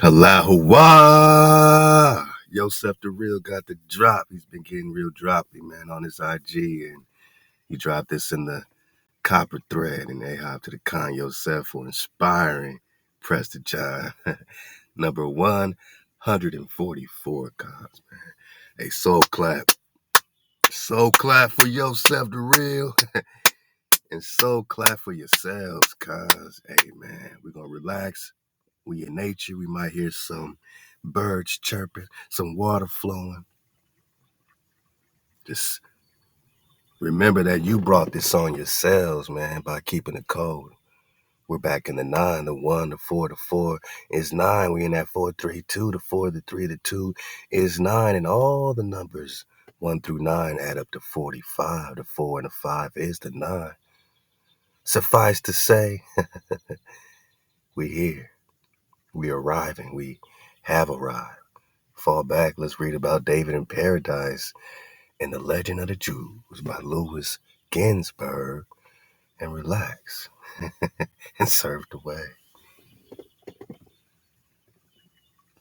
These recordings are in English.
Halal HaWah! Yosef the Real got the drop. He's been getting real droppy, man, on his IG. And he dropped this in the copper thread. And they hop to the Khan Yosef for inspiring Prester John. Number 144 cons, man. Hey, soul clap. Soul clap for Yosef the Real. And soul clap for yourselves, cuz. Hey, man, we're going to relax. We in nature. We might hear some birds chirping, some water flowing. Just remember that you brought this on yourselves, man, by keeping the code. We're back in the 9, the 1, the 4, the 4 is 9. We in that 4, 3, 2, the 4, the 3, the 2 is 9. And all the numbers 1 through 9 add up to 45. The 4 and the 5 is the 9. Suffice to say, we here. We arriving. We have arrived. Fall back. Let's read about David in Paradise and the Legend of the Jews by Louis Ginsburg and relax and serve the way.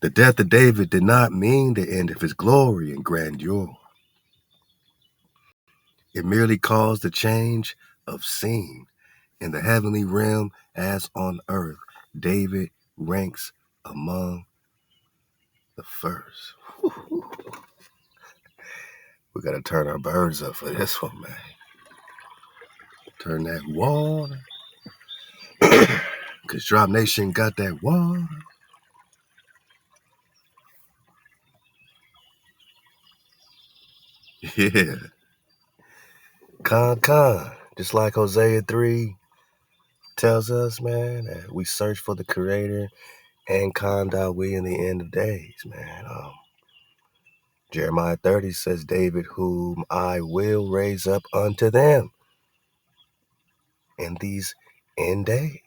The death of David did not mean the end of his glory and grandeur. It merely caused a change of scene. In the heavenly realm as on earth, David ranks among the first. We got to turn our birds up for this one, man. Turn that water. Because Drop Nation got that water. Yeah. Con. Just like Hosea 3 tells us, man, that we search for the Creator and we in the end of days, man. Jeremiah 30 says, David, whom I will raise up unto them in these end days.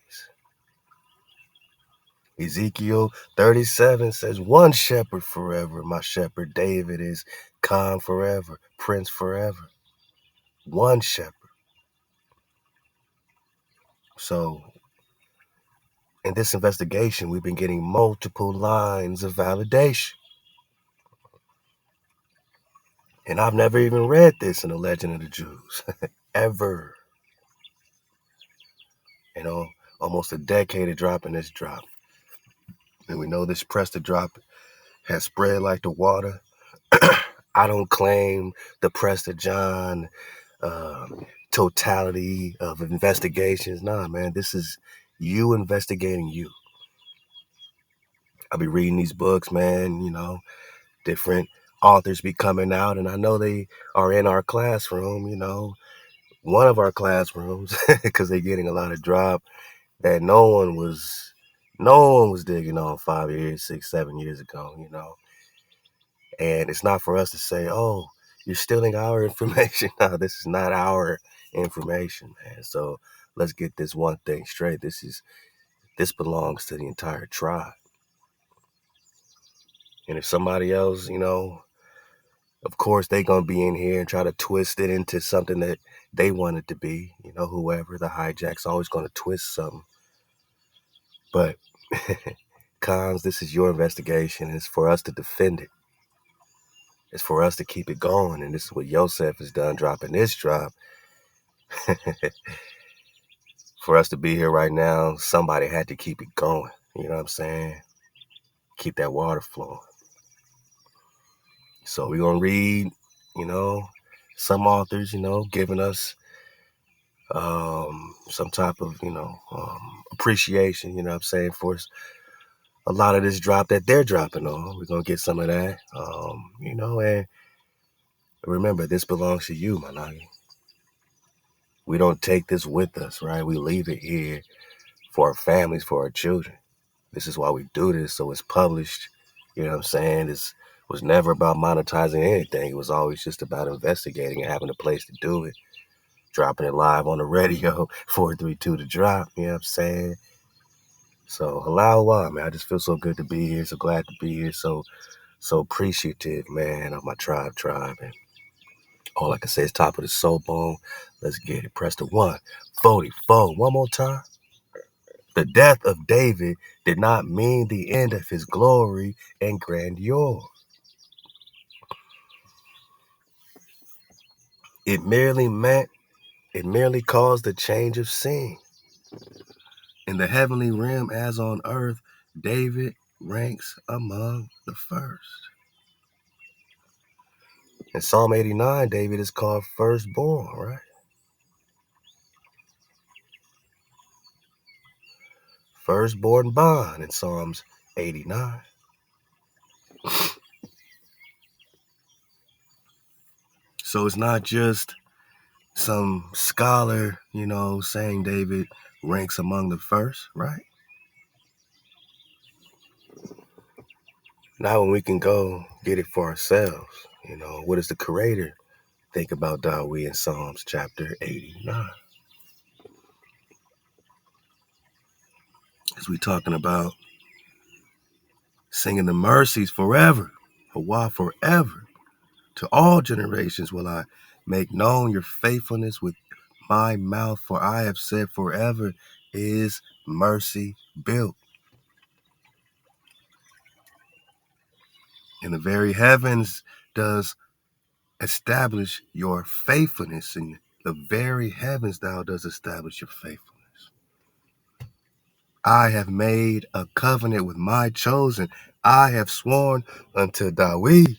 Ezekiel 37 says, one shepherd forever. My shepherd David is Khan forever, Prince forever. One shepherd. So in this investigation, we've been getting multiple lines of validation. And I've never even read this in The Legend of the Jews, ever. You know, almost a decade of dropping this drop. And we know this Prester drop has spread like the water. I don't claim the Prester John totality of investigations. Nah, man, this is you investigating you. I'll be reading these books, man, you know, different authors be coming out, and I know they are in our classroom, you know, one of our classrooms, because they're getting a lot of drop that no one was digging on 5 years, 6, 7 years ago, you know. And it's not for us to say, oh, you're stealing our information. No, this is not our information, man. So let's get this one thing straight. This belongs to the entire tribe. And if somebody else, you know, of course they gonna be in here and try to twist it into something that they want it to be. You know, whoever, the hijack's always gonna twist something. But Cons, this is your investigation. It's for us to defend it. It's for us to keep it going. And this is what Yosef has done, dropping this drop. For us to be here right now, somebody had to keep it going. You know what I'm saying? Keep that water flowing. So we're going to read, you know, some authors, you know, giving us some type of, you know, appreciation, you know what I'm saying, for a lot of this drop that they're dropping on. We're going to get some of that, you know, and remember, this belongs to you, Managi. We don't take this with us, right? We leave it here for our families, for our children. This is why we do this, so it's published. You know what I'm saying? It was never about monetizing anything. It was always just about investigating and having a place to do it. Dropping it live on the radio, 432 to drop, you know what I'm saying? So, Halal HaWah, man, I just feel so good to be here, so glad to be here, so appreciative, man, of my tribe. And all I can say is top of the soul bone. Let's get it. Press the 144. One more time. The death of David did not mean the end of his glory and grandeur. It merely caused a change of scene. In the heavenly realm as on earth, David ranks among the first. In Psalm 89, David is called firstborn, right? Firstborn bond in Psalms 89. So it's not just some scholar, saying David ranks among the first, right? Now when we can go get it for ourselves, what does the Creator think about David in Psalms chapter 89? As we talking about singing the mercies forever, HaWah forever. To all generations will I make known your faithfulness with my mouth, for I have said forever is mercy built. In the very heavens does establish your faithfulness. In the very heavens thou does establish your faithfulness. I have made a covenant with my chosen. I have sworn unto David,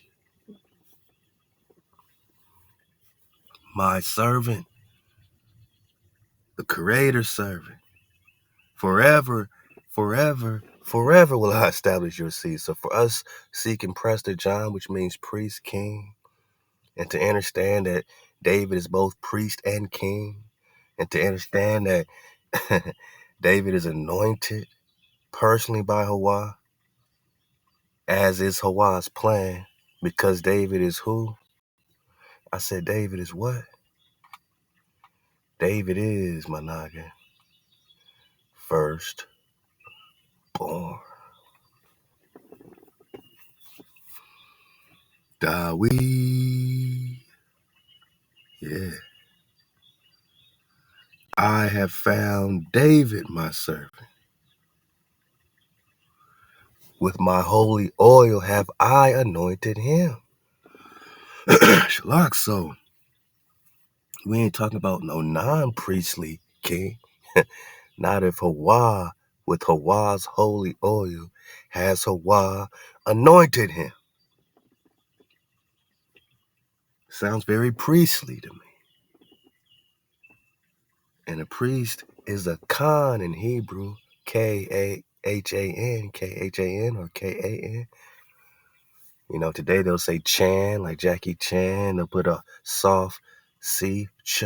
my servant, the Creator's servant. Forever, forever, forever will I establish your seed. So for us seeking Prester John, which means priest, king, and to understand that David is both priest and king, and to understand that David is anointed personally by HaWah, as is HaWah's plan, because David is who? I said David is what? David is, my noggin, firstborn. David. Yeah. I have found David, my servant. With my holy oil have I anointed him. Shalak, so we ain't talking about no non-priestly king. Not if HaWah, with HaWah's holy oil, has HaWah anointed him. Sounds very priestly to me. And a priest is a Khan in Hebrew, K-A-H-A-N, K-H-A-N or K-A-N. Today they'll say Chan, like Jackie Chan. They'll put a soft C, ch.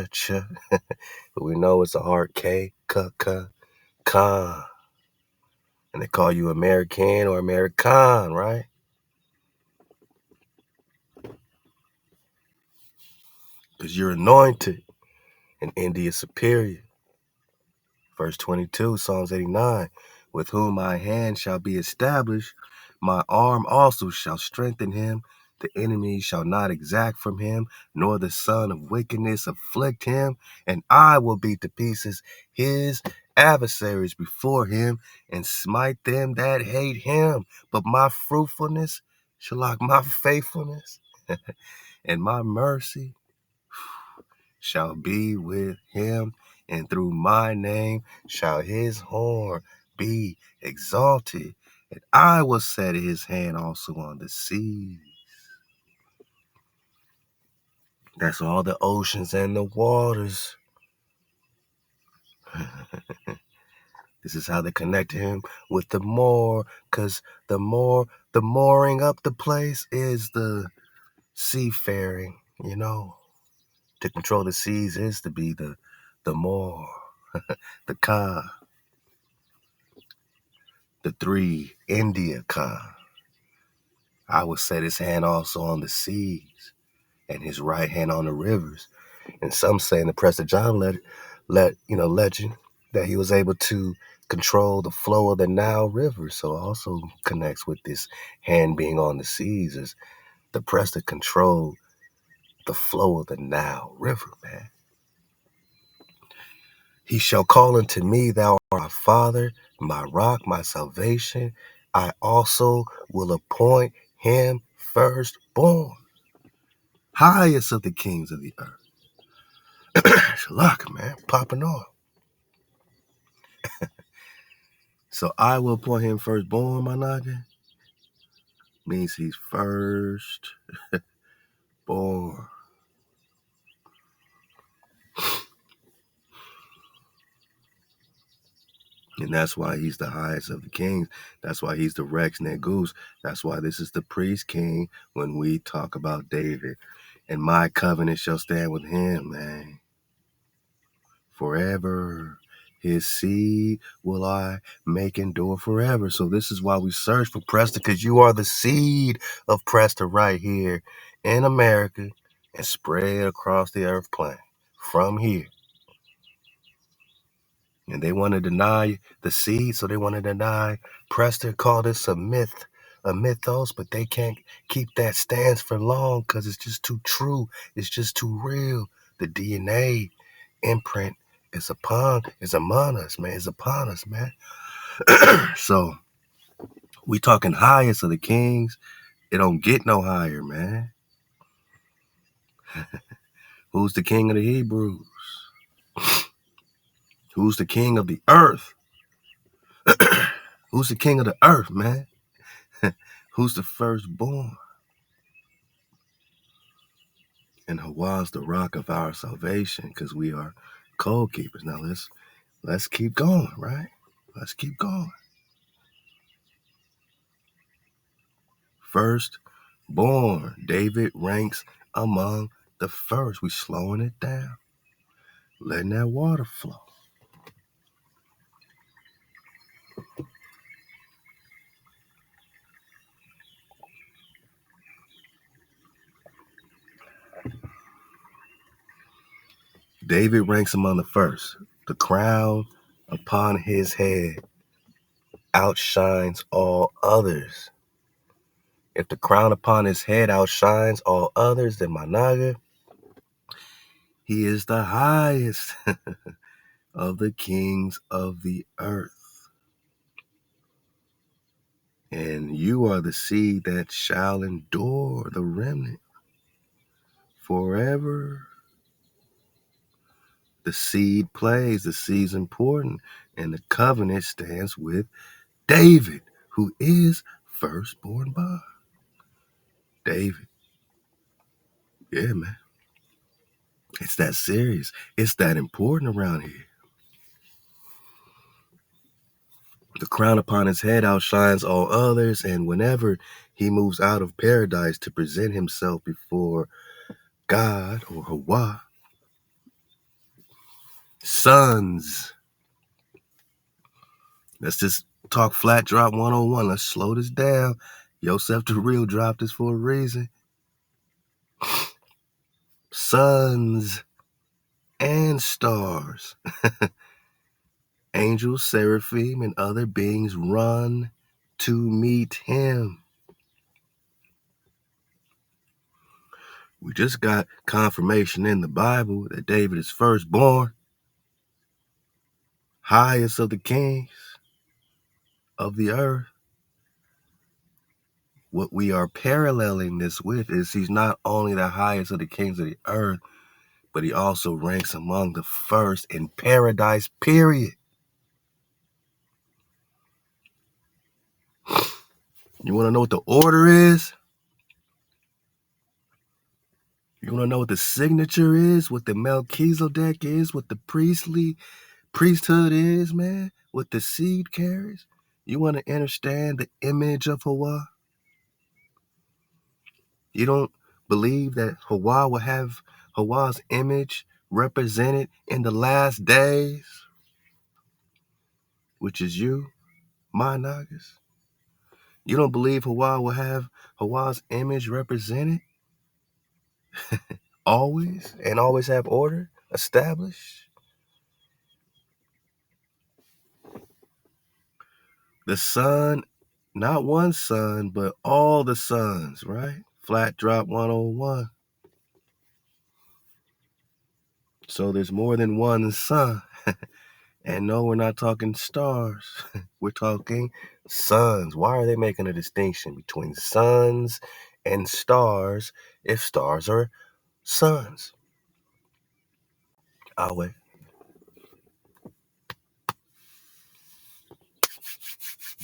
But we know it's a hard K, Khan. And they call you American or American, right? Because you're anointed and India superior. Verse 22, Psalms 89, with whom my hand shall be established, my arm also shall strengthen him. The enemy shall not exact from him, nor the son of wickedness afflict him. And I will beat to pieces his adversaries before him and smite them that hate him. But my fruitfulness, Shalak, my faithfulness and my mercy shall be with him, and through my name shall his horn be exalted, and I will set his hand also on the seas. That's all the oceans and the waters. This is how they connect him with the more, because the mooring up the place is the seafaring, To control the seas is to be the more, the Ka, the three, India Ka. I will set his hand also on the seas and his right hand on the rivers. And some say in the Prester John legend that he was able to control the flow of the Nile River. So it also connects with this hand being on the seas, as the Prester controlled the flow of the Nile River, man. He shall call unto me, thou art my father, my rock, my salvation. I also will appoint him firstborn, highest of the kings of the earth. Shalak, man, popping off. So I will appoint him firstborn, my naga. Means he's firstborn. And that's why he's the highest of the kings. That's why he's the Rex Negus. That's why this is the priest king when we talk about David. And my covenant shall stand with him, man. Forever. His seed will I make endure forever. So this is why we search for Prester, because you are the seed of Prester right here in America and spread across the earth plane from here. And they want to deny the seed, so they want to deny Prester, call this a myth, a mythos, but they can't keep that stance for long because it's just too true. It's just too real. The DNA imprint is among us, man. It's upon us, man. So we talking highest of the kings. It don't get no higher, man. Who's the king of the Hebrews? Who's the king of the earth? Who's the king of the earth, man? Who's the firstborn? And HaWah's the rock of our salvation because we are code keepers. Now let's keep going, right? Let's keep going. Firstborn. David ranks among the first. We slowing it down. Letting that water flow. David ranks among the first. The crown upon his head outshines all others. If the crown upon his head outshines all others, then my naga, he is the highest of the kings of the earth. And you are the seed that shall endure, the remnant, forever. The seed plays, the seed's important, and the covenant stands with David, who is firstborn by David. Yeah, man. It's that serious. It's that important around here. The crown upon his head outshines all others, and whenever he moves out of paradise to present himself before God or HaWah, sons. Let's just talk flat drop 101. Let's slow this down. Yosef the Real dropped this for a reason. Sons and stars. Angels, seraphim, and other beings run to meet him. We just got confirmation in the Bible that David is firstborn, highest of the kings of the earth. What we are paralleling this with is he's not only the highest of the kings of the earth, but he also ranks among the first in paradise, period. You want to know what the order is? You want to know what the signature is? What the Melchizedek is? What the priesthood is, man? What the seed carries? You want to understand the image of HaWah? You don't believe that HaWah will have HaWah's image represented in the last days, which is you, my Nagas? You don't believe HaWah will have HaWah's image represented always and always have order established? The son, not one son, but all the sons, right? Flat drop 101. So there's more than one sun. And no, we're not talking stars. We're talking suns. Why are they making a distinction between suns and stars if stars are suns? Always.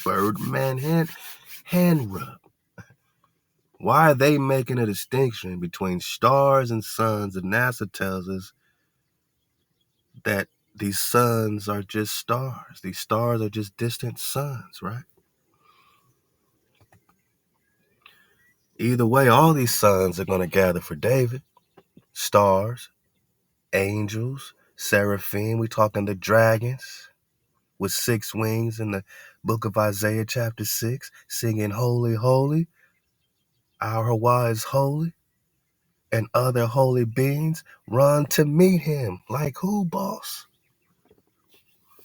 Birdman hand rub. Why are they making a distinction between stars and suns if NASA tells us that these suns are just stars? These stars are just distant suns, right? Either way, all these suns are going to gather for David. Stars, angels, seraphim. We talking the dragons with 6 wings in the book of Isaiah chapter 6, singing holy, holy. Our HaWah is holy. And other holy beings run to meet him. Like who, boss?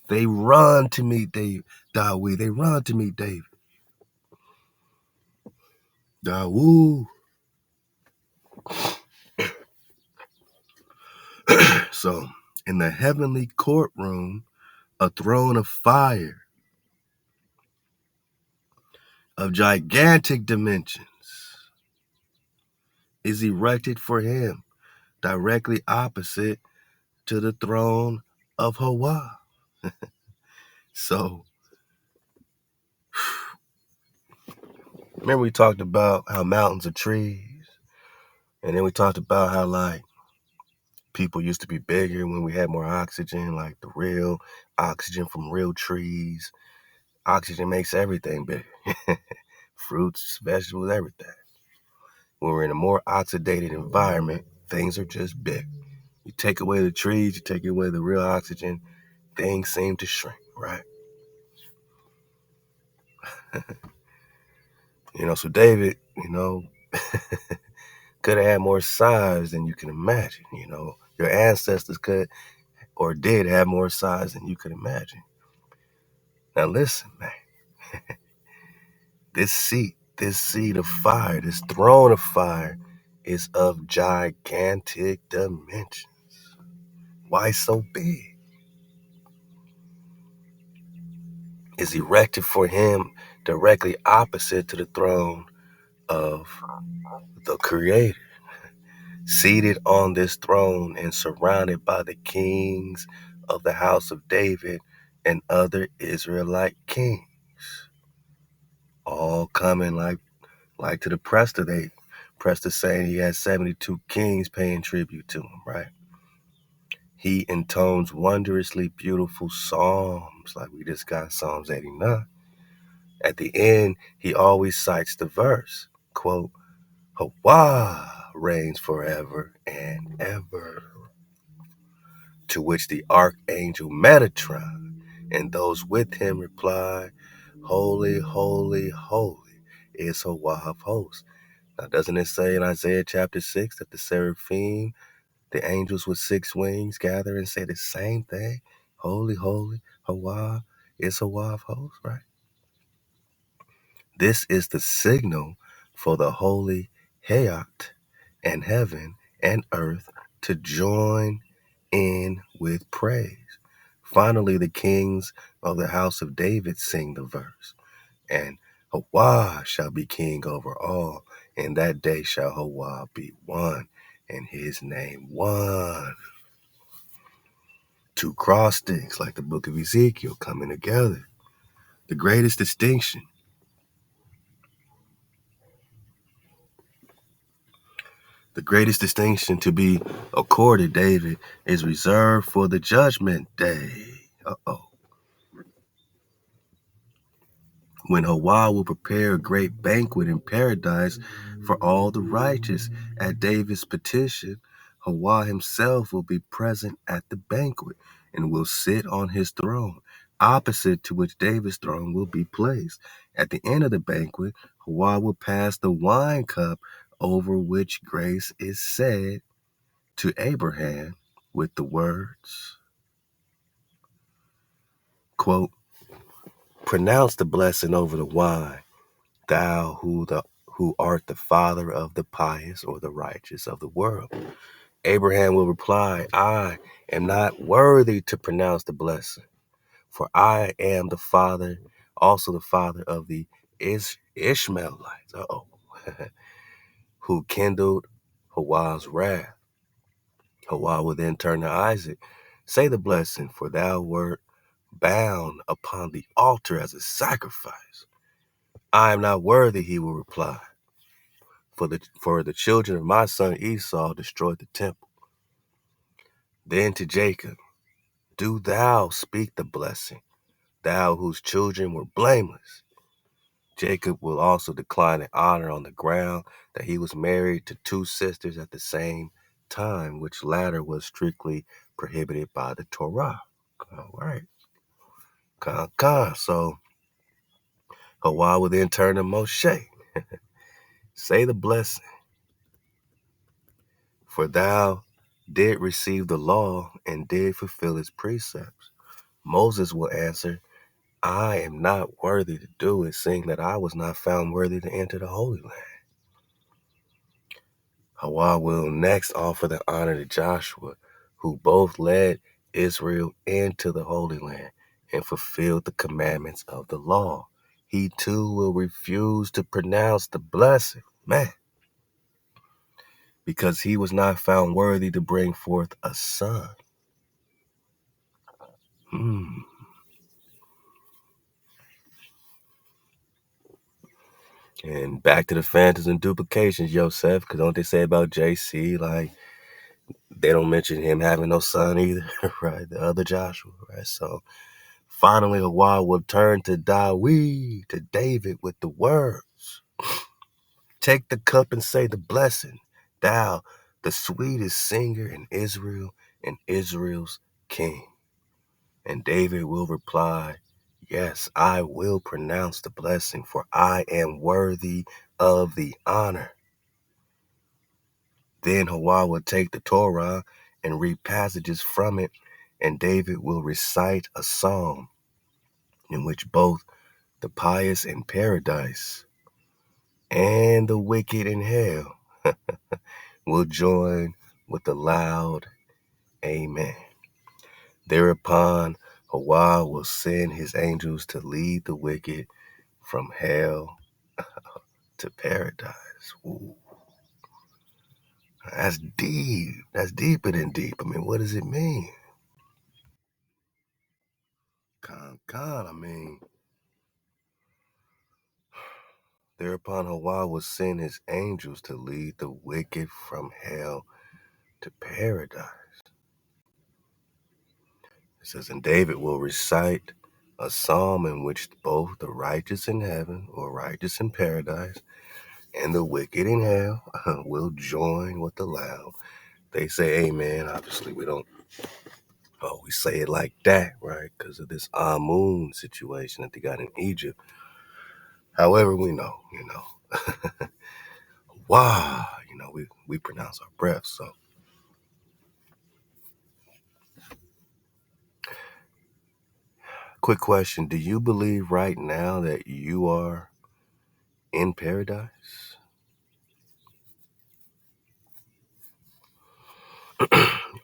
They run to meet David. They run to meet David. Dawu. So, in the heavenly courtroom, a throne of fire of gigantic dimensions is erected for him, directly opposite to the throne of HaWah. So, remember we talked about how mountains are trees, and then we talked about how, like, people used to be bigger when we had more oxygen, like the real oxygen from real trees. Oxygen makes everything bigger. Fruits, vegetables, everything. When we're in a more oxidated environment, things are just big. You take away the trees, you take away the real oxygen, things seem to shrink, right? So David, could have had more size than you can imagine. Your ancestors could or did have more size than you could imagine. Now listen, man. This seat of fire, this throne of fire is of gigantic dimensions. Why so big? Is erected for him directly opposite to the throne of the Creator. Seated on this throne and surrounded by the kings of the house of David and other Israelite kings. All coming like to the Prester. Prester saying he has 72 kings paying tribute to him, right? He intones wondrously beautiful psalms, like we just got Psalms 89. At the end, he always cites the verse, quote, HaWah reigns forever and ever. To which the archangel Metatron and those with him reply, holy, holy, holy is HaWah of hosts. Now, doesn't it say in Isaiah chapter 6 that the seraphim, the angels with 6 wings, gather and say the same thing? Holy, holy, HaWah is HaWah of hosts, right? This is the signal for the holy Hayat and heaven and earth to join in with praise. Finally, the kings of the house of David sing the verse, and HaWah shall be king over all, and that day shall HaWah be one, and his name one. 2 cross sticks like the book of Ezekiel coming together. The greatest distinction to be accorded David is reserved for the judgment day. When HaWah will prepare a great banquet in paradise for all the righteous. At David's petition, HaWah himself will be present at the banquet and will sit on his throne, opposite to which David's throne will be placed. At the end of the banquet, HaWah will pass the wine cup over which grace is said to Abraham with the words, quote, pronounce the blessing over the wine, thou who art the father of the pious or the righteous of the world. Abraham will reply, I am not worthy to pronounce the blessing, for I am the father, also the father of the Ishmaelites, who kindled HaWah's wrath. HaWah will then turn to Isaac, say the blessing, for thou wert bound upon the altar as a sacrifice. I am not worthy, he will reply, for the children of my son Esau destroyed the temple. Then to Jacob, do thou speak the blessing, thou whose children were blameless. Jacob will also decline an honor on the ground that he was married to two sisters at the same time, which latter was strictly prohibited by the Torah. All right. So HaWah will then turn to Moshe. Say the blessing, for thou did receive the law and did fulfill its precepts. Moses will answer, I am not worthy to do it, seeing that I was not found worthy to enter the Holy Land. HaWah will next offer the honor to Joshua, who both led Israel into the Holy Land and fulfilled the commandments of the law. He too will refuse to pronounce the blessing, because he was not found worthy to bring forth a son. And back to the phantoms and duplications, Yosef, because don't they say about JC, like, they don't mention him having no son either, right? The other Joshua, right? So finally, HaWah will turn to David, with the words, take the cup and say the blessing, thou, the sweetest singer in Israel and Israel's king. And David will reply, yes, I will pronounce the blessing, for I am worthy of the honor. Then HaWah will take the Torah and read passages from it, and David will recite a psalm in which both the pious in paradise and the wicked in hell will join with the loud Amen. Thereupon, HaWah will send his angels to lead the wicked from hell to paradise. Ooh. That's deep. That's deeper than deep. I mean, what does it mean? I mean, thereupon HaWah will send his angels to lead the wicked from hell to paradise. It says, and David will recite a psalm in which both the righteous in heaven, or righteous in paradise, and the wicked in hell will join with the loud. They say amen. Obviously, we don't we say it like that, right? Because of this Amun situation that they got in Egypt. However, we know, wow, we pronounce our breath. So, quick question. Do you believe right now that you are in paradise?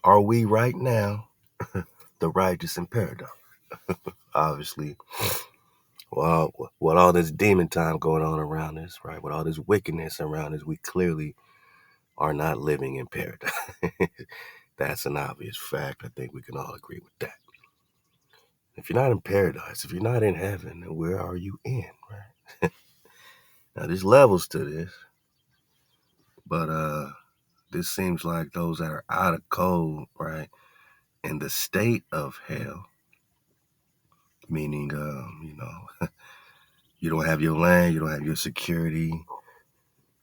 Are we right now the righteous in paradise? Obviously, well, with all this demon time going on around us, right? With all this wickedness around us, we clearly are not living in paradise. That's an obvious fact. I think we can all agree with that. If you're not in paradise, if you're not in heaven, then where are you in, right? Now, there's levels to this, but this seems like those that are out of code, right, in the state of hell, meaning, you don't have your land, you don't have your security,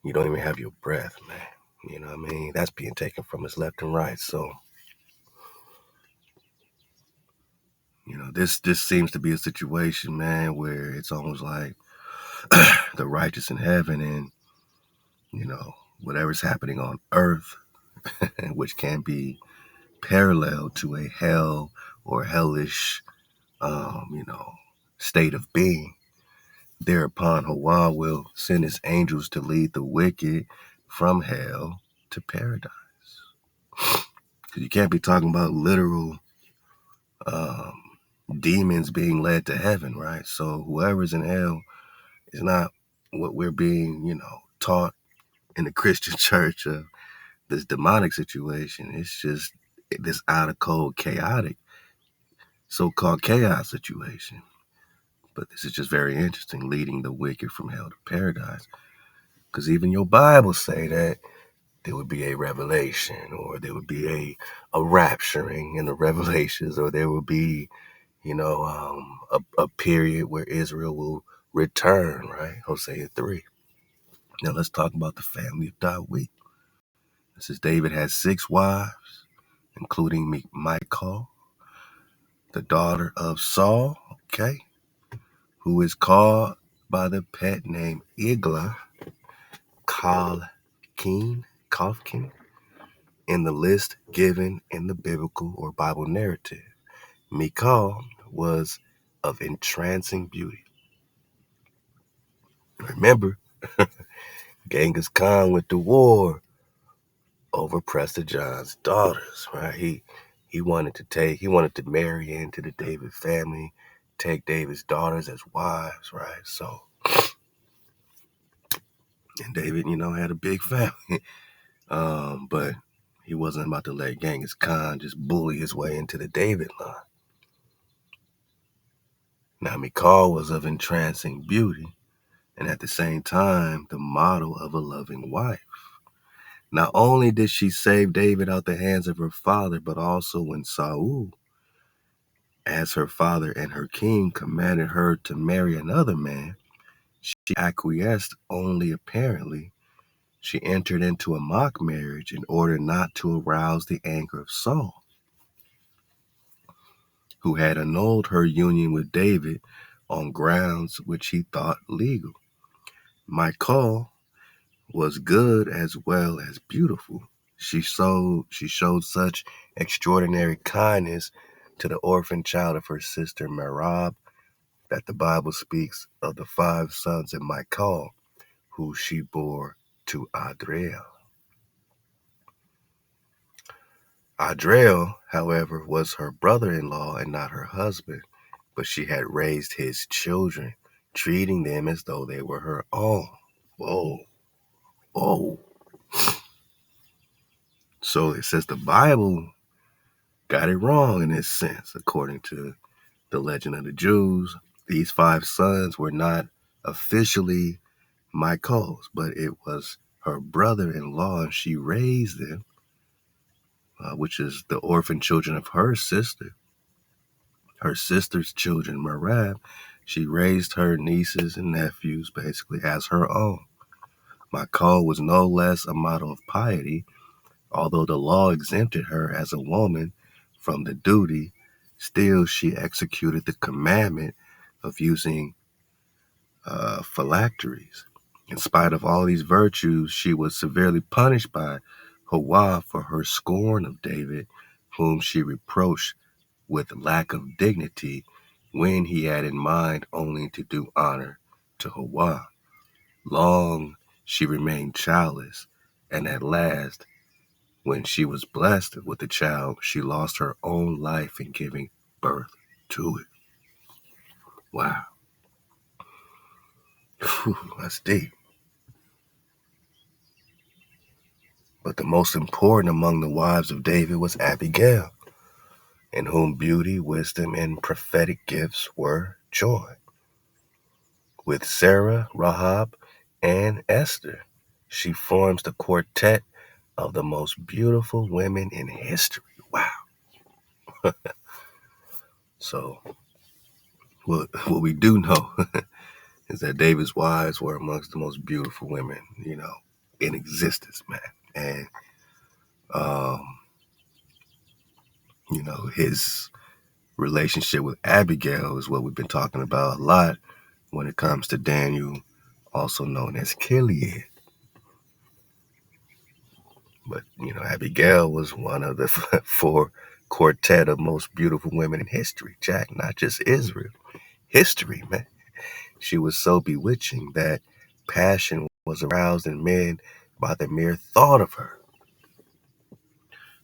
you don't even have your breath, man. You know what I mean? That's being taken from us left and right. So, this seems to be a situation, man, where it's almost like the righteous in heaven and, whatever's happening on earth, which can be parallel to a hell or hellish, state of being. Thereupon, HaWah will send his angels to lead the wicked from hell to paradise. You can't be talking about literal demons being led to heaven, right? So whoever's in hell is not what we're being, taught in the Christian church of this demonic situation. It's just this out of cold, chaotic, so-called chaos situation. But this is just very interesting, leading the wicked from hell to paradise. Because even your Bible say that there would be a revelation, or there would be a rapturing in the revelations, or there will be, a period where Israel will return, right? Hosea 3. Now let's talk about the family of David. This is David had 6 wives, including Michal, the daughter of Saul, okay, who is called by the pet name Igla Kofkin, in the list given in the biblical or Bible narrative. Michal was of entrancing beauty. Remember, Genghis Khan went to war over Prester John's daughters, right? He wanted to marry into the David family, take David's daughters as wives, right? So, and David, had a big family, but he wasn't about to let Genghis Khan just bully his way into the David line. Now, Michal was of entrancing beauty, and at the same time, the model of a loving wife. Not only did she save David out the hands of her father, but also when Saul, as her father and her king, commanded her to marry another man, she acquiesced only apparently. She entered into a mock marriage in order not to arouse the anger of Saul, who had annulled her union with David on grounds which he thought legal. Michal was good as well as beautiful. She showed such extraordinary kindness to the orphan child of her sister Merab that the Bible speaks of the 5 sons of Michal, who she bore to Adriel. Adriel, however, was her brother-in-law and not her husband, but she had raised his children, treating them as though they were her own. Whoa. So it says the Bible got it wrong in this sense. According to the legend of the Jews, these 5 sons were not officially Michal's, but it was her brother-in-law, and she raised them, which is the orphan children of her sister. Her sister's children, Merab, she raised her nieces and nephews basically as her own. Michal was no less a model of piety. Although the law exempted her as a woman from the duty, still she executed the commandment of using phylacteries. In spite of all these virtues, she was severely punished by HaWah for her scorn of David, whom she reproached with lack of dignity when he had in mind only to do honor to HaWah. Long she remained childless, and at last, when she was blessed with the child, she lost her own life in giving birth to it. Wow. Whew, that's deep. But the most important among the wives of David was Abigail, in whom beauty, wisdom, and prophetic gifts were joined. With Sarah, Rahab, and Esther, she forms the quartet of the most beautiful women in history. Wow. So, what we do know is that David's wives were amongst the most beautiful women, in existence, man. And, his relationship with Abigail is what we've been talking about a lot when it comes to Daniel, also known as Chileab. But, Abigail was one of the 4 quartet of most beautiful women in history, Jack, not just Israel. History, man. She was so bewitching that passion was aroused in men by the mere thought of her.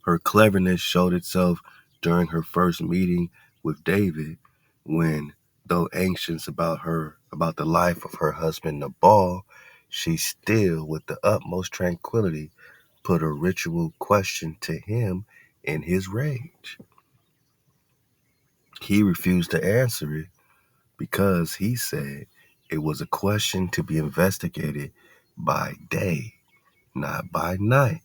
Her cleverness showed itself during her first meeting with David when, though anxious about the life of her husband Nabal, she still, with the utmost tranquility, put a ritual question to him in his rage. He refused to answer it because he said it was a question to be investigated by day, not by night.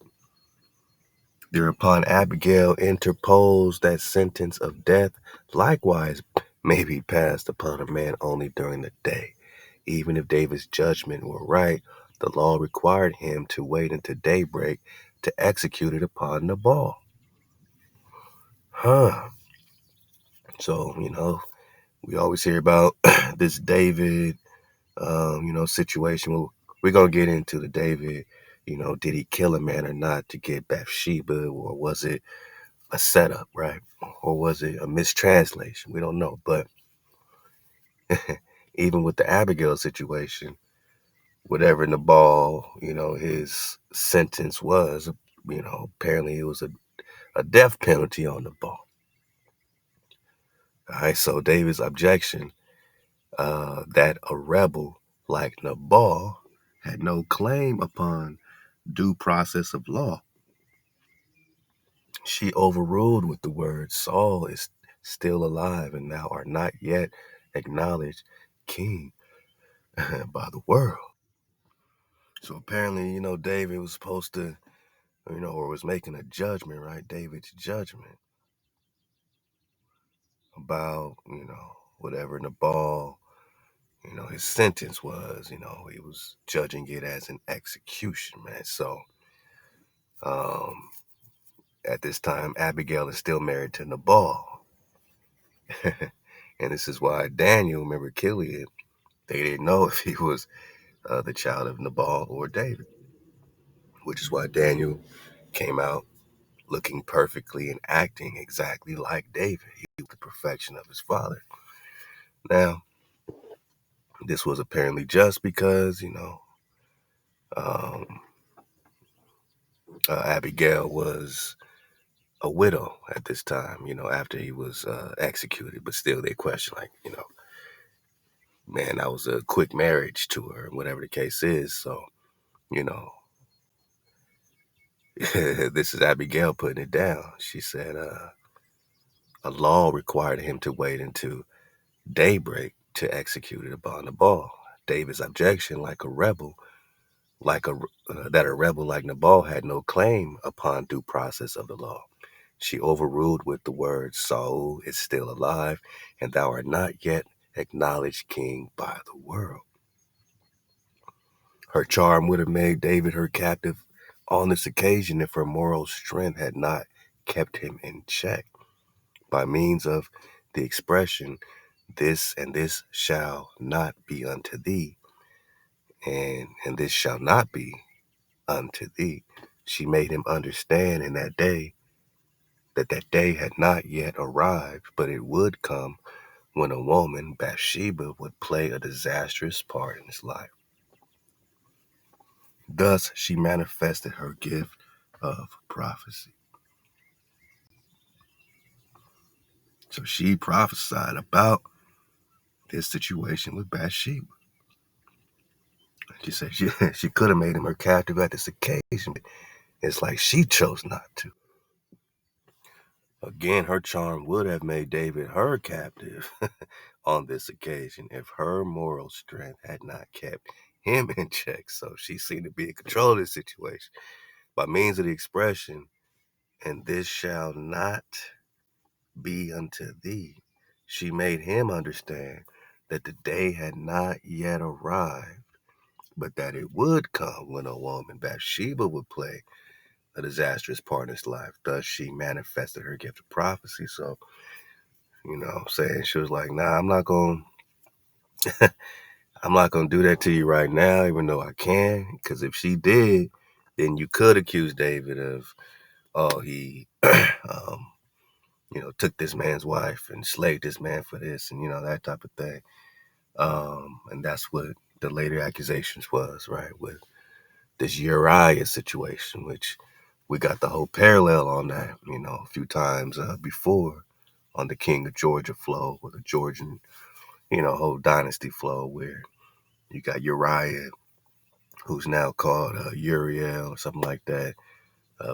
Thereupon Abigail interposed that sentence of death likewise may be passed upon a man only during the day. Even if David's judgment were right, the law required him to wait until daybreak to execute it upon Nabal. So, we always hear about this David, situation. We're going to get into the David, did he kill a man or not to get Bathsheba, or was it a setup, right? Or was it a mistranslation? We don't know. But even with the Abigail situation, whatever Nabal, his sentence was, apparently it was a death penalty on Nabal. All right, so David's objection that a rebel like Nabal had no claim upon due process of law, she overruled with the words, Saul is still alive and thou art not yet acknowledged king by the world. So apparently, David was supposed to, or was making a judgment, right? David's judgment about, whatever Nabal, his sentence was, he was judging it as an execution, man. So at this time, Abigail is still married to Nabal. And this is why Daniel, remember Chileab, they didn't know if he was the child of Nabal or David, which is why Daniel came out looking perfectly and acting exactly like David. He was the perfection of his father. Now, this was apparently just because, Abigail was a widow at this time, after he was executed. But still, they question, like, man, that was a quick marriage to her, whatever the case is. So, you know, this is Abigail putting it down. She said a law required him to wait until daybreak to execute it upon Nabal. David's objection, like a rebel, that a rebel like Nabal had no claim upon due process of the law. She overruled with the words, Saul is still alive, and thou art not yet acknowledged king by the world. Her charm would have made David her captive on this occasion if her moral strength had not kept him in check. By means of the expression, this and this shall not be unto thee, and this shall not be unto thee, she made him understand in that day that day had not yet arrived, but it would come when a woman, Bathsheba, would play a disastrous part in his life. Thus, she manifested her gift of prophecy. So she prophesied about this situation with Bathsheba. She said she could have made him her captive at this occasion. It's like she chose not to. Again, her charm would have made David her captive on this occasion if her moral strength had not kept him in check. So she seemed to be in control of this situation by means of the expression, and this shall not be unto thee. She made him understand that the day had not yet arrived, but that it would come when a woman, Bathsheba, would play a disastrous part in his life. Thus, she manifested her gift of prophecy. So, I'm saying, she was like, nah, I'm not going to do that to you right now, even though I can. Because if she did, then you could accuse David of, he, took this man's wife and slaved this man for this and, that type of thing. And that's what the later accusations was, right, with this Uriah situation, which we got the whole parallel on that, a few times before on the King of Georgia flow or the Georgian, whole dynasty flow where you got Uriah, who's now called Uriel or something like that,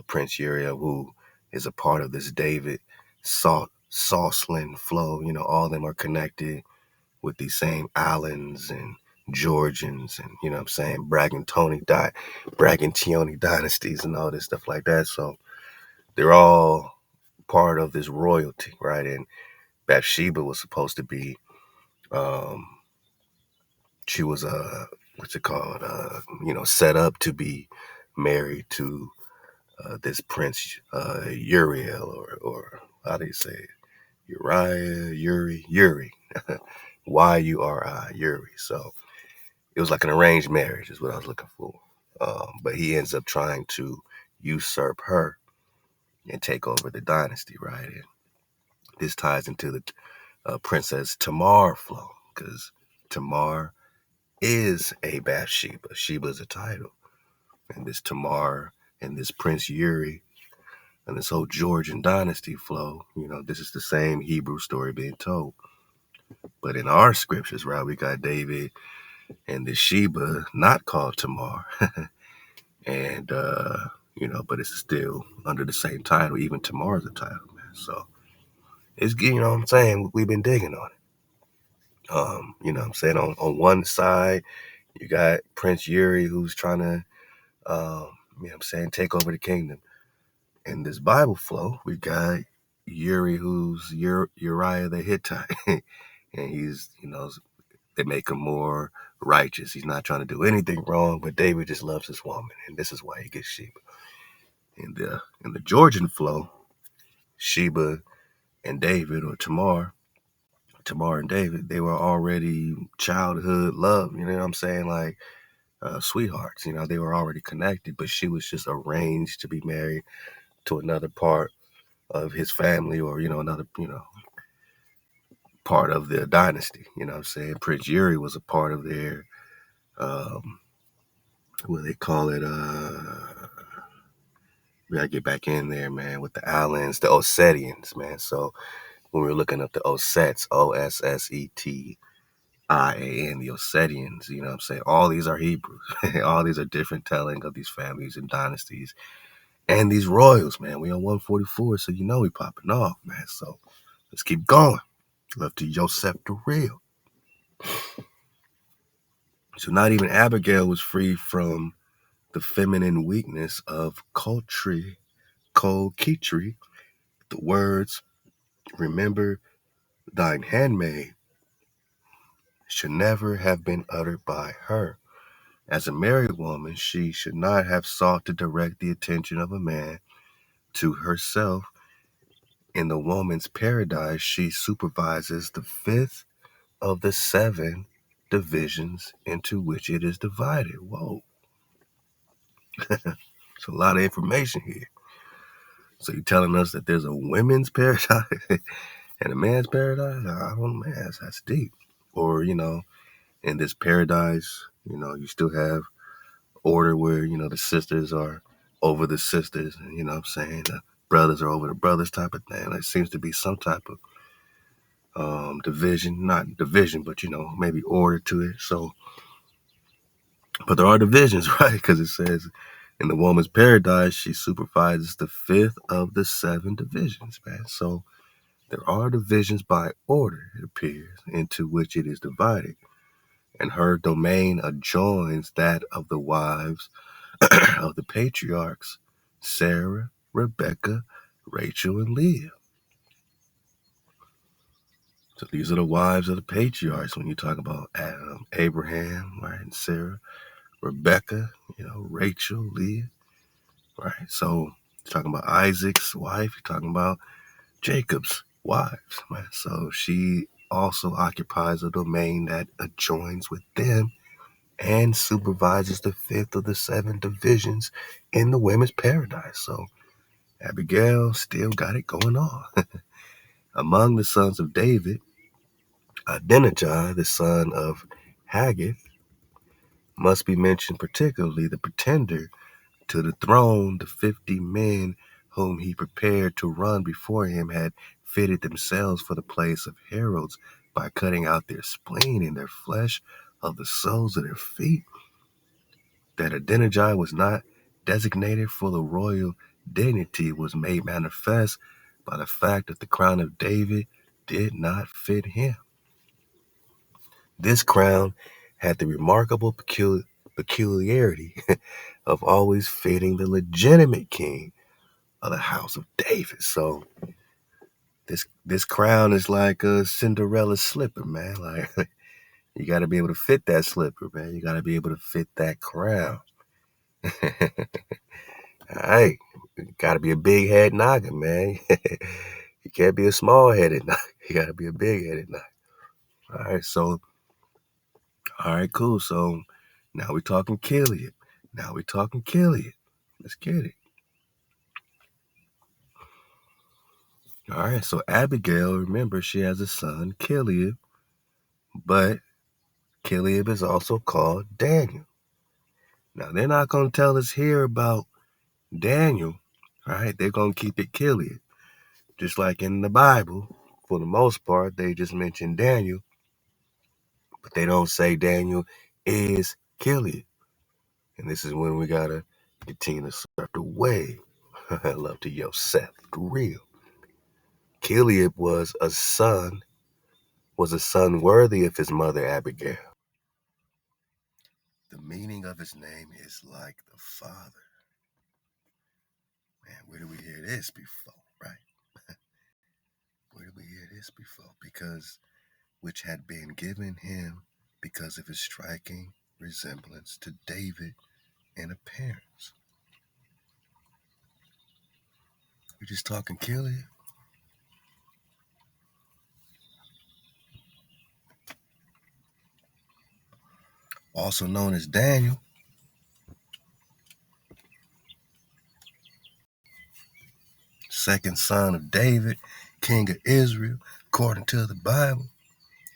Prince Uriel, who is a part of this David Sauceland flow. All of them are connected with these same Allens and Georgians and, Bragantoni dynasties and all this stuff like that. So they're all part of this royalty, right? And Bathsheba was supposed to be, she was, set up to be married to this Prince Uriel, or how do you say it? Uriah, Yuri, Yuri, Yuri. So it was like an arranged marriage is what I was looking for. But he ends up trying to usurp her and take over the dynasty, right? And this ties into the Princess Tamar flow, because Tamar is a Bathsheba. Sheba is a title. And this Tamar and this Prince Uri and this whole Georgian dynasty flow, this is the same Hebrew story being told. But in our scriptures, right, we got David and the Sheba not called Tamar. And, but it's still under the same title. Even Tamar is a title, man. So it's, what I'm saying? We've been digging on it. What I'm saying? On one side, you got Prince Uri who's trying to, take over the kingdom. In this Bible flow, we got Uri who's Uriah the Hittite. And he's, they make him more righteous. He's not trying to do anything wrong, but David just loves his woman. And this is why he gets Sheba. In the Georgian flow, Sheba and David, or Tamar and David, they were already childhood love, you know what I'm saying? Like sweethearts, they were already connected, but she was just arranged to be married to another part of his family, or, another, part of their dynasty, you know what I'm saying? Prince Uri was a part of their, what they call it, we gotta get back in there, man, with the Allens, the Ossetians, man. So when we were looking up the Ossets, Ossetian, the Ossetians, you know what I'm saying? All these are Hebrews. All these are different telling of these families and dynasties and these royals, man. We on 144, so we popping off, man. So let's keep going. Love to Yosef the real. So not even Abigail was free from the feminine weakness of Kotri, the words, remember thine handmaid, should never have been uttered by her. As a married woman, she should not have sought to direct the attention of a man to herself. In the woman's paradise, she supervises the fifth of the 7 divisions into which it is divided. Whoa. It's a lot of information here. So you're telling us that there's a women's paradise and a man's paradise? I don't know, man, that's deep. Or, in this paradise, you still have order where, the sisters are over the sisters, and, what I'm saying, the brothers are over the brothers type of thing. There seems to be some type of division, not division, but, maybe order to it. So, but there are divisions, right? Because it says in the woman's paradise, she supervises the 5th of the 7 divisions, man. So there are divisions by order, it appears, into which it is divided. And her domain adjoins that of the wives of the patriarchs, Sarah, Rebecca, Rachel, and Leah. So these are the wives of the patriarchs when you talk about Abraham, right, and Sarah, Rebecca, Rachel, Leah, right? So you're talking about Isaac's wife, you're talking about Jacob's wives, right? So she also occupies a domain that adjoins with them and supervises the 5th of the 7 divisions in the women's paradise. So Abigail still got it going on. Among the sons of David, Adonijah, the son of Haggith, must be mentioned, particularly the pretender to the throne, the 50 men whom he prepared to run before him had fitted themselves for the place of heralds by cutting out their spleen and their flesh of the soles of their feet. That Adonijah was not designated for the royal dignity was made manifest by the fact that the crown of David did not fit him. This crown had the remarkable peculiarity of always fitting the legitimate king of the house of David. So this crown is like a Cinderella slipper, man. Like you got to be able to fit that slipper, man. You got to be able to fit that crown. All right, you got to be a big head noggin, man. You can't be a small headed noggin. You got to be a big headed noggin. All right, cool. So now we're talking Chileab. Let's get it. All right, so Abigail, remember, she has a son, Chileab, but Chileab is also called Daniel. Now, they're not going to tell us here about Daniel, right? They're going to keep it Chileab. Just like in the Bible, for the most part, they just mention Daniel, but they don't say Daniel is Chileab. And this is when we got to continue to start the way. Love to yourself, real. Chileab was a son worthy of his mother Abigail. The meaning of his name is like the father. Man, where did we hear this before, right? Where did we hear this before? Because which had been given him because of his striking resemblance to David in appearance. We're just talking Chileab. Also known as Daniel. Second son of David, king of Israel, according to the Bible.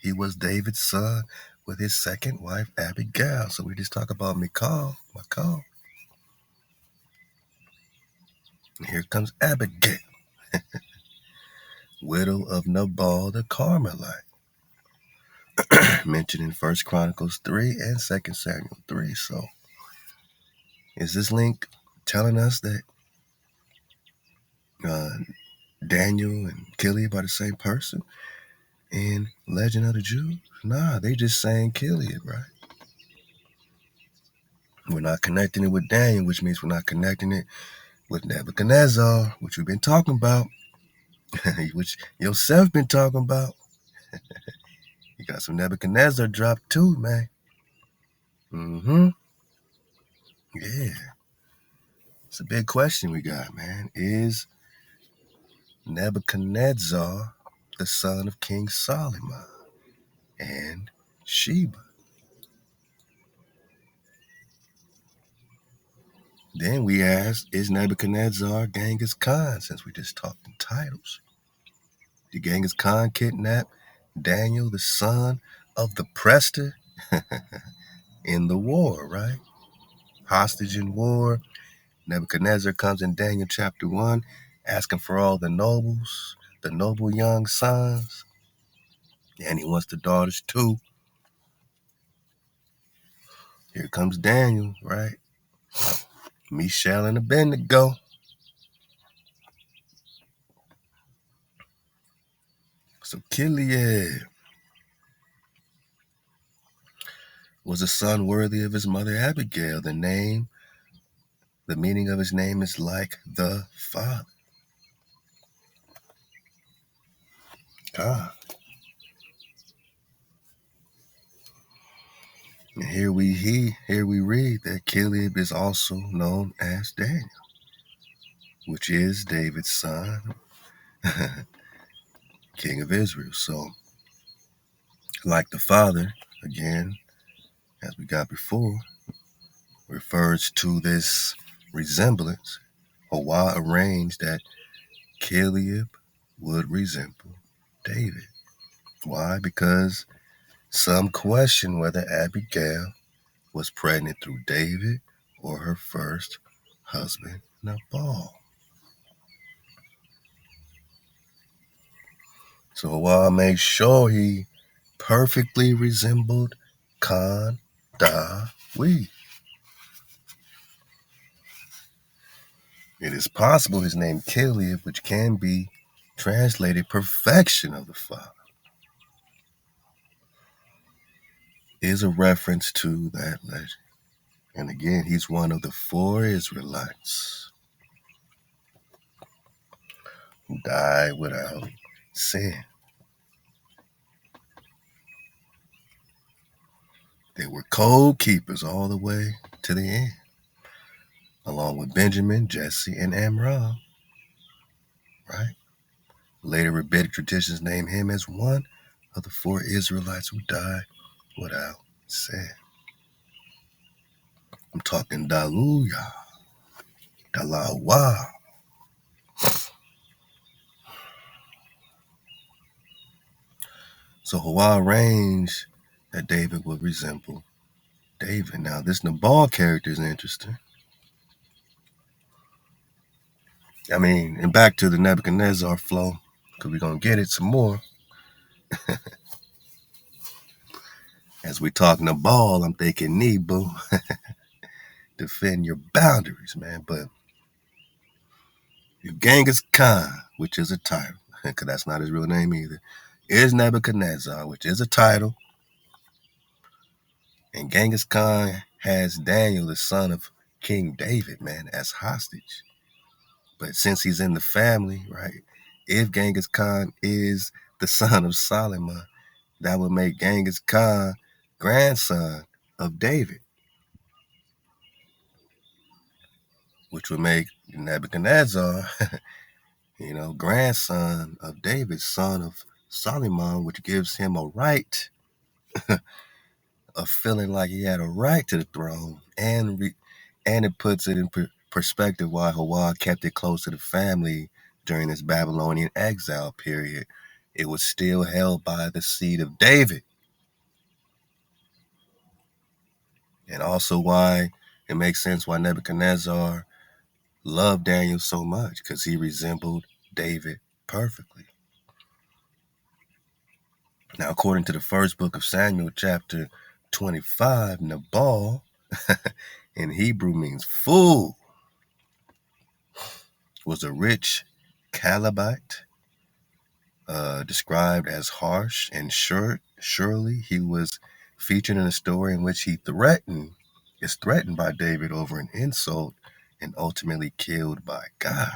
He was David's son with his second wife, Abigail. So we just talk about Michal. And here comes Abigail, widow of Nabal the Carmelite, mentioned in 1 Chronicles 3 and 2 Samuel 3. So is this link telling us that Daniel and Chileab are the same person in Legend of the Jews? Nah, they just saying Chileab, right? We're not connecting it with Daniel, which means we're not connecting it with Nebuchadnezzar, which we've been talking about, which yourself been talking about. You got some Nebuchadnezzar drop too, man. Yeah. It's a big question we got, man. Is Nebuchadnezzar the son of King Solomon and Sheba? Then we asked, is Nebuchadnezzar Genghis Khan, since we just talked in titles? Did Genghis Khan kidnap Daniel, the son of the Prester, in the war, right? Hostage in war. Nebuchadnezzar comes in Daniel chapter 1, asking for all the nobles, the noble young sons, and he wants the daughters too. Here comes Daniel, right? Mishael and Abednego. So Chileab was a son worthy of his mother Abigail. The meaning of his name is like the father. God. And here we read that Chileab is also known as Daniel, which is David's son, king of Israel. So, like the father, again, as we got before, refers to this resemblance. HaWah arranged that Chileab would resemble David. Why? Because some question whether Abigail was pregnant through David or her first husband, Nabal. So HaWah made sure he perfectly resembled Khan Dawi. It is possible his name Chileab, which can be translated perfection of the Father, is a reference to that legend. And again, he's one of the 4 Israelites who died without sin. They were code keepers all the way to the end, along with Benjamin, Jesse, and Amram, right? Later rabbinic traditions name him as one of the 4 Israelites who died without sin. I'm talking Daluya, Halal HaWah. So HaWah arranged that David would resemble David. Now, this Nabal character is interesting. I mean, and back to the Nebuchadnezzar flow, because we're going to get it some more. As we talk Nabal, I'm thinking Nebu. Defend your boundaries, man. But if Genghis Khan, which is a title, because that's not his real name either, is Nebuchadnezzar, which is a title, and Genghis Khan has Daniel, the son of King David, man, as hostage. But since he's in the family, right, if Genghis Khan is the son of Solomon, that would make Genghis Khan grandson of David, which would make Nebuchadnezzar, grandson of David, son of Solomon, which gives him a right, of feeling like he had a right to the throne, and it puts it in perspective why HaWah kept it close to the family during this Babylonian exile period. It was still held by the seed of David. And also why it makes sense why Nebuchadnezzar loved Daniel so much, because he resembled David perfectly. Now, according to the first book of Samuel, chapter 25, Nabal in Hebrew means fool, was a rich Calebite, described as harsh and surely he was featured in a story in which he is threatened by David over an insult and ultimately killed by God.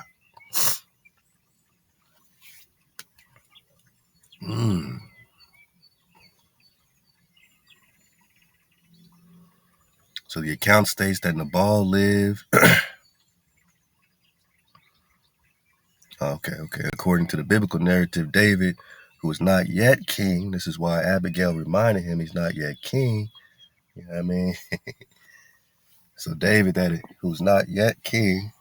So the account states that Nabal lived according to the biblical narrative, David, who was not yet king, this is why Abigail reminded him he's not yet king. You know what I mean? So David, who's not yet king,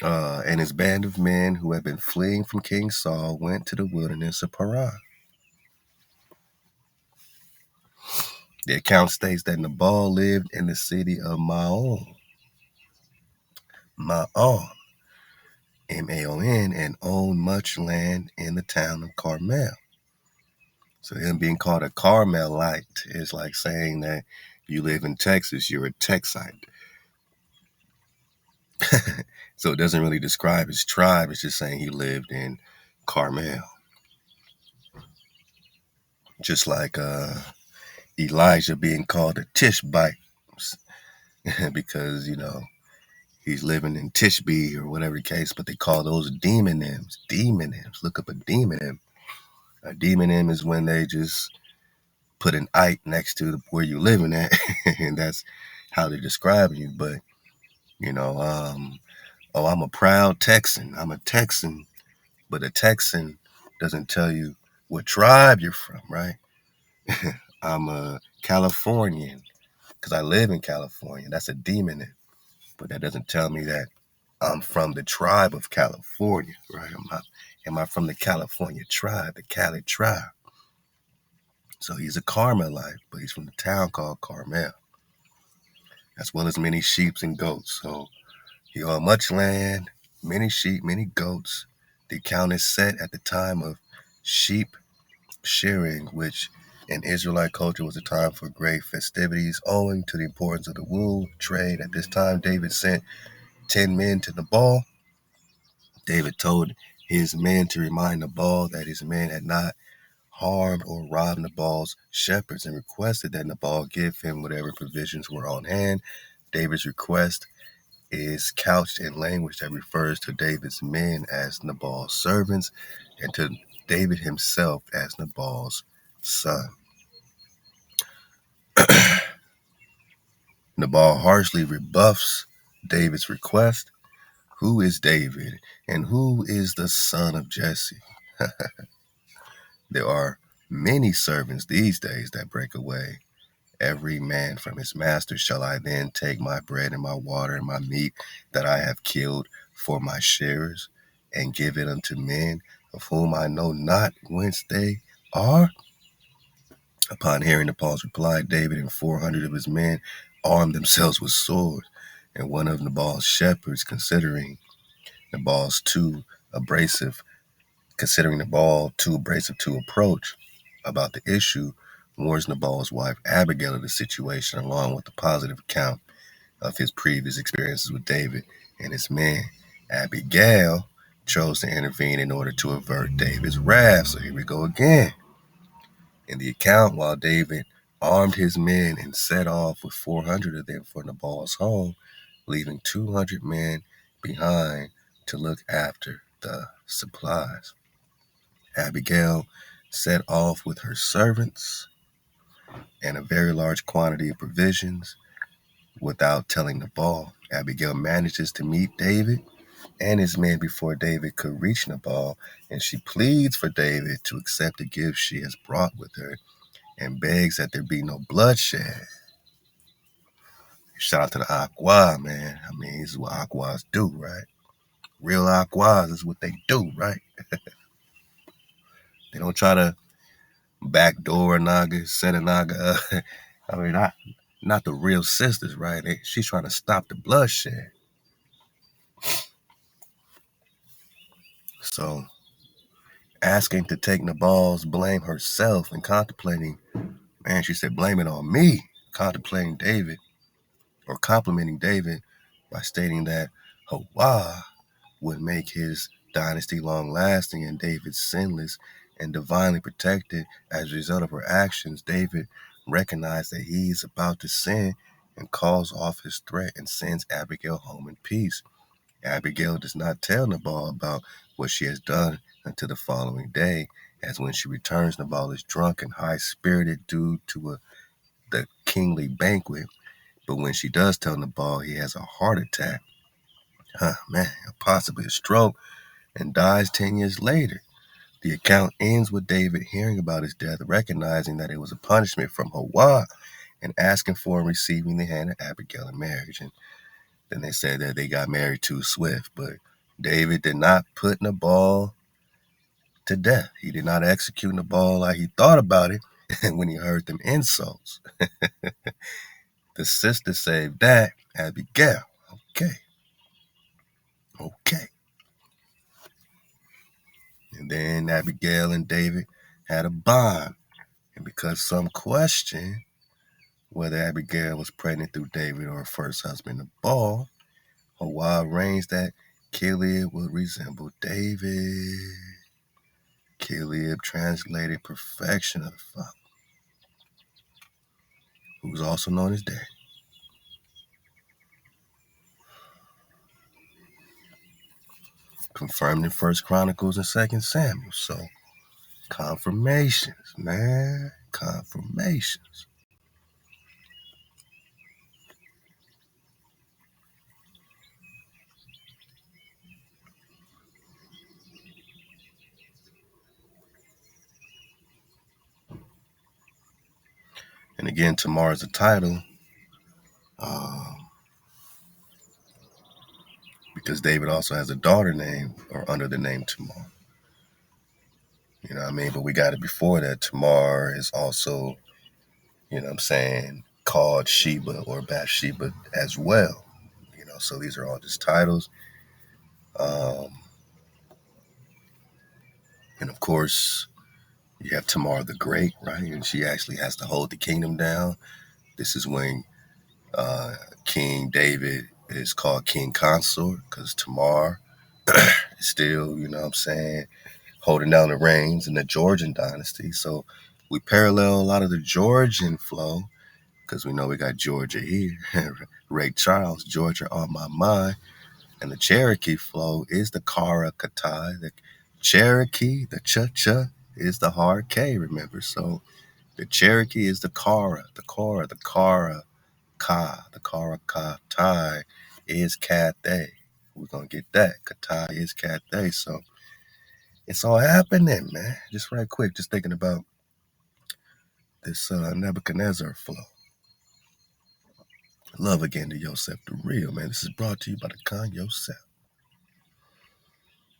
and his band of men who had been fleeing from King Saul went to the wilderness of Paran. The account states that Nabal lived in the city of Maon, M-A-O-N, and owned much land in the town of Carmel. So him being called a Carmelite is like saying that you live in Texas, you're a Texite. So it doesn't really describe his tribe. It's just saying he lived in Carmel. Just like Elijah being called a Tishbite because, he's living in Tishbe or whatever the case, but they call those demonyms. Demonyms. Look up a demonym. A demonym is when they just put an "ite" next to where you're living at, and that's how they describe you. But, I'm a proud Texan. I'm a Texan, but a Texan doesn't tell you what tribe you're from, right? I'm a Californian because I live in California. That's a demonym, but that doesn't tell me that I'm from the tribe of California, right? Am I from the California tribe, the Cali tribe? So he's a Carmelite, but he's from the town called Carmel. as well as many sheep and goats. So he owned much land, many sheep, many goats. The account is set at the time of sheep shearing, which in Israelite culture was a time for great festivities owing to the importance of the wool trade. At this time, David sent 10 men to Nabal. David told his men to remind Nabal that his men had not harmed or robbed Nabal's shepherds and requested that Nabal give him whatever provisions were on hand. David's request is couched in language that refers to David's men as Nabal's servants and to David himself as Nabal's son. Nabal harshly rebuffs David's request. Who is David and who is the son of Jesse? There are many servants these days that break away. Every man from his master. Shall I then take my bread and my water and my meat that I have killed for my sharers and give it unto men of whom I know not whence they are? Upon hearing Nabal's reply, David and 400 of his men armed themselves with swords, and one of Nabal's shepherds, considering Nabal too abrasive to approach about the issue, warns Nabal's wife Abigail of the situation, along with the positive account of his previous experiences with David and his men. Abigail chose to intervene in order to avert David's wrath. So here we go again. In the account, while David armed his men and set off with 400 of them for Nabal's home, leaving 200 men behind to look after the supplies. Abigail set off with her servants and a very large quantity of provisions without telling Nabal. Abigail manages to meet David and his men before David could reach Nabal, and she pleads for David to accept the gift she has brought with her and begs that there be no bloodshed. Shout out to the HaWah, man. I mean, this is what HaWahs do, right? Real HaWahs is what they do, right? They don't try to backdoor a Naga, set a Naga up. I mean, not the real sisters, right? She's trying to stop the bloodshed. So, asking to take Nabal's blame herself and contemplating, man, she said, blame it on me, contemplating David or complimenting David by stating that HaWah would make his dynasty long-lasting and David sinless and divinely protected. As a result of her actions, David recognized that he's about to sin and calls off his threat and sends Abigail home in peace. Abigail does not tell Nabal about what she has done until the following day, as when she returns, Nabal is drunk and high-spirited due to the kingly banquet. But when she does tell Nabal, he has a heart attack, possibly a stroke, and dies 10 years later. The account ends with David hearing about his death, recognizing that it was a punishment from HaWah, and asking for and receiving the hand of Abigail in marriage. And then they said that they got married too swift, but David did not put Nabal to death. He did not execute Nabal like he thought about it when he heard them insults. The sister saved that, Abigail. Okay. And then Abigail and David had a bond. And because some question whether Abigail was pregnant through David or her first husband, Nabal, HaWah arranged that Chileab would resemble David. Chileab translated perfection of the father, who was also known as Daddy. Confirmed in 1 Chronicles and 2 Samuel. So, confirmations, man. Confirmations. And again, Tamar is the title because David also has a daughter named or under the name Tamar. You know what I mean? But we got it before that. Tamar is also, you know what I'm saying, called Sheba or Bathsheba as well. So these are all just titles. And of course, you have Tamar the Great, right? And she actually has to hold the kingdom down. This is when King David is called King Consort, because Tamar is still, holding down the reins in the Georgian dynasty. So we parallel a lot of the Georgian flow, because we know we got Georgia here. Ray Charles, Georgia on my mind. And the Cherokee flow is the Kara Katai. The Cherokee, the cha-cha, is the hard K, remember? So the Cherokee is the Kara, the Kara Ka, the Kara Katai is Cathay. We're going to get that. Katai is Cathay. So it's all happening, man. Just right quick, just thinking about this Nebuchadnezzar flow. Love again to Yosef the Real, man. This is brought to you by the Khan Yosef.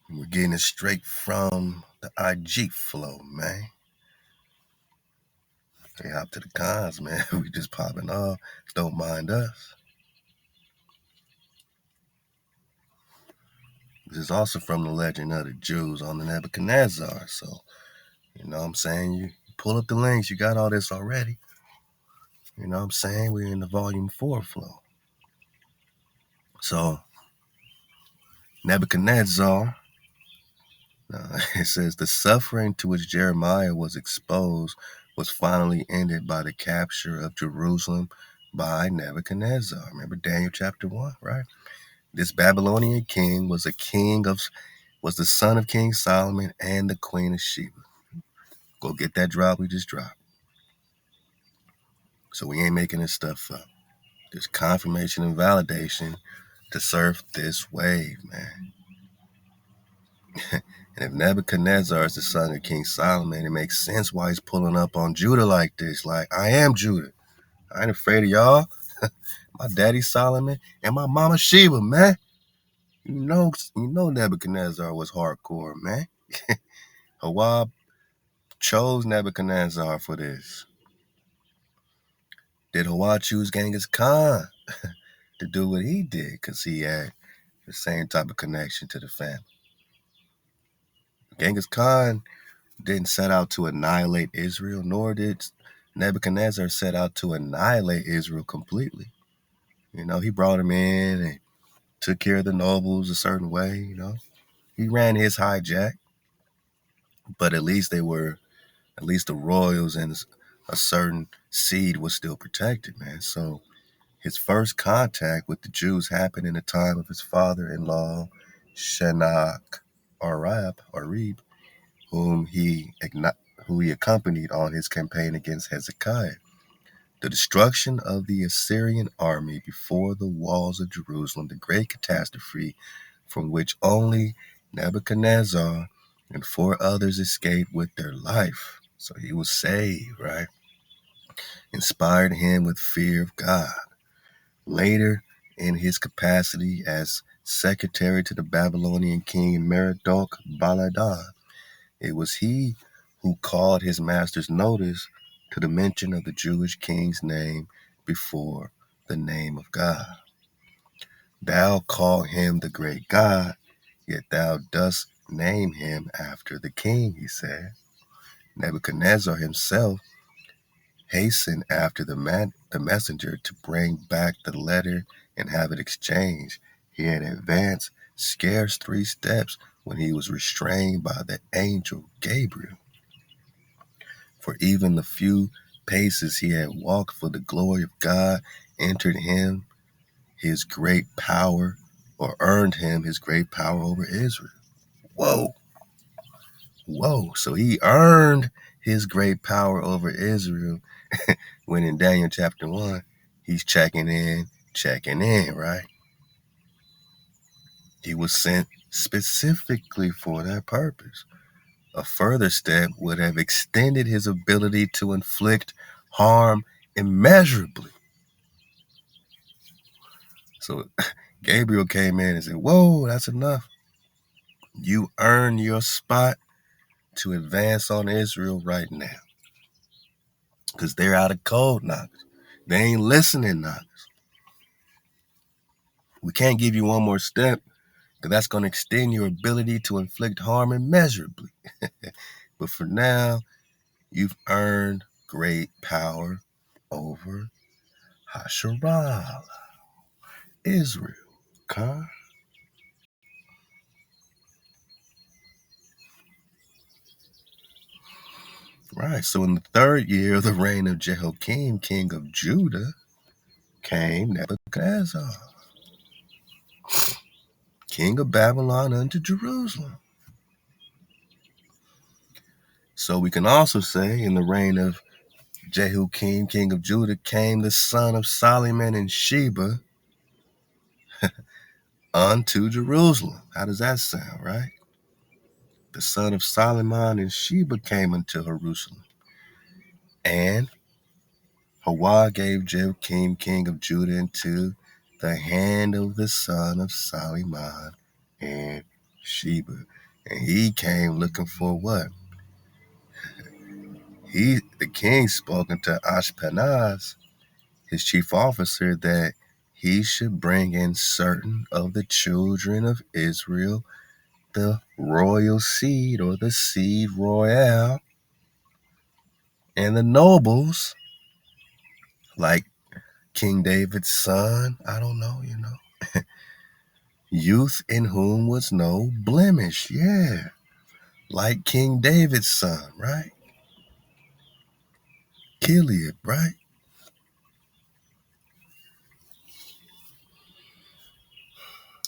We're getting it straight from the IG flow, man. Hey, hop to the cons, man. We just popping off. Don't mind us. This is also from the legend of the Jews on the Nebuchadnezzar. So, you know what I'm saying? You pull up the links. You got all this already. You know what I'm saying? We're in the volume 4 flow. So, Nebuchadnezzar, it says, the suffering to which Jeremiah was exposed was finally ended by the capture of Jerusalem by Nebuchadnezzar. Remember Daniel chapter 1, right? This Babylonian king was the son of King Solomon and the Queen of Sheba. Go get that drop we just dropped. So we ain't making this stuff up. There's confirmation and validation to surf this wave, man. And if Nebuchadnezzar is the son of King Solomon, it makes sense why he's pulling up on Judah like this. Like, I am Judah. I ain't afraid of y'all. My daddy Solomon and my mama Sheba, man. You know Nebuchadnezzar was hardcore, man. HaWah chose Nebuchadnezzar for this. Did HaWah choose Genghis Khan to do what he did? Because he had the same type of connection to the family. Genghis Khan didn't set out to annihilate Israel, nor did Nebuchadnezzar set out to annihilate Israel completely. He brought him in and took care of the nobles a certain way, He ran his hijack, but at least the royals and a certain seed was still protected, man. So his first contact with the Jews happened in the time of his father-in-law, Arib, whom he accompanied on his campaign against Hezekiah. The destruction of the Assyrian army before the walls of Jerusalem, the great catastrophe from which only Nebuchadnezzar and 4 others escaped with their life. So he was saved, right? Inspired him with fear of God. Later, in his capacity as secretary to the Babylonian king Merodach-Baladan, it was he who called his master's notice to the mention of the Jewish king's name before the name of God. Thou call him the great God, yet thou dost name him after the king, he said. Nebuchadnezzar himself hastened after the messenger to bring back the letter and have it exchanged. He had advanced scarce 3 steps when he was restrained by the angel Gabriel. For even the few paces he had walked for the glory of God entered him his great power, or earned him his great power over Israel. Whoa. So he earned his great power over Israel when in Daniel chapter 1, he's checking in, right? He was sent specifically for that purpose. A further step would have extended his ability to inflict harm immeasurably. So Gabriel came in and said, whoa, that's enough. You earn your spot to advance on Israel right now, because they're out of code now. They ain't listening now. We can't give you one more step because that's going to extend your ability to inflict harm immeasurably. But for now, you've earned great power over Hasharala, Israel. Okay? Right. So in the third year of the reign of Jehoiakim, king of Judah, came Nebuchadnezzar, king of Babylon, unto Jerusalem. So we can also say in the reign of Jehoiakim, king of Judah, came the son of Solomon and Sheba unto Jerusalem. How does that sound, right? The son of Solomon and Sheba came unto Jerusalem. And HaWah gave Jehoiakim, king of Judah, into the hand of the son of Solomon and Sheba. And he came looking for what? The king spoke unto Ashpenaz, his chief officer, that he should bring in certain of the children of Israel, the royal seed or the seed royale, and the nobles, like King David's son, I don't know, youth in whom was no blemish, yeah, like King David's son, right? Chileab, right?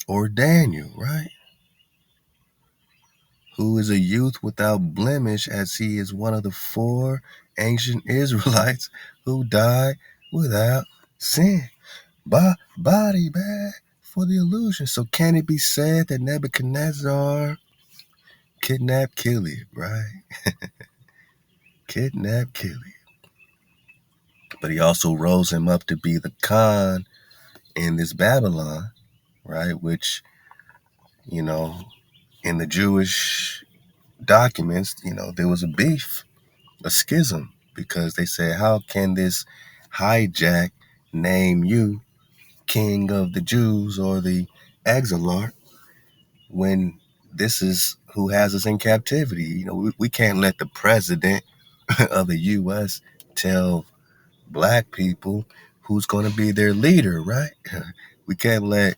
Or Daniel, right? Who is a youth without blemish, as he is one of the four ancient Israelites who died without sin. Body bag for the illusion. So can it be said that Nebuchadnezzar kidnapped Chileab, right? Kidnapped Chileab. But he also rose him up to be the Khan in this Babylon, right? Which, in the Jewish documents, there was a beef, a schism, because they said, how can this hijack name you king of the Jews or the exilarch when this is who has us in captivity? We can't let the president of the U.S. tell black people who's going to be their leader, right? We can't let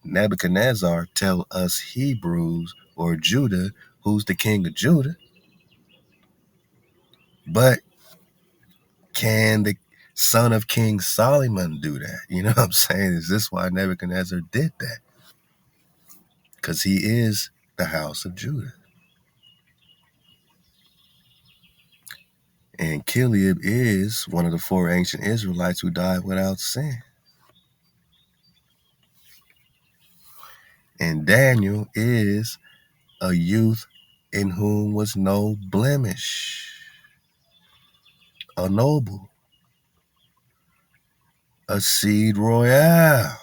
Nebuchadnezzar tell us Hebrews or Judah who's the king of Judah. But can the son of King Solomon do that? You know what I'm saying? Is this why Nebuchadnezzar did that? Because he is the house of Judah. And Chileab is one of the four ancient Israelites who died without sin. And Daniel is a youth in whom was no blemish, a noble, a seed royale.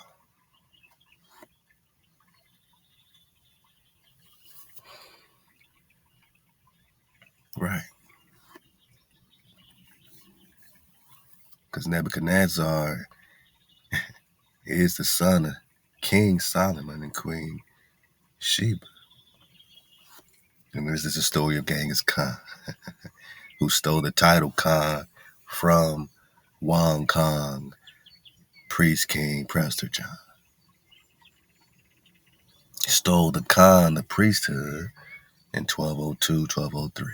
Right. Because Nebuchadnezzar is the son of King Solomon and Queen Sheba. And this is the story of Genghis Khan, who stole the title Khan from Wang Kong, priest king Prester John. He stole the Khan, the priesthood, in 1202, 1203.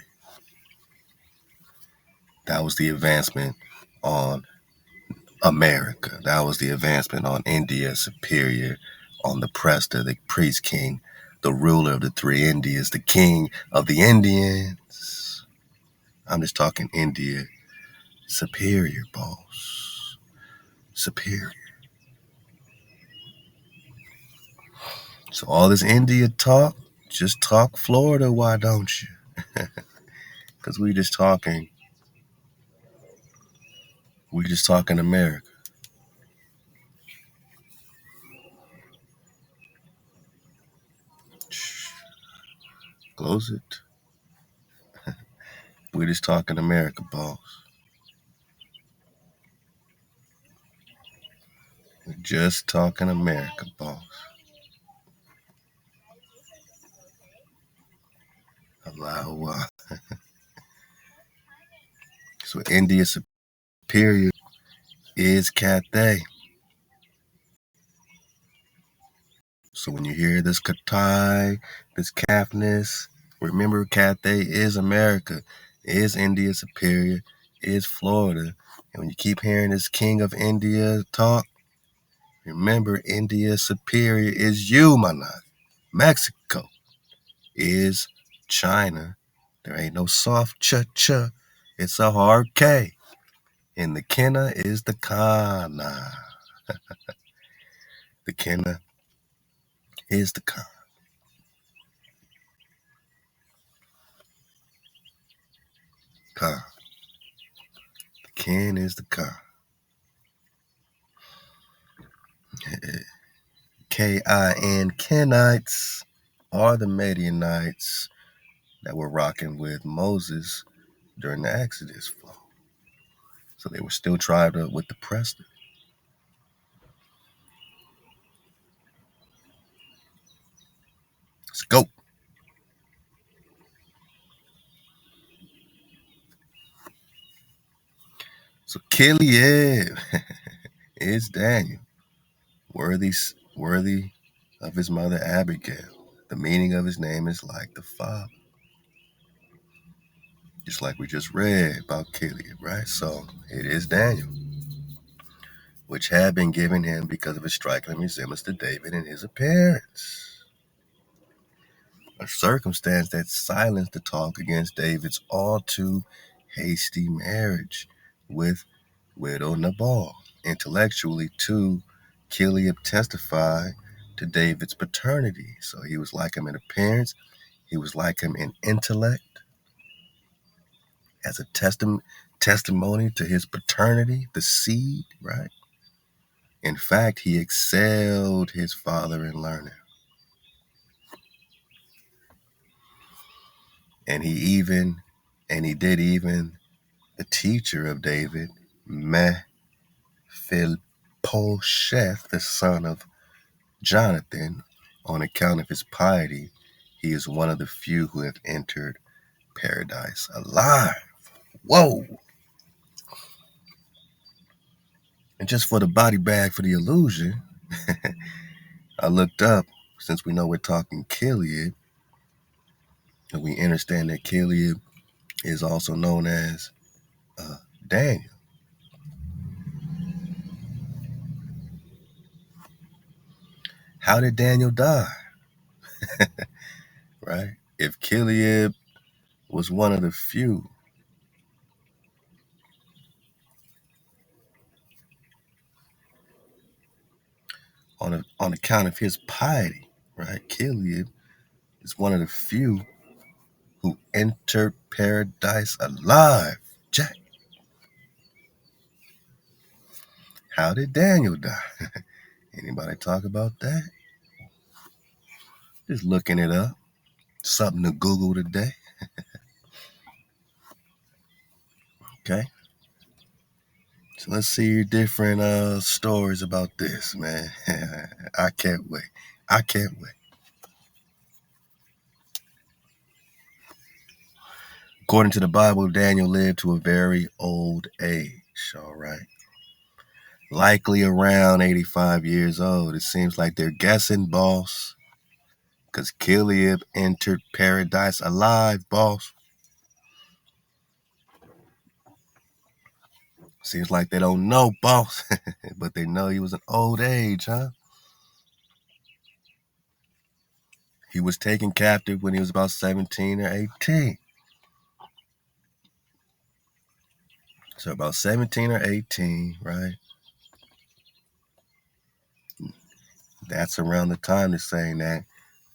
That was the advancement on America. That was the advancement on India superior, on the Prester, the priest king, the ruler of the three Indias, the king of the Indians. I'm just talking India superior, boss. Superior. So all this India talk, just talk Florida, why don't you? Because we just talking America. Close it. We're just talking America, boss. We're just talking America, boss. Halal HaWah. So India's superior is Cathay. So when you hear this Katar, this Caithness, remember Cathay is America, is India superior, is Florida. And when you keep hearing this King of India talk, remember India superior is you, manat. Mexico is China. There ain't no soft cha-cha. It's a hard K. And the Kenna is the Kana. The Kenna is the Kana. Ka. The Ken is the Ka. K-I-N, Kenites are the Midianites that were rocking with Moses during the Exodus flow. So they were still tribed up with the Prester. Let's go. So Chileab is Daniel, worthy of his mother Abigail. The meaning of his name is like the father. Just like we just read about Chileab, right? So it is Daniel, which had been given him because of his striking resemblance to David in his appearance. A circumstance that silenced the talk against David's all too hasty marriage with widow Nabal. Intellectually, too, Chileab testified to David's paternity. So he was like him in appearance, he was like him in intellect, as a testimony to his paternity, the seed, right? In fact, he excelled his father in learning. And he did even the teacher of David, Mephibosheth, the son of Jonathan, on account of his piety, he is one of the few who have entered paradise alive. Whoa! And just for the body bag for the illusion, I looked up, since we know we're talking Chileab, and we understand that Chileab is also known as Daniel. How did Daniel die? Right? If Chileab was one of the few, on account of his piety, right? Chileab is one of the few who entered paradise alive. Jack, how did Daniel die? Anybody talk about that? Just looking it up. Something to Google today. Okay. So let's see your different stories about this, man. I can't wait. I can't wait. According to the Bible, Daniel lived to a very old age, all right? Likely around 85 years old. It seems like they're guessing, boss, because Chileab entered paradise alive, boss. Seems like they don't know, boss, but they know he was an old age, huh? He was taken captive when he was about 17 or 18. So about 17 or 18, right? That's around the time they're saying that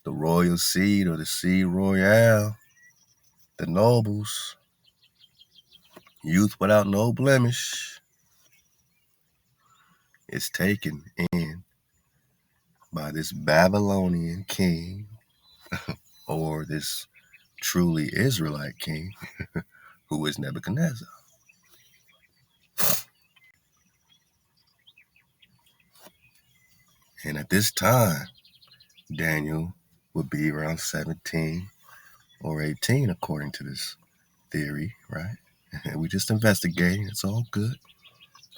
the royal seed or the seed royale, the nobles, youth without no blemish, is taken in by this Babylonian king or this truly Israelite king who is Nebuchadnezzar. And at this time, Daniel would be around 17 or 18, according to this theory, right? And we just investigating. It's all good.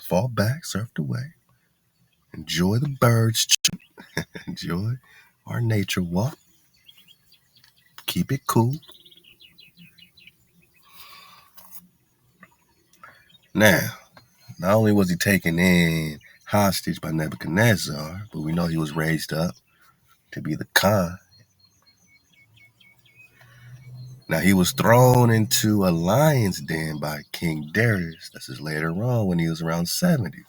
Fall back, surf away. Enjoy the birds. Enjoy our nature walk. Keep it cool. Now, not only was he taken in hostage by Nebuchadnezzar, but we know he was raised up to be the Khan. Now, he was thrown into a lion's den by King Darius. This is later on when he was around 70.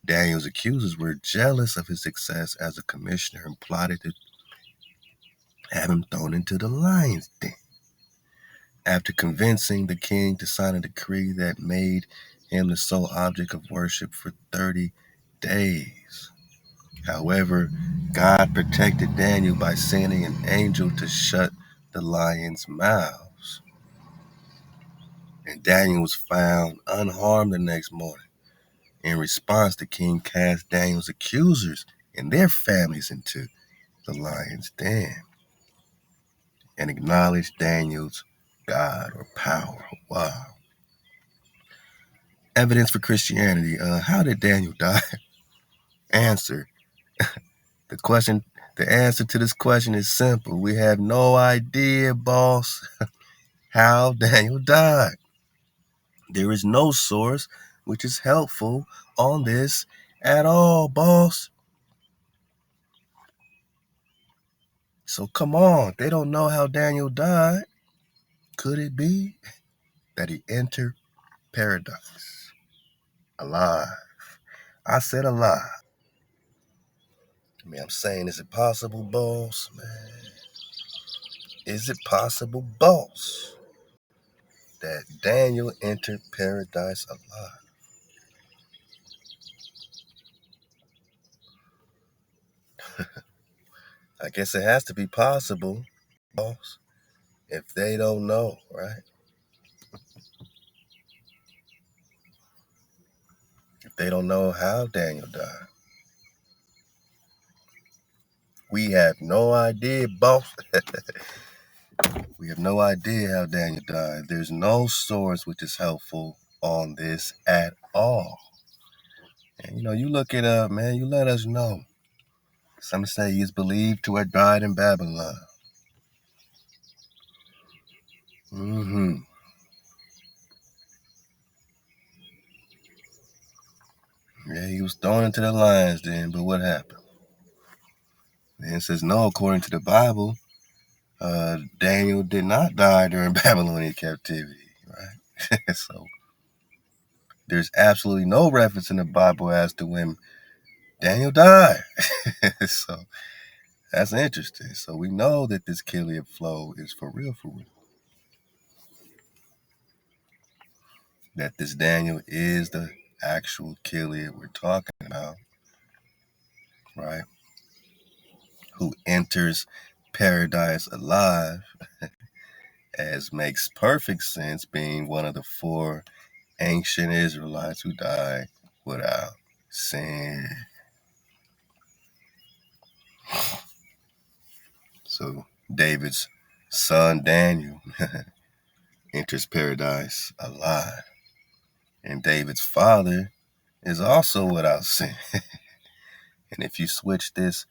Daniel's accusers were jealous of his success as a commissioner and plotted to have him thrown into the lion's den. After convincing the king to sign a decree that made him the sole object of worship for 30 days. However, God protected Daniel by sending an angel to shut the lions' mouths. And Daniel was found unharmed the next morning. In response, the king cast Daniel's accusers and their families into the lion's den and acknowledged Daniel's God or power. Wow. Evidence for Christianity. How did Daniel die? Answer. The answer to this question is simple. We have no idea, boss, how Daniel died. There is no source which is helpful on this at all, boss. So come on, they don't know how Daniel died. Could it be that he entered paradise alive? I said alive. I mean, I'm saying, is it possible, boss, man? Is it possible, boss, that Daniel entered paradise alive? I guess it has to be possible, boss, if they don't know, right? If they don't know how Daniel died. We have no idea, boss. We have no idea how Daniel died. There's no source which is helpful on this at all. And you look it up, man, you let us know. Some say he is believed to have died in Babylon. Mm-hmm. Yeah, he was thrown into the lions den, but what happened? Then it says no, according to the Bible, Daniel did not die during Babylonian captivity, right? So there's absolutely no reference in the Bible as to when Daniel died. So that's interesting. So we know that this Chileab flow is for real, that this Daniel is the actual Chileab we're talking about, right? Who enters paradise alive, as makes perfect sense, being one of the four ancient Israelites who died without sin. So David's son Daniel enters paradise alive. And David's father is also without sin. And if you switch this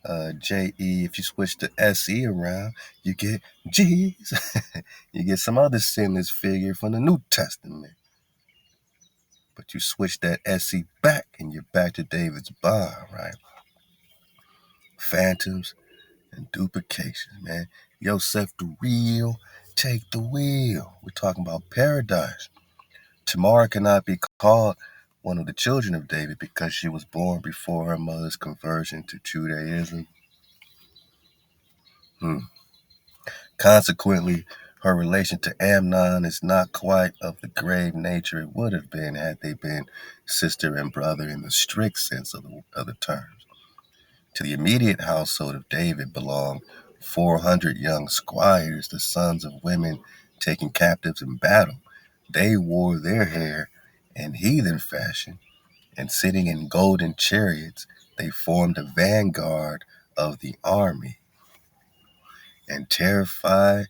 J-E, if you switch the S-E around, you get Jesus. You get some other sinless figure from the New Testament. But you switch that S-E back and you're back to David's bond, right? Phantoms and duplications, man. Yosef the real, take the wheel. We're talking about paradise. Tamar cannot be called one of the children of David because she was born before her mother's conversion to Judaism. Consequently, her relation to Amnon is not quite of the grave nature it would have been had they been sister and brother in the strict sense of the terms. To the immediate household of David belonged 400 young squires, the sons of women taken captives in battle. They wore their hair in heathen fashion and sitting in golden chariots, they formed a vanguard of the army and terrified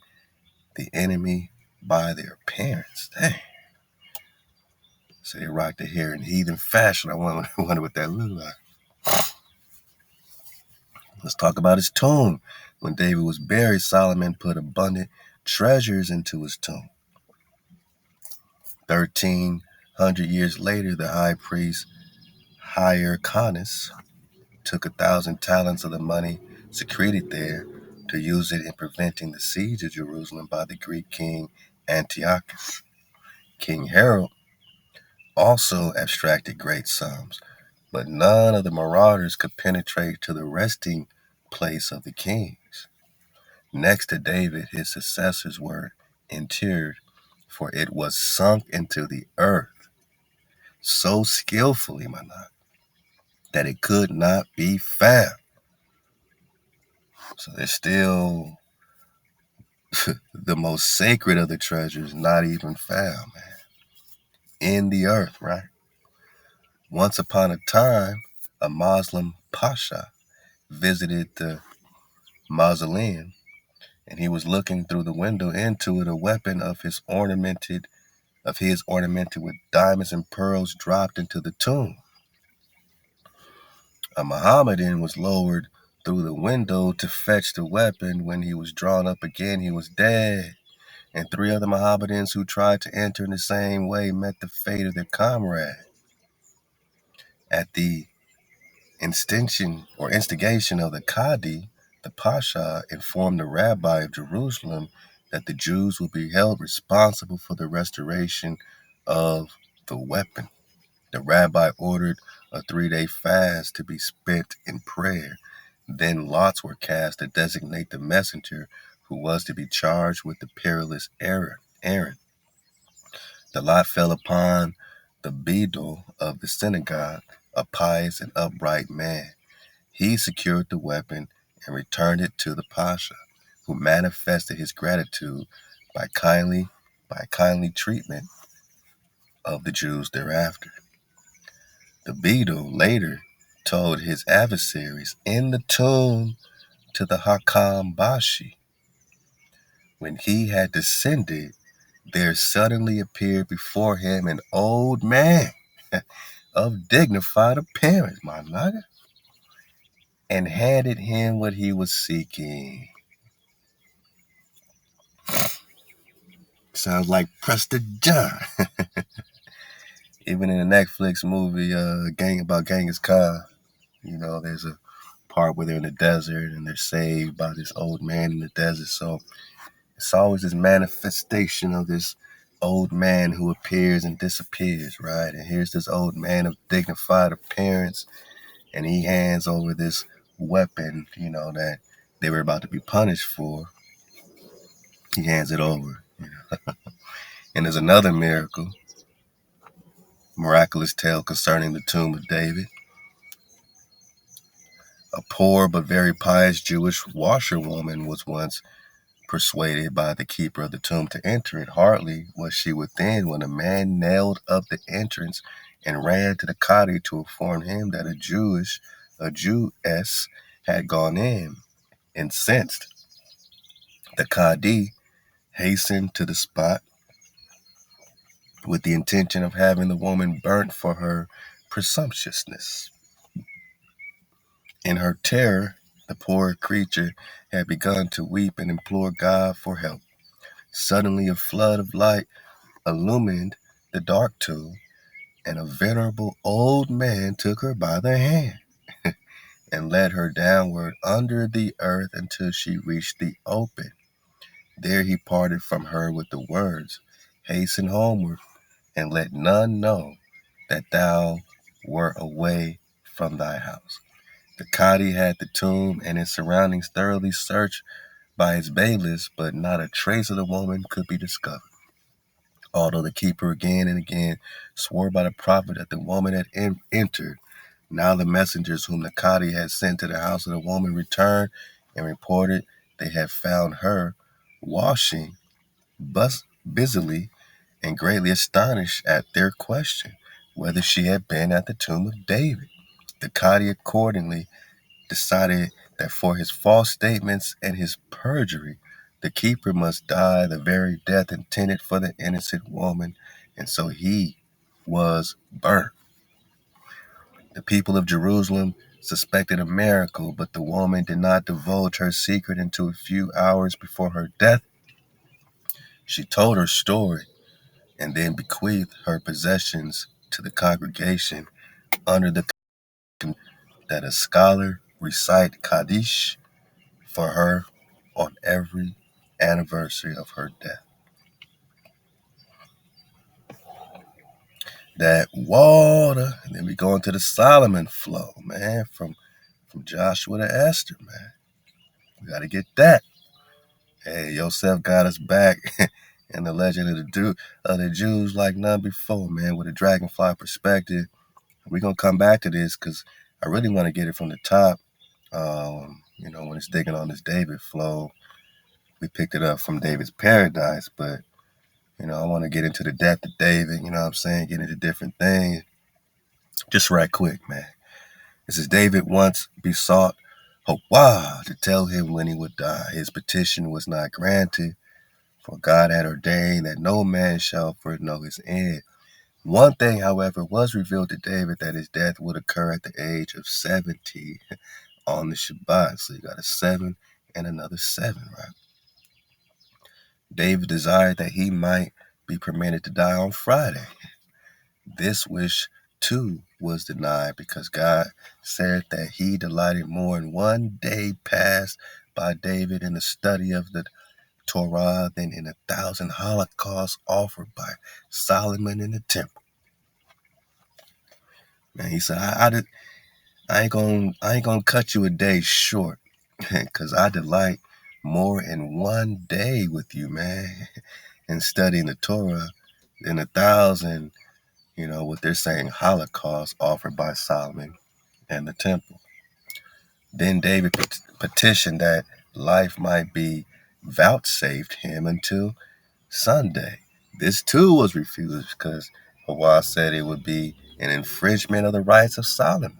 the enemy by their appearance. Dang. So they rocked their hair in heathen fashion. I wonder what that looked like. Let's talk about his tomb. When David was buried, Solomon put abundant treasures into his tomb. 1,300 years later, the high priest Hyrcanus took 1,000 talents of the money secreted there to use it in preventing the siege of Jerusalem by the Greek king Antiochus. King Herod also abstracted great sums, but none of the marauders could penetrate to the resting place of the kings. Next to David, his successors were interred, for it was sunk into the earth so skillfully, that it could not be found. So there's still the most sacred of the treasures not even found, man. In the earth, right? Once upon a time, a Muslim pasha visited the mausoleum, and he was looking through the window into it. A weapon of his ornamented with diamonds and pearls dropped into the tomb. A Mohammedan was lowered through the window to fetch the weapon. When he was drawn up again, he was dead. And 3 other Mohammedans who tried to enter in the same way met the fate of their comrade. At the instigation of the Qadi, the Pasha informed the rabbi of Jerusalem that the Jews would be held responsible for the restoration of the weapon. The rabbi ordered a 3-day fast to be spent in prayer. Then lots were cast to designate the messenger who was to be charged with the perilous errand. The lot fell upon the beadle of the synagogue, a pious and upright man. He secured the weapon and returned it to the Pasha, who manifested his gratitude by kindly treatment of the Jews thereafter. The beadle later told his adversaries in the tomb to the Hakam Bashi. When he had descended, there suddenly appeared before him an old man of dignified appearance, my nigga, and handed him what he was seeking. Sounds like Prester John. Even in the Netflix movie about Genghis Khan, there's a part where they're in the desert and they're saved by this old man in the desert. So it's always this manifestation of this old man who appears and disappears, right? And here's this old man of dignified appearance, and he hands over this weapon, that they were about to be punished for. He hands it over. And there's another miraculous tale concerning the tomb of David. A poor but very pious Jewish washerwoman was once persuaded by the keeper of the tomb to enter it. Hardly was she within when a man nailed up the entrance and ran to the Qadi to inform him that a Jewess had gone in. Incensed, the Qadi hastened to the spot with the intention of having the woman burnt for her presumptuousness. In her terror, the poor creature had begun to weep and implore God for help. Suddenly, a flood of light illumined the dark tomb, and a venerable old man took her by the hand and led her downward under the earth until she reached the open. There he parted from her with the words, "Hasten homeward, and let none know that thou wert away from thy house." The Qadi had the tomb and its surroundings thoroughly searched by his bailiffs, but not a trace of the woman could be discovered. Although the keeper again and again swore by the prophet that the woman had entered, now the messengers whom the Qadi had sent to the house of the woman returned and reported they had found her washing busily, and greatly astonished at their question, whether she had been at the tomb of David. The Cadi accordingly decided that for his false statements and his perjury, the keeper must die the very death intended for the innocent woman, and so he was burnt. The people of Jerusalem suspected a miracle, but the woman did not divulge her secret until a few hours before her death. She told her story and then bequeathed her possessions to the congregation under the condition that a scholar recite Kaddish for her on every anniversary of her death. That water, and then we go into the Solomon flow, man, from Joshua to Esther, man. We got to get that. Hey, Yosef got us back in the legend of the Jews like none before, man, with a dragonfly perspective. We're going to come back to this because I really want to get it from the top. When it's digging on this David flow, we picked it up from David's Paradise, but, I want to get into the depth of David, you know what I'm saying, get into different things. Just right quick, man. This is David once besought HaWah to tell him when he would die. His petition was not granted, for God had ordained that no man shall foreknow his end. One thing, however, was revealed to David, that his death would occur at the age of 70 on the Shabbat. So you got a 7 and another 7, right? David desired that he might be permitted to die on Friday. This wish, too, was denied because God said that he delighted more in one day passed by David in the study of the Torah than in 1,000 holocausts offered by Solomon in the temple. Man, he said, I ain't gonna cut you a day short, cause I delight more in one day with you, man, and studying the Torah than 1,000. What they're saying, holocausts offered by Solomon and the temple. Then David petitioned that life might be vouchsafed him until Sunday. This too was refused because HaWah said it would be an infringement of the rights of Solomon.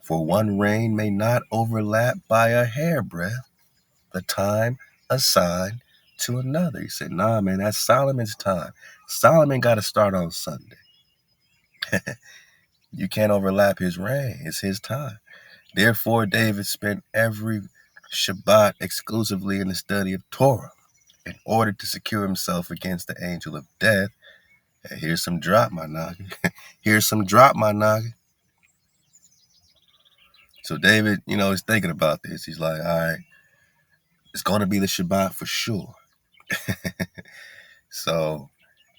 For one reign may not overlap by a hairbreadth the time assigned to another. He said, nah, man, that's Solomon's time. Solomon got to start on Sunday. You can't overlap his reign. It's his time. Therefore, David spent every Shabbat exclusively in the study of Torah in order to secure himself against the angel of death. And here's some drop, my noggin. Here's some drop, my noggin. So David, is thinking about this. He's like, all right, it's going to be the Shabbat for sure. So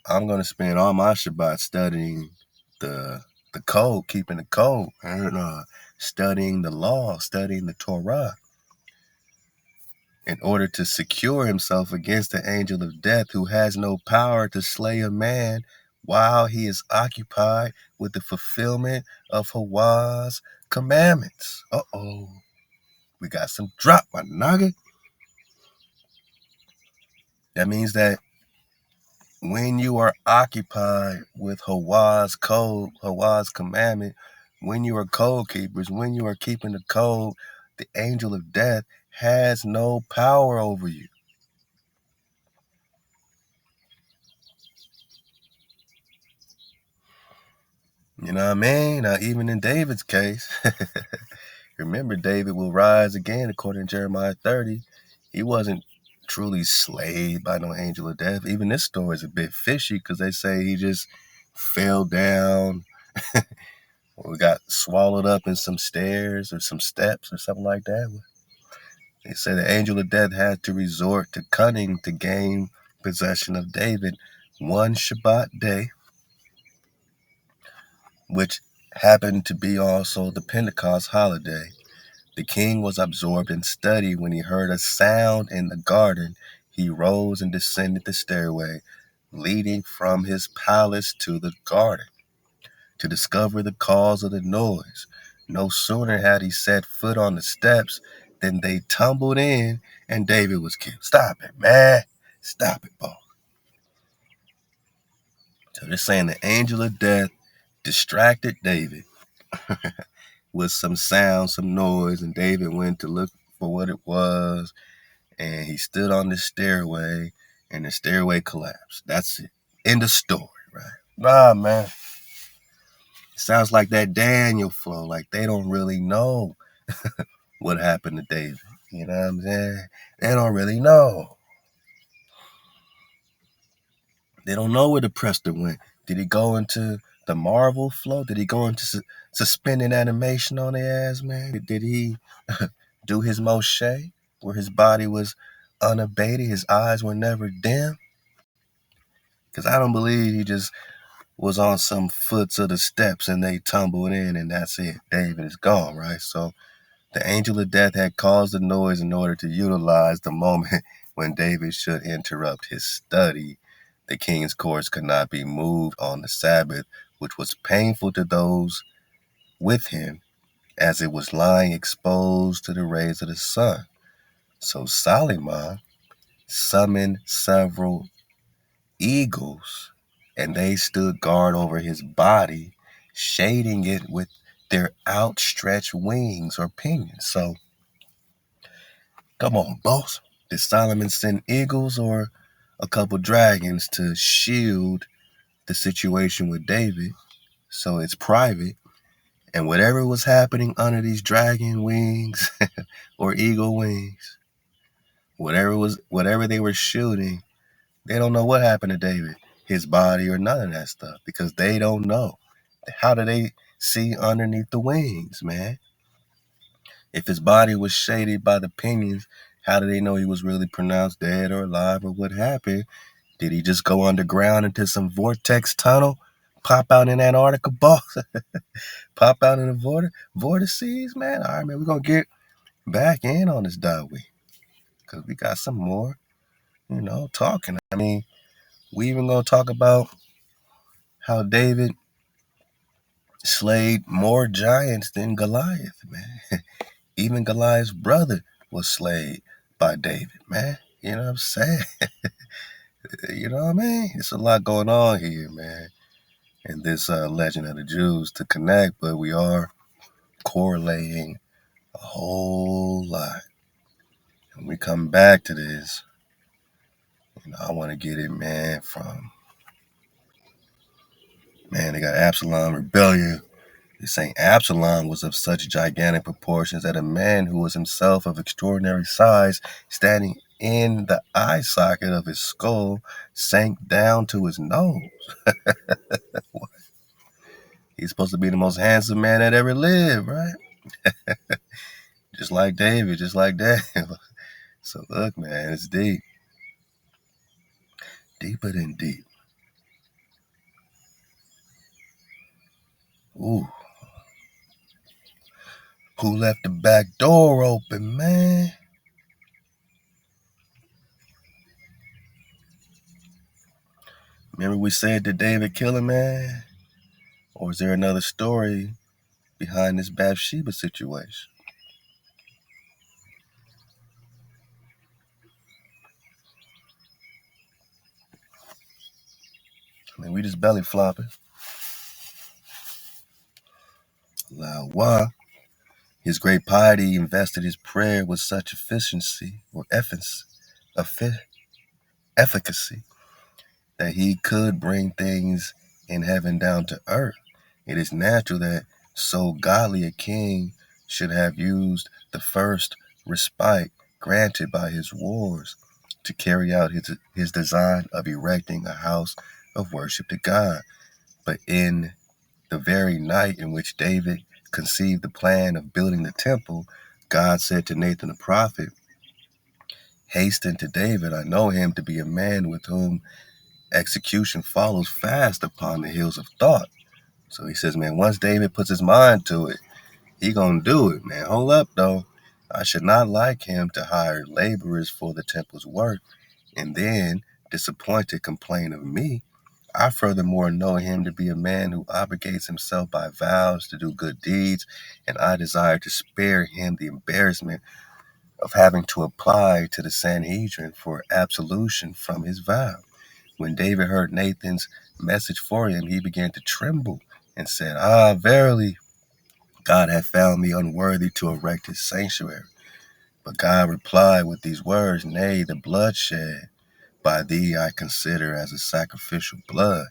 I'm going to spend all my Shabbat studying the code, keeping the code, and studying the law, studying the Torah, in order to secure himself against the angel of death, who has no power to slay a man while he is occupied with the fulfillment of HaWah's commandments. We got some drop, my noggin. That means that when you are occupied with HaWah's code, HaWah's commandment, when you are code keepers, when you are keeping the code, the angel of death has no power over you. You know what I mean? Now, even in David's case, remember, David will rise again, according to Jeremiah 30. He wasn't truly slayed by no angel of death. Even this story is a bit fishy because they say he just fell down or got swallowed up in some stairs or some steps or something like that. They say the angel of death had to resort to cunning to gain possession of David one Shabbat day, which happened to be also the Pentecost holiday. The king was absorbed in study when he heard a sound in the garden. He rose and descended the stairway leading from his palace to the garden to discover the cause of the noise. No sooner had he set foot on the steps than they tumbled in and David was killed. Stop it, man. Stop it, boy. So they're saying the angel of death distracted David with some sound, some noise, and David went to look for what it was, and he stood on the stairway, and the stairway collapsed. That's it. End of story, right? Nah, man. It sounds like that Daniel flow, like they don't really know what happened to David. You know what I'm saying? They don't really know. They don't know where the Prester went. Did he go into the Marvel flow? Did he go into suspended animation on their ass, man? Did he do his Moshe, where his body was unabated, his eyes were never dim? Because I don't believe he just was on some foots of the steps and they tumbled in and that's it. David is gone, right? So the angel of death had caused the noise in order to utilize the moment when David should interrupt his study. The king's course could not be moved on the Sabbath, which was painful to those with him, as it was lying exposed to the rays of the sun. So Solomon summoned several eagles, and they stood guard over his body, shading it with their outstretched wings or pinions. So, come on, boss. Did Solomon send eagles or a couple dragons to shield the situation with David? So it's private. And whatever was happening under these dragon wings or eagle wings, whatever they were shooting, they don't know what happened to David, his body or none of that stuff, because they don't know. How do they see underneath the wings, man? If his body was shaded by the pinions, how do they know he was really pronounced dead or alive or what happened? Did he just go underground into some vortex tunnel? Pop out in Antarctica, boss? Pop out in the vortices, man? All right, man, we're going to get back in on this Dawi because we got some more, talking. I mean, we even going to talk about how David slayed more giants than Goliath, man. Even Goliath's brother was slayed by David, man. You know what I'm saying? You know what I mean? It's a lot going on here, man. In this legend of the Jews to connect, but we are correlating a whole lot. When we come back to this, I want to get it, man, they got Absalom rebellion. They're saying Absalom was of such gigantic proportions that a man who was himself of extraordinary size, standing in the eye socket of his skull, sank down to his nose. He's supposed to be the most handsome man that ever lived, right? Just like David, just like Daniel. So look, man, it's deep. Deeper than deep. Ooh. Who left the back door open, man? Remember we said, did David kill him, man? Or is there another story behind this Bathsheba situation? I mean, we just belly flopping. Halal HaWah, his great piety invested his prayer with such efficiency or efficacy that he could bring things in heaven down to earth. It is natural that so godly a king should have used the first respite granted by his wars to carry out his design of erecting a house of worship to God. But in the very night in which David conceived the plan of building the temple, God said to Nathan the prophet, "Hasten to David. I know him to be a man with whom execution follows fast upon the heels of thought." So he says, man, once David puts his mind to it, he gonna do it, man. Hold up, though. I should not like him to hire laborers for the temple's work and then, disappointed, complain of me. I furthermore know him to be a man who obligates himself by vows to do good deeds, and I desire to spare him the embarrassment of having to apply to the Sanhedrin for absolution from his vow. When David heard Nathan's message for him, he began to tremble and said, verily, God hath found me unworthy to erect his sanctuary. But God replied with these words, Nay, the blood shed by thee I consider as a sacrificial blood.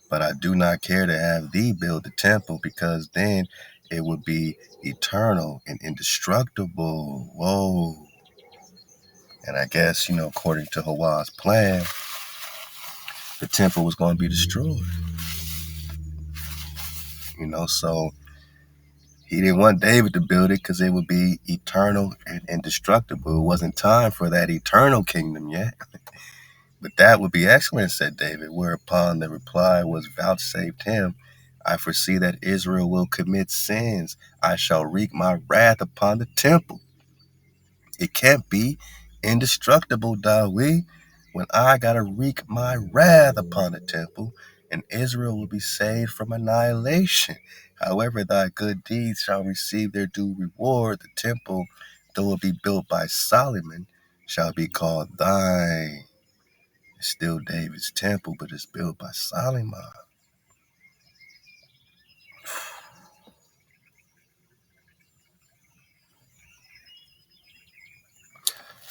But I do not care to have thee build the temple, because then it would be eternal and indestructible. Whoa. And I guess, according to HaWah's plan, the temple was going to be destroyed. So he didn't want David to build it because it would be eternal and indestructible. It wasn't time for that eternal kingdom yet. But that would be excellent, said David, whereupon the reply was vouchsafed him, I foresee that Israel will commit sins. I shall wreak my wrath upon the temple. It can't be indestructible, Dawi, when I got to wreak my wrath upon the temple, and Israel will be saved from annihilation. However, thy good deeds shall receive their due reward. The temple, though it be built by Solomon, shall be called thine. It's still David's temple, but it's built by Solomon.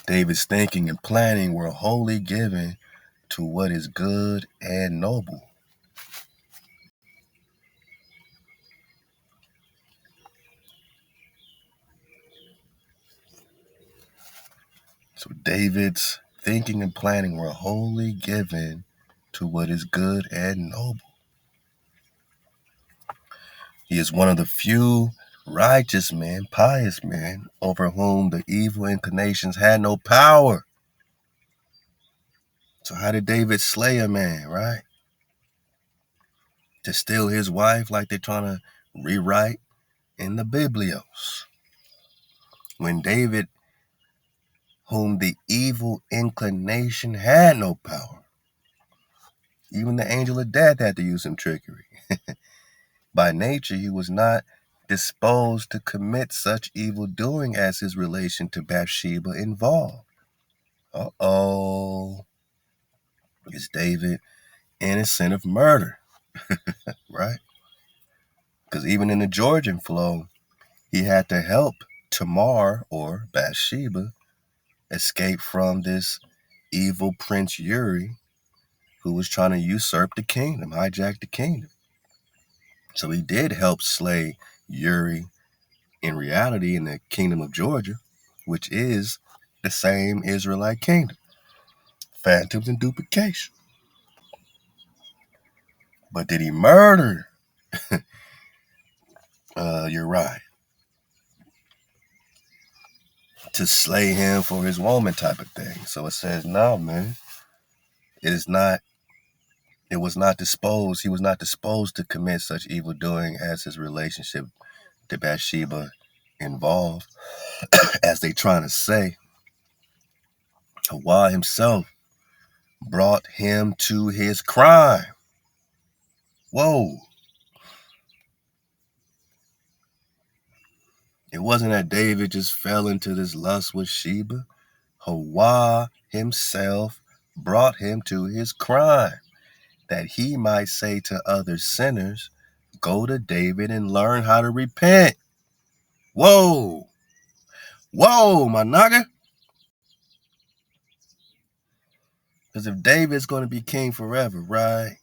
David's thinking and planning were wholly given to what is good and noble. So David's thinking and planning were wholly given to what is good and noble. He is one of the few righteous men, pious men, over whom the evil inclinations had no power. So how did David slay a man, right? To steal his wife like they're trying to rewrite in the Biblios. When David, whom the evil inclination had no power, even the angel of death had to use some trickery. By nature, he was not disposed to commit such evil doing as his relation to Bathsheba involved. Is David innocent of murder? Right? Because even in the Georgian flow, he had to help Tamar, or Bathsheba, escape from this evil Prince Uri, who was trying to usurp the kingdom, hijack the kingdom. So he did help slay Uri in reality in the kingdom of Georgia, which is the same Israelite kingdom. Phantoms and duplication. But did he murder Uriah to slay him for his woman type of thing? So it says, no, man. It is not. It was not disposed. He was not disposed to commit such evil doing as his relationship to Bathsheba involved, as they trying to say. HaWah himself brought him to his crime. Whoa. It wasn't that David just fell into this lust with Sheba. HaWah himself brought him to his crime, that he might say to other sinners, go to David and learn how to repent. Whoa. Whoa, my nigga. Because if David's going to be king forever, right?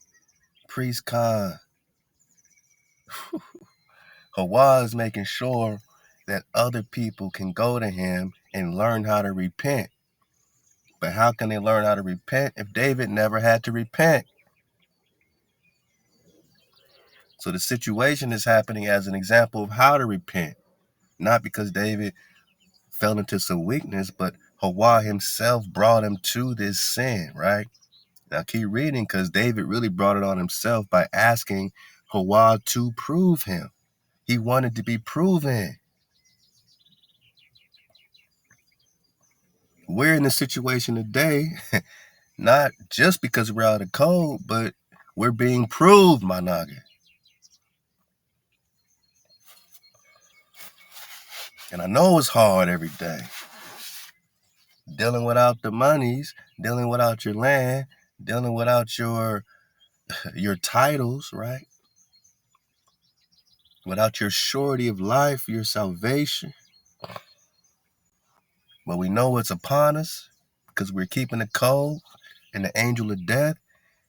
Priest Khan, HaWah is making sure that other people can go to him and learn how to repent. But how can they learn how to repent if David never had to repent? So the situation is happening as an example of how to repent, not because David fell into some weakness, but HaWah himself brought him to this sin, right? Now keep reading, because David really brought it on himself by asking HaWah to prove him. He wanted to be proven. We're in this situation today, not just because we're out of code, but we're being proved, my noggin. And I know it's hard every day. Dealing without the monies, dealing without your land, dealing without your titles, right? without your surety of life, your salvation. But we know it's upon us because we're keeping the code, and the angel of death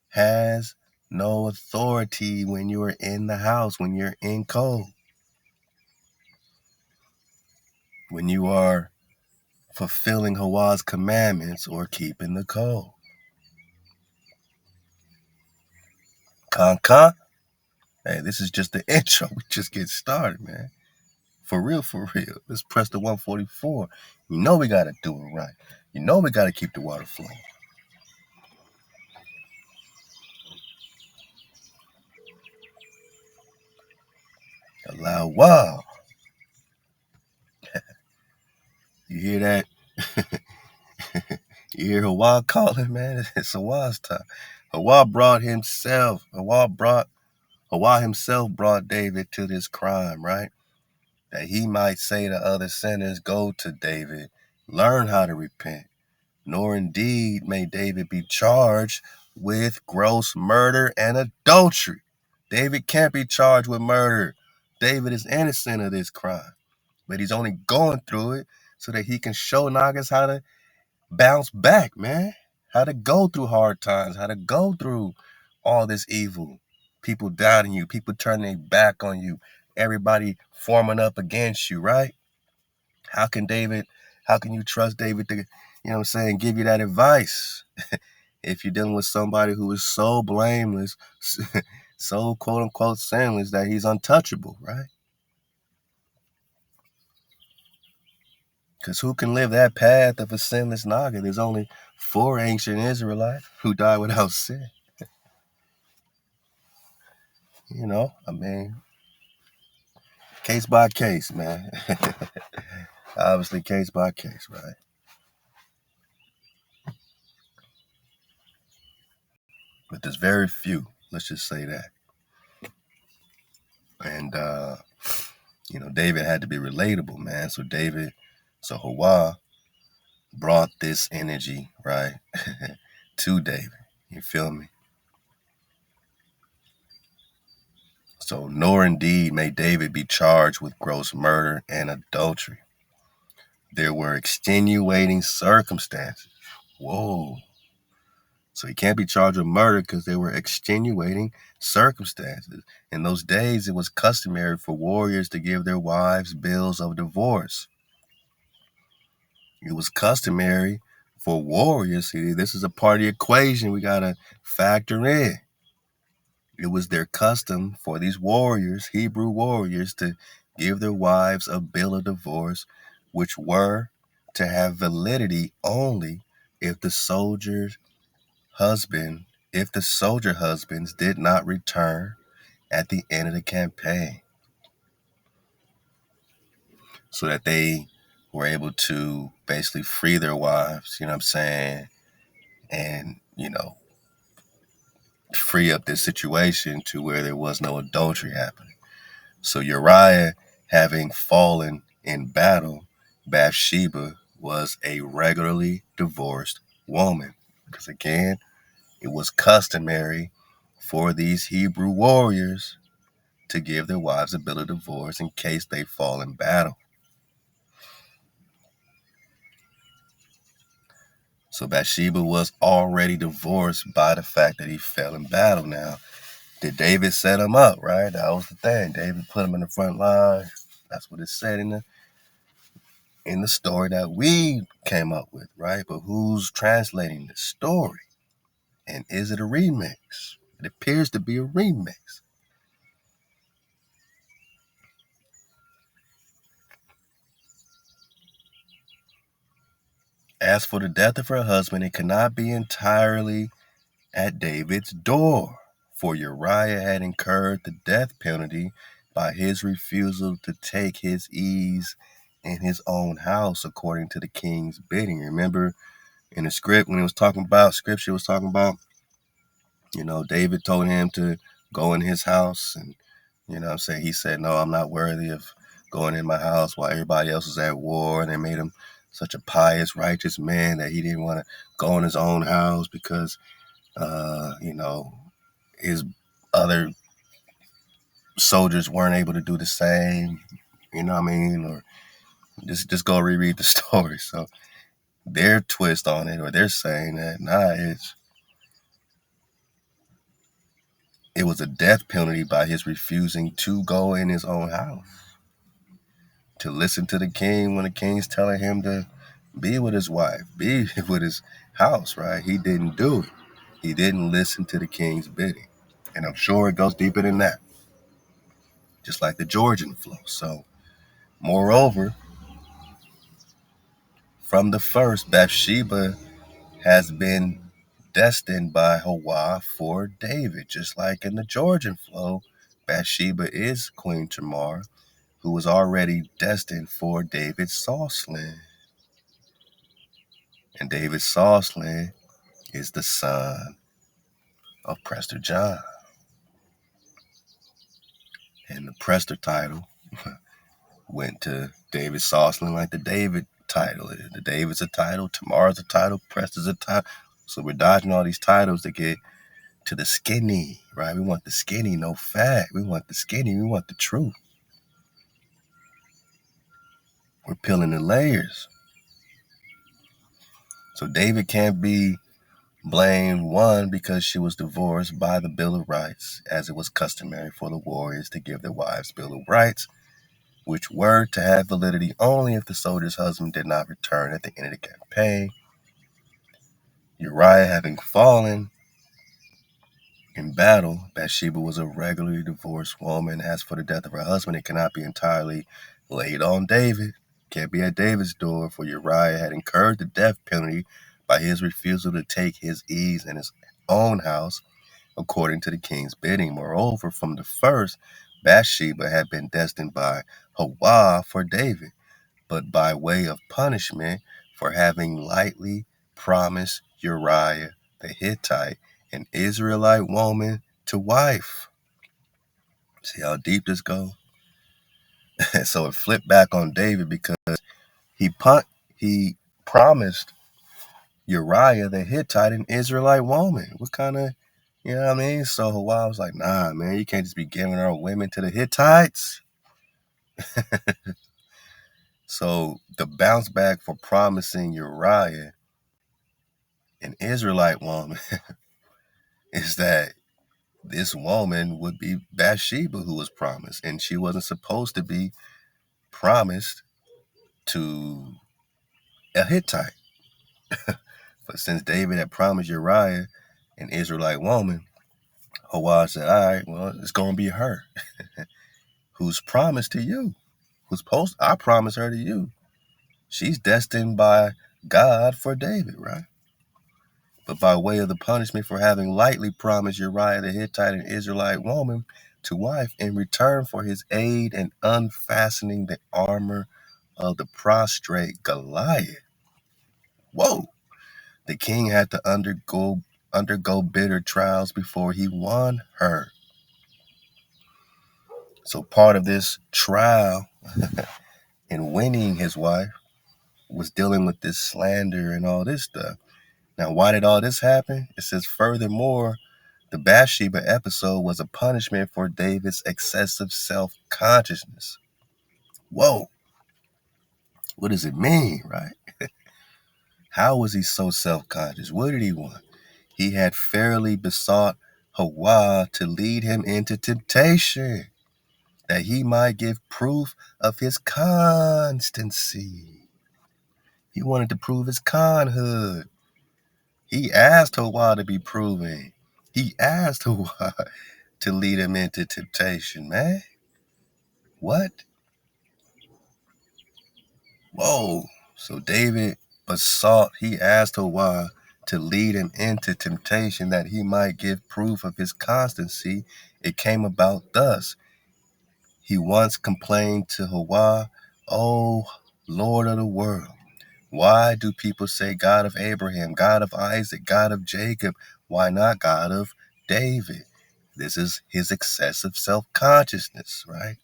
has no authority when you are in the house, when you're in code, when you are fulfilling HaWah's commandments or keeping the code. Con. Hey, this is just the intro. We just get started, man. For real, for real. Let's press the 144. You know we got to do it right. You know we got to keep the water flowing. Halal HaWah. You hear that? You hear HaWah calling, man? It's HaWah's time. HaWah himself brought David to this crime, right? That he might say to other sinners, go to David, learn how to repent. Nor indeed may David be charged with gross murder and adultery. David can't be charged with murder. David is innocent of this crime, but he's only going through it so that he can show Nagas how to bounce back, man. How to go through hard times, how to go through all this evil. People doubting you, people turning their back on you, everybody forming up against you, right? How can you trust David to, give you that advice if you're dealing with somebody who is so blameless, so quote unquote sinless that he's untouchable, right? Because who can live that path of a sinless Naga? There's only 4 ancient Israelites who died without sin. Case by case, man. Obviously, case by case, right? But there's very few. Let's just say that. And, David had to be relatable, man. So HaWah brought this energy, right, to David. You feel me? So, nor indeed may David be charged with gross murder and adultery. There were extenuating circumstances. Whoa. So he can't be charged with murder because there were extenuating circumstances. In those days, it was customary for warriors to give their wives bills of divorce. It was customary for warriors. See, this is a part of the equation we got to factor in. It was their custom for these warriors, Hebrew warriors, to give their wives a bill of divorce, which were to have validity only if the soldier husbands did not return at the end of the campaign, so that they were able to basically free their wives, you know what I'm saying, and, free up this situation to where there was no adultery happening. So Uriah, having fallen in battle, Bathsheba was a regularly divorced woman. Because again, it was customary for these Hebrew warriors to give their wives a bill of divorce in case they fall in battle. So Bathsheba was already divorced by the fact that he fell in battle. Now, did David set him up, right? That was the thing. David put him in the front line. That's what it said in the story that we came up with, right? But who's translating the story? And is it a remix? It appears to be a remix. As for the death of her husband, it cannot be entirely at David's door, for Uriah had incurred the death penalty by his refusal to take his ease in his own house according to the king's bidding. Remember in the script, when it was talking about scripture, it was talking about, David told him to go in his house, and, he said, no, I'm not worthy of going in my house while everybody else was at war. And they made him such a pious, righteous man that he didn't want to go in his own house because, his other soldiers weren't able to do the same, you know what I mean? Or just go reread the story. So their twist on it, or they're saying that, nah, it was a death penalty by his refusing to go in his own house, to listen to the king when the king's telling him to be with his wife, be with his house, right? He didn't do it. He didn't listen to the king's bidding. And I'm sure it goes deeper than that, just like the Georgian flow. So, moreover, from the first, Bathsheba has been destined by HaWah for David, just like in the Georgian flow. Bathsheba is Queen Tamar, who was already destined for David's sauceland. And David's sauceland is the son of Prester John. And the Prester title went to David's sauceland like the David title. The David's a title, Tamar's a title, Prester's a title. So we're dodging all these titles to get to the skinny, right? We want the skinny, no fat. We want the skinny, we want the truth. We're peeling the layers. So David can't be blamed, one, because she was divorced by the Bill of Rights, as it was customary for the warriors to give their wives Bill of Rights, which were to have validity only if the soldier's husband did not return at the end of the campaign. Uriah having fallen in battle, Bathsheba was a regularly divorced woman. As for the death of her husband, it cannot be entirely laid on David. Can't be at David's door, for Uriah had incurred the death penalty by his refusal to take his ease in his own house, according to the king's bidding. Moreover, from the first, Bathsheba had been destined by HaWah for David, but by way of punishment for having lightly promised Uriah the Hittite, an Israelite woman, to wife. See how deep this goes? So it flipped back on David because he promised Uriah the Hittite, an Israelite woman. What kind of, you know what I mean? So HaWah was like, nah, man, you can't just be giving our women to the Hittites. So the bounce back for promising Uriah an Israelite woman is that this woman would be Bathsheba, who was promised, and she wasn't supposed to be promised to a Hittite. But since David had promised Uriah an Israelite woman, HaWah said, all right, well, it's going to be her who's promised to you, I promise her to you. She's destined by God for David, right? But by way of the punishment for having lightly promised Uriah the Hittite, an Israelite woman, to wife in return for his aid in unfastening the armor of the prostrate Goliath. Whoa! The king had to undergo bitter trials before he won her. So part of this trial in winning his wife was dealing with this slander and all this stuff. Now, why did all this happen? It says, furthermore, the Bathsheba episode was a punishment for David's excessive self-consciousness. Whoa. What does it mean, right? How was he so self-conscious? What did he want? He had fairly besought HaWah to lead him into temptation, that he might give proof of his constancy. He wanted to prove his conhood. He asked HaWah to be proven. He asked HaWah to lead him into temptation, man. What? Whoa. So David he asked HaWah to lead him into temptation that he might give proof of his constancy. It came about thus. He once complained to HaWah, "O Lord of the world, why do people say God of Abraham, God of Isaac, God of Jacob? Why not God of David?" This is his excessive self-consciousness, right?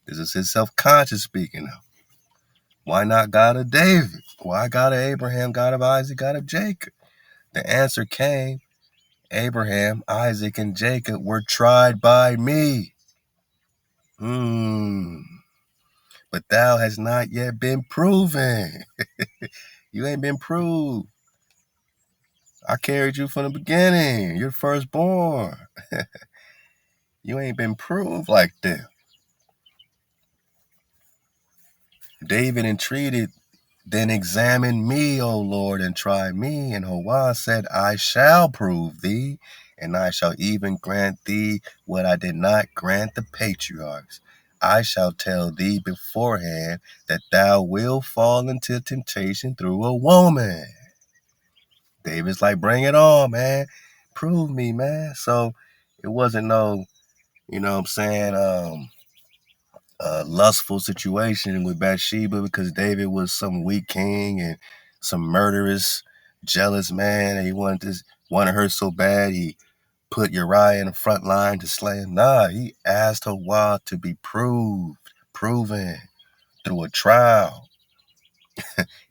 This is his self-conscious speaking now. Why not God of David? Why God of Abraham, God of Isaac, God of Jacob? The answer came, Abraham, Isaac, and Jacob were tried by me. But thou has not yet been proven. You ain't been proved. I carried you from the beginning. You're firstborn. You ain't been proved like this. David entreated, then examine me, O Lord, and try me. And HaWah said, I shall prove thee, and I shall even grant thee what I did not grant the patriarchs. I shall tell thee beforehand that thou wilt fall into temptation through a woman. David's like, bring it on, man. Prove me, man. So it wasn't no, you know what I'm saying, lustful situation with Bathsheba because David was some weak king and some murderous, jealous man, and he wanted her so bad he put Uriah in the front line to slay him. Nah, he asked HaWah to be proven through a trial.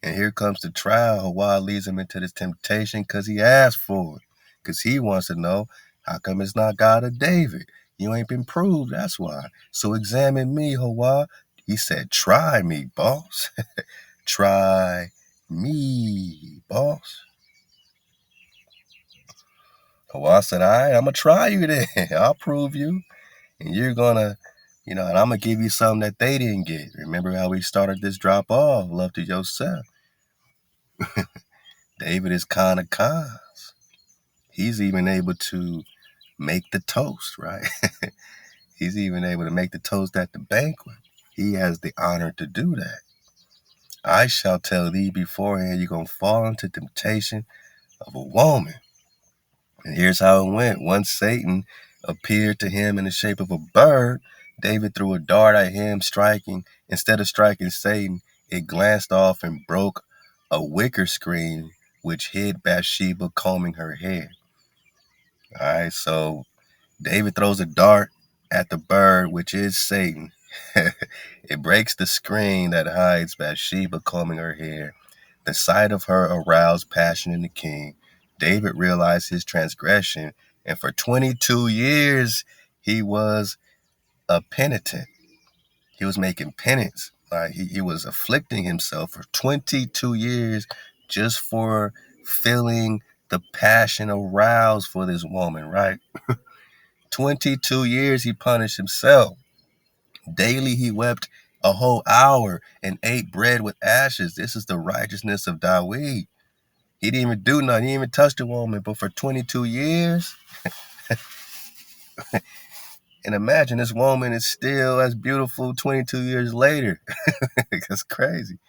And here comes the trial. HaWah leads him into this temptation because he asked for it. Because he wants to know, how come it's not God of David? You ain't been proved, that's why. So examine me, HaWah. He said, try me, boss. Try me, boss. HaWah said, all right, I'm going to try you then. I'll prove you. And you're going to, and I'm going to give you something that they didn't get. Remember how we started this drop off? Love to yourself. David is kind of cons. He's even able to make the toast, right? He's even able to make the toast at the banquet. He has the honor to do that. I shall tell thee beforehand, you're going to fall into temptation of a woman. And here's how it went. Once Satan appeared to him in the shape of a bird, David threw a dart at him, striking. Instead of striking Satan, it glanced off and broke a wicker screen, which hid Bathsheba combing her hair. All right, so David throws a dart at the bird, which is Satan. It breaks the screen that hides Bathsheba combing her hair. The sight of her aroused passion in the king. David realized his transgression, and for 22 years he was a penitent. He was making penance. He was afflicting himself for 22 years just for feeling the passion aroused for this woman, right? 22 years he punished himself. Daily he wept a whole hour and ate bread with ashes. This is the righteousness of David. He didn't even do nothing. He didn't even touch the woman. But for 22 years, and imagine this woman is still as beautiful 22 years later. That's crazy.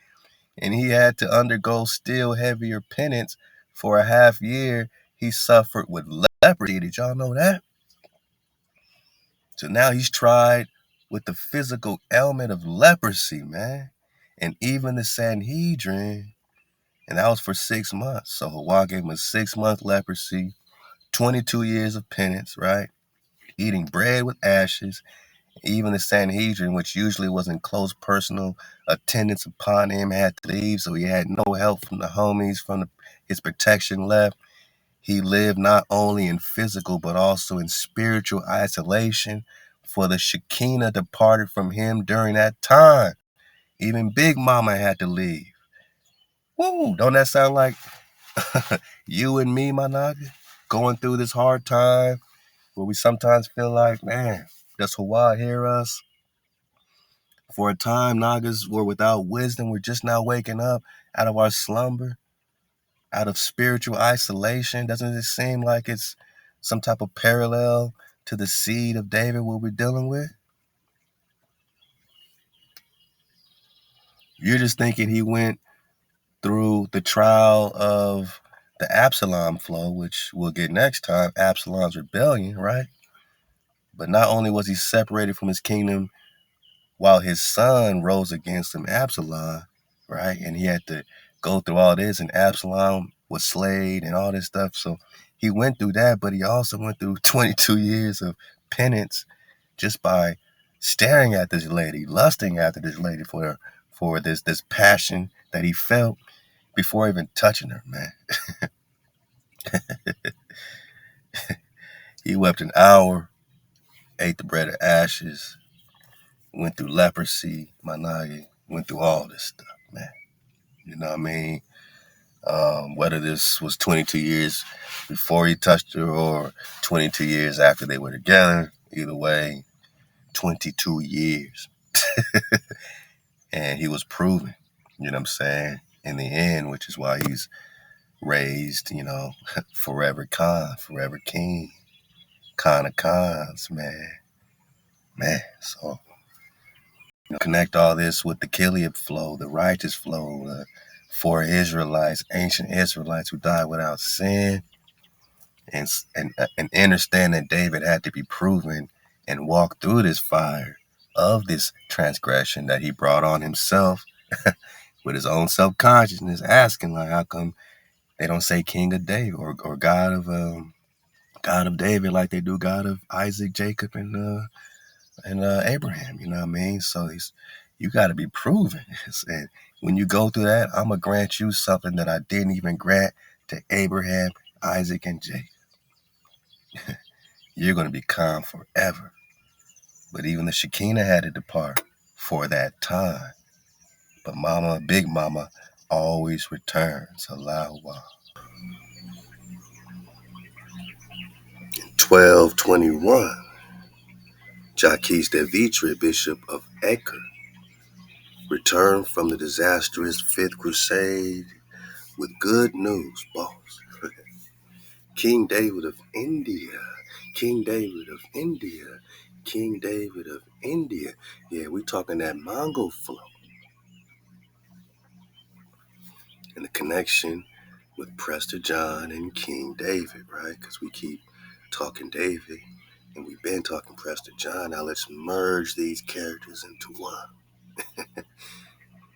And he had to undergo still heavier penance for a half year. He suffered with leprosy. Did y'all know that? So now he's tried with the physical ailment of leprosy, man. And even the Sanhedrin, and that was for 6 months. So HaWah gave him a 6-month leprosy, 22 years of penance, right? Eating bread with ashes. Even the Sanhedrin, which usually was in close personal attendance upon him, had to leave. So he had no help from the homies, his protection left. He lived not only in physical, but also in spiritual isolation, for the Shekinah departed from him during that time. Even Big Mama had to leave. Woo! Don't that sound like you and me, my naga? Going through this hard time where we sometimes feel like, man, does HaWah hear us? For a time, nagas were without wisdom. We're just now waking up out of our slumber, out of spiritual isolation. Doesn't it seem like it's some type of parallel to the seed of David what we're dealing with? You're just thinking he went through the trial of the Absalom flow, which we'll get next time, Absalom's rebellion, right? But not only was he separated from his kingdom while his son rose against him, Absalom, right? And he had to go through all this, and Absalom was slayed and all this stuff. So he went through that, but he also went through 22 years of penance just by staring at this lady, lusting after this lady for this passion that he felt before even touching her, man. He wept an hour, ate the bread of ashes, went through leprosy, Managi, went through all this stuff, man. You know what I mean? Whether this was 22 years before he touched her or 22 years after they were together, either way, 22 years. And he was proven, you know what I'm saying, in the end, which is why he's raised, forever Khan, forever king, Khan of Khans, man. Man, so connect all this with the Chileab flow, the righteous flow, the four Israelites, ancient Israelites who died without sin, and understand that David had to be proven and walk through this fire of this transgression that he brought on himself with his own self-consciousness, asking like, how come they don't say King of David or God of David like they do God of Isaac, Jacob, and Abraham? You know what I mean? So you got to be proven. And when you go through that, I'm gonna grant you something that I didn't even grant to Abraham, Isaac, and Jacob. You're gonna be calm forever. But even the Shekinah had to depart for that time. But Mama, Big Mama, always returns. Halal HaWah. 1221, Jacques de Vitre, Bishop of Acre, returned from the disastrous Fifth Crusade with good news, boss. King David of India, King David of India, King David of India. Yeah, we talking that Mongol flow. And the connection with Prester John and King David, right? Because we keep talking David and we've been talking Prester John. Now let's merge these characters into one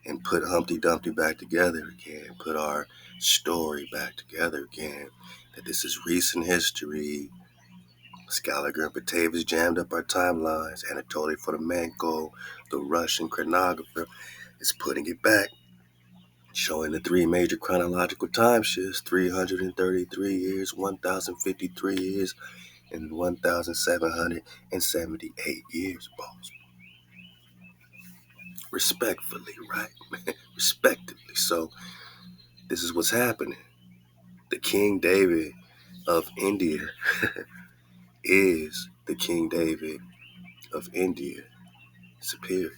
and put Humpty Dumpty back together again, put our story back together again. That this is recent history. Scaliger and Batavius jammed up our timelines. Anatoly Fomenko, the Russian chronographer, is putting it back, showing the three major chronological time shifts: 333 years, 1,053 years, and 1,778 years, boss. Respectfully, right? Respectively. So this is what's happening. The King David of India is the King David of India superior.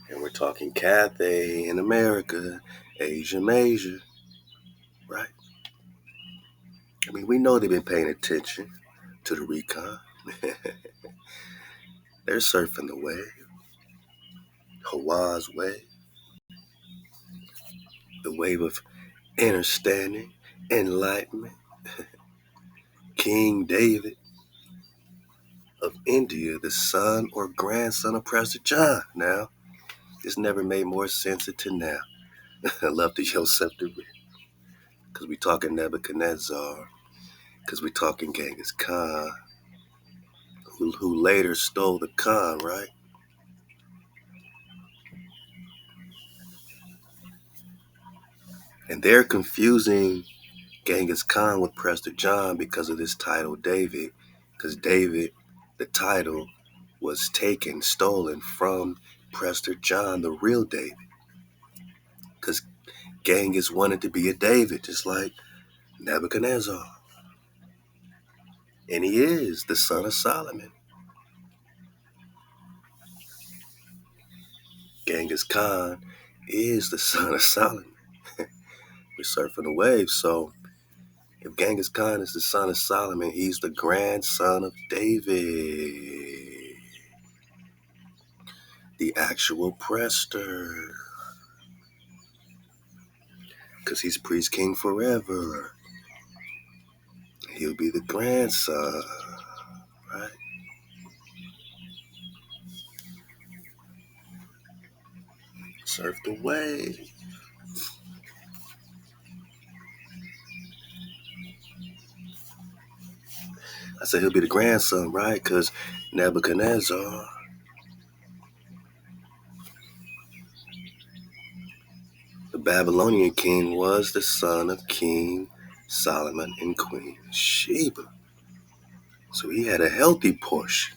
And we're talking Cathay in America, Asia Major, right? I mean, we know they've been paying attention to the recon. They're surfing the wave, HaWah's wave, the wave of understanding, enlightenment. King David of India, the son or grandson of Prester John. Now, it's never made more sense until now. I love the Yosef to read. Because we talking Nebuchadnezzar, because we talking Genghis Khan, who later stole the Khan, right? And they're confusing Genghis Khan with Prester John because of this title David. Because David, the title, was taken, stolen from Prester John, the real David. Because Genghis wanted to be a David, just like Nebuchadnezzar. And he is the son of Solomon. Genghis Khan is the son of Solomon. We're surfing the wave. So if Genghis Khan is the son of Solomon, he's the grandson of David, the actual Prester. Because he's priest king forever. He'll be the grandson, right? Surf the wave. I said he'll be the grandson, right? Because Nebuchadnezzar, Babylonian king was the son of King Solomon and Queen Sheba. So he had a healthy portion.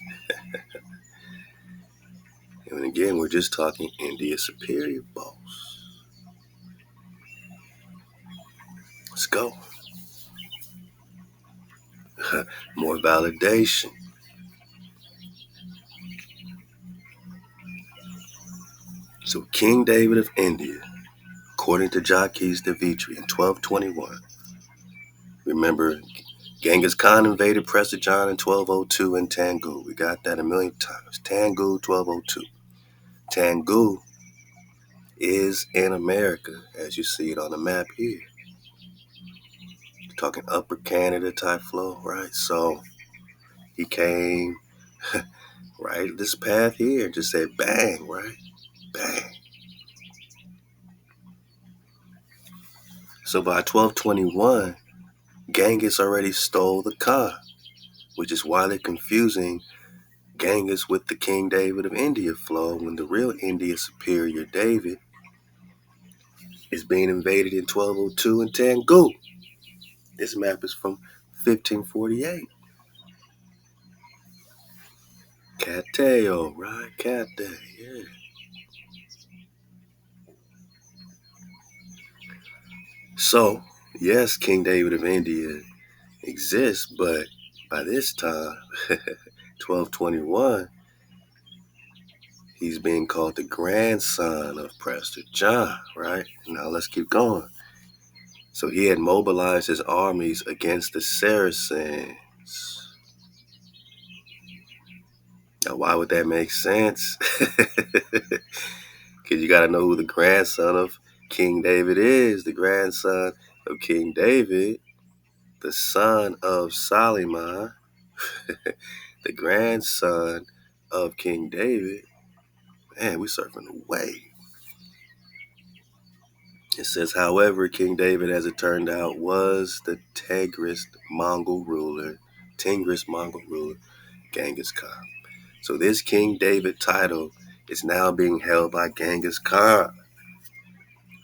And again, we're just talking India Superior boss. Let's go. More validation. So King David of India, according to Jacques de Vitry in 1221. Remember, Genghis Khan invaded Prester John in 1202 in Tangu. We got that a million times. Tangu, 1202. Tangu is in America, as you see it on the map here. Talking upper Canada type flow, right? So he came right this path here, just said bang, right? Bang. So by 1221, Genghis already stole the Khan, which is why they're confusing Genghis with the King David of India flow when the real India Superior David is being invaded in 1202 in Tangu. This map is from 1548. Cateo, right? Cate, yeah. So, yes, King David of India exists, but by this time, 1221, he's being called the grandson of Prester John, right? Now let's keep going. So he had mobilized his armies against the Saracens. Now, why would that make sense? Because you got to know who the grandson of King David is. The grandson of King David, the son of Solomon, the grandson of King David. Man, we surfing the wave. It says, however, King David, as it turned out, was the Tigris Mongol ruler, Genghis Khan. So this King David title is now being held by Genghis Khan,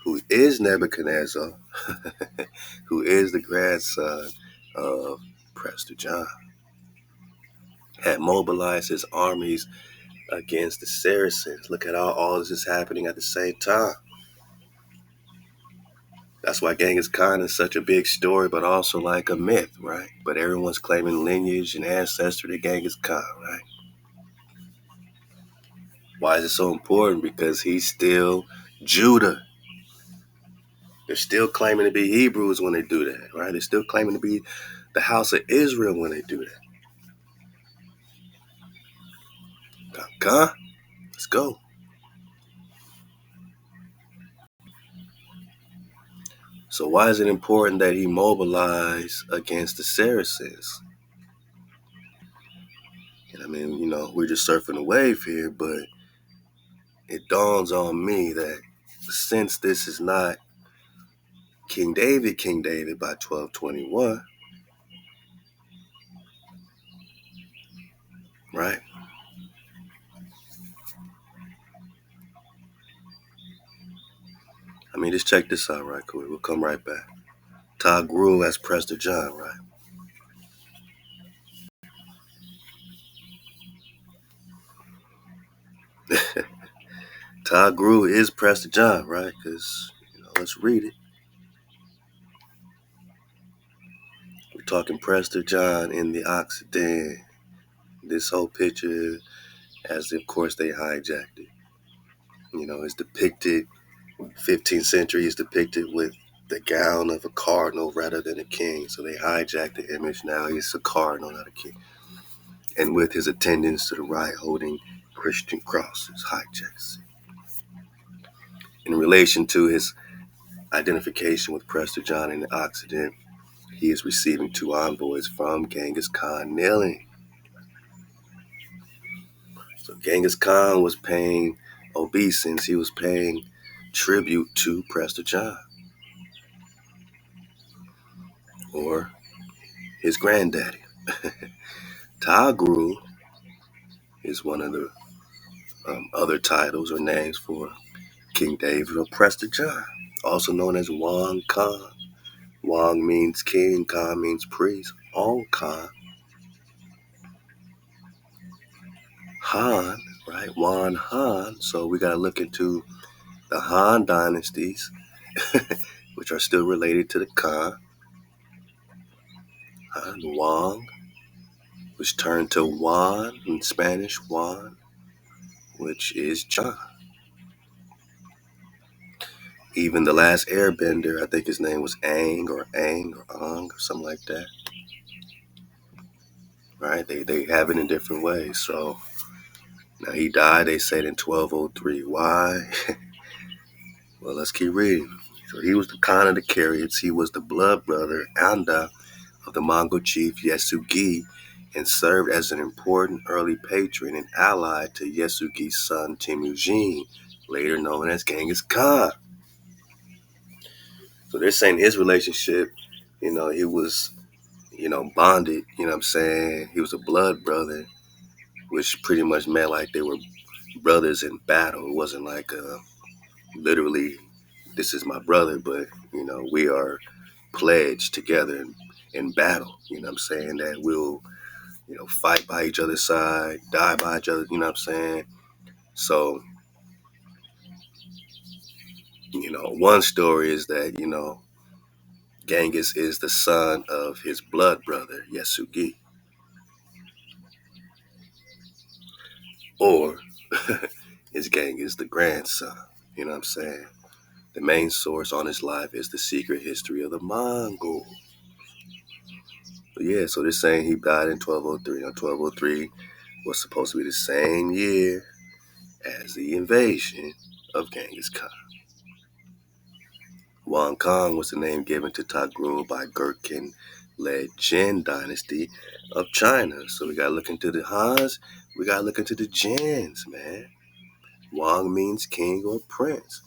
who is Nebuchadnezzar, who is the grandson of Prester John, had mobilized his armies against the Saracens. Look at how all this is happening at the same time. That's why Genghis Khan is such a big story, but also like a myth, right? But everyone's claiming lineage and ancestry to Genghis Khan, right? Why is it so important? Because he's still Judah. They're still claiming to be Hebrews when they do that, right? They're still claiming to be the house of Israel when they do that. Okay, let's go. So why is it important that he mobilize against the Saracens? And I mean, we're just surfing a wave here, but it dawns on me that since this is not King David by 1221, right? I mean, just check this out right quick. We'll come right back. Tangu as Prester John, right? Tangu is Prester John, right? Because, let's read it. We're talking Prester John in the Occident. This whole picture, as of course they hijacked it. It's depicted, 15th century is depicted with the gown of a cardinal rather than a king. So they hijacked the image. Now he's a cardinal, not a king. And with his attendants to the right holding Christian crosses, hijacks. In relation to his identification with Prester John in the Occident, he is receiving 2 envoys from Genghis Khan kneeling. So Genghis Khan was paying obeisance. He was paying tribute to Prester John, or his granddaddy. Tangu is one of the other titles or names for King David or Prester John. also known as Wang Khan. Wang means king, Khan means priest. Ong Khan, Han, right? Wan Han. So we got to look into the Han dynasties, which are still related to the Khan. Han, Wang, which turned to Juan in Spanish, Juan, which is John. Even the last airbender, I think his name was Ang or Ong or something like that. Right? They have it in different ways. So now he died, they said, in 1203. Why? Well, let's keep reading. So he was the Khan of the Kariots. He was the blood brother, Anda, of the Mongol chief Yesugi, and served as an important early patron and ally to Yesugi's son Temujin, later known as Genghis Khan. So they're saying his relationship, he was, bonded, you know what I'm saying? He was a blood brother, which pretty much meant like they were brothers in battle. It wasn't like literally, this is my brother, but, we are pledged together in battle, you know what I'm saying? That we'll, fight by each other's side, die by each other, you know what I'm saying? So, one story is that, Genghis is the son of his blood brother, Yesugi. Or is Genghis the grandson, you know what I'm saying? The main source on his life is the secret history of the Mongol. But yeah, so they're saying he died in 1203. Now, 1203 was supposed to be the same year as the invasion of Genghis Khan. Wang Kong was the name given to Tangu by Gurkhan-led Jin dynasty of China. So we got to look into the Hans, we got to look into the Jins, man. Wang means king or prince.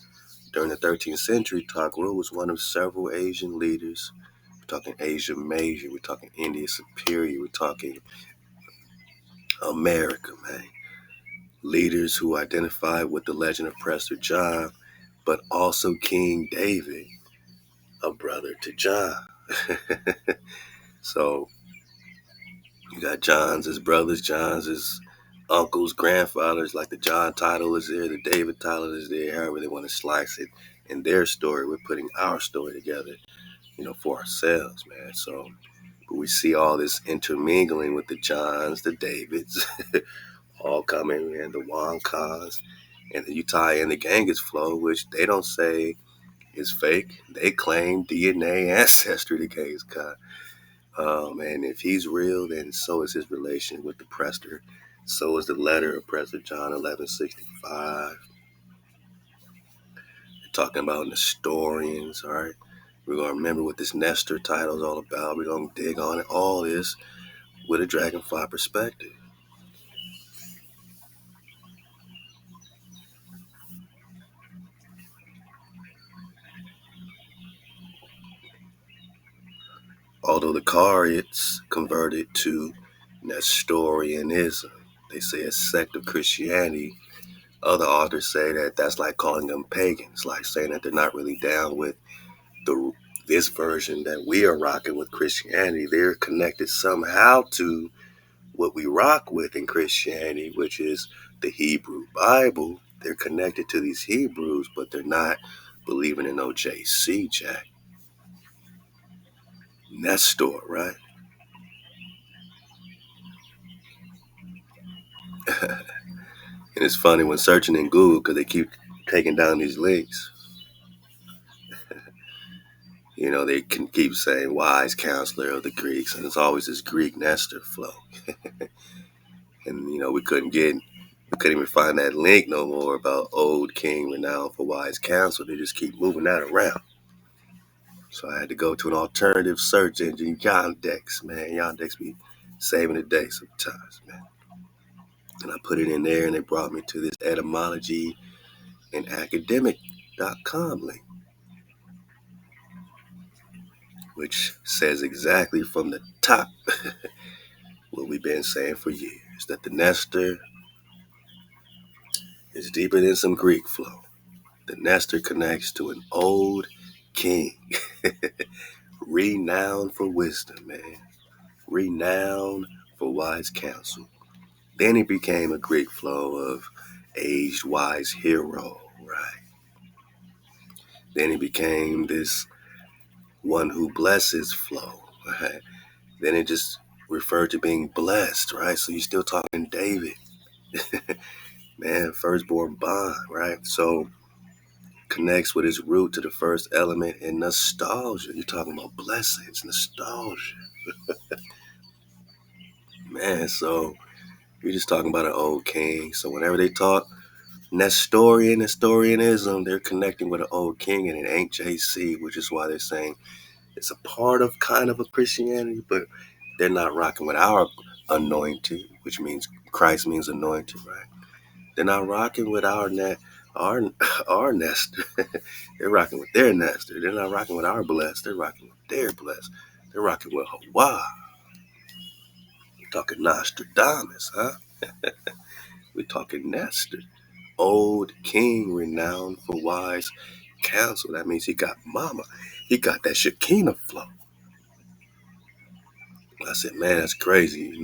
During the 13th century, Tangu was one of several Asian leaders. We're talking Asia Major, we're talking India Superior, we're talking America, man. Leaders who identified with the legend of Prester John, but also King David, a brother to John. So you got John's his brothers, John's his uncles, grandfathers, like the John title is there, the David title is there, however they want to slice it. In their story, we're putting our story together, for ourselves, man. So but we see all this intermingling with the Johns, the Davids, all coming in, the Wong Khans, and then you tie in the Genghis flow, which they don't say is fake. They claim DNA ancestry to Genghis Khan. And if he's real, then so is his relation with the Prester. So is the letter of Prester John 1165. We're talking about Nestorians, all right? We're going to remember what this Nestor title is all about. We're going to dig on it, all this with a dragonfly perspective. Although the Kariots converted to Nestorianism, they say a sect of Christianity. Other authors say that that's like calling them pagans, like saying that they're not really down with this version that we are rocking with Christianity. They're connected somehow to what we rock with in Christianity, which is the Hebrew Bible. They're connected to these Hebrews, but they're not believing in OJC, Jack. Nestor, right? And it's funny when searching in Google because they keep taking down these links. They can keep saying wise counselor of the Greeks, and it's always this Greek Nestor flow. And we couldn't even find that link no more about old king renowned for wise counsel. They just keep moving that around. So I had to go to an alternative search engine, Yandex, man. Yandex be saving the day sometimes, man. And I put it in there, and it brought me to this etymology and academic.com link, which says exactly from the top what we've been saying for years, that the Nestor is deeper than some Greek flow. The Nestor connects to an old king, renowned for wisdom, man. Renowned for wise counsel. Then he became a Greek flow of aged wise hero, right? Then he became this one who blesses flow, right? Then it just referred to being blessed, right? So you're still talking David, man, firstborn bond, right? So connects with his root to the first element in nostalgia. You're talking about blessings, nostalgia, man. So you're just talking about an old king. So whenever they talk Nestorianism, they're connecting with an old king, and it ain't JC, which is why they're saying it's a part of kind of a Christianity, but they're not rocking with our anointed, which means Christ means anointed, right? They're not rocking with our our Nestor. They're rocking with their Nestor. They're not rocking with our blessed. They're rocking with their blessed. They're rocking with HaWah. We're talking Nostradamus, huh? We're talking Nestor. Old king renowned for wise counsel. That means he got mama. He got that Shekinah flow. I said, man, that's crazy,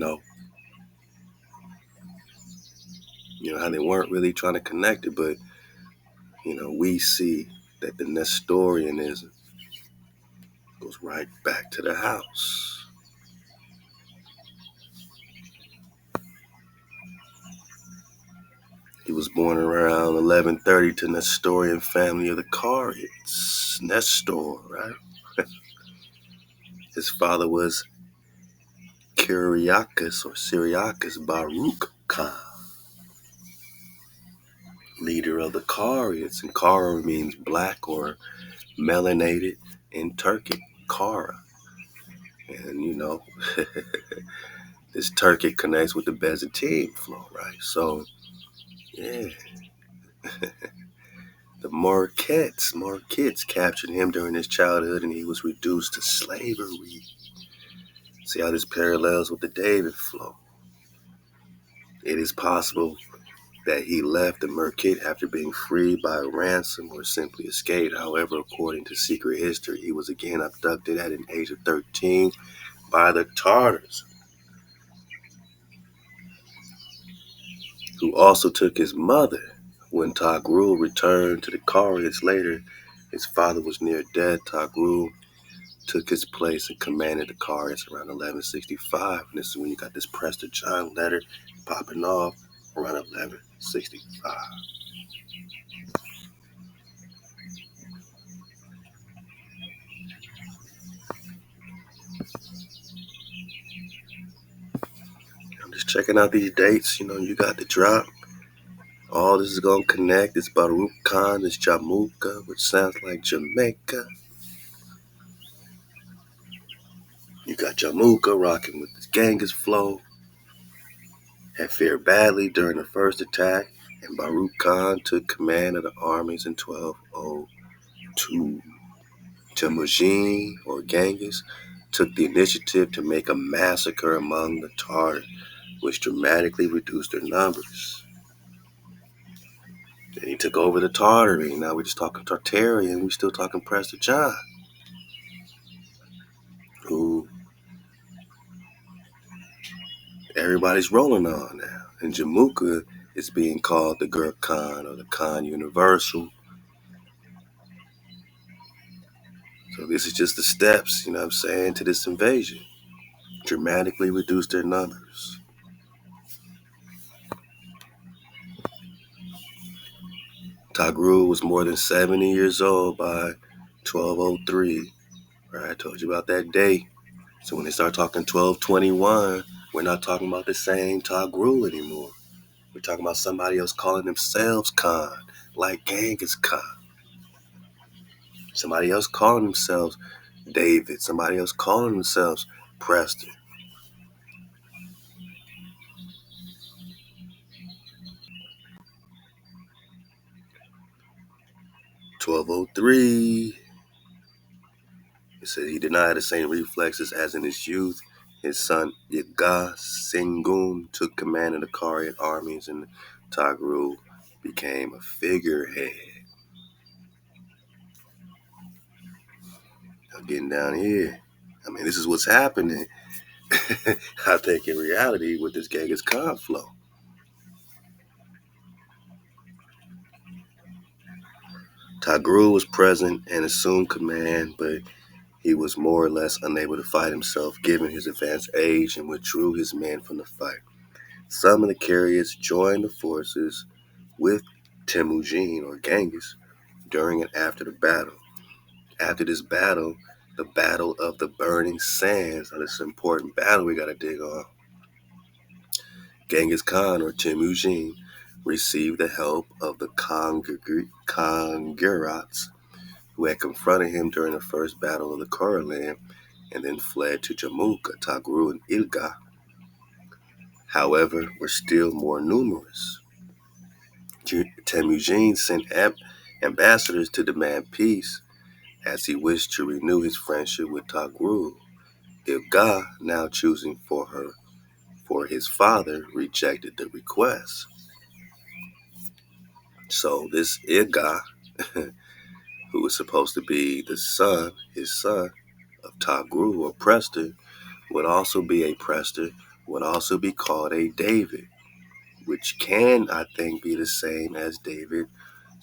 how they weren't really trying to connect it, but we see that the Nestorianism goes right back to the house. He was born around 1130 to Nestorian family of the Carians. Nestor, right? His father was Syriacus Baruch Khan, leader of the Carians. And Kara means black or melanated in Turkic, Kara. And this Turkic connects with the Byzantine flow, right? So, yeah. The Marquettes captured him during his childhood, and he was reduced to slavery. See how this parallels with the David flow. It is possible that he left the Merkit after being freed by a ransom or simply escaped. However, according to secret history, he was again abducted at an age of 13 by the Tartars, who also took his mother. When Tangu returned to the Carians later, his father was near death. Tangu took his place and commanded the Carians around 1165. And this is when you got this Prester John letter popping off around 1165. I'm just checking out these dates. You got the drop. All this is going to connect. It's Baruch Khan, it's Jamaica, which sounds like Jamaica. You got Jamaica rocking with this Genghis flow. Had fared badly during the first attack, and Baruch Khan took command of the armies in 1202. Temujin, or Genghis, took the initiative to make a massacre among the Tartars, which dramatically reduced their numbers. Then he took over the Tartary. Now we're just talking Tartarian. We're still talking Prester John, who everybody's rolling on now. And Jamaica is being called the Gurkhan Khan or the Khan Universal. So this is just the steps, to this invasion. Dramatically reduced their numbers. Tangu was more than 70 years old by 1203. Right, I told you about that day. So when they start talking 1221, we're not talking about the same Tangu anymore. We're talking about somebody else calling themselves Khan, like Genghis Khan. Somebody else calling themselves David. Somebody else calling themselves Prester. 1203. It said he denied the same reflexes as in his youth. His son Yaga Sengun took command of the Karian armies, and Tangu became a figurehead. Getting down here. I mean, this is what's happening. I think in reality with this Genghis Khan flow. Tagru was present and assumed command, but he was more or less unable to fight himself given his advanced age and withdrew his men from the fight. Some of the carriers joined the forces with Temujin or Genghis during and after the battle. After this battle, the Battle of the Burning Sands, now this is an important battle we got to dig on. Genghis Khan or Temujin received the help of the Kongirats who had confronted him during the first battle of the Koraland and then fled to Jamukha, Tagru, and Ilga. However, were still more numerous. Temujin sent ambassadors to demand peace as he wished to renew his friendship with Tagru. Ilga, now choosing for his father, rejected the request. So this Ilga, who was supposed to be his son of Tagru or Prester, would also be a Prester, would also be called a David, which can, I think, be the same as David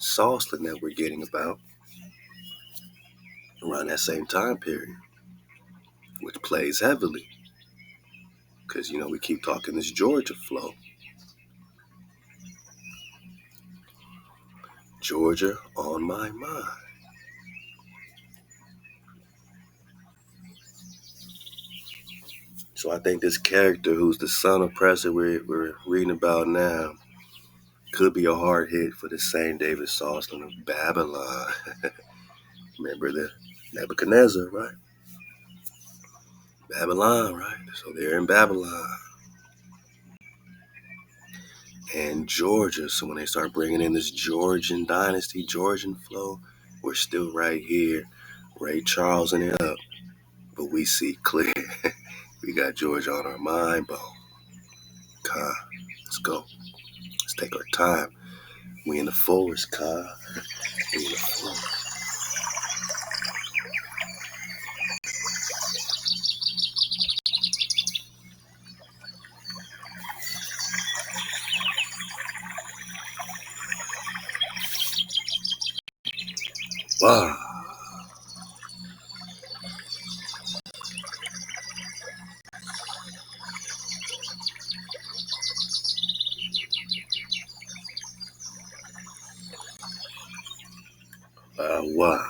Soslan that we're getting about around that same time period, which plays heavily because, we keep talking this Georgia flow. Georgia on my mind. So I think this character who's the son of Prester we're reading about now could be a hard hit for the same David Soslan of Babylon. Remember the Nebuchadnezzar, right? Babylon, right? So they're in Babylon. And Georgia, so when they start bringing in this Georgian dynasty, Georgian flow, we're still right here, Ray Charlesing it up. But we see clear. We got Georgia on our mind, bone. Ka, let's go. Let's take our time. We in the forest, Ka. We in the forest. Wow. HaWah.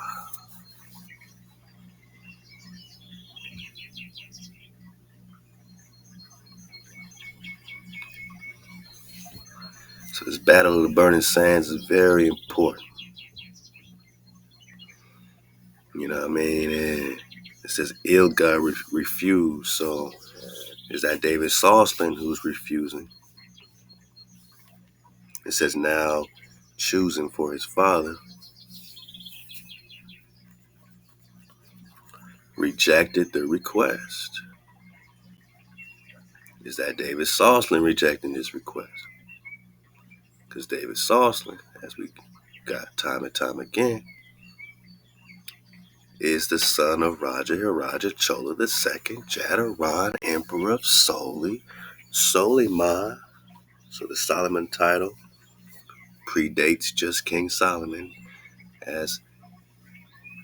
So this Battle of the Burning Sands is very important. You know what I mean? And it says Ilga refused. So is that David Soslan who's refusing? It says now choosing for his father. Rejected the request. Is that David Soslan rejecting this request? Because David Soslan, as we got time and time again, is the son of Raja Hiraja Chola II, Jataran, Emperor of Soli, Soliman. So the Solomon title predates just King Solomon, as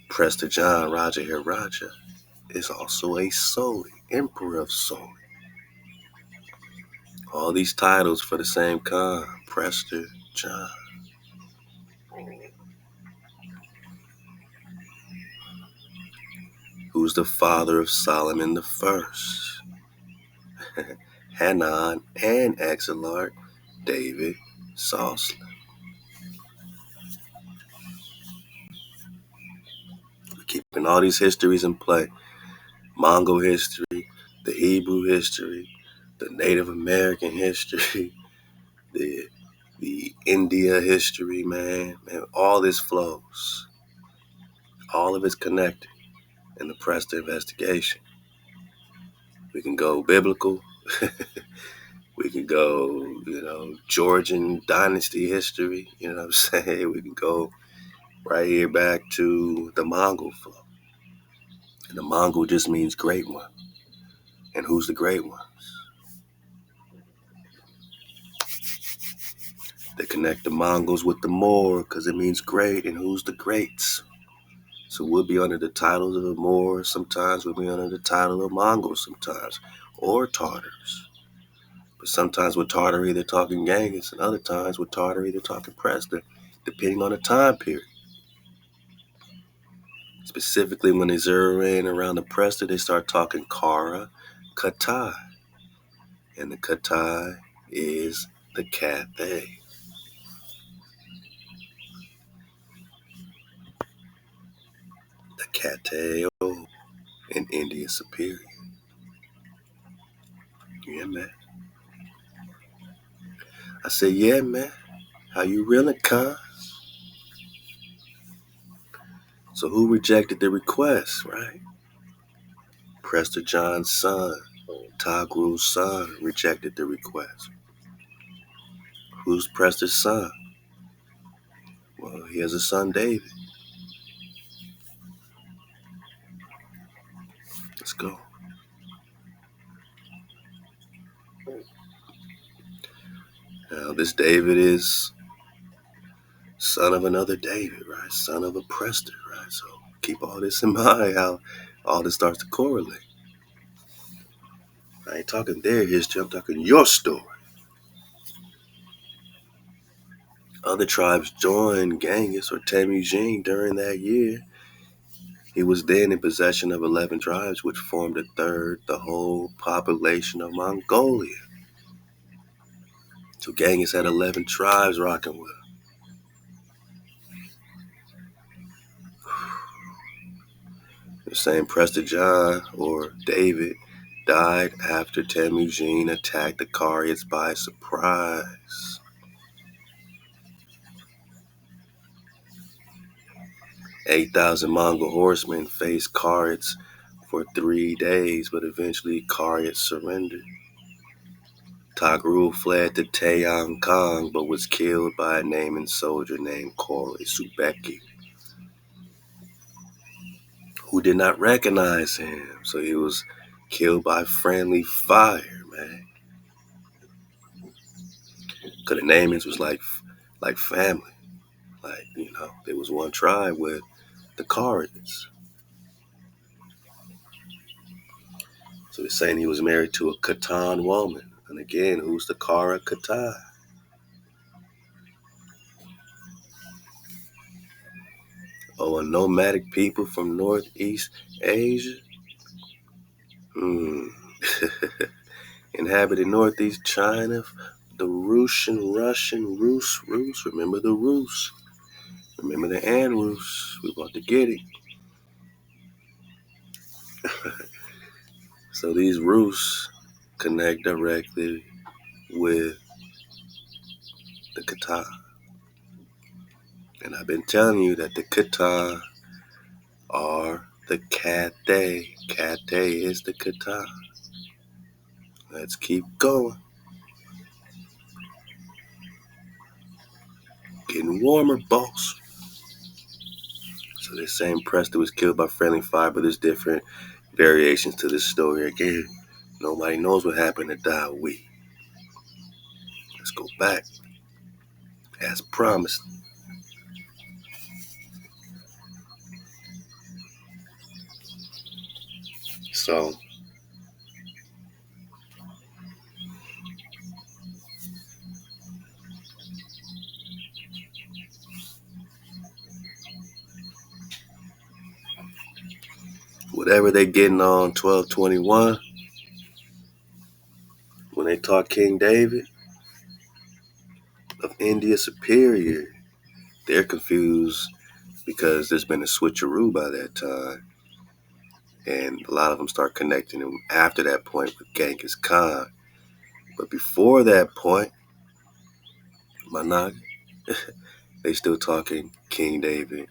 Prester John, Raja Hiraja, is also a Soli, Emperor of Soli. All these titles for the same Khan, Prester John. Who's the father of Solomon the First, Hanan and Axelard, David Soslan. We're keeping all these histories in play. Mongol history, the Hebrew history, the Native American history, the India history, man, all this flows. All of it's connected in the Prester investigation. We can go biblical. We can go, Georgian dynasty history. You know what I'm saying? We can go right here back to the Mongol flow. And the Mongol just means great one. And who's the great one? They connect the Mongols with the Moor because it means great, and who's the greats? So we'll be under the titles of the Moors sometimes, we'll be under the title of Mongols sometimes, or Tartars. But sometimes with Tartary they're talking Genghis, and other times with Tartary they're talking Prester, depending on the time period. Specifically when they zero in around the Prester, they start talking Kara, Katar. And the Katar is the Cathay. The Cathay in India Superior. Yeah, man. I said, yeah, man. How you really, Con? So who rejected the request, right? Prester John's son, Tangu's son, rejected the request. Who's Prester's son? Well, he has a son, David. Let's go. Now, this David is son of another David, right? Son of a Prester, right? So keep all this in mind, how all this starts to correlate. I ain't talking their history, I'm talking your story. Other tribes joined Genghis or Temujin during that year. He was then in possession of 11 tribes, which formed a third, the whole population of Mongolia. So Genghis had 11 tribes rocking with him. The same Prester John or David died after Temujin attacked the Karyats by surprise. 8,000 Mongol horsemen faced Karyats for 3 days, but eventually Karyats surrendered. Tangu fled to Tayankang, but was killed by a Naman soldier named Kore Subeki, who did not recognize him. So he was killed by friendly fire, man. Because the Namans was like family. Like, there was one tribe with the Karyats. So they're saying he was married to a Khatan woman. And again, who's the Kara Katar? Oh, a nomadic people from Northeast Asia? Inhabited Northeast China, the Russian Rus. Remember the Rus. Remember the Rus. We about to get it. So these Rus connect directly with the Katar. And I've been telling you that the Katar are the Cathay. Cathay is the Katar. Let's keep going. Getting warmer, boss. So this same Prester was killed by friendly fire, but there's different variations to this story. Again, nobody knows what happened to Dawi. Let's go back. As promised. So whatever they getting on 1221, when they taught King David of India Superior, they're confused because there's been a switcheroo by that time. And a lot of them start connecting him after that point with Genghis Khan. But before that point, Manak, they still talking King David,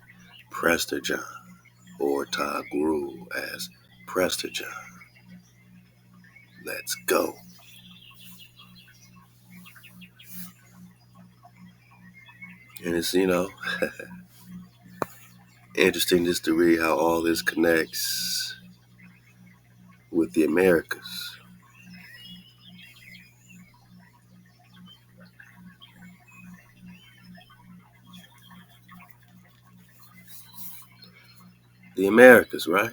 Prester John, or Tangu as Prester John. Let's go. And it's, interesting just to read how all this connects. with the Americas. The Americas, right?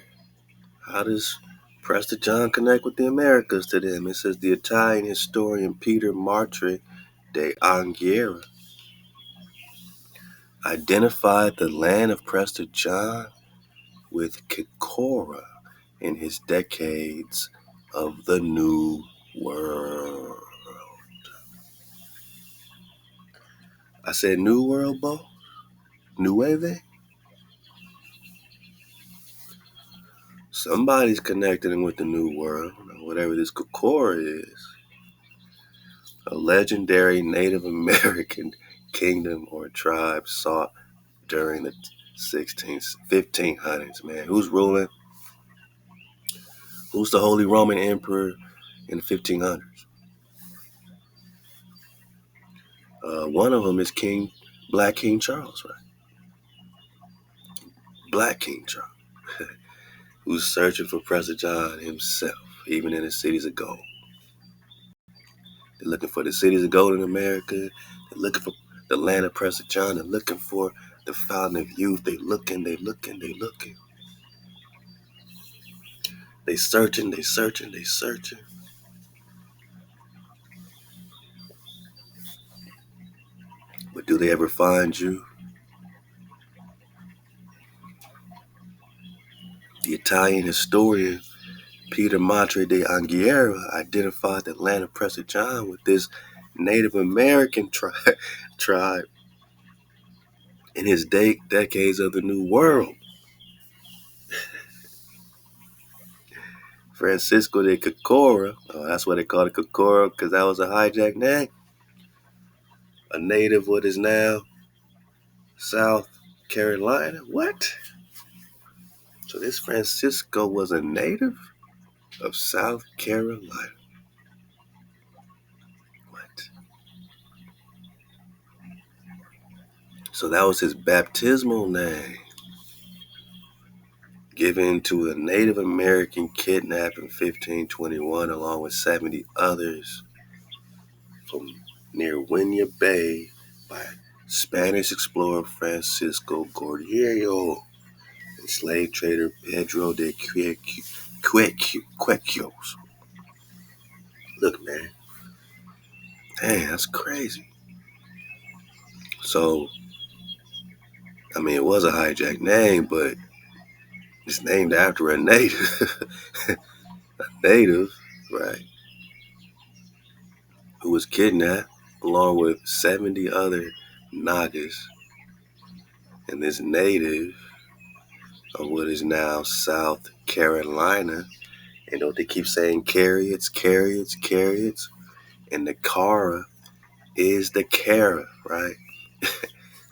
How does Prester John connect with the Americas to them? It says the Italian historian Peter Martre de Anghiera identified the land of Prester John with Kikora in his decades of the New World. I said New World, Bo? Nueve? Somebody's connecting him with the New World, whatever this Kikora is. A legendary Native American kingdom or tribe sought during the 1500s, man. Who's ruling? Who's the Holy Roman Emperor in the 1500s? One of them is Black King Charles, right? Black King Charles, who's searching for Prester John himself, even in the cities of gold. They're looking for the cities of gold in America. They're looking for the land of Prester John. They're looking for the fountain of youth. They looking. They searching. But do they ever find you? The Italian historian Peter Martre de Anghiera identified the land of Prester John with this Native American tribe in his decades of the New World. Francisco de Kikora, that's what they called it, Kikora, because that was a hijacked name. A native, what is now South Carolina. What? So this Francisco was a native of South Carolina. What? So that was his baptismal name, given to a Native American kidnapped in 1521 along with 70 others from near Winya Bay by Spanish explorer Francisco Cordero and slave trader Pedro de Quequios. Look, man. Dang, that's crazy. So, I mean, it was a hijacked name, but it's named after a native. A native, right, who was kidnapped along with 70 other Nagas. And this native of what is now South Carolina, and don't they keep saying carrots? And the Cara is the Cara, right?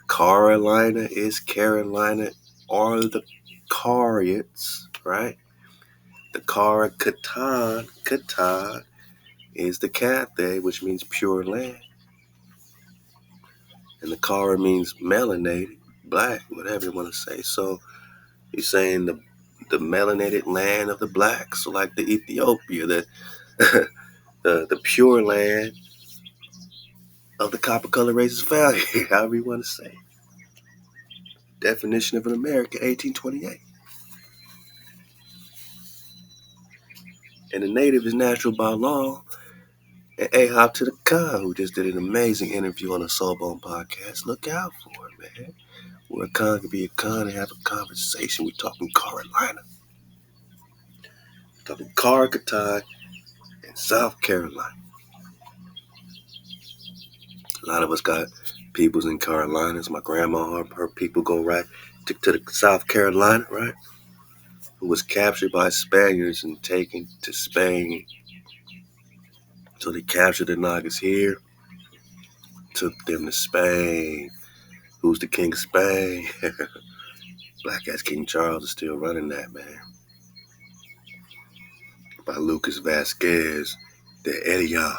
Carolina is Carolina, or the Cariots, right? The Cara Katar is the Cathay, which means pure land. And the Cara means melanated, black, whatever you want to say. So you're saying the melanated land of the blacks, so like the Ethiopia, the the pure land of the copper color races found here, however you want to say. Definition of an American, 1828. And the native is natural by law. And A-Hop to the Con, who just did an amazing interview on the Soulbone podcast. Look out for it, man. Where a con can be a con and have a conversation. We're talking Carolina. We're talking Katar and South Carolina. A lot of us got peoples in Carolinas. My grandma, her people go right to the South Carolina, right? Who was captured by Spaniards and taken to Spain. So they captured the Nagas here, took them to Spain. Who's the king of Spain? Black ass King Charles is still running that, man. By Lucas Vasquez de Edion,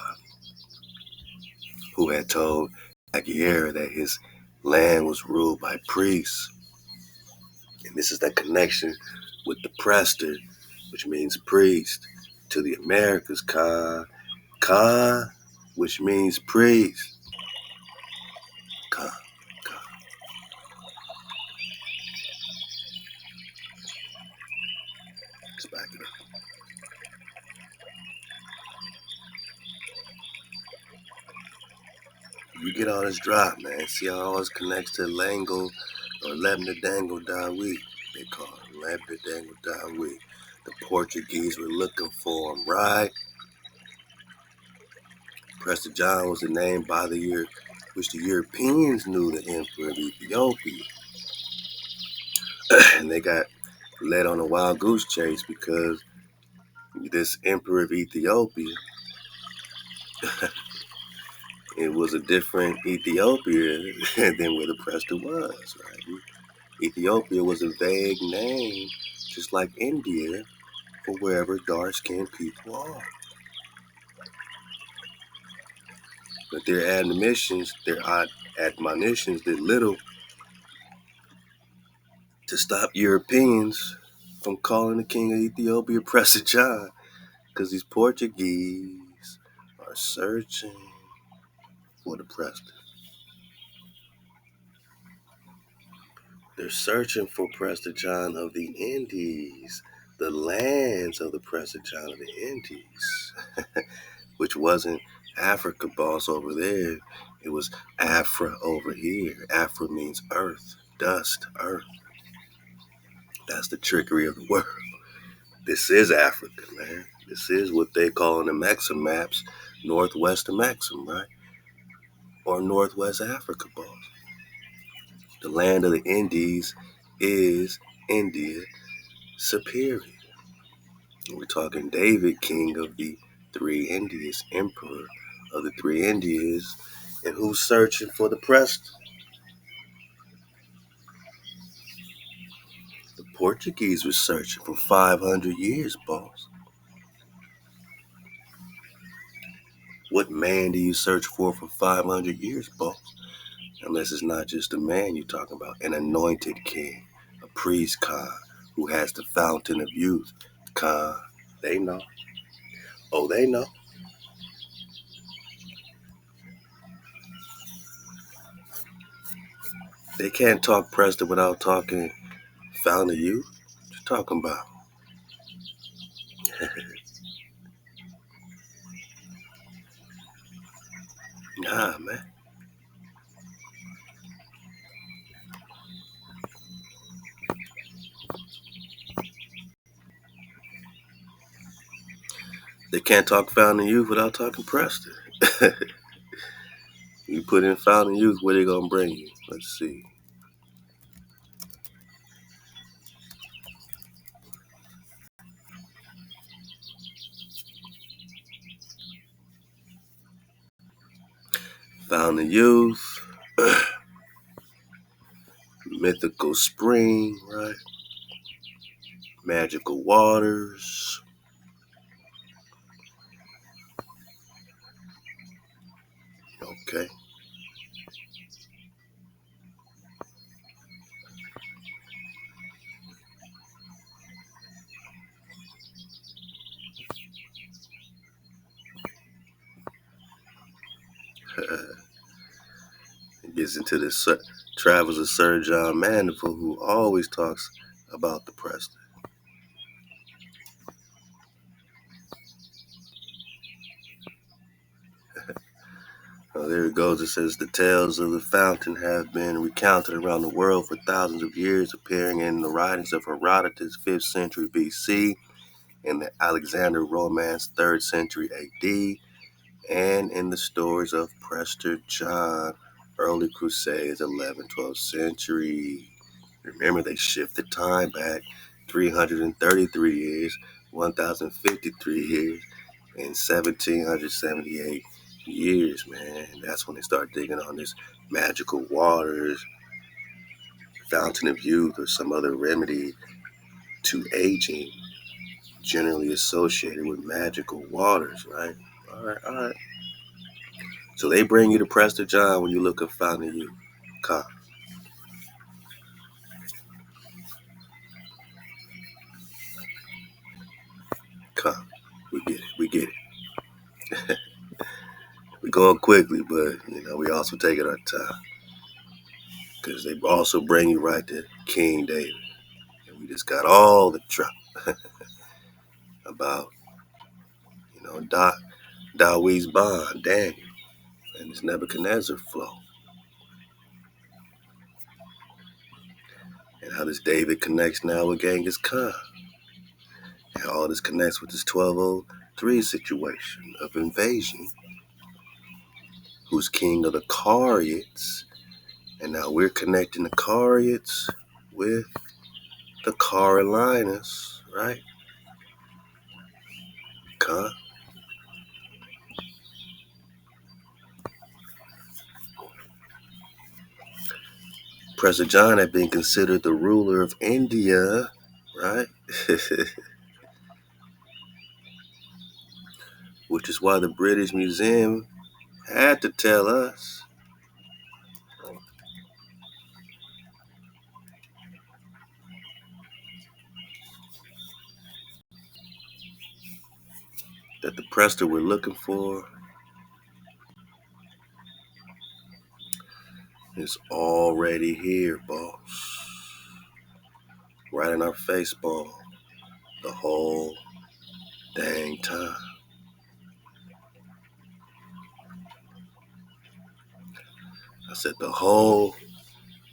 who had told Aguirre that his land was ruled by priests. And this is that connection with the Prester which means priest. To the Americas, Ka, which means priest. Ka. Let's back it up. You get all this drop, man. See how it always connects to Lango or Lebna Dango Dawi. They call it Lebna Dango Dawi. The Portuguese were looking for him, right? Prester John was the name by the year which the Europeans knew the emperor of Ethiopia. And they got led on a wild goose chase because this emperor of Ethiopia, it was a different Ethiopia than where the Prester was, right? Ethiopia was a vague name, just like India, for wherever dark-skinned people are. But their admonitions did little to stop Europeans from calling the king of Ethiopia Prester John, because these Portuguese are searching for the Prester. They're searching for Prester John of the Indies, the lands of the Prester John of the Indies, which wasn't Africa, boss, over there. It was Afra over here. Afra means earth, dust, earth. That's the trickery of the world. This is Africa, man. This is what they call in the Maxim maps, Northwest of Maxim, right? Or Northwest Africa, boss. The land of the Indies is India Superior. We're talking David, king of the three Indias, emperor of the three Indias, and who's searching for the Prester? The Portuguese were searching for 500 years, boss. What man do you search for 500 years, boss? Unless it's not just a man you're talking about, an anointed king, a priest, Khan, who has the fountain of youth, Khan. They know. Oh, they know. They can't talk Prester without talking fountain of youth. What you talking about? Nah, man. They can't talk fountain of youth without talking Prester. You put in fountain of youth, where they gonna bring you? Let's see. Fountain of youth, mythical spring, right? Magical waters. Okay. It gets into the travels of Sir John Mandeville, who always talks about the Prester. Oh, there it goes. It says the tales of the fountain have been recounted around the world for thousands of years, appearing in the writings of Herodotus, 5th century BC, in the Alexander Romance, 3rd century AD, and in the stories of Prester John, early Crusades, 11th, 12th century. Remember, they shifted time back 333 years, 1053 years, and 1778 years, man. That's when they start digging on this magical waters, fountain of youth, or some other remedy to aging, generally associated with magical waters, right? All right, all right. So they bring you to Prester John when you look up fountain of youth. Come. going quickly, but we also take it our time because they also bring you right to King David, and we just got all the drop about Dawi's bond, Daniel, and his Nebuchadnezzar flow, and how this David connects now with Genghis Khan, and how all this connects with this 1203 situation of invasion, who's king of the Cariates, and now we're connecting the Cariates with the Carolinas, right? Khan. Prester John had been considered the ruler of India, right? Which is why the British Museum had to tell us that the Prester we're looking for is already here, boss. Right in our face ball the whole dang time. I said the whole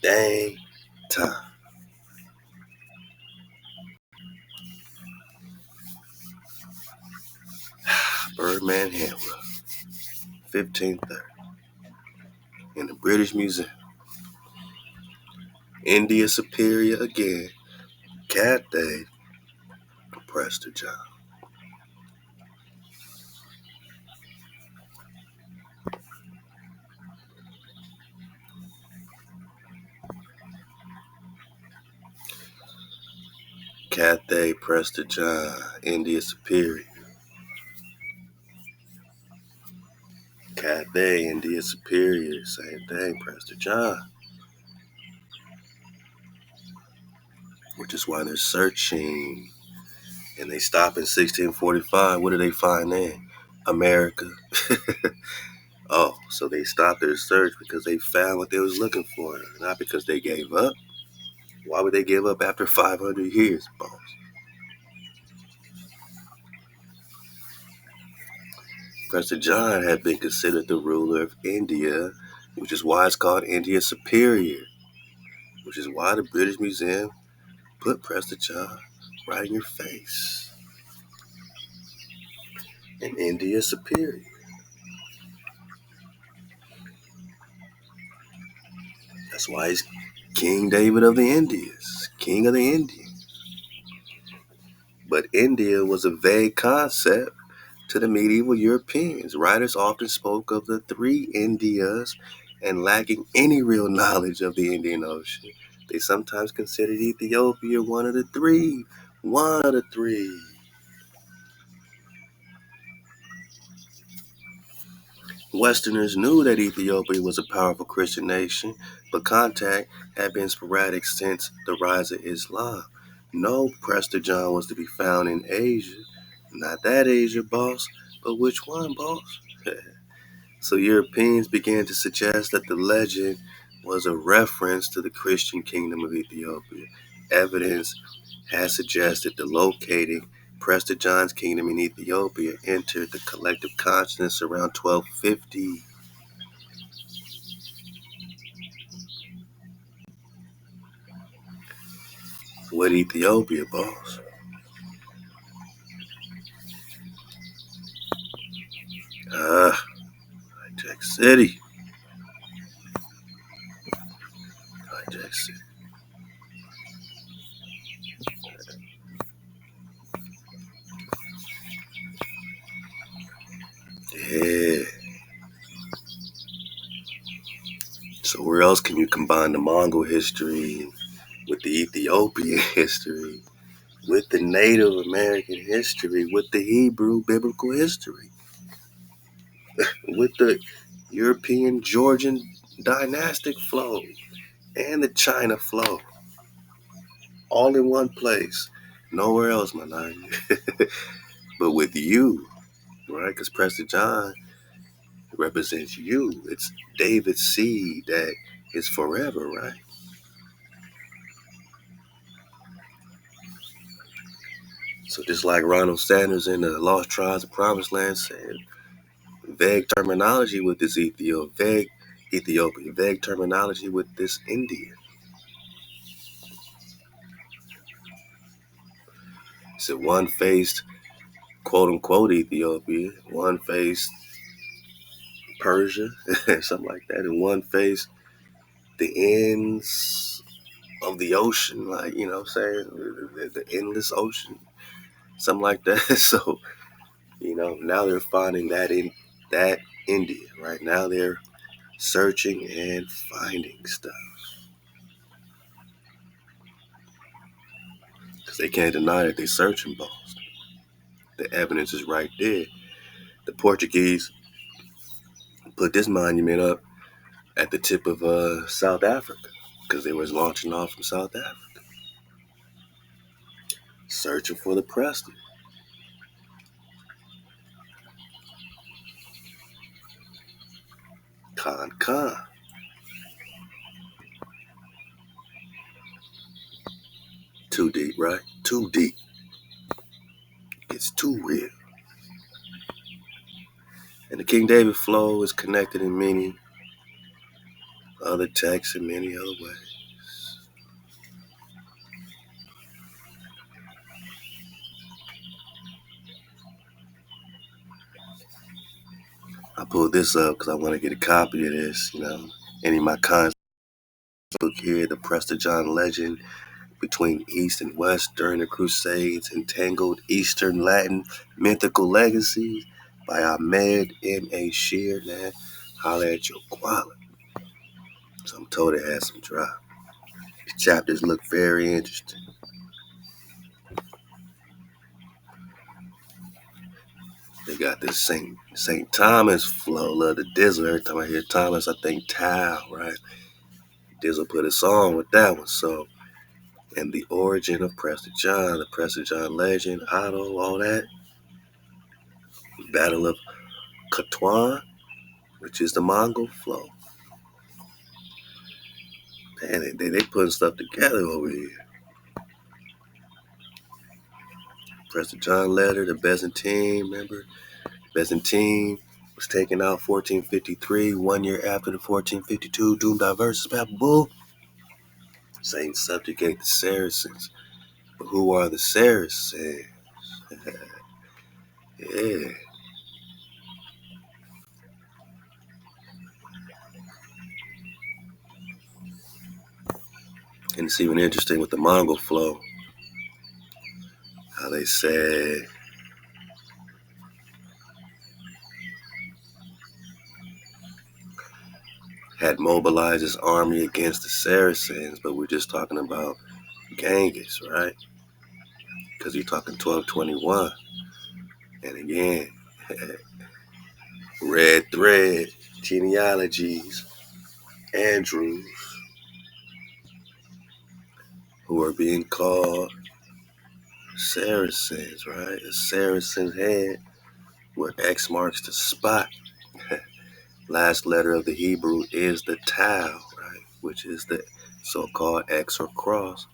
dang time. Birdman Hammer, 1530, in the British Museum. India Superior again, Cathay, Prester John. Cathay, Prester John, India Superior. Cathay, India Superior, same thing, Prester John. Which is why they're searching. And they stop in 1645. What do they find then? America. Oh, so they stopped their search because they found what they was looking for, not because they gave up. Why would they give up after 500 years, boss? Prester John had been considered the ruler of India, which is why it's called India Superior, which is why the British Museum put Prester John right in your face. And India Superior. That's why he's King David of the Indies, King of the Indians. But India was a vague concept to the medieval Europeans. Writers often spoke of the three Indias, and lacking any real knowledge of the Indian Ocean, they sometimes considered Ethiopia one of the three. One of the three. Westerners knew that Ethiopia was a powerful Christian nation, but contact had been sporadic since the rise of Islam. No Prester John was to be found in Asia. Not that Asia, boss, but which one, boss? So Europeans began to suggest that the legend was a reference to the Christian kingdom of Ethiopia. Evidence has suggested that locating Prester John's kingdom in Ethiopia entered the collective consciousness around 1250. What Ethiopia, boss? Hijack City. Hijack City. Yeah. So where else can you combine the Mongol history with the Ethiopian history, with the Native American history, with the Hebrew biblical history, with the European Georgian dynastic flow, and the China flow, all in one place, nowhere else, my nine. But with you, right? Because Prester John represents you. It's David's seed that is forever, right? So just like Ronald Sanders in the Lost Tribes of Promised Land said, vague terminology with this Ethiopia, vague terminology with this India. So one faced quote unquote Ethiopia, one faced Persia, something like that, and one faced the ends of the ocean, like, you know what I'm saying, the endless ocean, something like that. So, you know, now they're finding that in that India, right? Now they're searching and finding stuff. Because they can't deny that they're searching, boss. The evidence is right there. The Portuguese put this monument up at the tip of South Africa because they was launching off from South Africa, searching for the Prester. Con. Too deep, right? Too deep. It's too real. And the King David flow is connected in many other texts in many other ways. I pulled this up because I want to get a copy of this, you know. Any of my cons book here, the Prester John legend between East and West during the Crusades, entangled Eastern Latin mythical legacies by Ahmed M.A. Shear, man. Holla at your quality. So I'm told it has some drop. These chapters look very interesting. They got this St. Thomas flow, love the Dizzle. Every time I hear Thomas, I think Tao, right? Dizzle put a song with that one. So, and the origin of Prester John, the Prester John legend, Otto, all that. Battle of Katar, which is the Mongol flow. Man, they putting stuff together over here. Prester John letter, the Byzantine, remember? Byzantine was taken out 1453, 1 year after the 1452 Doom Diversus Papa Bull. Saying subjugate the Saracens. But who are the Saracens? Yeah. And it's even interesting with the Mongol flow, how they said had mobilized his army against the Saracens, but we're just talking about Genghis, right? Because you're talking 1221. And again, red thread, genealogies, Andrews, who are being called Saracens, right? A Saracen's head, where X marks the spot. Last letter of the Hebrew is the Tau, right? Which is the so-called X or cross.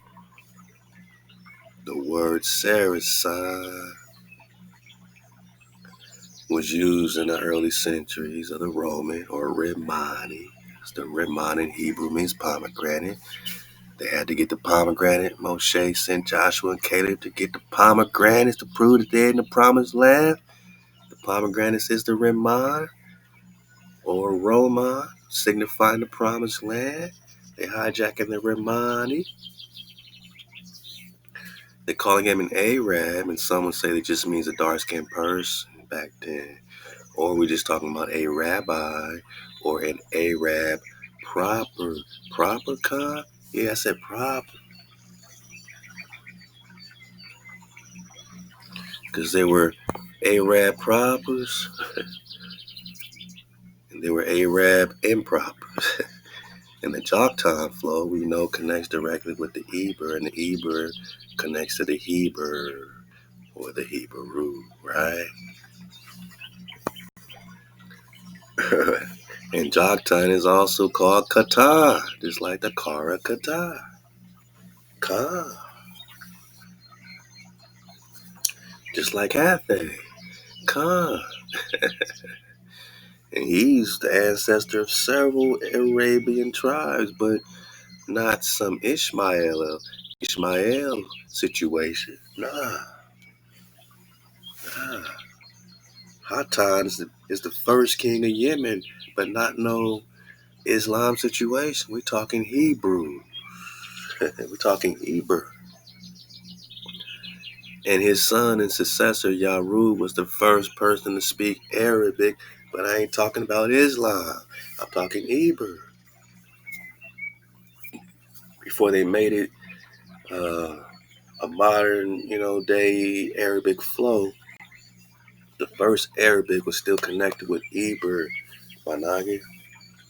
The word Saracen was used in the early centuries of the Roman or Rimani. The Rimani in Hebrew means pomegranate. They had to get the pomegranate. Moshe sent Joshua and Caleb to get the pomegranates to prove that they're in the promised land. The pomegranates is the Rimmon or Roman, signifying the promised land. They hijacking the Rimani. They're calling him an Arab, and some would say it just means a dark-skinned person back then. Or we're just talking about a rabbi or an Arab proper. Proper, con? Yeah, I said proper. Because they were Arab propers and they were Arab impropers. And the Choctaw flow, we know, connects directly with the Eber, and the Eber connects to the Heber or the Hebrew, right? And Joktan is also called Katar, just like the Kara Katar. Ka, just like Hathay. Ka. And he's the ancestor of several Arabian tribes, but not some Ishmael situation. Nah. Hatan is the first king of Yemen, but not no Islam situation. We're talking Hebrew. We're talking Hebrew. And his son and successor, Yarub, was the first person to speak Arabic, but I ain't talking about Islam. I'm talking Hebrew. Before they made it a modern, day Arabic flow, the first Arabic was still connected with Hebrew. Managi.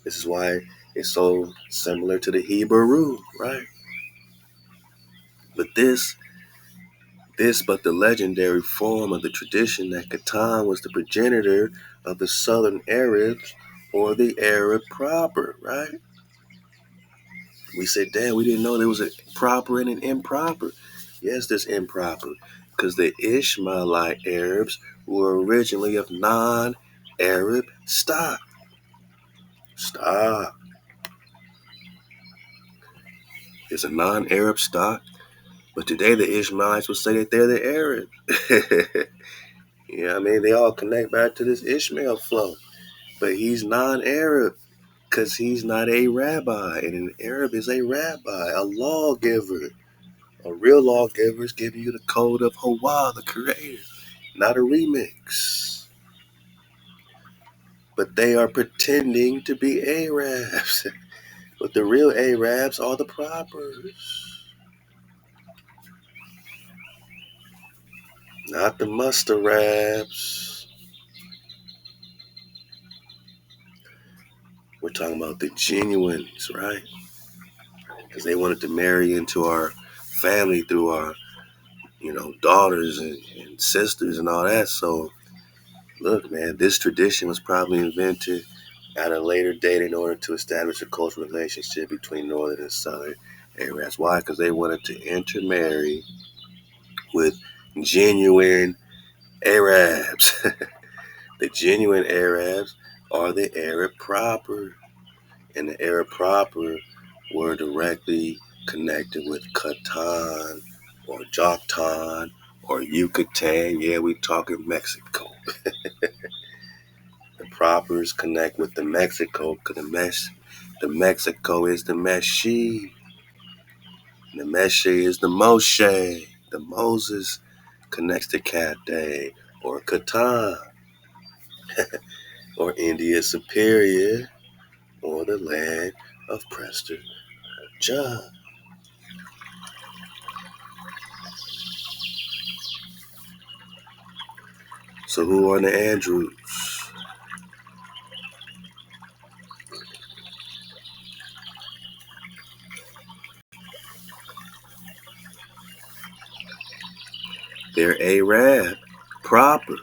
This is why it's so similar to the Hebrew, right? But but the legendary form of the tradition that Catan was the progenitor of the southern Arabs or the Arab proper, right? We said, damn, we didn't know there was a proper and an improper. Yes, there's improper because the Ishmaelite Arabs were originally of non-Arab stock. Stock. It's a non-Arab stock, but today the Ishmaelites would say that they're the Arabs. Yeah, I mean, they all connect back to this Ishmael flow. But he's non-Arab because he's not a rabbi. And an Arab is a rabbi, a lawgiver. A real lawgiver is giving you the code of HaWah, the creator, not a remix. But they are pretending to be Arabs. But the real Arabs are the propers, not the Mustarabs. We're talking about the genuines, right? Because they wanted to marry into our family through our, daughters and sisters and all that. So, look, man, this tradition was probably invented at a later date in order to establish a cultural relationship between northern and southern Arabs. Why? Because they wanted to intermarry with genuine Arabs. The genuine Arabs are the Arab proper, and the Arab proper were directly connected with Catan or Joktan or Yucatan. Yeah, we talking Mexico. The propers connect with the Mexico because the Mexico is the Meshi. The Meshi is the Moshe. The Moses connects to Cathay or Catan or India Superior or the land of Prester John. So who are the Andrews? They're Arab proper.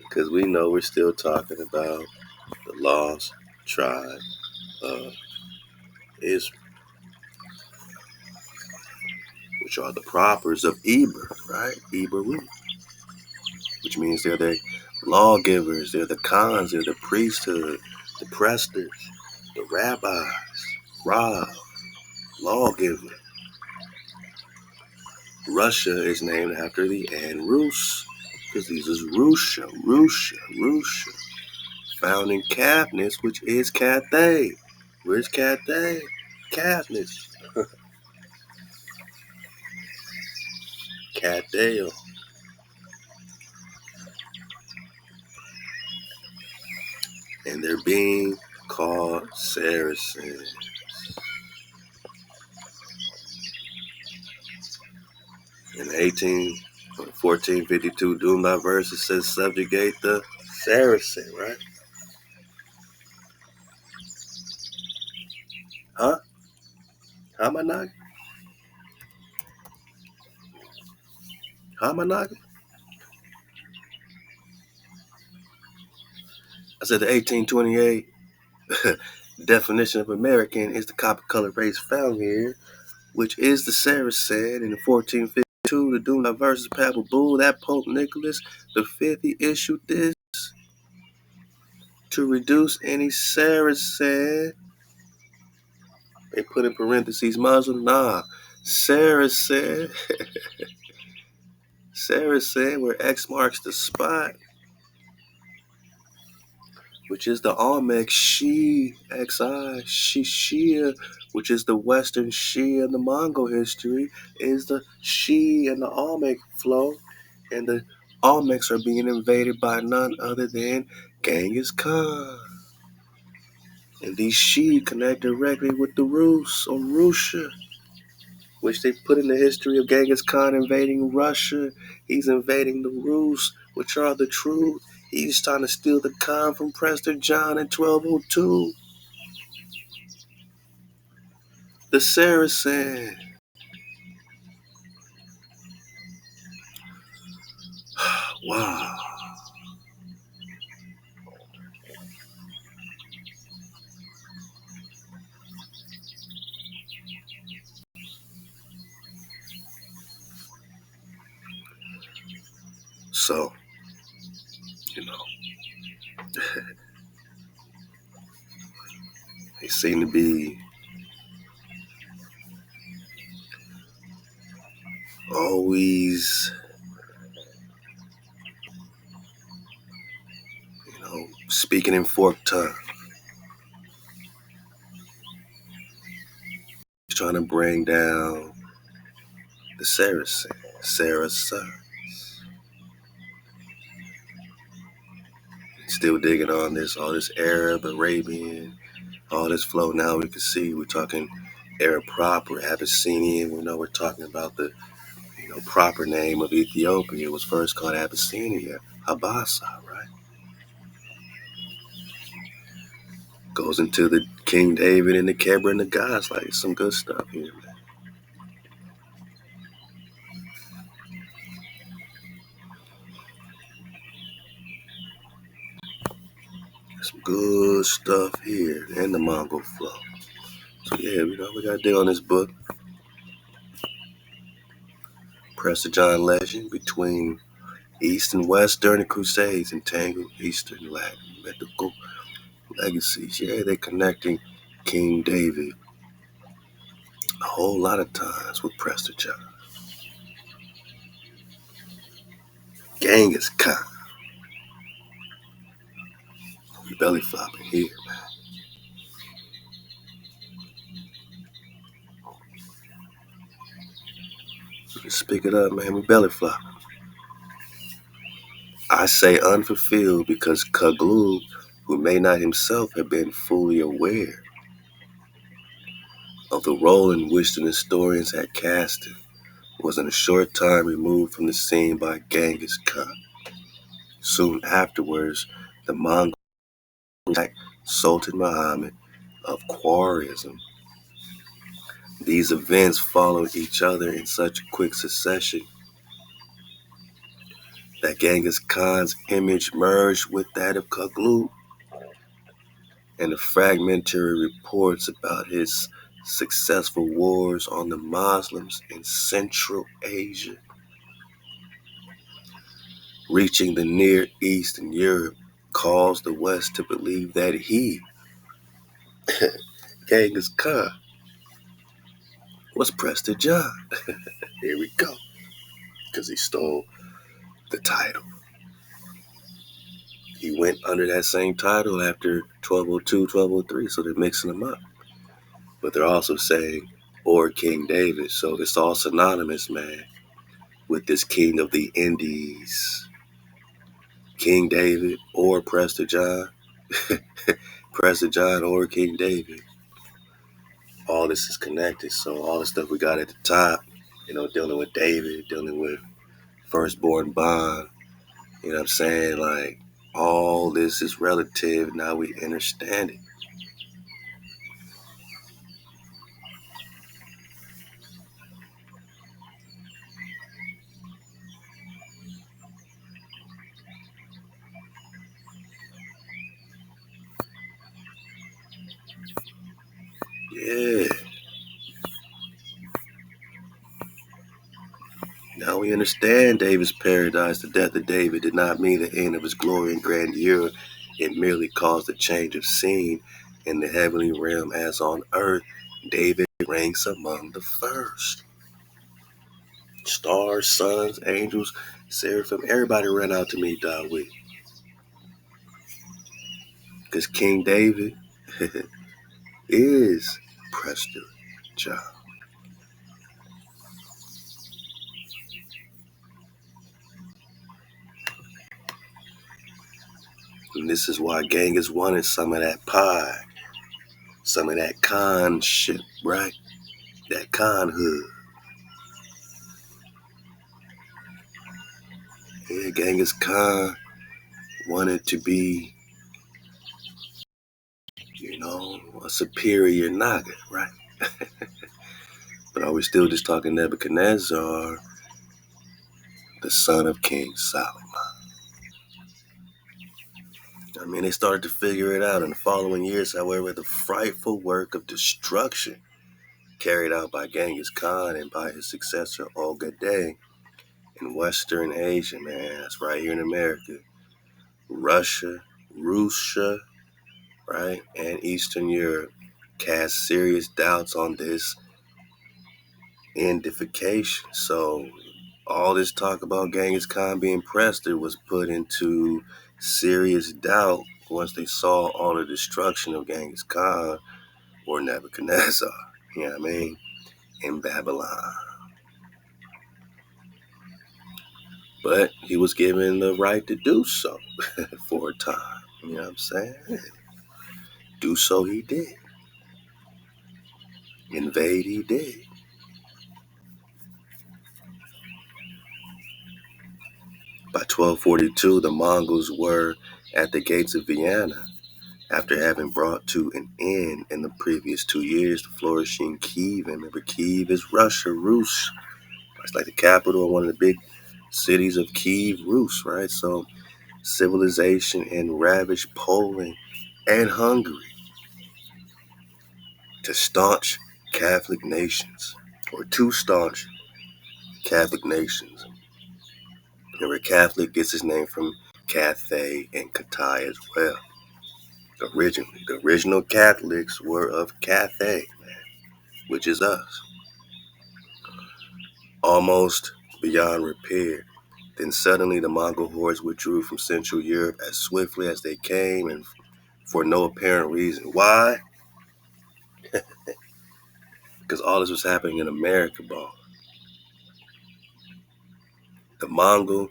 Because we know we're still talking about the lost tribe of Israel, which are the propers of Eber, right? Eberu, which means they're the lawgivers, they're the khans, they're the priesthood, the presters, the rabbis, Rav, lawgiver. Russia is named after the Rus, because these is Russia, found in Caithness, which is Cathay. Where's Cathay? Caithness. Cathay. And they're being called Saracens. In 1452 Doom verse, it says subjugate the Saracen, right? Huh? Hamanag? Hamanag? I said the 1828 definition of American is the copper-colored race found here, which is the Saracen. In 1452, the Duma versus Papal Bull, that Pope Nicholas V, he issued this to reduce any Saracen. They put in parentheses Muslim. Nah, Saracen. Saracen, where X marks the spot, which is the Olmec Shi, Xi, Shia, which is the Western Shia in the Mongol history, is the Shi and the Olmec flow, and the Olmecs are being invaded by none other than Genghis Khan. And these Shi connect directly with the Rus or Russia, which they put in the history of Genghis Khan invading Russia. He's invading the Rus, which are the truth. He's trying to steal the Khan from Prester John in 1202. The Saracen. Wow. So, you know, they seem to be always, speaking in forked tongue. Trying to bring down the Saracens. Still digging on this, all this Arab, Arabian, all this flow. Now we can see we're talking Arab proper, Abyssinian. We know we're talking about the proper name of Ethiopia. It was first called Abyssinia, Habasa, right? Goes into the King David and the Kebra and the gods, like some good stuff here, man. Some good stuff here in the Mongol flow. So yeah, we gotta dig on this book. Prester John legend between East and West during the Crusades and Tangu, Eastern Latin, mythical legacies. Yeah, they're connecting King David a whole lot of times with Prester John. Genghis Khan. We belly flopping here, man. Just pick it up, man. We belly flopping. I say unfulfilled because Kaglu, who may not himself have been fully aware of the role in which the historians had cast him, was in a short time removed from the scene by Genghis Khan. Soon afterwards, the Mongol Sultan Muhammad of Khwarizm. These events followed each other in such quick succession that Genghis Khan's image merged with that of Kaglu, and the fragmentary reports about his successful wars on the Muslims in Central Asia, reaching the Near East and Europe, caused the West to believe that he, Genghis Khan, was Prester John. Here we go. Because he stole the title. He went under that same title after 1202, 1203, so they're mixing them up. But they're also saying, or King David. So it's all synonymous, man, with this king of the Indies. King David or Prester John. Prester John or King David. All this is connected. So all the stuff we got at the top, dealing with David, dealing with firstborn bond, you know what I'm saying? Like, all this is relative. Now we understand it. Yeah. Now we understand David's paradise. The death of David did not mean the end of his glory and grandeur. It merely caused a change of scene in the heavenly realm as on earth. David ranks among the first. Stars, suns, angels, seraphim, everybody ran out to meet Dawid. Because King David is Prester John. And this is why Genghis wanted some of that pie, some of that Khanship, right? That Khanhood. Yeah, Genghis Khan wanted to be, a superior Naga, right? But are we still just talking Nebuchadnezzar, the son of King Solomon? I mean, they started to figure it out in the following years. However, the frightful work of destruction carried out by Genghis Khan and by his successor Ogedei in Western Asia, man, that's right here in America, Russia, right, and Eastern Europe, cast serious doubts on this edification. So all this talk about Genghis Khan being Prester was put into serious doubt once they saw all the destruction of Genghis Khan or Nebuchadnezzar, you know what I mean, in Babylon. But he was given the right to do so for a time, you know what I'm saying? Do so he did. Invade he did. By 1242, the Mongols were at the gates of Vienna. After having brought to an end in the previous 2 years the flourishing Kiev, and remember Kiev is Russia, Rus. It's like the capital of one of the big cities of Kiev, Rus, right? So civilization and ravaged Poland and Hungary to staunch Catholic nations, or two staunch Catholic nations. Remember, Catholic gets its name from Cathay and Katar as well. Originally, the original Catholics were of Cathay, which is us. Almost beyond repair. Then suddenly the Mongol hordes withdrew from Central Europe as swiftly as they came and for no apparent reason. Why? Because all this was happening in America, boss. The Mongol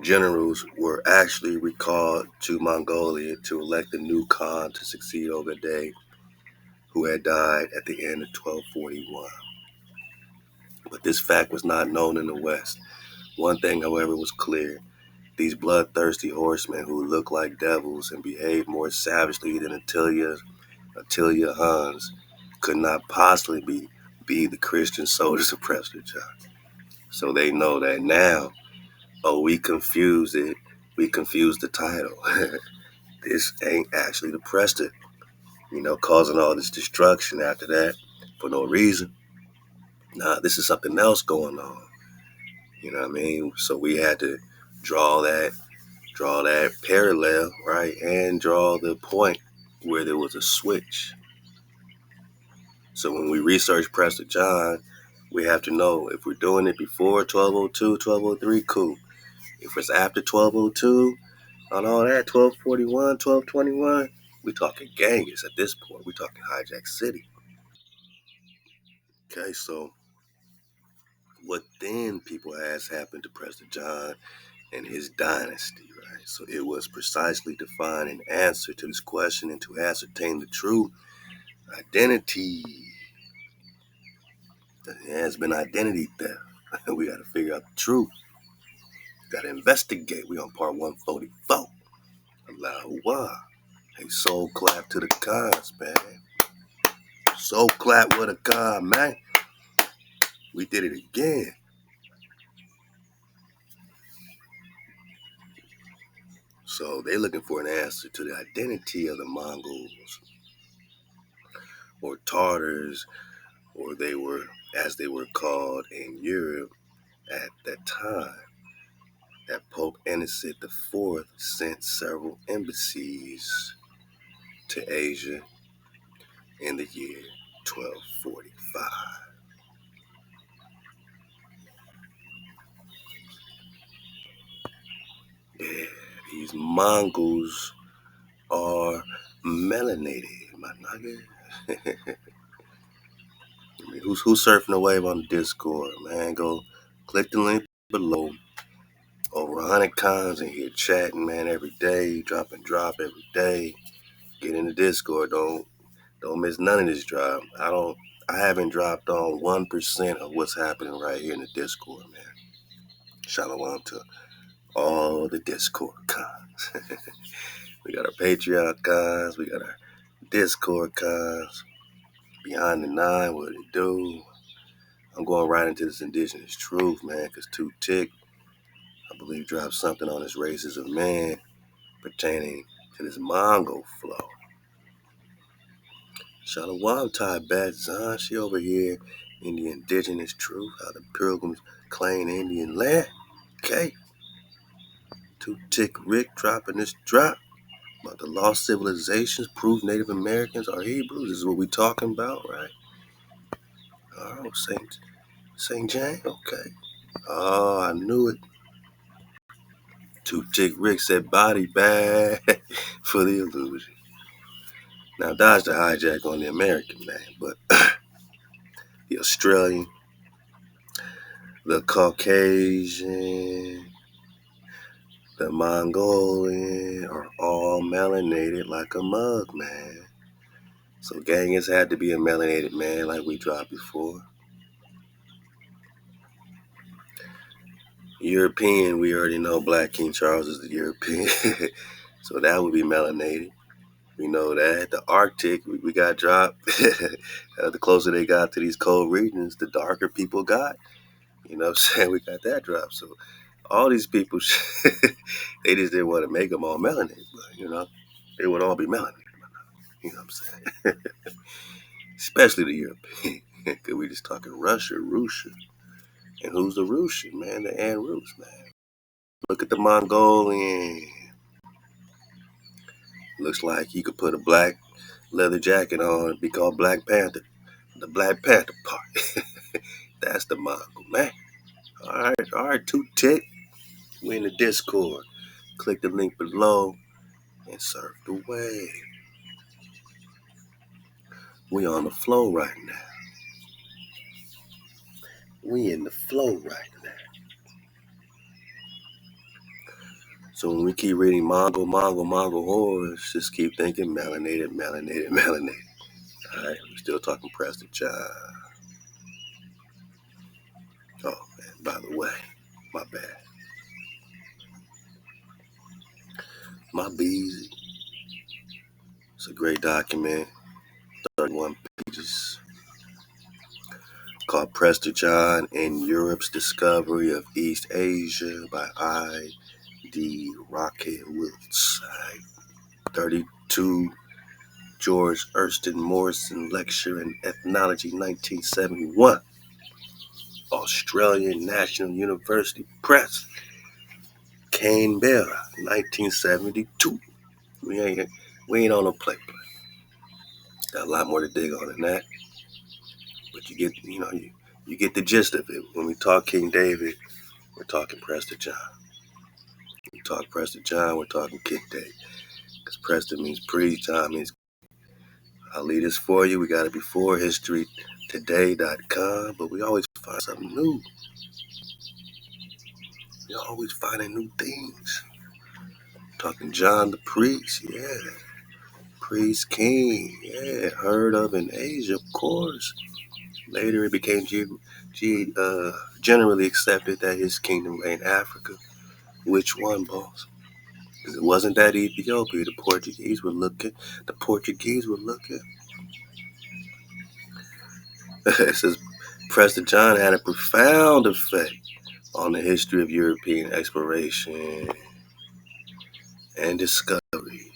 generals were actually recalled to Mongolia to elect a new Khan to succeed Ogedei, who had died at the end of 1241. But this fact was not known in the West. One thing, however, was clear. These bloodthirsty horsemen who looked like devils and behaved more savagely than Attila Huns could not possibly be the Christian soldiers of Prester John. So they know that now, we confused it. We confused the title. This ain't actually the Prester, causing all this destruction after that for no reason. Nah, this is something else going on. You know what I mean? So we had to draw that parallel, right? And draw the point where there was a switch. So when we research Prester John, we have to know if we're doing it before 1202, 1203, cool. If it's after 1202, on all that, 1241, 1221, we talking Genghis at this point. We talking hijack city. Okay, so what then, people ask, happened to Prester John and his dynasty, right? So it was precisely to find an answer to this question and to ascertain the true identity. There has been identity theft. We got to figure out the truth. Got to investigate. We on part 144. Halal HaWah. Hey, soul clap to the cons, man. Soul clap with a con, man. We did it again. So they looking for an answer to the identity of the Mongols. or Tartars, or they were, as they were called in Europe at that time, that Pope Innocent IV sent several embassies to Asia in the year 1245. Yeah, these Mongols are melanated, my nigga. I mean, who's surfing the wave on the Discord, man? Go click the link below. Over 100 cons in here chatting, man, every day, drop every day. Get in the Discord. Don't miss none of this drop. I haven't dropped on 1% of what's happening right here in the Discord, man. Shalom to all the Discord cons. We got our Patreon cons, we got our Discord cons. Behind the Nine, what it do? I'm going right into this indigenous truth, man, because 2 Tick, I believe, dropped something on his races of man pertaining to this Mongol flow. Shalom Tibet Zahn, she over here in the indigenous truth, how the pilgrims claim Indian land. Okay. 2 Tick Rick dropping this drop about the lost civilizations, prove Native Americans are Hebrews. This is what we talking about, right? Oh, Saint Jane, okay. Oh, I knew it. 2 Tick Rick said body bag for the illusion. Now dodge the hijack on the American man, but the Australian, the Caucasian, the Mongolian are all melanated like a mug, man. So Genghis had to be a melanated man like we dropped before. European, we already know Black King Charles is the European. So that would be melanated. We know that. The Arctic, we got dropped. The closer they got to these cold regions, the darker people got. You know what I'm saying? We got that drop. So all these people, they just didn't want to make them all melanated. But, you know, they would all be melanated. You know what I'm saying? Especially the European. Because we just talking Russia. And who's the Russian, man? The An-Rus, man. Look at the Mongolian. Looks like you could put a black leather jacket on and be called Black Panther. The Black Panther part. That's the Mongol, man. All right, 2 Tick. We in the Discord. Click the link below and surf the wave. We on the flow right now. We in the flow right now. So when we keep reading Mongol horrors, just keep thinking melanated. All right, we're still talking Prester John. Oh, and by the way, my bad. My Beezy. It's a great document, 31 pages, called Prester John and Europe's Discovery of East Asia by I.D. Rocket Wilts. 32 George Erston Morrison Lecture in Ethnology, 1971. Australian National University Press. Canberra, 1972. We ain't on no play. Got a lot more to dig on than that. But you get the gist of it. When we talk King David, we're talking Prester John. When we talk Prester John, we're talking King David. Because Prester means priest, John means I'll lead this for you. We got it before historytoday.com, but we always find something new. You're always finding new things. Talking John the priest, yeah. Priest king, yeah. Heard of in Asia, of course. Later it became generally accepted that his kingdom lay in Africa. Which one, boss? Because it wasn't that Ethiopia the Portuguese were looking. It says Prester John had a profound effect on the history of European exploration and discovery.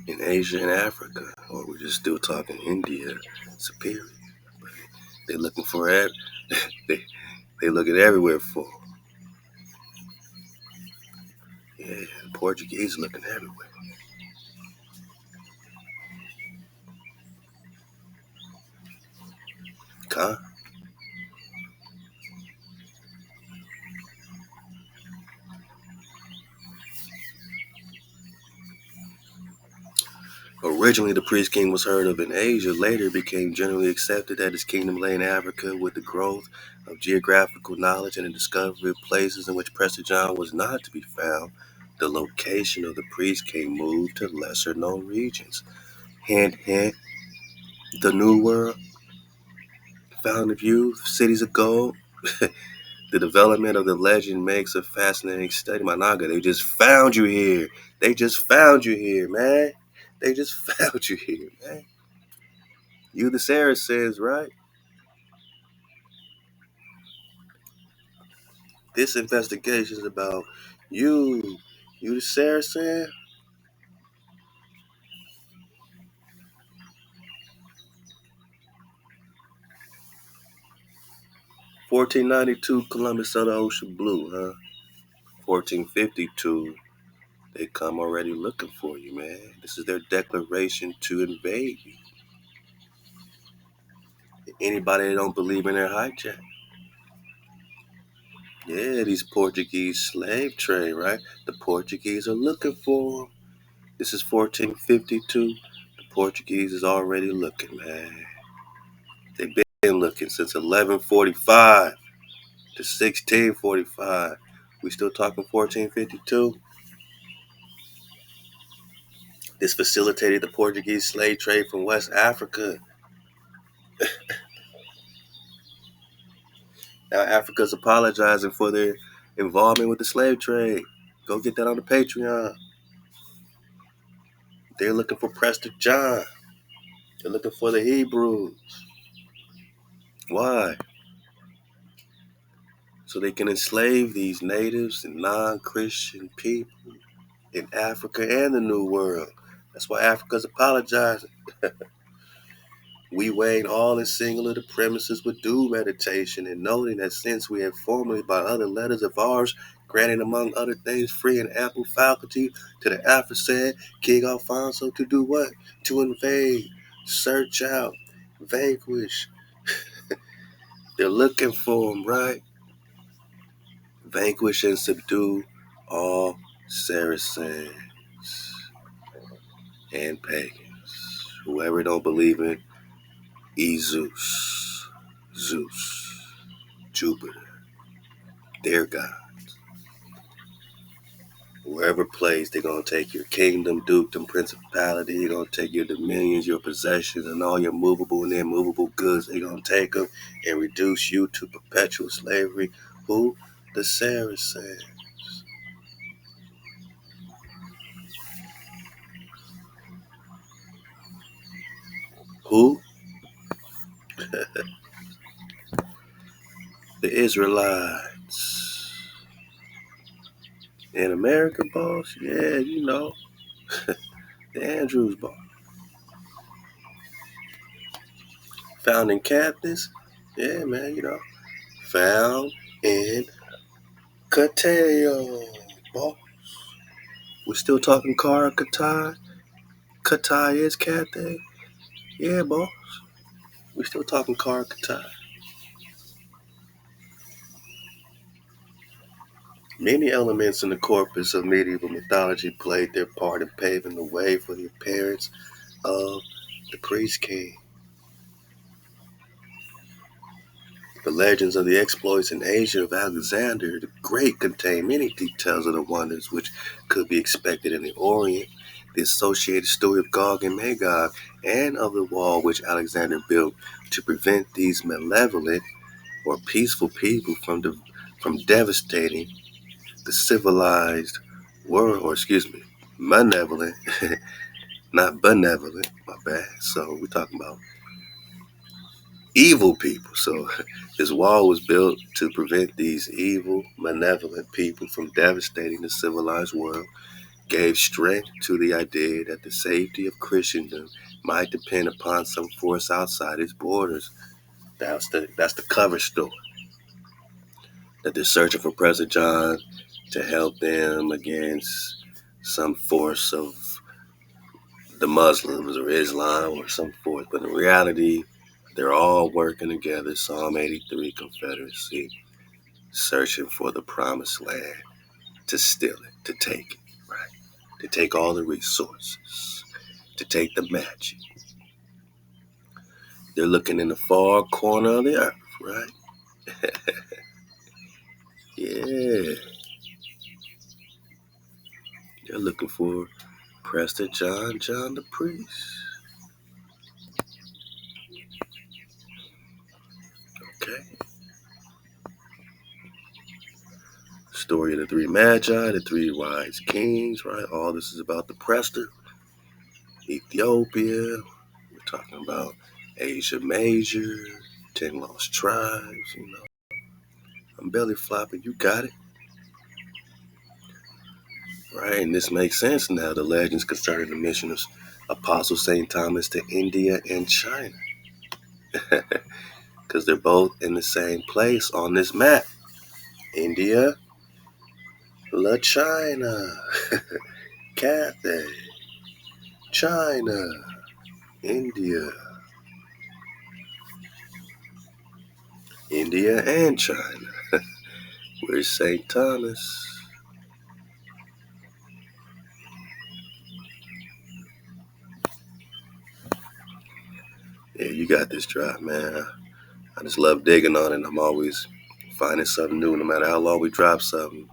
in Asia and Africa, or we're just still talking India, superior. But they're looking for it. They looking everywhere for. Yeah, the Portuguese looking everywhere. Huh? Originally, the priest king was heard of in Asia. Later, it became generally accepted that his kingdom lay in Africa. With the growth of geographical knowledge and the discovery of places in which Prester John was not to be found, the location of the priest king moved to lesser known regions. Hint, hint, the New World, found of youth, cities of gold. The development of the legend makes a fascinating study. My naga, they just found you here. They just found you here, man. They just found you here, man. You the Saracens, right? This investigation is about you. You the Saracen? 1492, Columbus saw the ocean blue, huh? 1452, they come already looking for you, man. This is their declaration to invade you. Anybody that don't believe in their hijack. Yeah, these Portuguese slave trade, right? The Portuguese are looking for them. This is 1452. The Portuguese is already looking, man. They've been looking since 1145 to 1645. We still talking 1452. This facilitated the Portuguese slave trade from West Africa. Now Africa's apologizing for their involvement with the slave trade. Go get that on the Patreon. They're looking for Prester John. They're looking for the Hebrews. Why? So they can enslave these natives and non-Christian people in Africa and the New World. That's why Africa's apologizing. We weighed all and singular the premises with due meditation, and noting that since we have formerly by other letters of ours granted among other things free and ample faculty to the aforesaid King Alfonso to do what? To invade, search out, vanquish. They're looking for him, right? Vanquish and subdue all Saracens and pagans. Whoever don't believe in Zeus, Jupiter, their God. Wherever place, they're going to take your kingdom, dukedom, principality. They're going to take your dominions, your possessions, and all your movable and immovable goods. They're going to take them and reduce you to perpetual slavery. Who? The Saracens. Who? The Israelites. In America, boss? Yeah, you know. The Andrews, boss. Found in captives? Yeah, man, you know. Found in Katar, boss. We're still talking Katar. Katar is Cathay. Yeah, boss. We still talking Katar. Many elements in the corpus of medieval mythology played their part in paving the way for the appearance of the priest king. The legends of the exploits in Asia of Alexander the Great contain many details of the wonders which could be expected in the Orient. The associated story of Gog and Magog, and of the wall which Alexander built to prevent these malevolent or peaceful people from devastating the civilized world, or excuse me, malevolent, not benevolent, my bad. So we're talking about evil people. So this wall was built to prevent these evil, malevolent people from devastating the civilized world. gave strength to the idea that the safety of Christendom might depend upon some force outside its borders. That's the cover story. That they're searching for Prester John to help them against some force of the Muslims or Islam or some force. But in reality, they're all working together, Psalm 83 Confederacy, searching for the promised land, to steal it, to take it, right? To take all the resources, to take the magic. They're looking in the far corner of the earth, right? Yeah. They're looking for Prester John the priest. Okay. Story of the three magi, the three wise kings, right? All this is about the Prester. Ethiopia. We're talking about Asia Major, 10 lost tribes, I'm belly flopping, you got it. Right, and this makes sense now. The legends concerning the mission of Apostle St. Thomas to India and China. Because they're both in the same place on this map. India, La China, Cathay, China, India, India and China. Where's St. Thomas? Yeah, you got this drop, man. I just love digging on it. I'm always finding something new, no matter how long we drop something.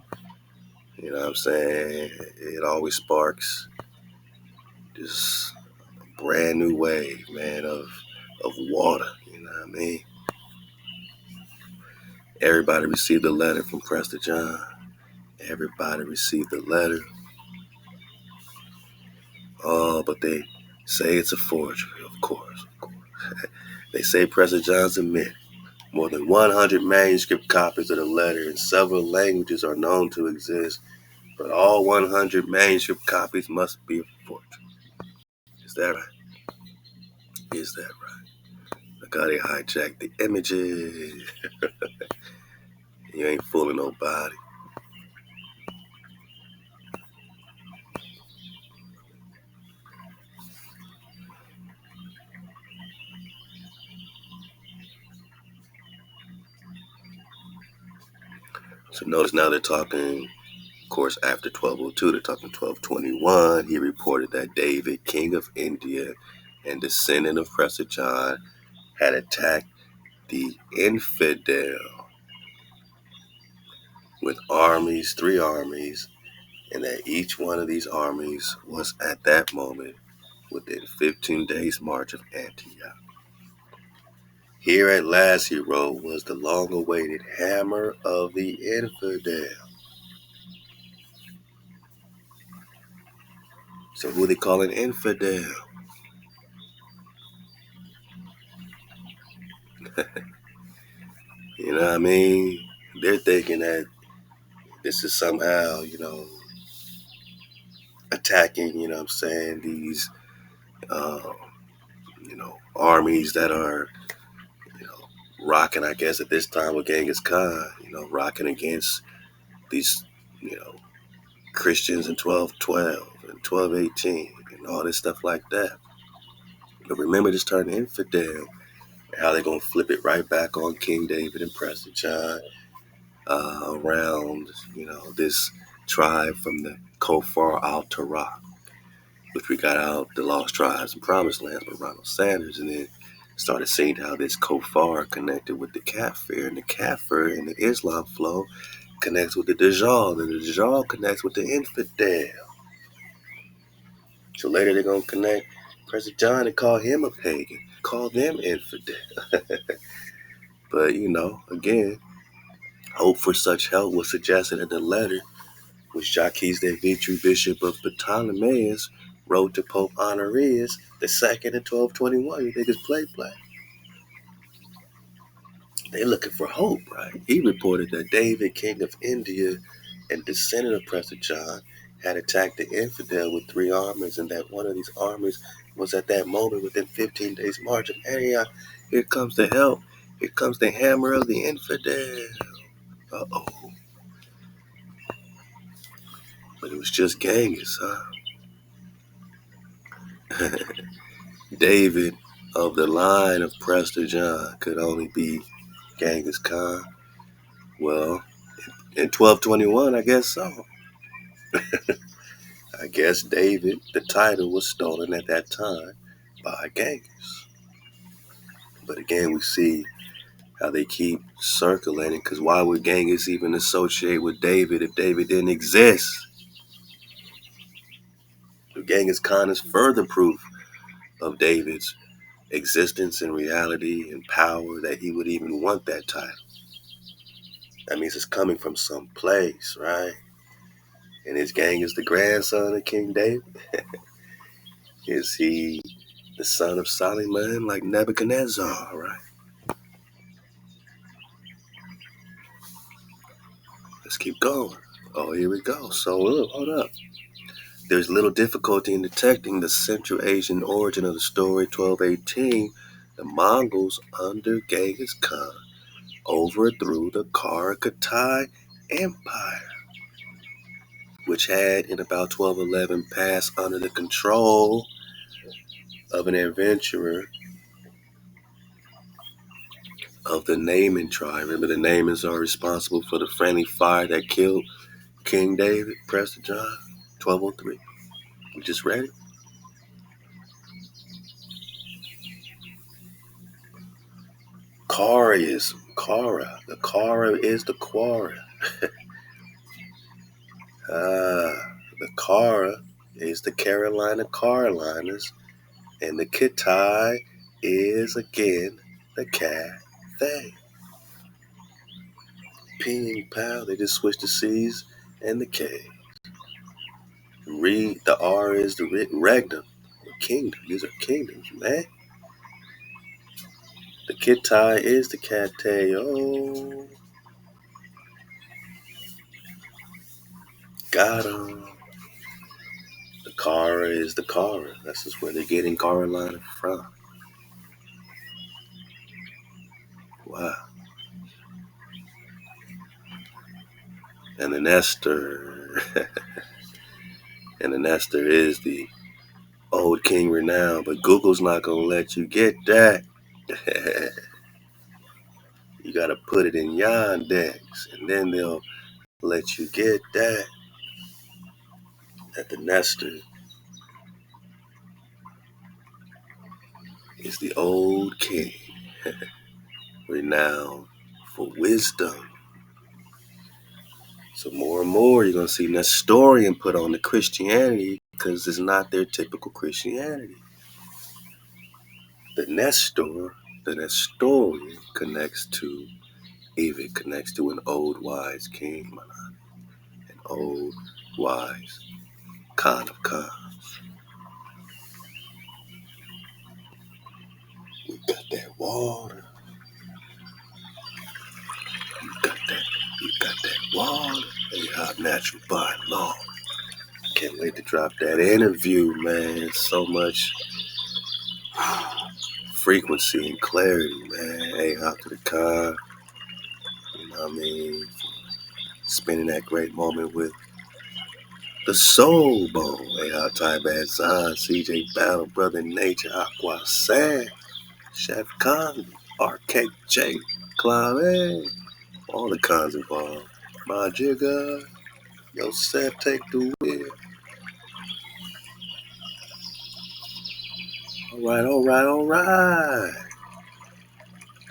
You know what I'm saying? It always sparks this brand new wave, man, of water. You know what I mean? Everybody received a letter from Prester John. Everybody received a letter. Oh, but they say it's a forgery, of course. They say Prester John's a myth. More than 100 manuscript copies of the letter in several languages are known to exist, but all 100 manuscript copies must be a forgery. Is that right? Is that right? Look how they hijacked the images. You ain't fooling nobody. So notice now they're talking, of course, after 1202, they're talking 1221. He reported that David, king of India and descendant of Prester John, had attacked the infidel with armies, 3 armies, and that each one of these armies was at that moment within 15 days' march of Antioch. Here at last, he wrote, was the long-awaited hammer of the infidel. So who they call an infidel? You know what I mean? They're thinking that this is somehow, attacking, what I'm saying, these, uh, armies that are, rocking, I guess, at this time with Genghis Khan, rocking against these, you know, Christians in 1212 and 1218 and all this stuff like that. But remember this term infidel, how they're going to flip it right back on King David and Prester John around, this tribe from the Kofar Altar, which we got out the Lost Tribes and Promised Lands with Ronald Sanders, and then started seeing how this Kofar connected with the Kafir, and the Kafir in the Islam flow connects with the Dajjal, and the Dajjal connects with the infidel. So later they're going to connect Prester John and call him a pagan, call them infidel. But, again, hope for such help was suggested in the letter which Jacques de Vitry, Bishop of Ptolemais, wrote to Pope Honorius II in 1221. You think it's play? They're looking for hope, right? He reported that David, king of India and descendant of Prester John, had attacked the infidel with 3 armies, and that one of these armies was at that moment within 15 days' march of Antioch. Here comes the help. Here comes the hammer of the infidel. Uh-oh. But it was just Genghis, huh? David of the line of Prester John could only be Genghis Khan. Well, in 1221, I guess so. I guess David, the title, was stolen at that time by Genghis. But again, we see how they keep circulating, because why would Genghis even associate with David if David didn't exist? Genghis Khan is further proof of David's existence and reality and power, that he would even want that title. That means it's coming from some place, right? And is Genghis the grandson of King David? Is he the son of Solomon like Nebuchadnezzar, right? Let's keep going. Oh, here we go. So, look, hold up. There's little difficulty in detecting the Central Asian origin of the story. 1218, the Mongols under Genghis Khan overthrew the Katar Empire, which had in about 1211 passed under the control of an adventurer of the Naaman tribe. Remember, the Naamans are responsible for the friendly fire that killed King David, Prester John, 1203. We just read it. Kara is Kara. The Kara is the Quara. The Kara is the Carolinas, and the Kitai is again the Cathay. Ping, pow, they just switched the C's and the K. Read, the R is the Regnum, or kingdom. These are kingdoms, man. The Kitai is the Cathay. Oh, got 'em. The Kara is the Kara. That's just where they're getting Carolina from. Wow. And the Nestor. And the Nestor is the old king renowned, but Google's not going to let you get that. You got to put it in Yandex, and then they'll let you get that. That the Nestor is the old king, renowned for wisdom. So more and more you're going to see Nestorian put on the Christianity, because it's not their typical Christianity. The Nestorian connects to an old wise king, an old wise Khan of Khans. We got that water. You got that water. Hey, how natural by law. Can't wait to drop that interview, man. So much frequency and clarity, man. Hey, hop to the car. You know what I mean? Spending that great moment with the Soul Bone. Hey, how Ty Bad Zahn, CJ Battle, Brother Nature, Aqua Sand, Chef Khan, RKJ, Clave, all the cons involved. My Jigga, Yosef, take the wheel. All right.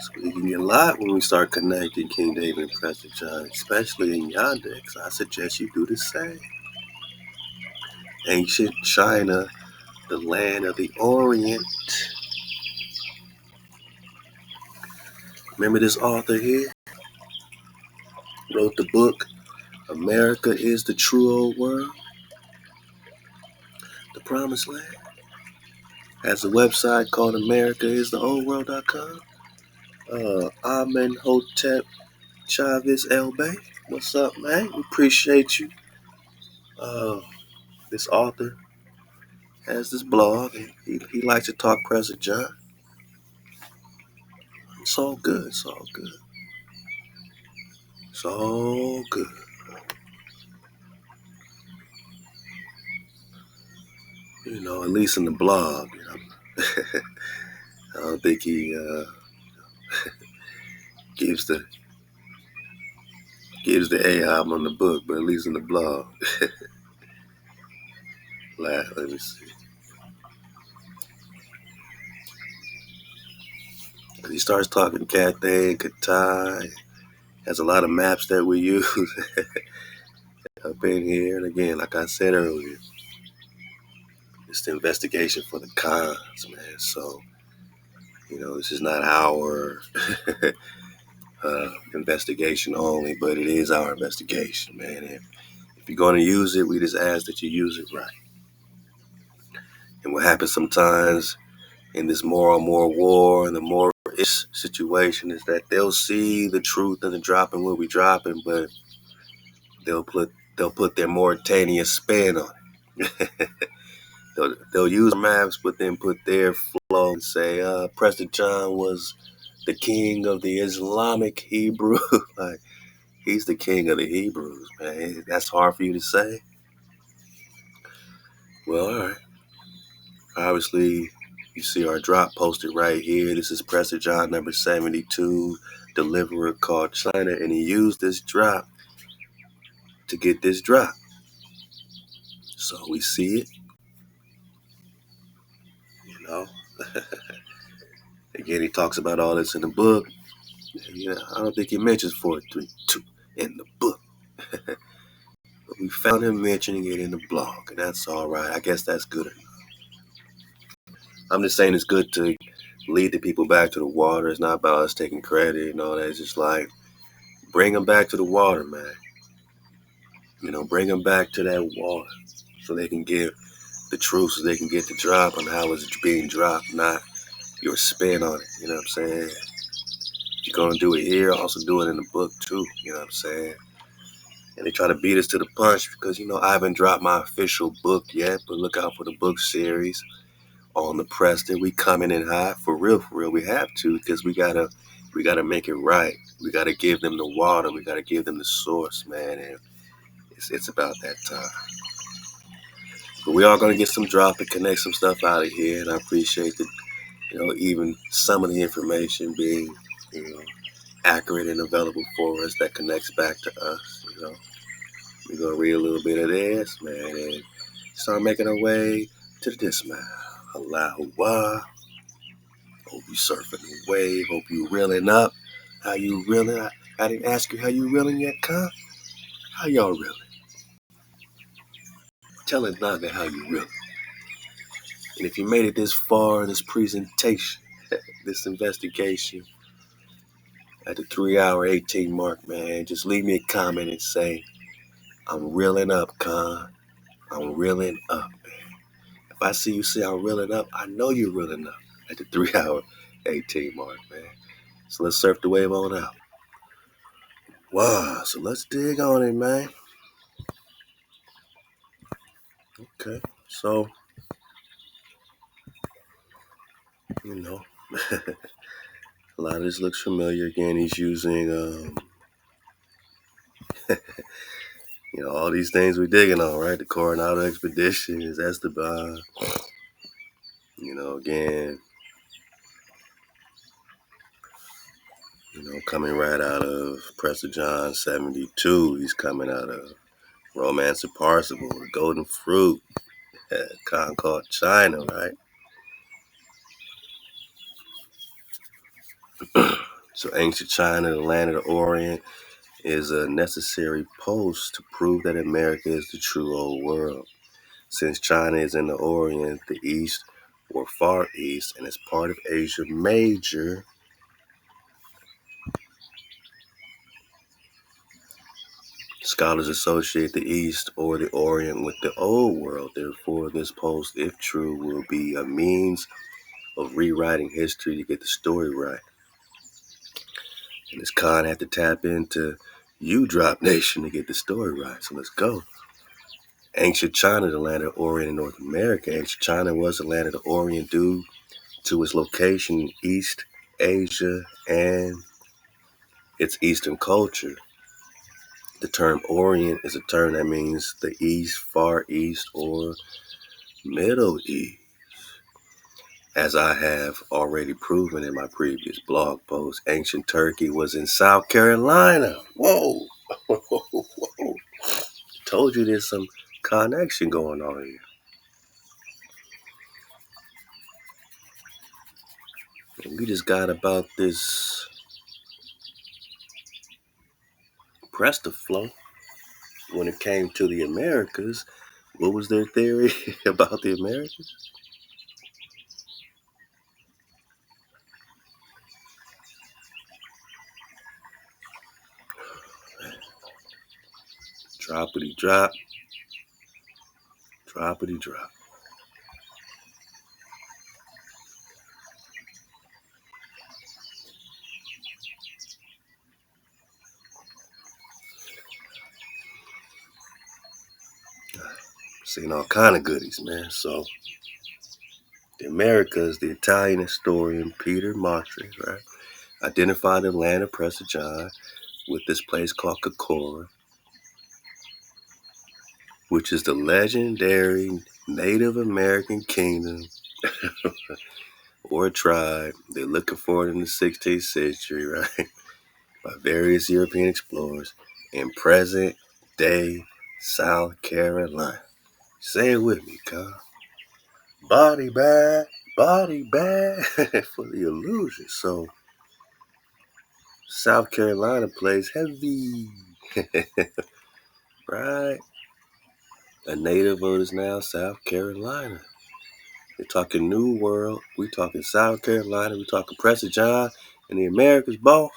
So we can get a lot when we start connecting King David and Prester John, especially in Yandex. I suggest you do the same. Ancient China, the land of the Orient. Remember this author here? Wrote the book, America is the True Old World, the Promised Land. Has a website called AmericaIsTheOldWorld.com. Amen Hotep Chavez El Bay. What's up, man? We appreciate you this author has this blog, and he likes to talk Prester John. It's all good. It's all good. It's all good. You know, at least in the blog. You know, I don't think he gives the A-hom on the book, but at least in the blog. Let me see. He starts talking Cathay and Katar. Has a lot of maps that we use up in here. And again, like I said earlier, it's the investigation for the cons, man. So, you know, this is not our investigation only, but it is our investigation, man. And if you're going to use it, we just ask that you use it right. And what happens sometimes in this more and more war and the more situation is that they'll see the truth and the dropping will be dropping, but they'll put their Mauritanian spin on it. they'll use maps, but then put their flow and say, Prester John was the king of the Islamic Hebrew. Like, he's the king of the Hebrews, man. That's hard for you to say. Well, all right. Obviously, you see our drop posted right here. This is Prester John number 72, deliverer called China, and he used this drop to get this drop. So we see it, you know. Again, he talks about all this in the book. You know, I don't think he mentions 432 in the book. But we found him mentioning it in the blog, and that's all right. I guess that's good enough. I'm just saying it's good to lead the people back to the water. It's not about us taking credit and all that. It's just like, bring them back to the water, man. You know, bring them back to that water so they can give the truth, so they can get the drop on how it's being dropped, not your spin on it. You know what I'm saying? If you're going to do it here, also do it in the book too. You know what I'm saying? And they try to beat us to the punch because, you know, I haven't dropped my official book yet, but look out for the book series on the Prester. We coming in hot for real. We have to, because we gotta make it right. We gotta give them the water. We gotta give them the source, man. And it's about that time. But we are gonna get some drop and connect some stuff out of here, and I appreciate that. You know, even some of the information being, you know, accurate and available for us that connects back to us. You know, we're gonna read a little bit of this, man, and start making our way to the dismount. Halal HaWah. Hope you surfing the wave. Hope you reeling up. How you reeling? I didn't ask you how you reeling yet, Con. How y'all reeling? Tell us now how you reeling. And if you made it this far in this presentation, this investigation, at the 3-hour 18 mark, man, just leave me a comment and say, I'm reeling up, Con. I'm reeling up, man. If I see you say I'm reeling up, I know you're reeling up at the 3-hour 18 mark, man. So let's surf the wave on out. Wow, so let's dig on it, man. Okay, so, you know, a lot of this looks familiar. Again, he's using, you know, all these things we're digging on, right? The Coronado Expedition, his Esteban, you know, again, you know, coming right out of Prester John 72. He's coming out of Romance of Parsival, the Golden Fruit, Concord, China, right? So ancient China, the land of the Orient, is a necessary post to prove that America is the true old world. Since China is in the Orient, the East or Far East, and is part of Asia Major, scholars associate the East or the Orient with the Old World. Therefore, this post, if true, will be a means of rewriting history to get the story right. And this con had to tap into U Drop Nation to get the story right. So let's go. Ancient China, the land of Orient in North America. Ancient China was the land of the Orient due to its location in East Asia and its Eastern culture. The term Orient is a term that means the East, Far East, or Middle East. As I have already proven in my previous blog post, ancient Turkey was in South Carolina. Whoa! Whoa. Told you there's some connection going on here. And we just got about this Prester flow. When it came to the Americas, what was their theory about the Americas? Droppity drop. Droppity drop. Seen all kind of goodies, man. So the Americas, the Italian historian Peter Martri, right, identified the land of Prester John with this place called Katar, which is the legendary Native American kingdom or tribe. They're looking for it in the 16th century, right, by various European explorers in present day South Carolina. Say it with me, cuz. Body bag for the illusion. So South Carolina plays heavy. Right? A native word is now South Carolina. We're talking New World. We're talking South Carolina. We're talking Prester John and the Americas, boss.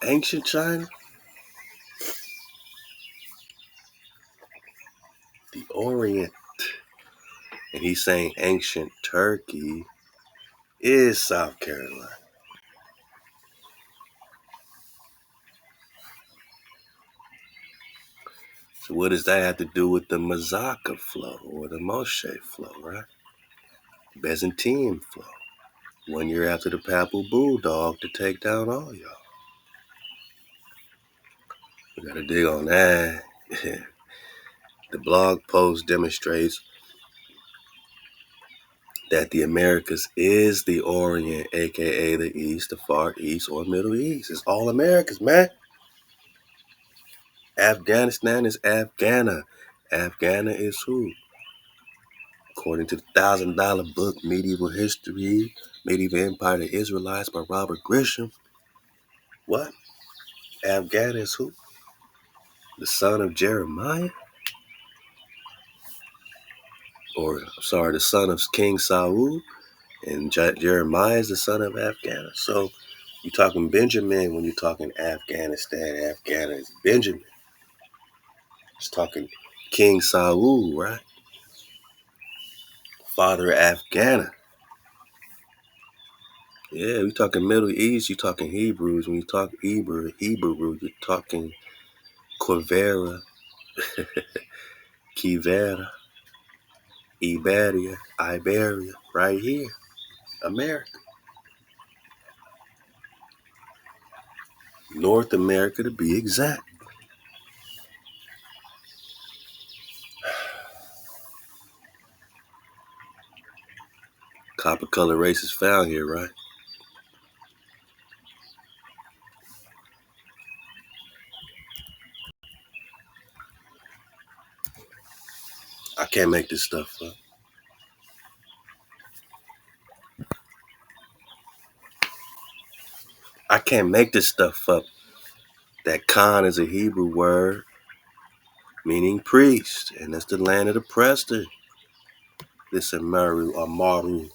Ancient China. The Orient. And he's saying ancient Turkey is South Carolina. So what does that have to do with the Mazaka flow or the Moshe flow, right? Byzantine flow. 1 year after the Papal Bulldog to take down all y'all. We gotta dig on that. The blog post demonstrates that the Americas is the Orient, aka the East, the Far East, or Middle East. It's all Americas, man. Afghanistan is Afghana. Afghana is who? According to the $1,000 book, Medieval History, Medieval Empire of the Israelites by Robert Grisham. What? Afghana is who? The son of Jeremiah? Or, sorry, the son of King Saul? And Jeremiah is the son of Afghanistan. So you're talking Benjamin when you're talking Afghanistan. Afghanistan is Benjamin. It's talking King Saul, right? Father of Afghanistan. Yeah, we're talking Middle East. You're talking Hebrews. When you talk Hebrew, you're talking Quivera, Kivera, Iberia, right here, America. North America to be exact. Copper color race is found here, right? I can't make this stuff up. I can't make this stuff up. That Khan is a Hebrew word meaning priest, and that's the land of the Prester. This Amari.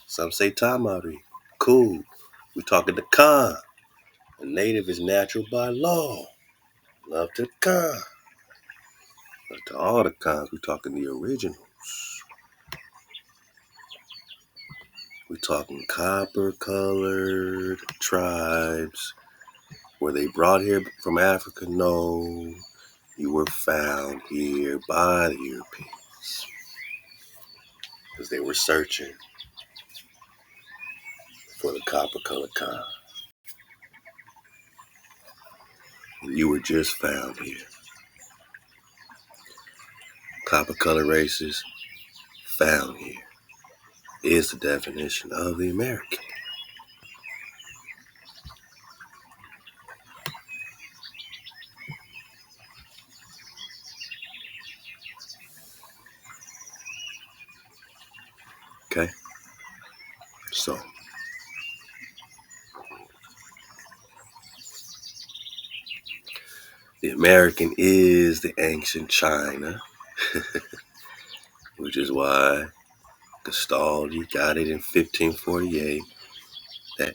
Some say Tamari. Cool. We're talking to Khan. A native is natural by law. Love to Khan. But to all the Khans, we're talking the originals. We're talking copper colored tribes Were they brought here from Africa? No. You were found here by the Europeans because they were searching for the copper-colored cow. And you were just found here. Copper-colored races found here is the definition of the American. Okay? So, the American is the ancient China, which is why Gastaldi got it in 1548 that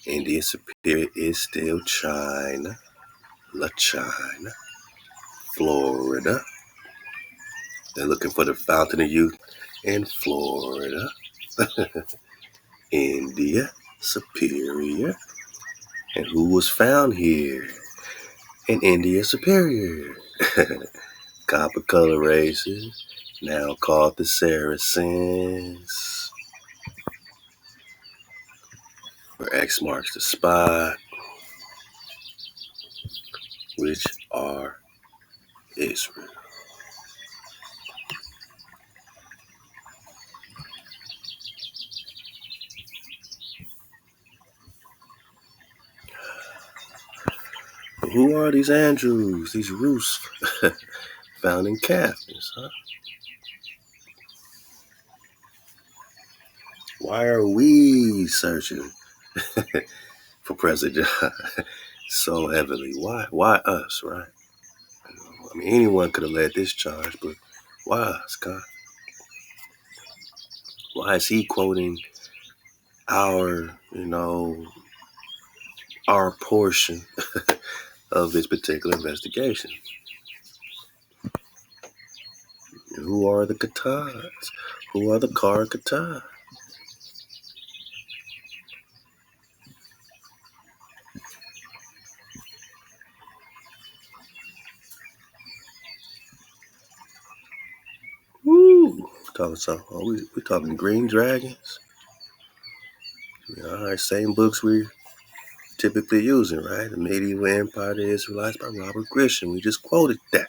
India's superior is still China, La China, Florida. They're looking for the fountain of youth in Florida. India, superior. And who was found here? In India, superior. Copper color races, now called the Saracens. Where X marks the spot, which are Israel. But who are these Andrews, these Rus found in Catholics, huh? Why are we searching for Prester John so heavily? Why us, right? I mean, anyone could have led this charge, but why us, God? Why is he quoting our portion of this particular investigation? Who are the Katars? Who are the Katar? Woo! Talking something. We talking green dragons? Yeah, all right, same books we typically using, right? The Medieval Empire of the Israelites by Robert Grisham. We just quoted that.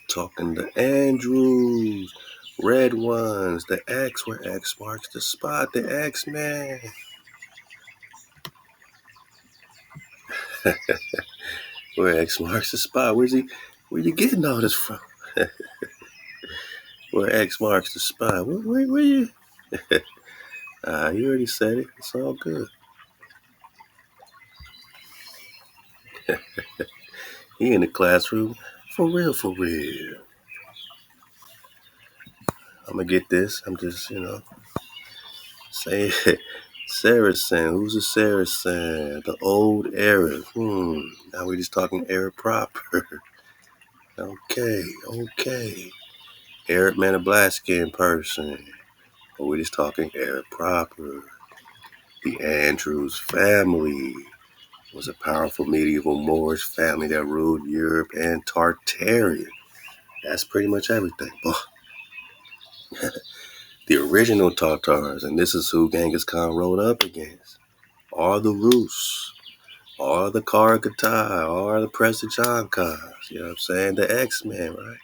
Talking the Andrews, red ones, the X where X marks the spot, the X-Man. Where X marks the spot. Where you getting all this from? Where X marks the spot. Where you? You already said it. It's all good. He in the classroom. For real, for real. I'm going to get this. I'm just, saying Saracen. Who's a Saracen? The old Arab. Now we're just talking Arab proper. Okay. Arab man, a black skinned person. But we're just talking Arab proper. The Andrews family was a powerful medieval Moorish family that ruled Europe and Tartaria. That's pretty much everything. The original Tatars, and this is who Genghis Khan rode up against, are the Rus, are the Katar, are the Prester John cars. You know what I'm saying? The X-Men, right?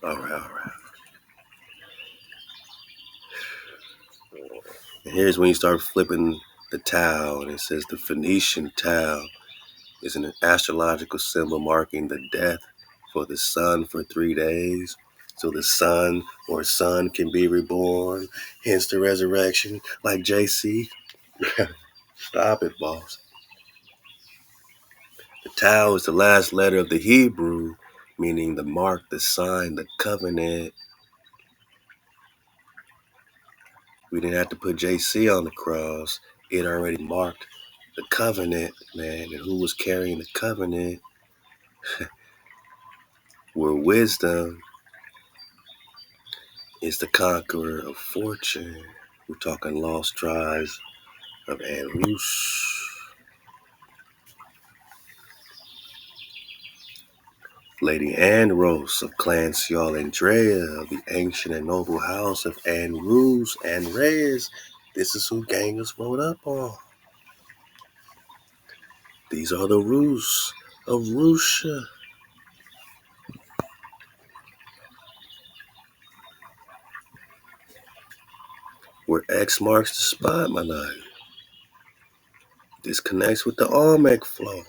All right. And here's when you start flipping the tau, and it says the Phoenician tau is an astrological symbol marking the death for the sun for 3 days. So the sun or sun can be reborn, hence the resurrection, like JC. Stop it, boss. The tau is the last letter of the Hebrew, meaning the mark, the sign, the covenant. We didn't have to put JC on the cross. It already marked the covenant, man. And who was carrying the covenant were wisdom is the conqueror of fortune. We're talking lost tribes of Anrus. Lady Andros of Clan Sial Andrea of the ancient and noble house of Anrus and Reyes. This is who Genghis wrote up on. These are the Rus of Russia. Where X marks the spot, my night. This connects with the Olmec flow.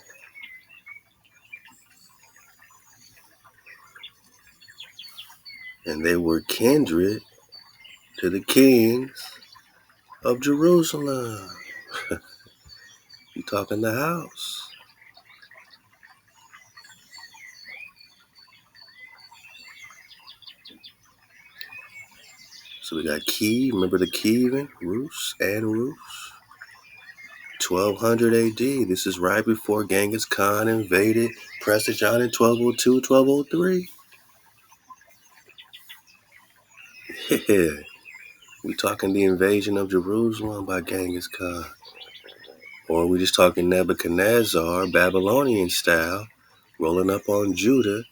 And they were kindred to the kings of Jerusalem. You talking the house. So we got Kiev, remember the Kievan, Rus and Rus. 1200 AD, this is right before Genghis Khan invaded Prester John in 1202, 1203. Yeah, we talking the invasion of Jerusalem by Genghis Khan. Or we just talking Nebuchadnezzar, Babylonian style, rolling up on Judah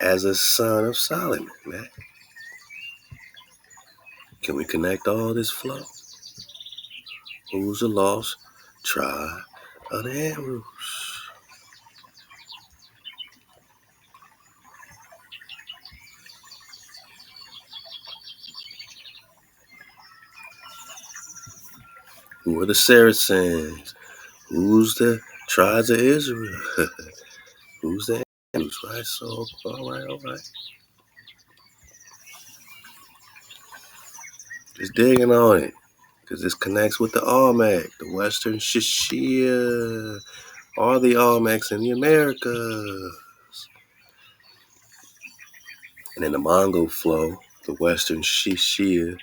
as a son of Solomon, man. Can we connect all this flow? Who's the lost tribe of the Andrews? Who are the Saracens? Who's the tribes of Israel? Who's the Andrews? Right, so, all right. Just digging on it. Because this connects with the Olmec, the Western Shishia, all the Olmecs in the Americas. And in the Mongol flow, the Western Shishia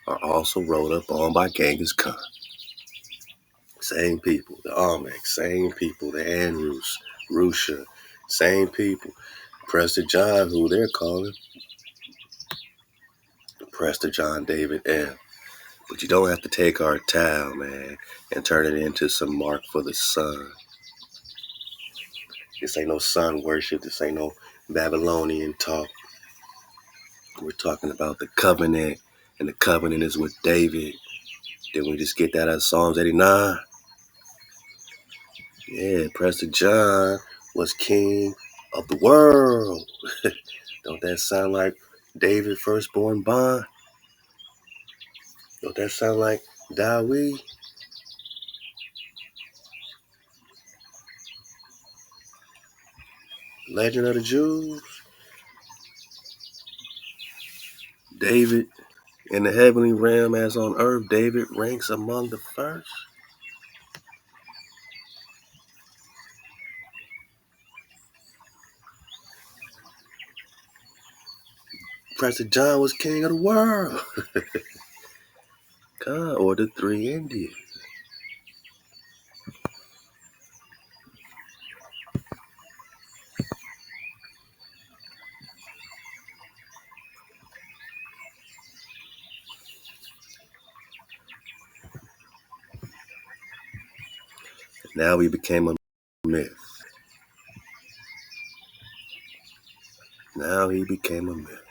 are also rolled up on by Genghis Khan. Same people, the Olmec, same people, the Andrews, Russia, same people. Prester John, who they're calling Prester John David M. But you don't have to take our towel, man, and turn it into some mark for the sun. This ain't no sun worship. This ain't no Babylonian talk. We're talking about the covenant, and the covenant is with David. Didn't we just get that out of Psalms 89? Yeah, Prester John was king of the world. Don't that sound like David, firstborn bond? Don't that sound like David? Legend of the Jews? David in the heavenly realm as on earth, David ranks among the first. Prester John was king of the world. God, or the three Indians. Now he became a myth. Now he became a myth.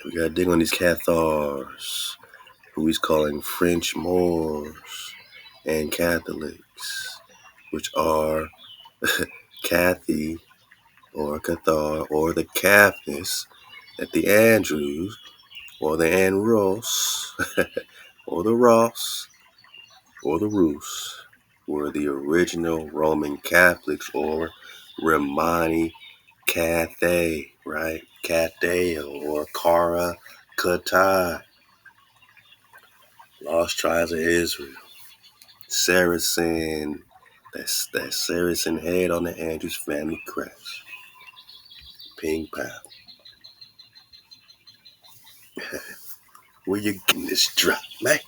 We gotta dig on these Cathars, who he's calling French Moors and Catholics, which are Cathy or Katar or the Cathnis at the Andrews or the Andros or the Ross or the Rus were the original Roman Catholics or Romani Cathay, right? Cathay or Kara Katar. Lost tribes of Israel. Saracen. That's that Saracen head on the Andrews family crest. Ping pow. Where you getting this drop, man?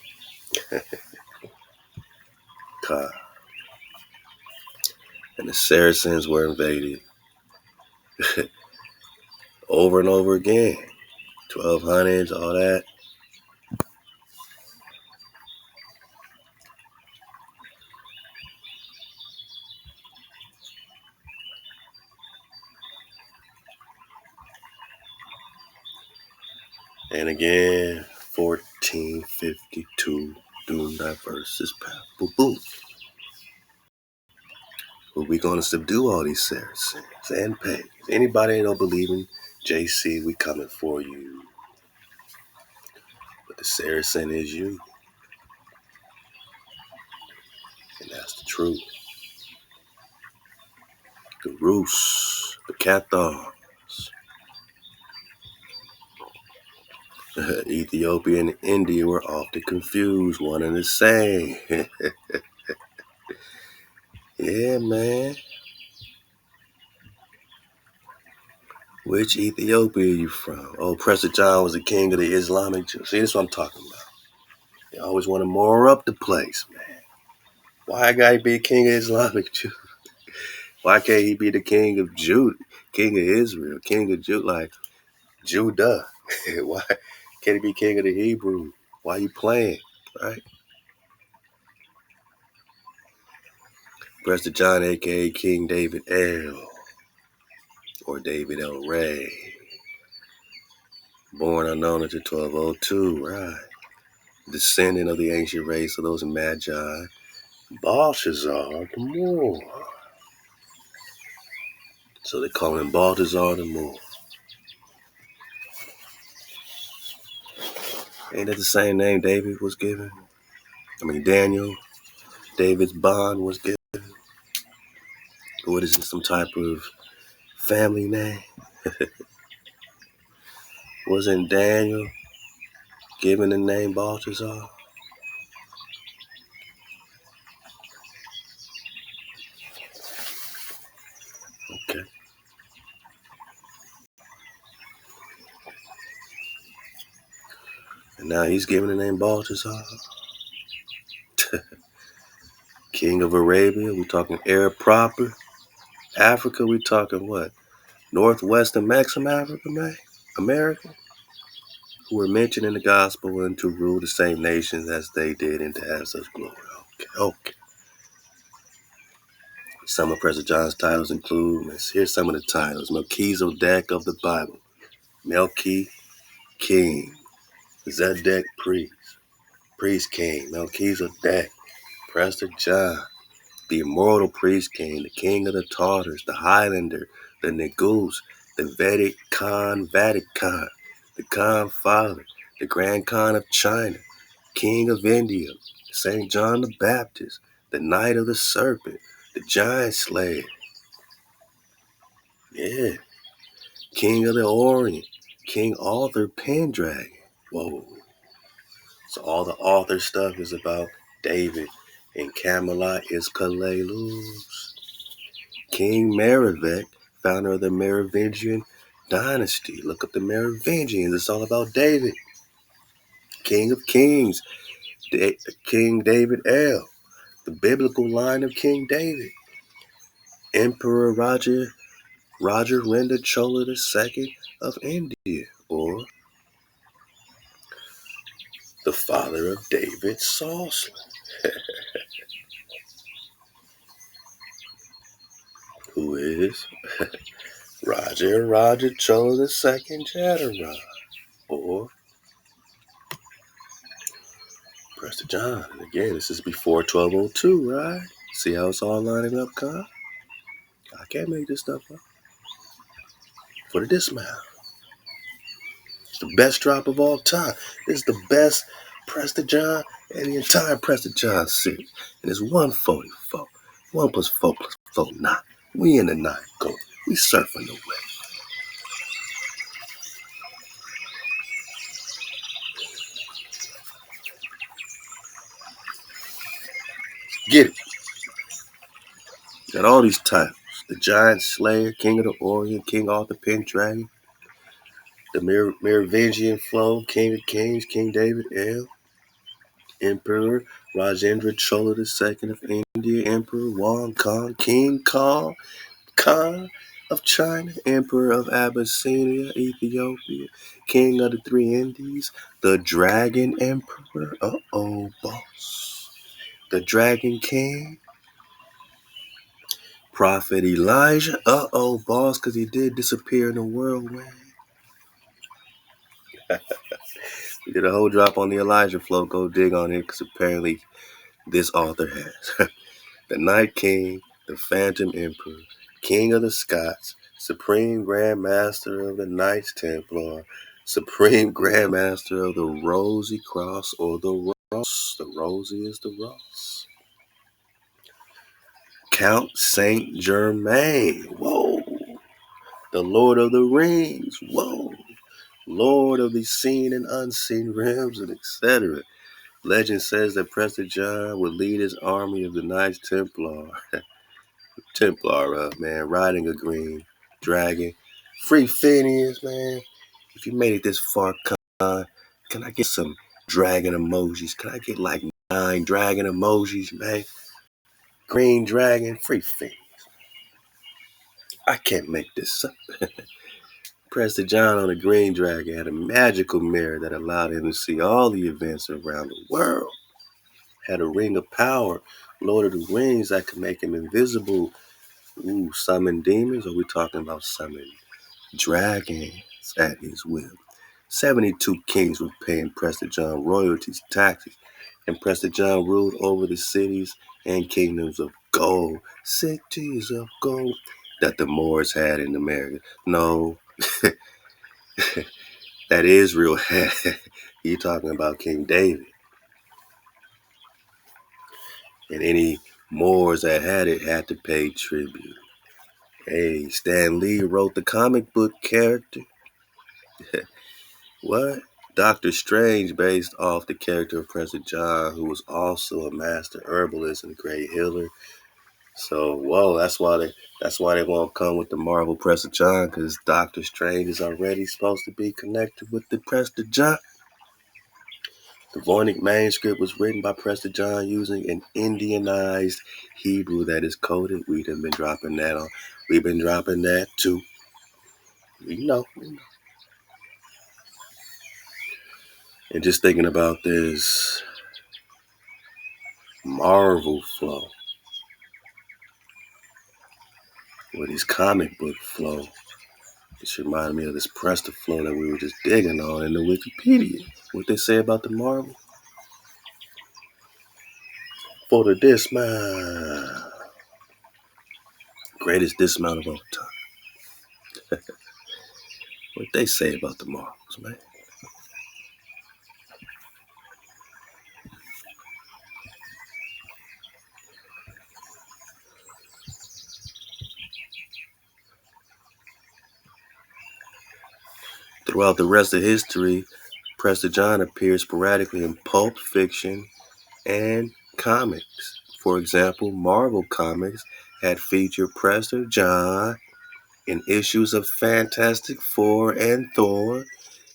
And the Saracens were invaded over and over again. 1200s, all that. And again, 1452, doomed diverse this path. Boom, boom. But we're going to subdue all these Saracens and pagans. Anybody that don't believe in JC, we coming for you. But the Saracen is you. And that's the truth. The Rus, the Katar, Ethiopia and India were often confused, one and the same. Yeah, man. Which Ethiopia are you from? Oh, Prester John was the king of the Islamic Jews. See, this is what I'm talking about. They always want to more up the place, man. Why I gotta be a king of Islamic Jews? Why can't he be the king of Judah, king of Israel, king of Judah, like Judah? Why can't he be king of the Hebrew? Why you playing, right? Prester John, a.k.a. King David L. or David L. Ray. Born unknown until 1202, right? Descendant of the ancient race of those Magi. Balthazar the Moor. So they call him Balthazar the Moor. Ain't that the same name David was given? Daniel, David's bond was given. What is this, some type of family name? Wasn't Daniel given the name Balthazar? Okay. And now he's given the name Balthazar. King of Arabia, we talking Arab proper. Africa, we talking what? Northwestern Maxim Africa, man? America? Who were mentioned in the gospel and to rule the same nations as they did and to have such glory. Okay. Some of Prester John's titles include, here's some of the titles. Melchizedek of the Bible. Melchi, king. Zedek, priest. Priest king. Melchizedek. Prester John. The immortal priest king. The king of the Tartars. The Highlander. The Negus. The Vedic Khan, Vatican. The Khan father. The Grand Khan of China. King of India. St. John the Baptist. The Knight of the Serpent. The Giant Slayer. Yeah. King of the Orient, King Arthur Pendragon. Whoa. So all the author stuff is about David, and Camelot is Kalelus. King Merovech, founder of the Merovingian dynasty. Look up the Merovingians. It's all about David. King of Kings, King David L. The biblical line of King David. Emperor Roger Renda Chola II of India, or the father of David Sauceland, who is Roger Chola II Chatterjee, or Prester John. And again, this is before 1202, right? See how it's all lining up, Con? I can't make this stuff up. For the dismount. It's the best drop of all time. This is the best Prester John and the entire Prester John series. And it's 144. 1 plus 4 plus 4, 9. We in the 9 go. We surfing the wave. Get it. Got all these titles. The Giant Slayer, King of the Orient, King Arthur Pendragon, the Merovingian Flow, King of Kings, King David L. Emperor Rajendra Chola II of India, Emperor Wang Kong, King Kong, Khan of China, Emperor of Abyssinia, Ethiopia, King of the Three Indies, the Dragon Emperor, boss, the Dragon King, Prophet Elijah, boss, because he did disappear in the whirlwind. We did a whole drop on the Elijah flow. Go dig on it, because apparently this author has. The Night King, the Phantom Emperor, King of the Scots, Supreme Grand Master of the Knights Templar, Supreme Grand Master of the Rosy Cross or the Ross. The Rosy is the Ross. Count Saint Germain. Whoa. The Lord of the Rings. Whoa. Lord of the seen and unseen realms, and etc. Legend says that Prester John would lead his army of the Knights Templar. Man, riding a green dragon. Free Phineas, man. If you made it this far, can I get some dragon emojis? Can I get like 9 dragon emojis, man? Green dragon, free Phineas. I can't make this up. Prester John on a green dragon had a magical mirror that allowed him to see all the events around the world. Had a ring of power, Lord of the Rings, that could make him invisible. Ooh, summon demons? Or are we talking about summon dragons at his will? 72 kings were paying Prester John royalties, taxes, and Prester John ruled over the cities and kingdoms of gold, cities of gold, that the Moors had in America. No, that Israel had. You talking about King David. And any Moors that had it had to pay tribute. Hey, Stan Lee wrote the comic book character. What? Doctor Strange, based off the character of Prester John, who was also a master herbalist and a great healer. So, whoa, that's why they won't come with the Marvel Prester John, because Doctor Strange is already supposed to be connected with the Prester John. The Voynich manuscript was written by Prester John using an Indianized Hebrew that is coded. We've been dropping that on. We've been dropping that too. We know. And just thinking about this Marvel flow, or this comic book flow, it reminded me of this Prester flow that we were just digging on in the Wikipedia. What they say about the Marvel? For the dismount. Greatest dismount of all time. What they say about the Marvels, man? Throughout the rest of history, Prester John appears sporadically in pulp fiction and comics. For example, Marvel Comics had featured Prester John in issues of Fantastic Four and Thor.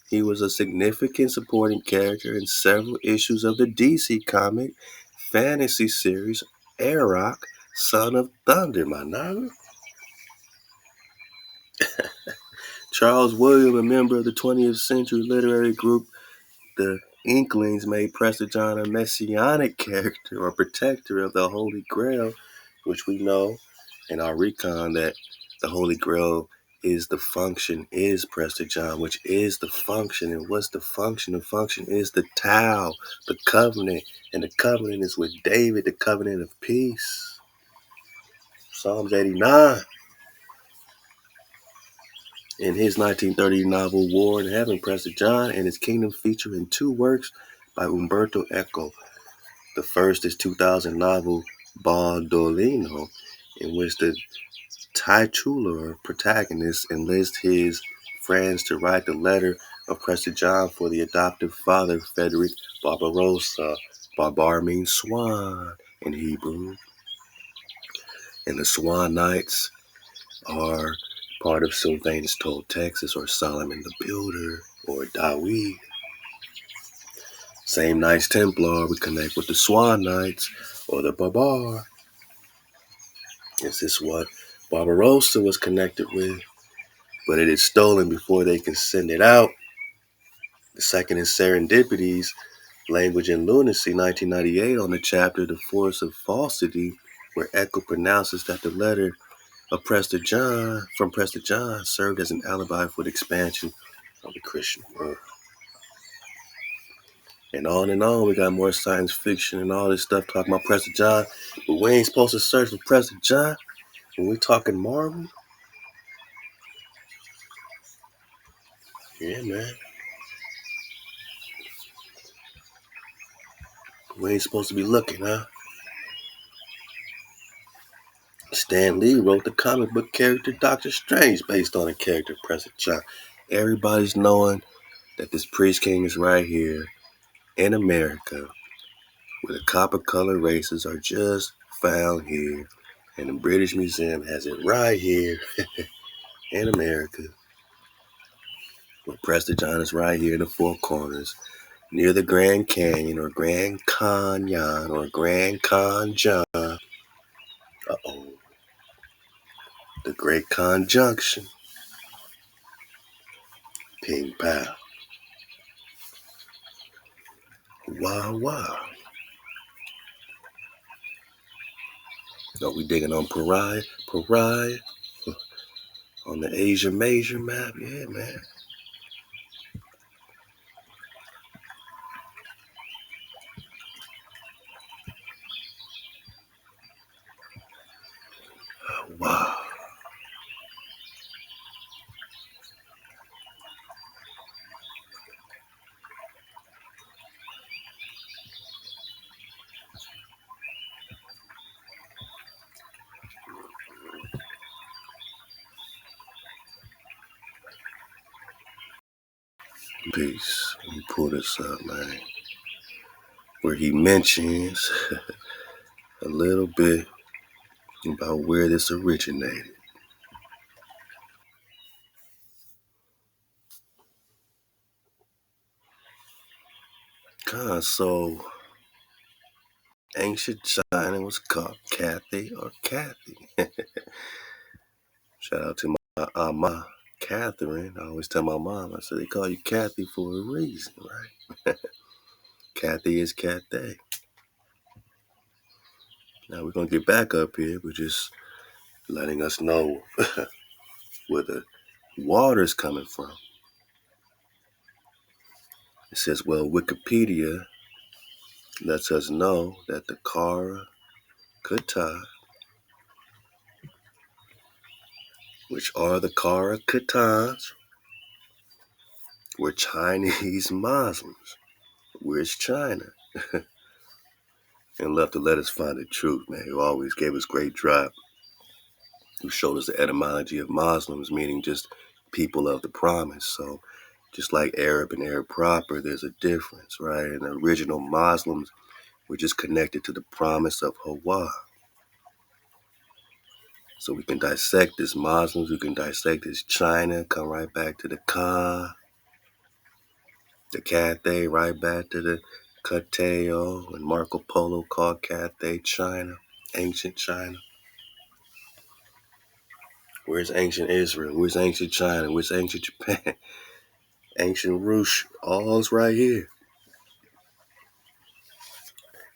He was a significant supporting character in several issues of the DC comic fantasy series Arrock, Son of Thunder, my nigga. Charles William, a member of the 20th century literary group The Inklings, made Prester John a messianic character or protector of the Holy Grail, which we know in our recon that the Holy Grail is the function, is Prester John, which is the function. And what's the function? The function is the Tau, the covenant. And the covenant is with David, the covenant of peace. Psalms 89. In his 1930 novel War in Heaven, Prester John and his kingdom feature in 2 works by Umberto Eco. The first is 2000 novel Baldolino, in which the titular protagonist enlists his friends to write the letter of Prester John for the adoptive father, Frederick Barbarossa. Barbar means swan in Hebrew. And the Swan Knights are part of Sylvanus told Texas, or Solomon the Builder, or Dawi. Same Knights Templar, we connect with the Swan Knights or the Barbar. This is what Barbarossa was connected with, but it is stolen before they can send it out. The second is Serendipities, Language and Lunacy, 1998, on the chapter The Force of Falsity, where Echo pronounces that the letter of Prester John served as an alibi for the expansion of the Christian world. And on, we got more science fiction and all this stuff talking about Prester John, but we ain't supposed to search for Prester John when we talking Marvel. Yeah, man. We ain't supposed to be looking, huh? Stan Lee wrote the comic book character Doctor Strange based on the character Prester John. Everybody's knowing that this priest king is right here in America, where the copper color races are just found here, and the British Museum has it right here in America, where Prester John is right here in the Four Corners, near the Grand Canyon or Grand Canyon or Grand Conjunction. The Great Conjunction. Ping pow. Wah wah. We digging on Pariah on the Asia Major map. Yeah, man. Wow. Peace. Let me pull this up, man. Where he mentions a little bit about where this originated. So ancient China was called Cathay or Kathy. Shout out to my Catherine. I always tell my mom, I said, they call you Kathy for a reason, right? Kathy is Cathay. Now we're going to get back up here. We're just letting us know where the water's coming from. It says, well, Wikipedia lets us know that the Katar, which are the Katars, were Chinese Muslims. Where's China? And left to let us find the truth, man. Who always gave us great drop. Who showed us the etymology of Muslims, meaning just people of the promise. So just like Arab and Arab proper, there's a difference, right? And the original Muslims were just connected to the promise of HaWah. So we can dissect this Muslims, we can dissect this China, come right back to the Cathay, right back to the Cateo, and Marco Polo called Cathay China, ancient China. Where's ancient Israel? Where's ancient China? Where's ancient Japan? Ancient Rush, all's right here.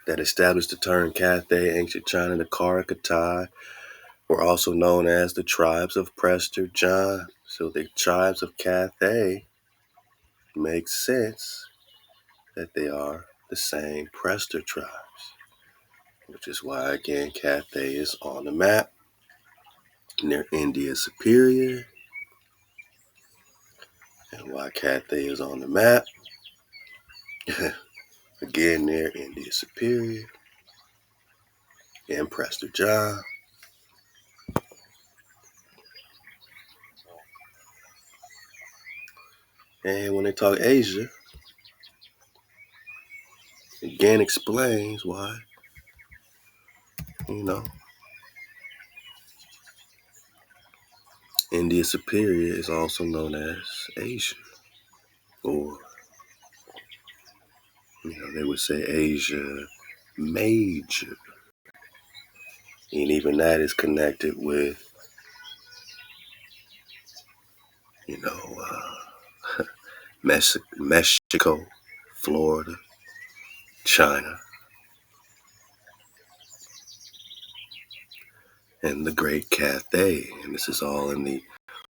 That established the term Cathay, ancient China, the Katar, were also known as the tribes of Prester John. So the tribes of Cathay make sense that they are the same Prester tribes, which is why, again, Cathay is on the map near India Superior, and why Cathay is on the map, again, near India Superior and Prester John. And when they talk Asia, again explains why, India Superior is also known as Asia, or, they would say Asia Major. And even that is connected with, Mexico, Florida, China, and the Great Cathay. And this is all in the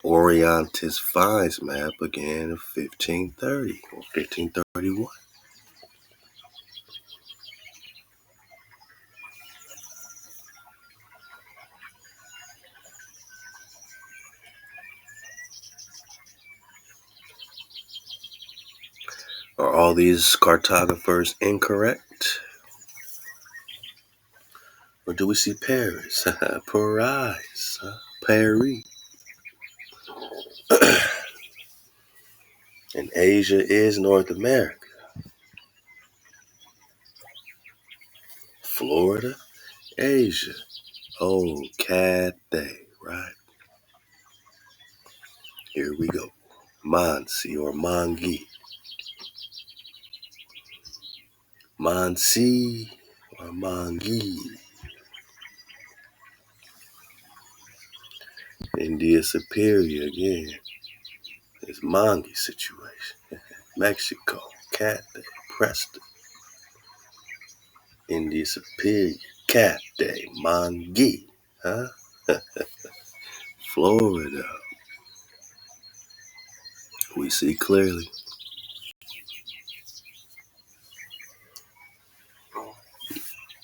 Orientis Finds map again of 1530 or 1531. Are all these cartographers incorrect? Or do we see Paris? Paris. Paris. And Asia is North America. Florida, Asia. Oh, Cathay, right? Here we go. Mansi or Mangi. Mansi or Mangi. India Superior again. It's Mangi situation. Mexico, Cathay, Prester. India Superior, Cathay, Mangi. Huh? Florida. We see clearly.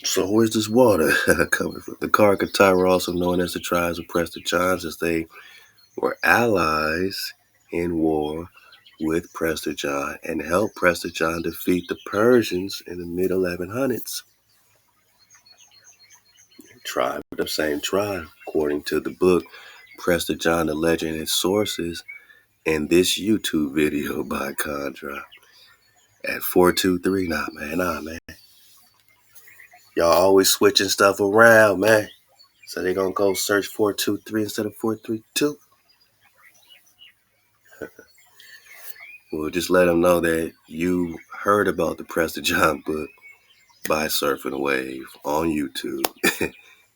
So where's this water coming from? The Katar were also known as the tribes of Prester John, as they were allies in war with Prester John and helped Prester John defeat the Persians in the mid 1100s. Tribe, the same tribe, according to the book Prester John, the Legend and Sources, and this YouTube video by Condra at 423. Nah, man. Y'all always switching stuff around, man. So they gonna go search 423 instead of 432. We'll just let them know that you heard about the Prester John book by Surfing the Wave on YouTube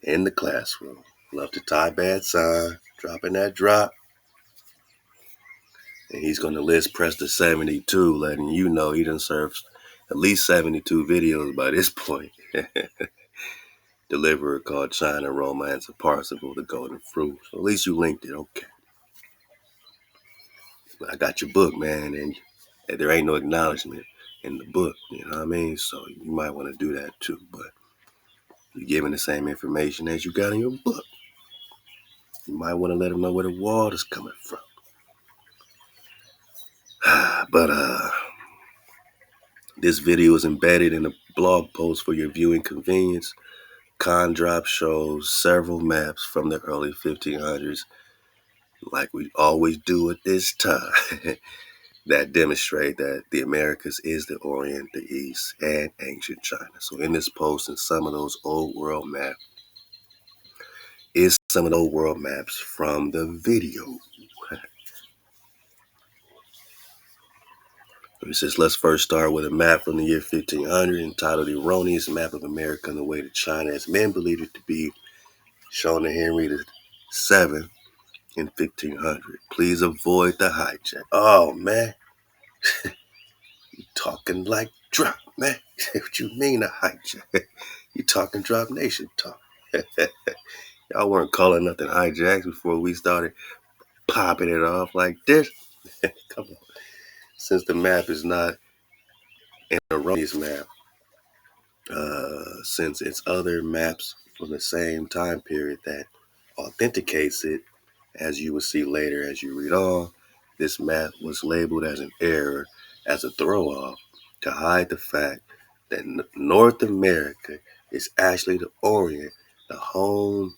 in the classroom. Love to tie bad sign, dropping that drop. And he's going to list Prester 72, letting you know he done served at least 72 videos by this point. Deliverer called China, Romance, and Parsifal, the Golden Fruit. So at least you linked it, okay. But I got your book, man, and there ain't no acknowledgement in the book, you know what I mean? So you might want to do that too, but you're giving the same information as you got in your book. You might want to let them know where the water's coming from. But this video is embedded in a blog post for your viewing convenience. Condrop shows several maps from the early 1500s, like we always do at this time, that demonstrate that the Americas is the Orient, the East, and ancient China. So in this post, and some of those old world maps is some of the old world maps from the video. It says, let's first start with a map from the year 1500 entitled The Erroneous Map of America on the Way to China, as men believed it to be, shown to Henry VII in 1500. Please avoid the hijack. Oh, man. You talking like drop, man. What you mean a hijack? You talking Drop Nation talk. Y'all weren't calling nothing hijacks before we started popping it off like this. Come on. Since the map is not an erroneous map, since it's other maps from the same time period that authenticates it, as you will see later as you read on, this map was labeled as an error, as a throw-off, to hide the fact that North America is actually the Orient, the home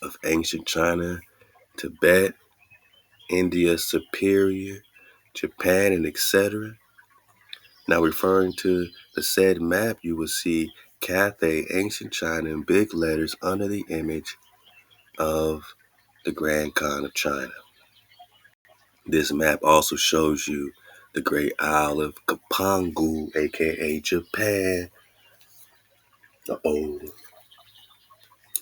of ancient China, Tibet, India Superior, Japan, and etc. Now, referring to the said map, you will see Cathay, ancient China, in big letters under the image of the Grand Khan of China. This map also shows you the Great Isle of Kapangu, aka Japan,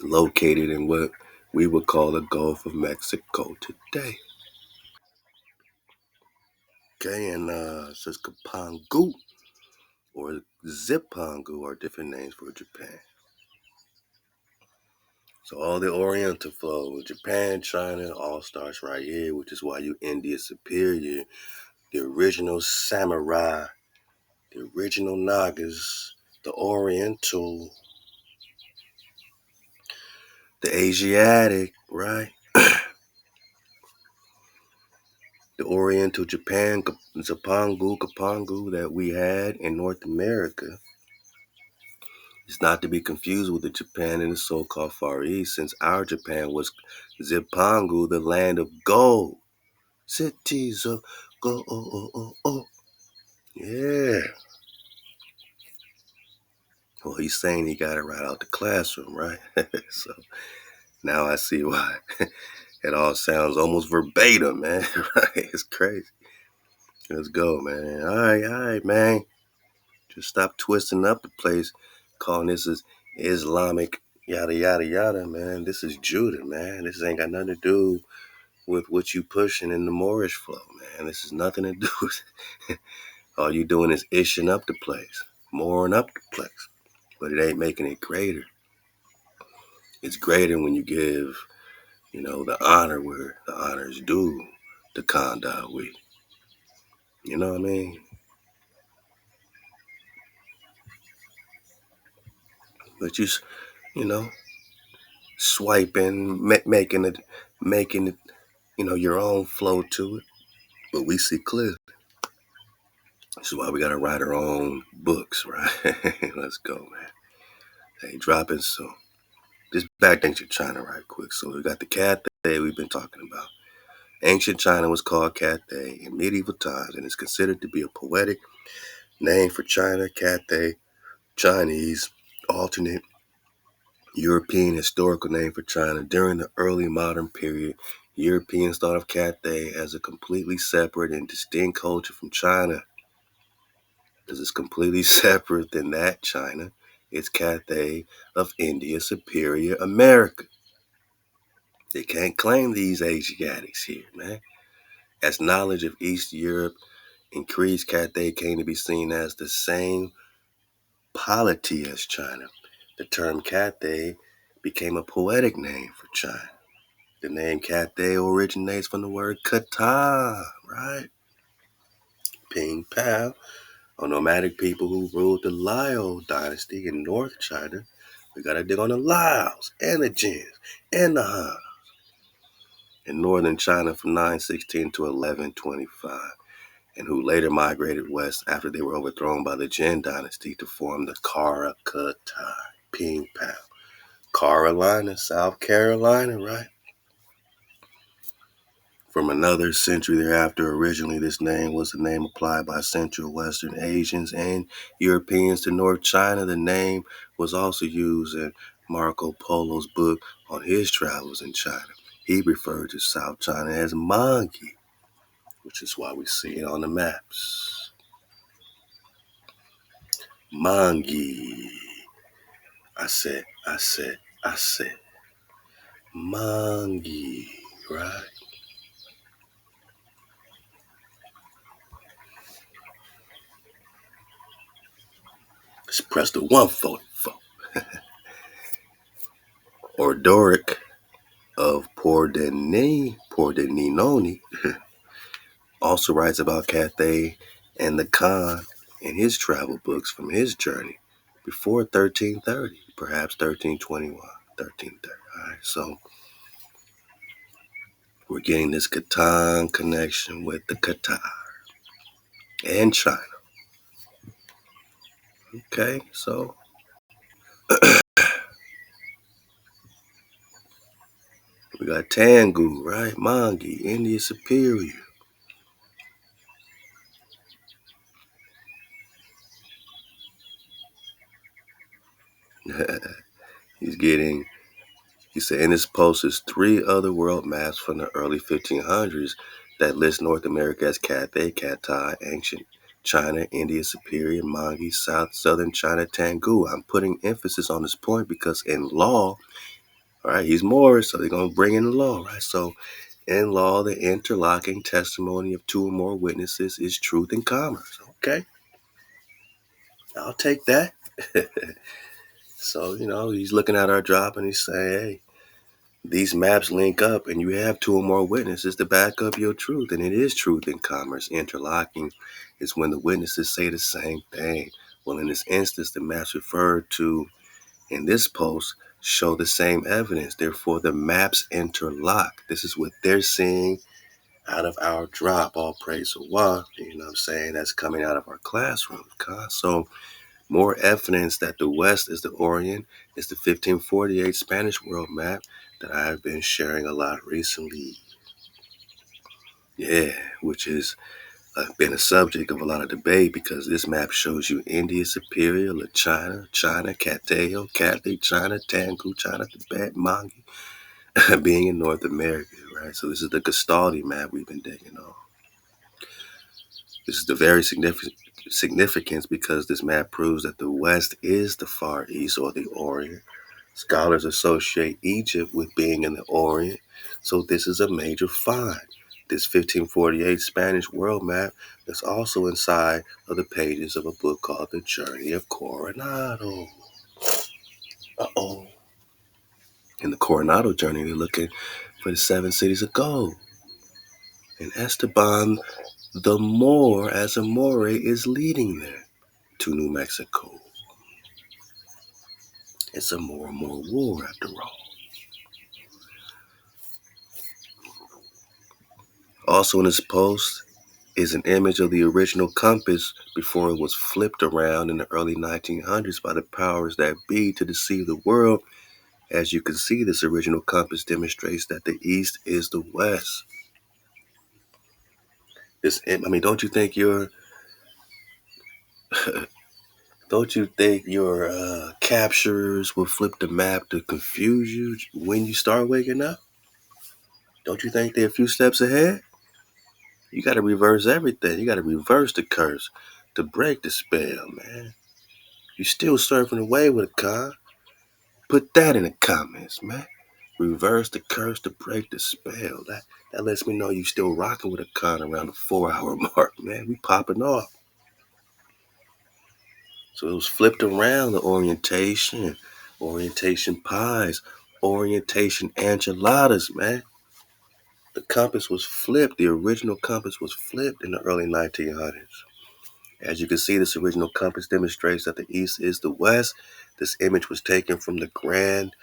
located in what we would call the Gulf of Mexico today. Okay, and it says Kapangu or Zipangu are different names for Japan. So all the Oriental flow, Japan, China, all starts right here, which is why you India superior, the original samurai, the original Nagas, the Oriental, the Asiatic, right? The Oriental Japan, Kapangu that we had in North America is not to be confused with the Japan in the so-called Far East, since our Japan was Zipangu, the land of gold. Cities of gold. Yeah. Well, he's saying he got it right out the classroom, right? So now I see why. It all sounds almost verbatim, man. Right? It's crazy. Let's go, man. All right, man. Just stop twisting up the place, calling this is Islamic, yada, yada, yada, man. This is Judah, man. This ain't got nothing to do with what you pushing in the Moorish flow, man. This has nothing to do with all you doing is ishing up the place, mooring up the place. But it ain't making it greater. It's greater when you give, the honor where the honor is due, the Kandawi. You know what I mean? But you know, swiping, making it, your own flow to it. But we see clearly. This is why we gotta write our own books, right? Let's go, man. Hey, dropping soon. Just back to ancient China right quick. So we got the Cathay we've been talking about. Ancient China was called Cathay in medieval times and is considered to be a poetic name for China. Cathay, Chinese, alternate European historical name for China. During the early modern period, Europeans thought of Cathay as a completely separate and distinct culture from China. Because it's completely separate than that China. It's Cathay of India, Superior America. They can't claim these Asiatics here, man. As knowledge of East Europe increased, Cathay came to be seen as the same polity as China. The term Cathay became a poetic name for China. The name Cathay originates from the word Katar, right? Ping Pao, or nomadic people who ruled the Liao dynasty in North China. We gotta dig on the Laos and the Jins and the Han in northern China from 916 to 1125, and who later migrated west after they were overthrown by the Jin dynasty to form the Katar, Ping Pao. Carolina, South Carolina, right? From another century thereafter, originally this name was the name applied by Central Western Asians and Europeans to North China. The name was also used in Marco Polo's book on his travels in China. He referred to South China as Mangi, which is why we see it on the maps. Mangi. I said, Mangi, right? Let's press the 144. Or Doric of Pordenone also writes about Cathay and the Khan in his travel books from his journey before 1330, perhaps 1321, 1330. All right, so we're getting this Catan connection with the Katar and China. Okay, so we got Tangu, right? Mangi, India Superior. He said in his post is 3 other world maps from the early 1500s that lists North America as Cathay, Katar, ancient China, India, Superior, Mongol, Southern China, Tangu. I'm putting emphasis on this point because in law, all right, he's Moorish, so they're going to bring in the law, right? So in law, the interlocking testimony of two or more witnesses is truth and commerce. Okay, I'll take that. So, he's looking at our drop and he's saying, hey, these maps link up and you have two or more witnesses to back up your truth. And it is truth and commerce. Interlocking is when the witnesses say the same thing. Well, in this instance, the maps referred to in this post show the same evidence. Therefore, the maps interlock. This is what they're seeing out of our drop. All praise HaWah. You know what I'm saying? That's coming out of our classroom. So, more evidence that the West is the Orient is the 1548 Spanish world map that I've been sharing a lot recently. Yeah, which has been a subject of a lot of debate because this map shows you India Superior, La China, Cathay, China, Tangu, China, Tibet, Mongol, being in North America, right? So this is the Gastaldi map we've been digging on. This is the very significance because this map proves that the West is the Far East or the Orient. Scholars associate Egypt with being in the Orient, so this is a major find. This 1548 Spanish world map is also inside of the pages of a book called The Journey of Coronado. Uh-oh. In the Coronado journey, we're looking for the 7 cities of gold. And Esteban the Moor, as a Moray, is leading them to New Mexico. It's a more and more war after all. Also in this post is an image of the original compass before it was flipped around in the early 1900s by the powers that be to deceive the world. As you can see, this original compass demonstrates that the East is the West. Don't you think your captures will flip the map to confuse you when you start waking up? Don't you think they're a few steps ahead? You got to reverse everything. You got to reverse the curse to break the spell, man. You still surfing away with a con? Put that in the comments, man. Reverse the curse to break the spell. That lets me know you still rocking with a con around the 4-hour mark, man. We popping off. So it was flipped around, the orientation pies, orientation enchiladas, man. The compass was flipped. The original compass was flipped in the early 1900s. As you can see, this original compass demonstrates that the East is the West. This image was taken from the ground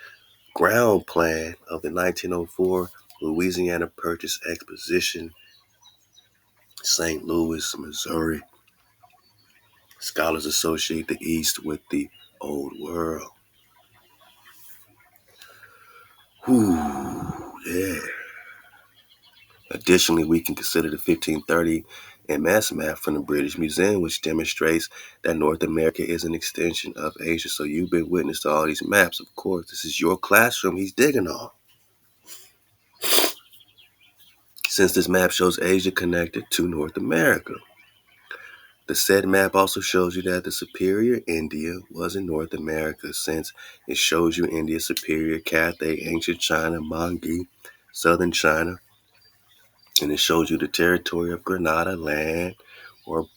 plan of the 1904 Louisiana Purchase Exposition, St. Louis, Missouri. Scholars associate the East with the Old World. Whew, yeah. Additionally, we can consider the 1530 MS map from the British Museum, which demonstrates that North America is an extension of Asia. So you've been witness to all these maps. Of course, this is your classroom he's digging on. Since this map shows Asia connected to North America. The said map also shows you that the superior India was in North America, since it shows you India superior, Cathay, ancient China, Mongol, southern China, and it shows you the territory of Granada land, or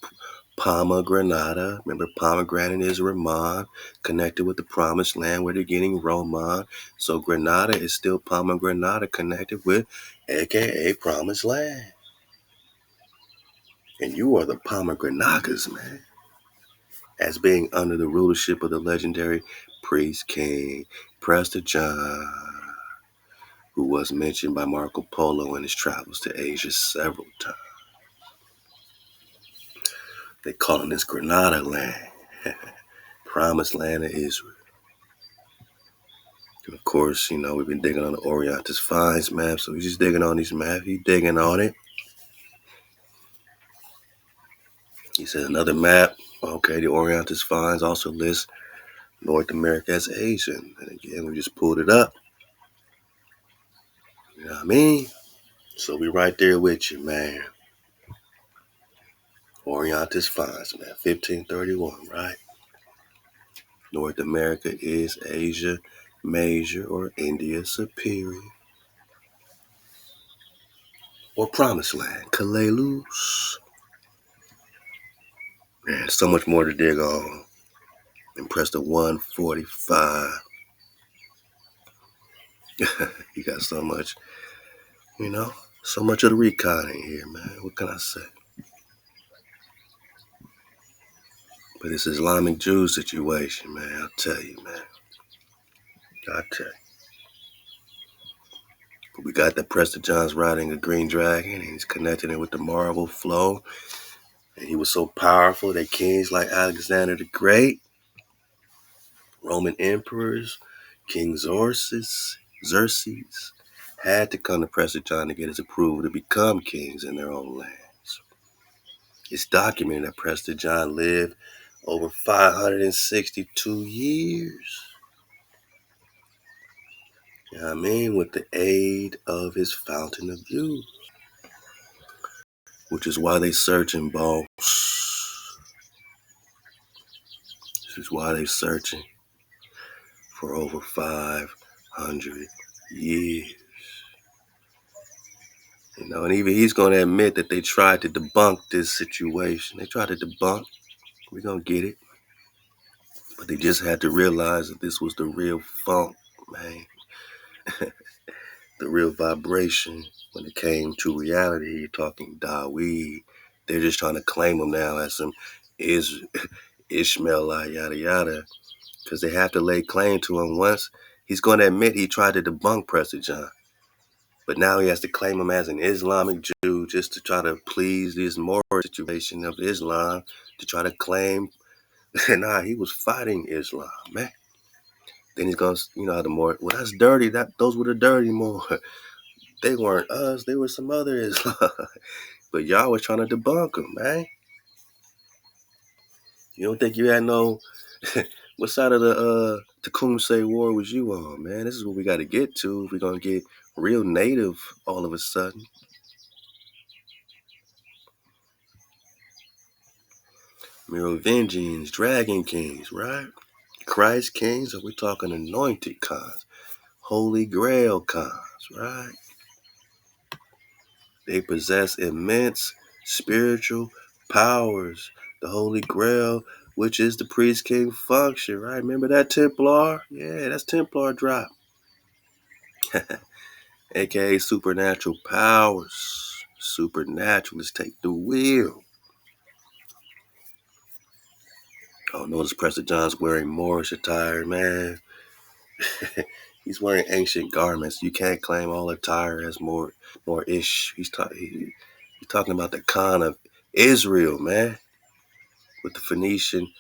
Pomegranata. Remember, pomegranate is Raman, connected with the promised land where they're getting Roman. So Granada is still Pomegranata connected with, aka promised land. And you are the Pomegranatas, man. As being under the rulership of the legendary priest king Prester John, who was mentioned by Marco Polo in his travels to Asia several times. They calling this Granada land, promised land of Israel. And of course, we've been digging on the Orientis Finds map, so he's just digging on these maps. He's digging on it. He said another map. Okay, the Orientis Finds also lists North America as Asian. And again, we just pulled it up. You know what I mean? So we right there with you, man. Orientis finds, man. 1531, right? North America is Asia Major or India Superior. Or Promised Land, Kalalus. Man, so much more to dig on. Impressed the 145. You got so much, so much of the recon in here, man. What can I say? But this Islamic Jew situation, man, I'll tell you, man. I'll tell you. But we got that Prester John's riding a green dragon, and he's connecting it with the marble flow. And he was so powerful that kings like Alexander the Great, Roman emperors, King Xerxes, had to come to Prester John to get his approval to become kings in their own lands. It's documented that Prester John lived over 562 years. You know what I mean? With the aid of his fountain of youth. Which is why they searching, boss. This is why they searching for over 500 years. And even he's going to admit that they tried to debunk this situation. They tried to debunk. We're going to get it. But they just had to realize that this was the real funk, man. The real vibration when it came to reality. You're talking ThaWaDa. They're just trying to claim him now as some Ishmaelite, yada, yada. Because they have to lay claim to him once. He's going to admit he tried to debunk Prester John. But now he has to claim him as an Islamic Jew just to try to please this moral situation of Islam, to try to claim, nah, he was fighting Islam, man. Then he's going to, the more, well, that's dirty. Those were the dirty more. They weren't us. They were some other Islam. But y'all was trying to debunk him, man. You don't think you had no, what side of the Tecumseh war was you on, man? This is what we got to get to if we're going to get real native all of a sudden. Merovingians, Dragon Kings, right? Christ Kings, are we talking anointed cons? Holy Grail cons, right? They possess immense spiritual powers. The Holy Grail, which is the priest king function, right? Remember that Templar? Yeah, that's Templar drop. AKA supernatural powers. Supernaturalists take the wheel. Oh, notice Prester John's wearing Moorish attire, man. He's wearing ancient garments. You can't claim all attire as more-ish. He's talking about the Khan of Israel, man. With the Phoenician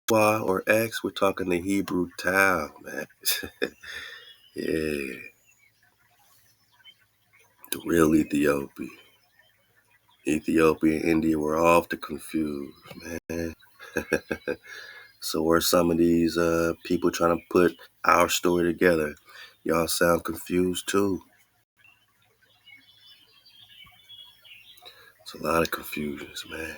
Y or X, we're talking the Hebrew Tau, man. Yeah. The real Ethiopia. Ethiopia and India were often confused, man. So are some of these people trying to put our story together. Y'all sound confused too. It's a lot of confusions, man.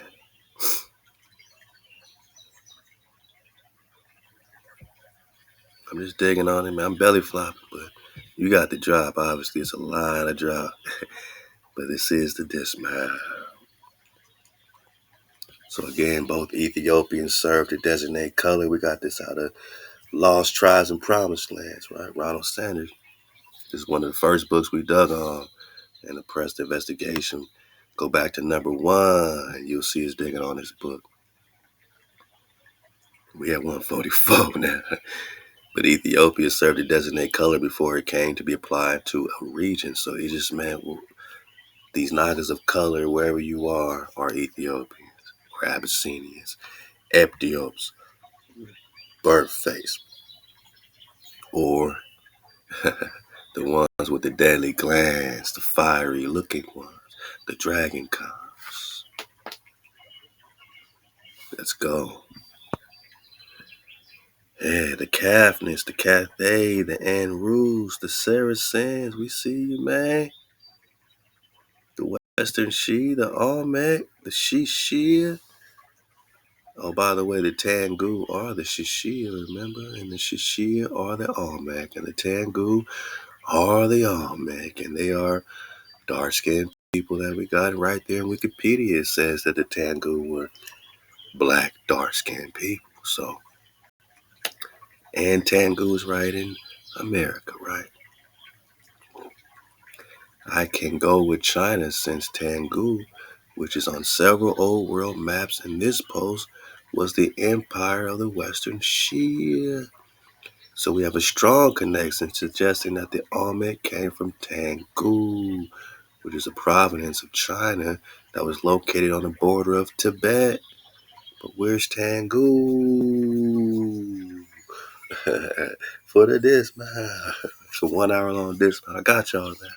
I'm just digging on it, man. I'm belly flopping, but you got the drop. Obviously, it's a lot of drop. But this is the dismount. So again, both Ethiopians serve to designate color. We got this out of Lost Tribes and Promised Lands, right? Ronald Sanders. This is one of the first books we dug on in the Press investigation. Go back to number 1, and you'll see us digging on this book. We have 144 now. But Ethiopia served to designate color before it came to be applied to a region. So it just meant these Nagas of color, wherever you are Ethiopians or Abyssinians, Ethiops, burnt face, or the ones with the deadly glance, the fiery looking ones, the dragon cons. Let's go. Yeah, the Cathnics, the Cathay, the Anrus, the Saracens. We see you, man. Western Shia, the Olmec, the Shishia. Oh, by the way, the Tangu are the Shishia, remember? And the Shishia are the Olmec, and the Tangu are the Olmec, and they are dark-skinned people that we got right there in Wikipedia. It says that the Tangu were black, dark-skinned people. So, and Tangu is right in America, right? I can go with China since Tangu, which is on several old world maps in this post, was the empire of the Western Shia. So we have a strong connection suggesting that the Olmec came from Tangu, which is a province of China that was located on the border of Tibet. But where's Tangu? For the dismount. It's a 1 hour long dismount. I got y'all, man.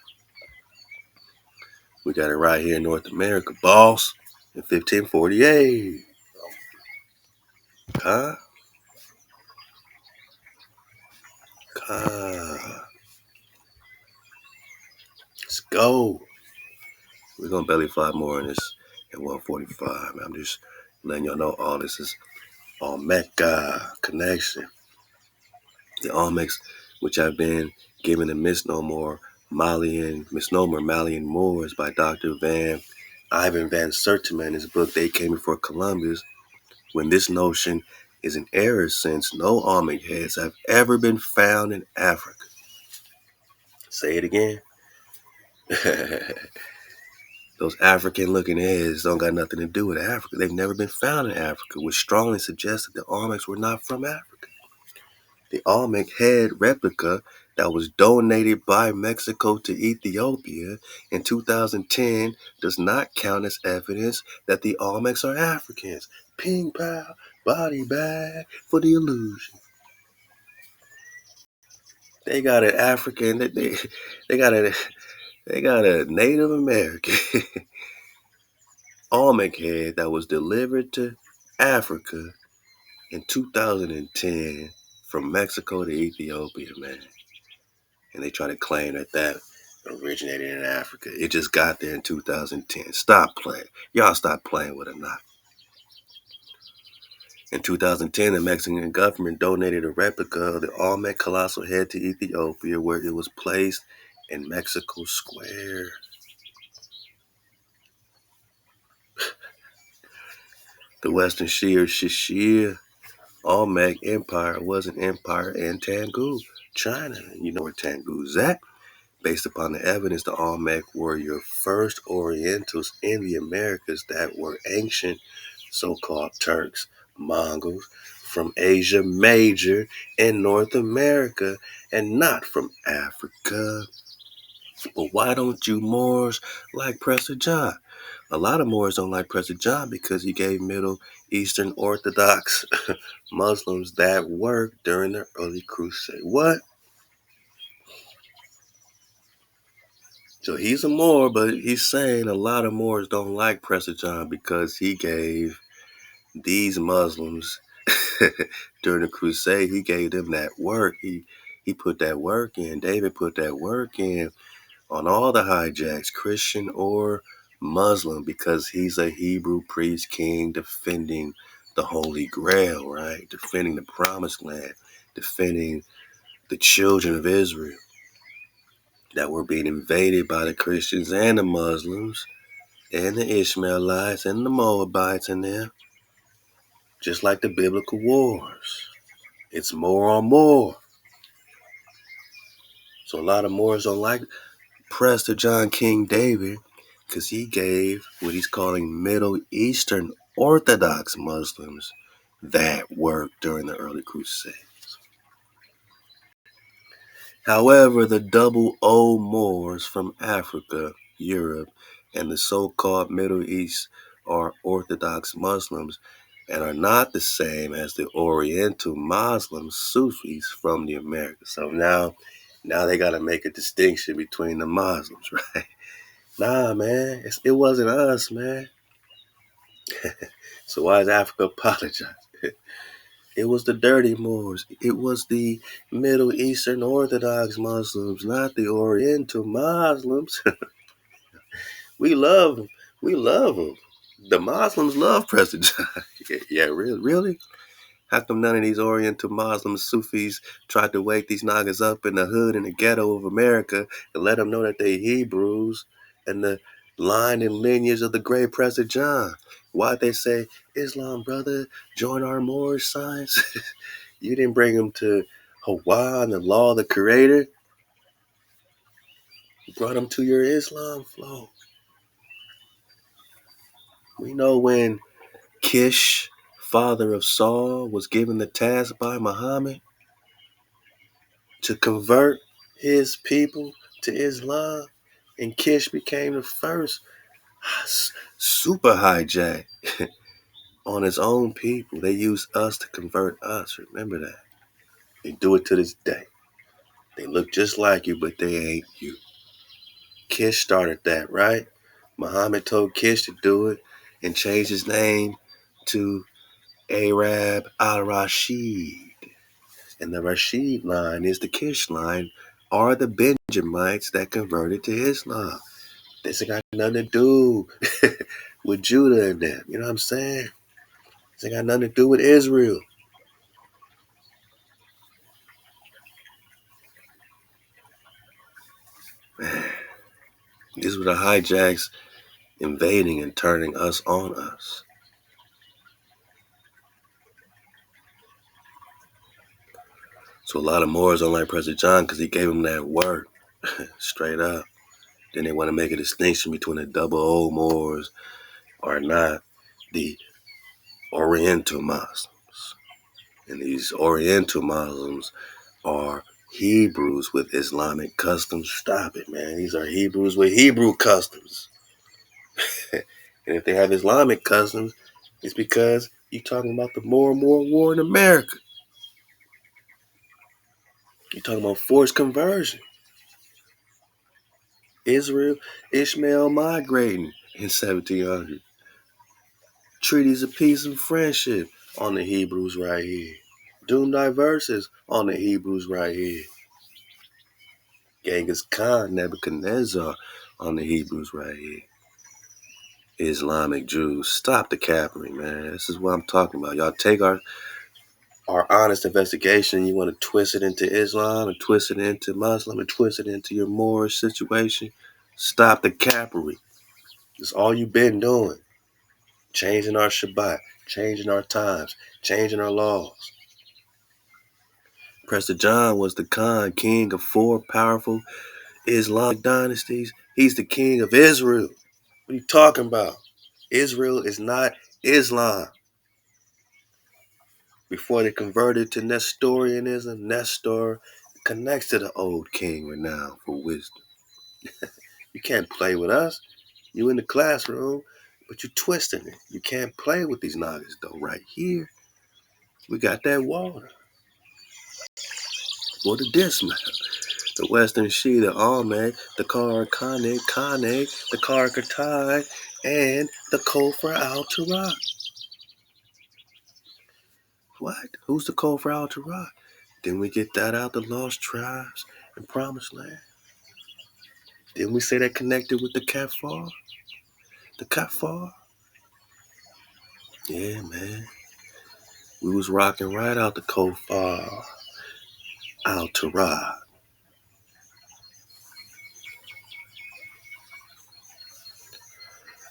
We got it right here in North America, boss. In 1548. Huh? Let's go. We're going to belly fly more in this at 145. I'm just letting y'all know all this is Olmec connection. The Olmecs, which have been given the misnomer Malian Moors by Dr. Ivan van Sertima in his book They Came Before Columbus, when this notion is an error since no Olmec heads have ever been found in Africa. Say it again. Those African-looking heads don't got nothing to do with Africa. They've never been found in Africa, which strongly suggests that the Olmecs were not from Africa. The Olmec head replica that was donated by Mexico to Ethiopia in 2010 does not count as evidence that the Olmecs are Africans. Ping pow, body bag for the illusion. They got an African. They got a Native American Olmec head that was delivered to Africa in 2010 from Mexico to Ethiopia, man. And they try to claim that originated in Africa. It just got there in 2010. Stop playing. Y'all stop playing with it now. In 2010, the Mexican government donated a replica of the Olmec colossal head to Ethiopia, where it was placed in Mexico Square. The Western Shishir Olmec Empire was an empire in Tangu, China. You know where Tangu's at? Based upon the evidence, the Olmec were your first Orientals in the Americas that were ancient so-called Turks, Mongols, from Asia Major and North America, and not from Africa. But why don't you Moors like Prester John? A lot of Moors don't like Prester John because he gave Middle Eastern Orthodox Muslims that work during the early crusade. What? So he's a Moor, but he's saying a lot of Moors don't like Prester John because he gave these Muslims during the crusade, he gave them that work. He put that work in. David put that work in on all the hijacks, Christian or Muslim, because he's a Hebrew priest king defending the Holy Grail, right? Defending the Promised Land, defending the children of Israel that were being invaded by the Christians and the Muslims and the Ishmaelites and the Moabites and them, just like the biblical wars. It's more on more. So a lot of Moors don't like Prester John King David because he gave what he's calling Middle Eastern Orthodox Muslims that work during the early crusade. However, the double O Moors from Africa, Europe, and the so-called Middle East are Orthodox Muslims and are not the same as the Oriental Muslim Sufis from the Americas. So now they got to make a distinction between the Muslims, right? Nah, man, it wasn't us, man. So why is Africa apologize? It was the dirty Moors. It was the Middle Eastern Orthodox Muslims, not the Oriental Muslims. We love him. We love him. The Muslims love Prester John. Yeah, really? How come none of these Oriental Muslim Sufis tried to wake these niggas up in the hood in the ghetto of America and let them know that they Hebrews and the line and lineage of the great Prester John? Why'd they say, Islam, brother, join our Moorish science? You didn't bring them to HaWah and the law of the Creator. You brought them to your Islam flow. We know when Kish, father of Saul, was given the task by Muhammad to convert his people to Islam, and Kish became the first super hijack on his own people. They use us to convert us. Remember that. They do it to this day. They look just like you, but they ain't you. Kish started that, right? Muhammad told Kish to do it and changed his name to Arab al-Rashid. And the Rashid line is the Kish line, are the Benjamites that converted to Islam. This ain't got nothing to do with Judah and them. You know what I'm saying? This ain't got nothing to do with Israel. Man, these were the hijacks invading and turning us on us. So a lot of Moors don't like Prester John because he gave them that word straight up. Then they want to make a distinction between the double O Moors or not the Oriental Muslims. And these Oriental Muslims are Hebrews with Islamic customs. Stop it, man. These are Hebrews with Hebrew customs. And if they have Islamic customs, it's because you're talking about the more and more war in America. You're talking about forced conversion. Israel, Ishmael migrating in 1700. Treaties of peace and friendship on the Hebrews right here. Doom diverses on the Hebrews right here. Genghis Khan, Nebuchadnezzar on the Hebrews right here. Islamic Jews. Stop the capping, man. This is what I'm talking about. Y'all take our honest investigation. You want to twist it into Islam and twist it into Muslim and twist it into your Moorish situation. Stop the cappery. That's all you've been doing. Changing our Shabbat, changing our times, changing our laws. Prester John was the Khan, king of 4 powerful Islamic dynasties. He's the king of Israel. What are you talking about? Israel is not Islam. Before they converted to Nestorianism, Nestor connects to the old king renowned for wisdom. You can't play with us. You in the classroom, but you twisting it. You can't play with these niggas though. Right here, we got that water. Or the dismount. The Western Shia, the Olmec, the Kane, the Katar, and the Kofar Altar. What? Who's the Kofar Altar? Didn't we get that out? The lost tribes and promised land. Didn't we say that connected with the Kafar? The Kafar? Yeah, man. We was rocking right out the Kofar Altar.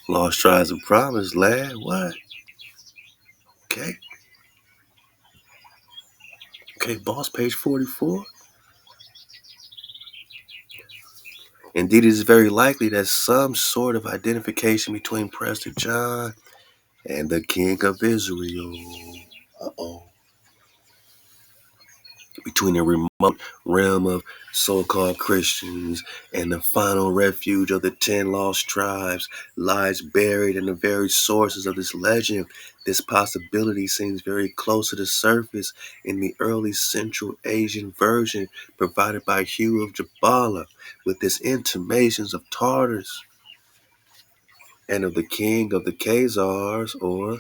Lost tribes and promised land. What? Okay. Okay, boss, page 44. Indeed, it is very likely that some sort of identification between Prester John and the King of Israel. Uh-oh. Between the remote realm of so-called Christians and the final refuge of the 10 lost tribes lies buried in the very sources of this legend. This possibility seems very close to the surface in the early Central Asian version provided by Hugh of Jabala, with its intimations of Tartars and of the king of the Khazars, or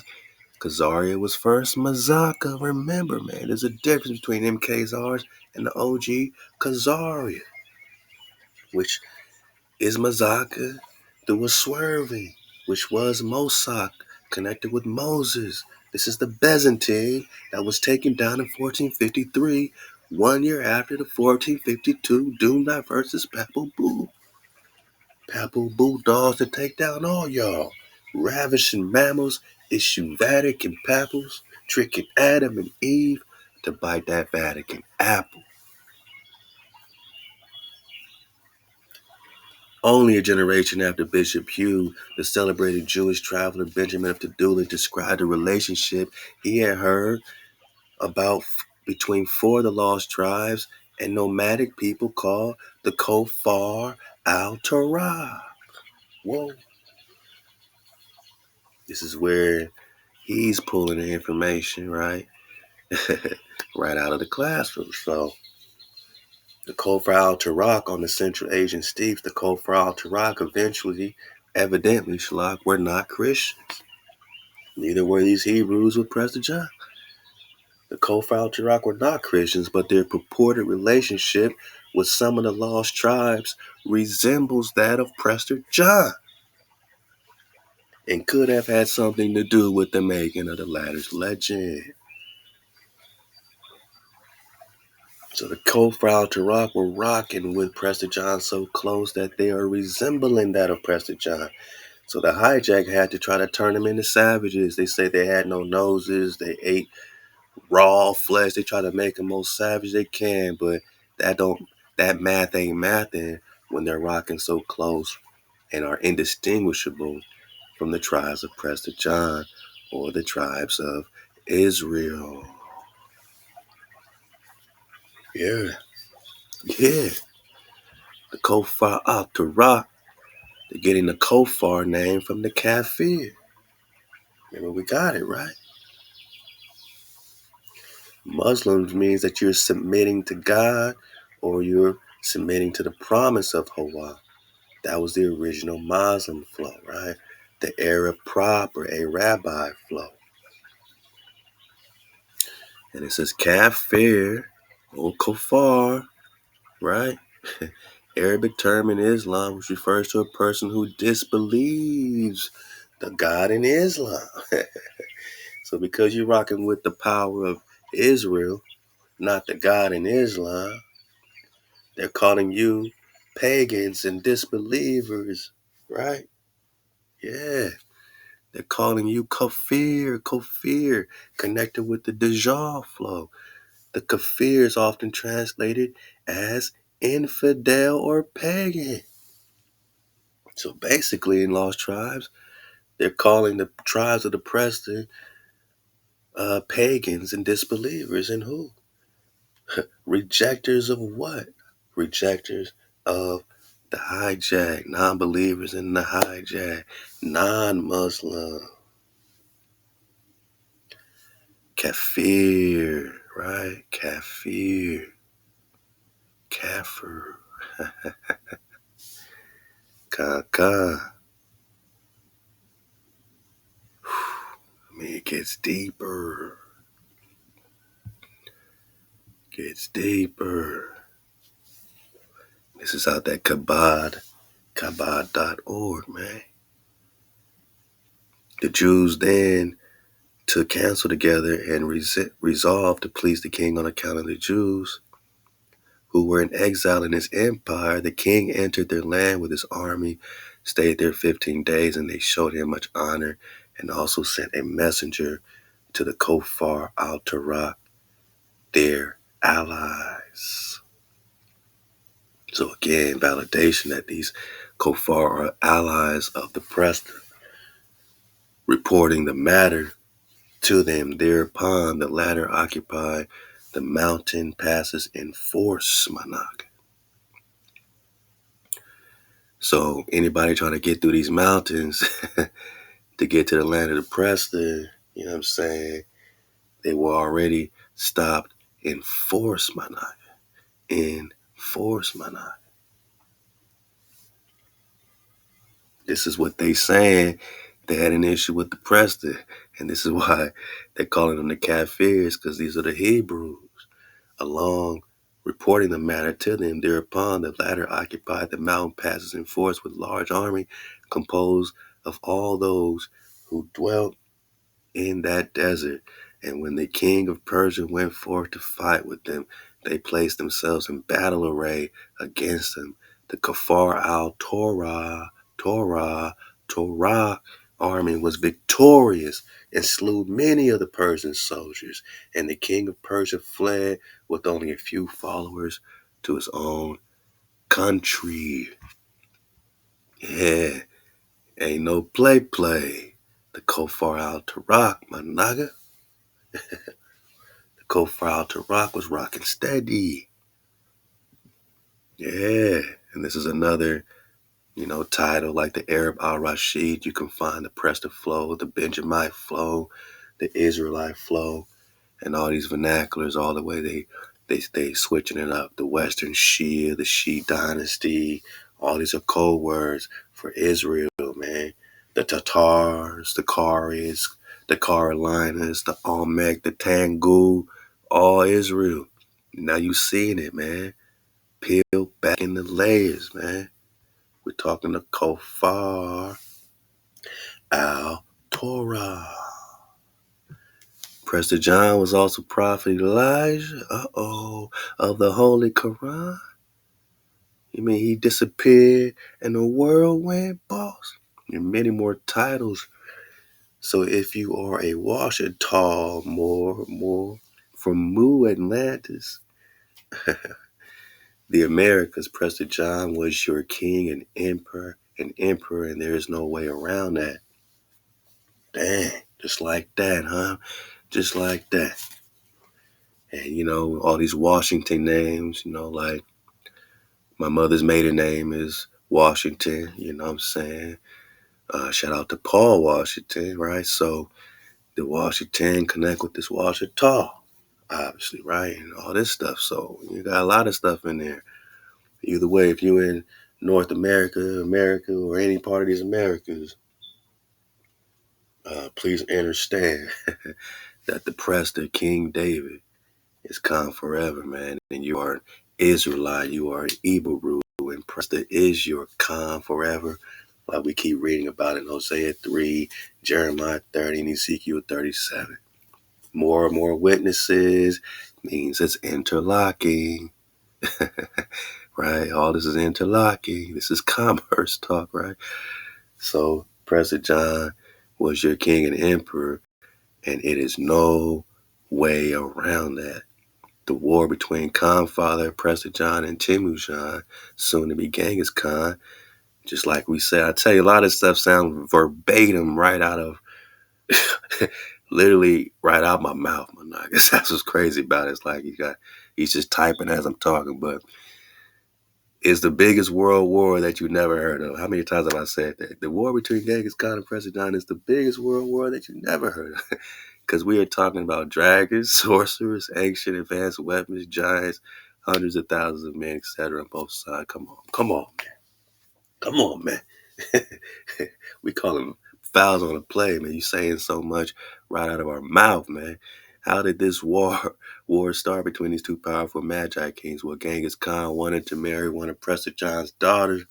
Khazaria was first Mazaka. Remember, man, there's a difference between them Khazars and the OG Khazaria, which is Mazaka, through a swerving, which was Mossack, connected with Moses. This is the Byzantine that was taken down in 1453, 1 year after the 1452 Duma versus Papal Bull. Papal bulldogs to take down all y'all. Ravishing mammals issue Vatican papals, tricking Adam and Eve to bite that Vatican apple. Only a generation after Bishop Hugh, the celebrated Jewish traveler Benjamin of Tudela, described a relationship he had heard about between four of the lost tribes and nomadic people called the Kofar Altar. Whoa. This is where he's pulling the information, right? Right out of the classroom. So the Kofar Altar on the Central Asian steppes, the Kofar Altar eventually, evidently, Shalak, were not Christians. Neither were these Hebrews with Prester John. The Kofar Altar were not Christians, but their purported relationship with some of the lost tribes resembles that of Prester John and could have had something to do with the making of the latter's legend. So the Kofar Altar were rocking with Prester John so close that they are resembling that of Prester John. So the hijack had to try to turn them into savages. They say they had no noses. They ate raw flesh. They try to make them most savage they can, but that math ain't mathing when they're rocking so close and are indistinguishable from the tribes of Prester John or the tribes of Israel. Yeah, yeah. The Kofar Altar, they're getting the Kofar name from the Kafir. Remember, we got it, right? Muslims means that you're submitting to God or you're submitting to the promise of HaWah. That was the original Muslim flow, right? The Arab proper, a rabbi flow. And it says kafir or kafar, right? Arabic term in Islam, which refers to a person who disbelieves the God in Islam. So because you're rocking with the power of Israel, not the God in Islam, they're calling you pagans and disbelievers, right? Yeah. They're calling you kafir, connected with the Dajjal flow. The kafir is often translated as infidel or pagan. So basically, in Lost Tribes, they're calling the tribes of the Preston pagans and disbelievers. And who? Rejectors of what? Rejectors of the hijack, non-believers in the hijack, non-Muslim. Kafir, right? Kafir. Kafir. Kaka. I mean, it gets deeper. Gets deeper. This is out that kabad.org, man. The Jews then took counsel together and resolved to please the king on account of the Jews who were in exile in his empire. The king entered their land with his army, stayed there 15 days, and they showed him much honor and also sent a messenger to the Kofar Altar, their allies. So again, validation that these Kofar are allies of the Prester, reporting the matter to them. Thereupon the latter occupy the mountain passes in force, Manak. So anybody trying to get through these mountains to get to the land of the Prester, you know what I'm saying? They were already stopped in force, Manak. In force, Manak. This is what they saying. They had an issue with the Prester. And this is why they're calling them the Kafirs, because these are the Hebrews. Along reporting the matter to them, thereupon the latter occupied the mountain passes in force with large army, composed of all those who dwelt in that desert. And when the king of Persia went forth to fight with them, they placed themselves in battle array against him. The Kofar Torah army was victorious and slew many of the Persian soldiers. And the king of Persia fled with only a few followers to his own country. Yeah, ain't no play. The Kofar Altar, my naga. The Kofar Altar was rocking steady. Yeah, and this is another, title like the Arab al-Rashid. You can find the Prester flow, the Benjamite flow, the Israelite flow, and all these vernaculars all the way they switching it up. The Western Shia, the Shi dynasty, all these are code words for Israel, man. The Tatars, the Karis, the Carolinas, the Olmec, the Tangu, all Israel. Now you seeing it, man. Peel back in the layers, man. We're talking the Kofar Altar. Prester John was also prophet Elijah, of the Holy Quran. You mean he disappeared and the world went boss? And many more titles. So if you are a Washita, more from Mu Atlantis, the Americas, Prester John was your king and emperor, and there is no way around that. Dang, just like that, huh? Just like that. And, all these Washington names, like my mother's maiden name is Washington, you know what I'm saying? Shout out to Paul Washington, right? So the Washington connect with this Washita, obviously, right? And all this stuff. So you got a lot of stuff in there. Either way, if you're in North America, or any part of these Americas, please understand that the Prester King David is calm forever, man. And you are an Israelite, you are an Hebrew, and Prester is your calm forever. Like we keep reading about in Hosea 3, Jeremiah 30, and Ezekiel 37. More and more witnesses means it's interlocking. Right? All this is interlocking. This is commerce talk, right? So Prester John was your king and emperor, and it is no way around that. The war between Khan father Prester John and Temujin, soon to be Genghis Khan, just like we said, I tell you, a lot of stuff sounds verbatim right out of, literally right out my mouth, man. I guess that's what's crazy about it. It's like he's just typing as I'm talking, but it's the biggest world war that you never heard of. How many times have I said that? The war between Genghis Khan and Prester John is the biggest world war that you never heard of. Because we are talking about dragons, sorcerers, ancient advanced weapons, giants, hundreds of thousands of men, etc. on both sides. Come on, man. We call them fouls on the play, man. You saying so much right out of our mouth, man. How did this war start between these two powerful Magi kings? Well, Genghis Khan wanted to marry one of Prester John's daughters,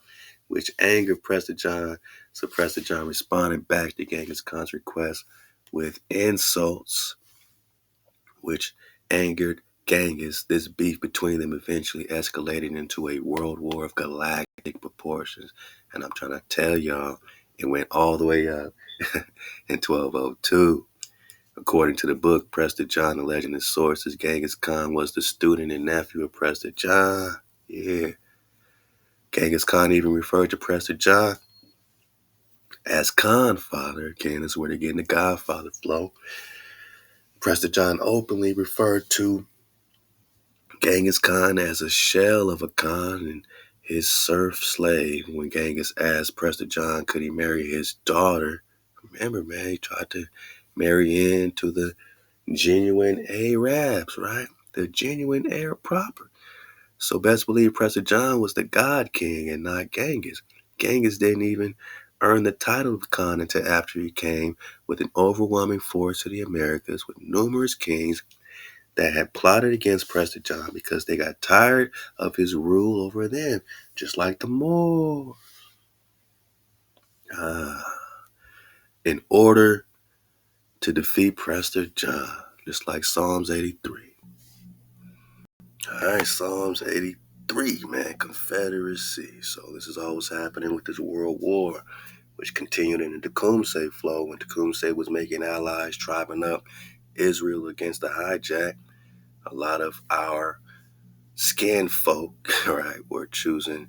which angered Prester John. So Prester John responded back to Genghis Khan's request with insults, which angered Genghis. This beef between them eventually escalated into a world war of galactic proportions. And I'm trying to tell y'all, it went all the way up in 1202. According to the book Prester John, The Legend and Sources, Genghis Khan was the student and nephew of Prester John. Yeah. Genghis Khan even referred to Prester John as Khan father. Again, that's where they're getting the Godfather flow. Prester John openly referred to Genghis Khan as a shell of a Khan and his serf slave. When Genghis asked Prester John could he marry his daughter, remember, man, he tried to marry into the genuine Arabs, right? The genuine Arab proper. So best believe Prester John was the God King and not Genghis. Genghis didn't even earn the title of Khan until after he came with an overwhelming force to the Americas with numerous kings that had plotted against Prester John because they got tired of his rule over them, just like the Moors. In order to defeat Prester John, just like Psalms 83. All right, Psalms 83, man, Confederacy. So this is all what's happening with this world war, which continued in the Tecumseh flow when Tecumseh was making allies, tribing up Israel against the hijack. A lot of our skin folk, right, were choosing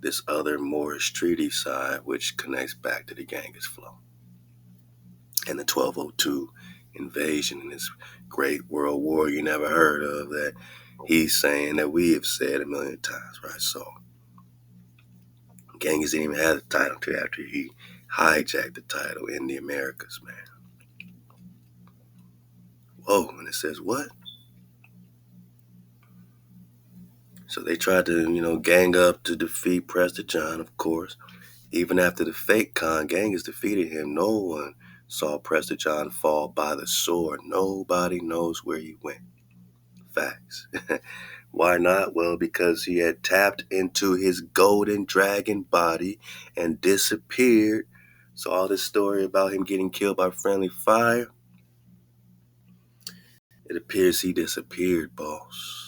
this other Moorish treaty side, which connects back to the Genghis flow and the 1202 invasion in this great world war you never heard of that he's saying that we have said a million times, right? So Genghis didn't even have the title until after he hijacked the title in the Americas, man. Whoa, and it says what? So they tried to, gang up to defeat Prester John, of course. Even after the fake Khan, Genghis defeated him. No one saw Prester John fall by the sword. Nobody knows where he went. Facts. Why not? Well, because he had tapped into his golden dragon body and disappeared. So all this story about him getting killed by friendly fire, it appears he disappeared, boss.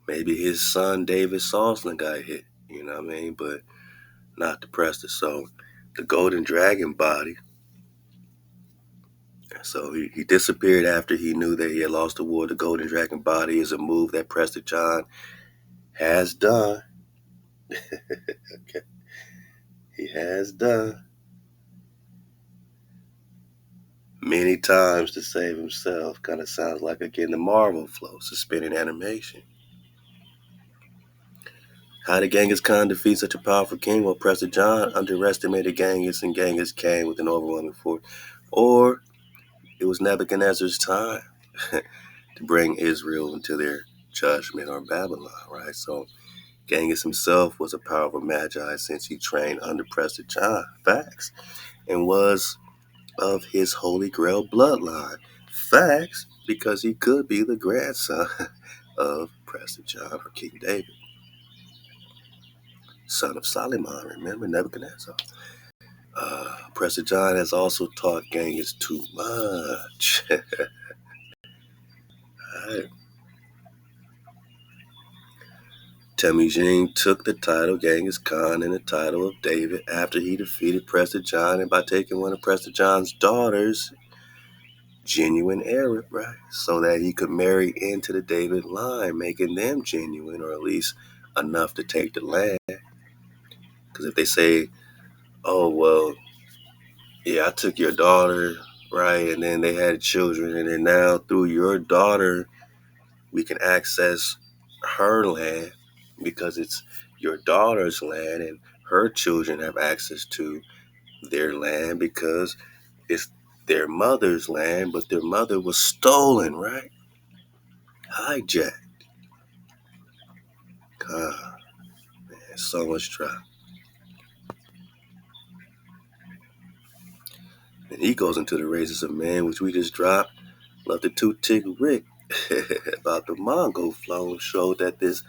Maybe his son David Salsland got hit, you know what I mean? But not the Prester. So the golden dragon body. So he disappeared after he knew that he had lost the war. The golden dragon body is a move that Prester John has done. Okay. He has done many times to save himself. Kind of sounds like, again, the Marvel flow, suspended animation. How did Genghis Khan defeat such a powerful king? Well, Prester John underestimated Genghis, and Genghis came with an overwhelming force. Or it was Nebuchadnezzar's time to bring Israel into their judgment, or Babylon, right? So Genghis himself was a powerful magi since he trained under Prester John, facts, and was of his Holy Grail bloodline, facts, because he could be the grandson of Prester John or King David, son of Solomon, remember Nebuchadnezzar. Prester John has also taught Genghis too much. Right. Temujin took the title Genghis Khan and the title of David after he defeated Prester John and by taking one of Prester John's daughters, genuine Arab, right? So that he could marry into the David line, making them genuine, or at least enough to take the land. Because if they say, oh, well, yeah, I took your daughter, right? And then they had children, and then now through your daughter, we can access her land because it's your daughter's land, and her children have access to their land because it's their mother's land, but their mother was stolen, right? Hijacked. God, man, so much trap. And he goes into the races of man, which we just dropped. Love the two-tick Rick about the Mongol flow, showed that this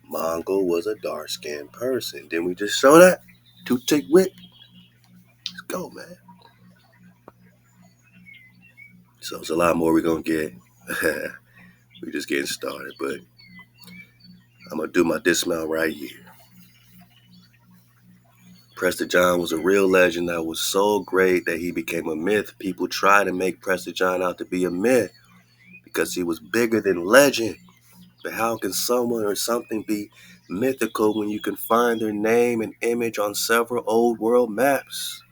Mongol was a dark-skinned person. Didn't we just show that? Two-tick Rick. Let's go, man. So it's a lot more we're going to get. We're just getting started, but I'm going to do my dismount right here. Prester John was a real legend that was so great that he became a myth. People try to make Prester John out to be a myth because he was bigger than legend. But how can someone or something be mythical when you can find their name and image on several old world maps?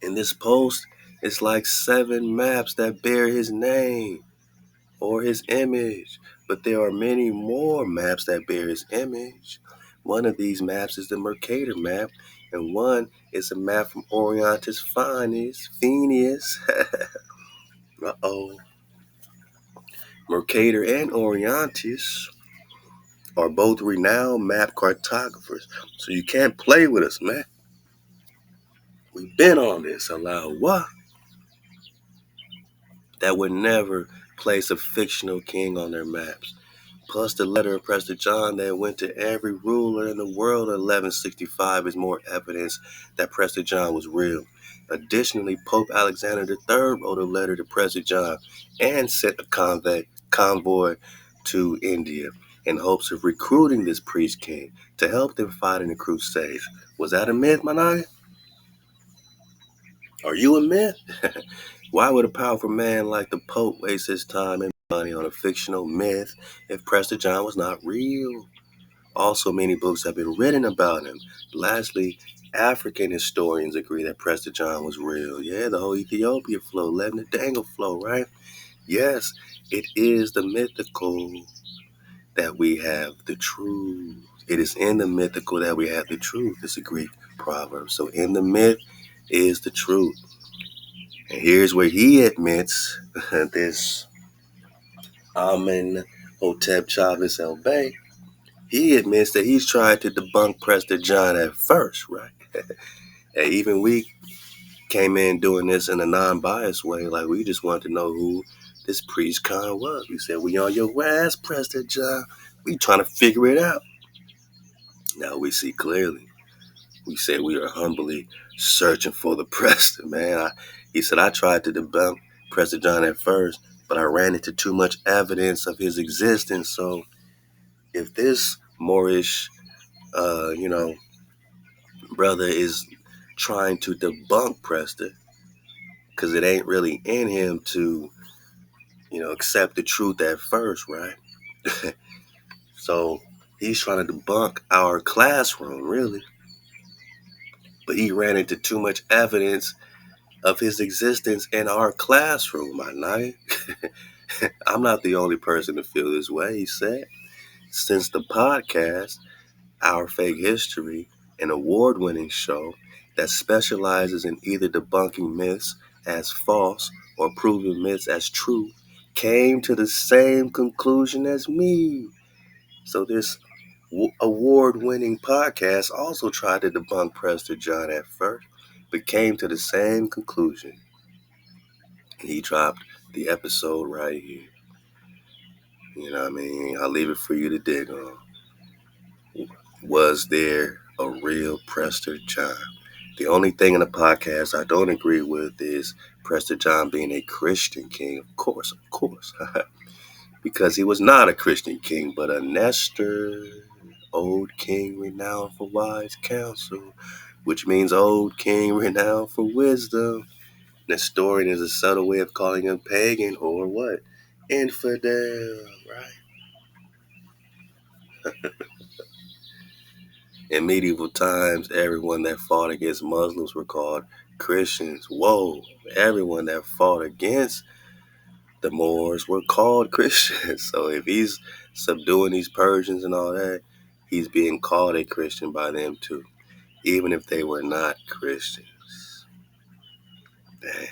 In this post, it's like 7 maps that bear his name or his image, but there are many more maps that bear his image. One of these maps is the Mercator map, and one is a map from Orientis Phineas. Uh-oh. Mercator and Orientis are both renowned map cartographers, so you can't play with us, man. We've been on this, Halal HaWah. That would never place a fictional king on their maps. plus the letter of Prester John that went to every ruler in the world in 1165 is more evidence that Prester John was real. Additionally, Pope Alexander III wrote a letter to Prester John and sent a convoy to India in hopes of recruiting this priest king to help them fight in the Crusades. Was that a myth, Manai? Are you a myth? Why would a powerful man like the Pope waste his time and money on a fictional myth if Prester John was not real? Also, many books have been written about him. Lastly, African historians agree that Prester John was real. Yeah, the whole Ethiopia flow, letting the dangle flow, right? Yes, it is the mythical that we have the truth. It is in the mythical that we have the truth. It's a Greek proverb. So in the myth is the truth. And here's where he admits this Amen Hotep Chavez El Bey. He admits that he's tried to debunk Prester John at first, right? And even we came in doing this in a non-biased way, like we just wanted to know who this priest Khan was. We said, we on your ass, Prester John. We trying to figure it out. Now we see clearly. We said we are humbly searching for the Prester, man. He said, I tried to debunk Prester John at first, but I ran into too much evidence of his existence. So if this Moorish, brother is trying to debunk Prester, because it ain't really in him to, accept the truth at first, right? So he's trying to debunk our classroom, really. But he ran into too much evidence of his existence in our classroom, my night. I'm not the only person to feel this way, he said. Since the podcast, Our Fake History, an award-winning show that specializes in either debunking myths as false or proving myths as true, came to the same conclusion as me. So this award-winning podcast also tried to debunk Prester John at first, but came to the same conclusion. He dropped the episode right here. You know what I mean? I'll leave it for you to dig on. Was there a real Prester John? The only thing in the podcast I don't agree with is Prester John being a Christian king. Of course. Because he was not a Christian king, but a Nestor, old king renowned for wise counsel, which means old king renowned for wisdom. Nestorian is a subtle way of calling him pagan or what? Infidel, right? In medieval times, everyone that fought against Muslims were called Christians. Whoa, everyone that fought against the Moors were called Christians. So if he's subduing these Persians and all that, he's being called a Christian by them too, even if they were not Christians. Damn.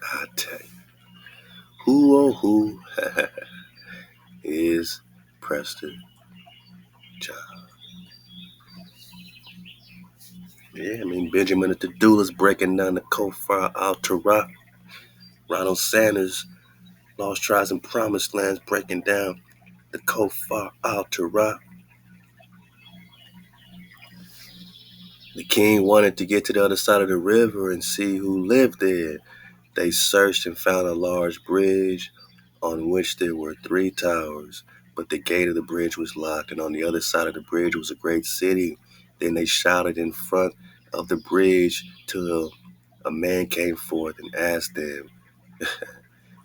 I tell you, who oh who is Prester John? Yeah, I mean, Benjamin at Tudela's breaking down the Kofar Altar. Ronald Sanders, Lost Tribes and Promised Lands, breaking down the Kofar Altar. The king wanted to get to the other side of the river and see who lived there. They searched and found a large bridge on which there were 3 towers, but the gate of the bridge was locked, and on the other side of the bridge was a great city. Then they shouted in front of the bridge till a man came forth and asked them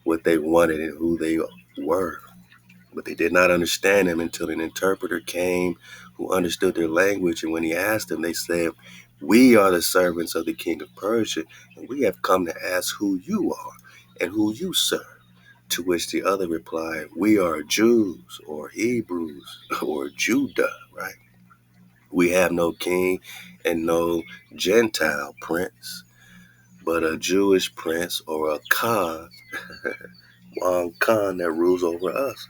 what they wanted and who they were. But they did not understand him until an interpreter came who understood their language. And when he asked them, they said, "We are the servants of the king of Persia, and we have come to ask who you are and who you serve." To which the other replied, "We are Jews or Hebrews or Judah, right? We have no king and no Gentile prince, but a Jewish prince or a Khan, one Khan that rules over us."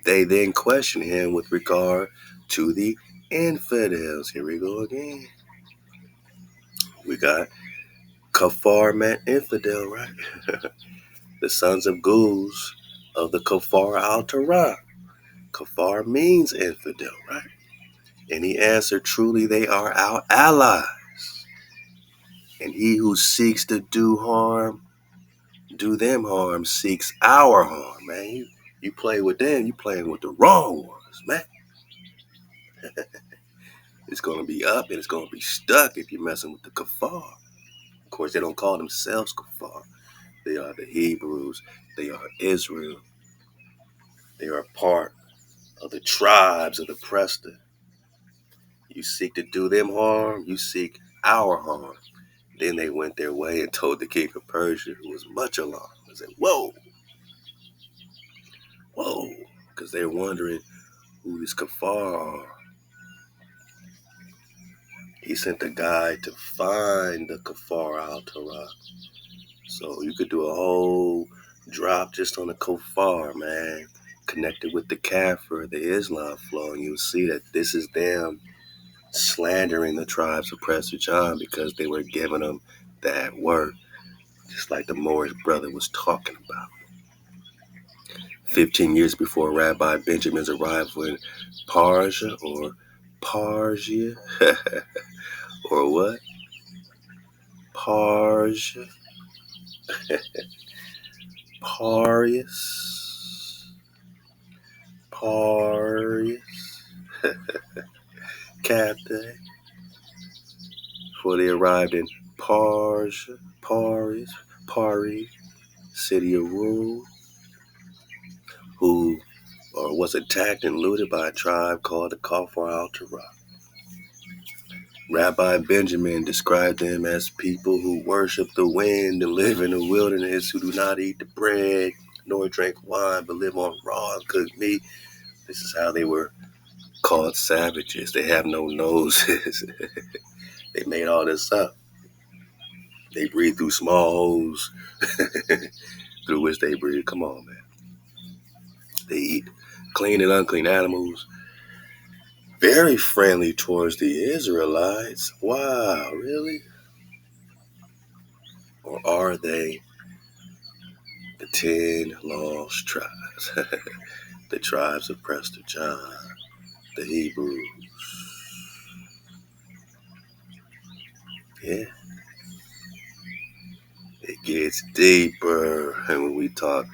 They then question him with regard to the infidels. Here we go again. We got Kofar meant infidel, right? The sons of ghouls of the Kofar Altar. Kofar means infidel, right? And he answered, truly they are our allies. And he who seeks to do them harm, seeks our harm, man. You play with them, you playing with the wrong ones, man. It's going to be up and it's going to be stuck if you're messing with the Kafar. Of course, they don't call themselves Kafar. They are the Hebrews. They are Israel. They are part of the tribes of the Prester. You seek to do them harm, you seek our harm. Then they went their way and told the king of Persia, who was much alarmed, and said, whoa, because they're wondering who this Kafar are. He sent a guide to find the Kofar Altar. So you could do a whole drop just on the Kofar, man. Connected with the Kafir, the Islam flow, and you'll see that this is them slandering the tribes of Prester John because they were giving them that word, just like the Moorish brother was talking about. 15 years before Rabbi Benjamin's arrival in Persia, or Parsia, or what? Parsia, Parius, Captain, before they arrived in Parsia, Paris, city of Rome, who was attacked and looted by a tribe called the Kofar Altar. Rabbi Benjamin described them as people who worship the wind and live in the wilderness, who do not eat the bread nor drink wine, but live on raw and cooked meat. This is how they were called savages. They have no noses. They made all this up. They breathe through small holes through which they breathe. Come on, man. They eat clean and unclean animals. Very friendly towards the Israelites. Wow, really? Or are they the 10 lost tribes? The tribes of Prester John, the Hebrews. Yeah. It gets deeper. And when we talk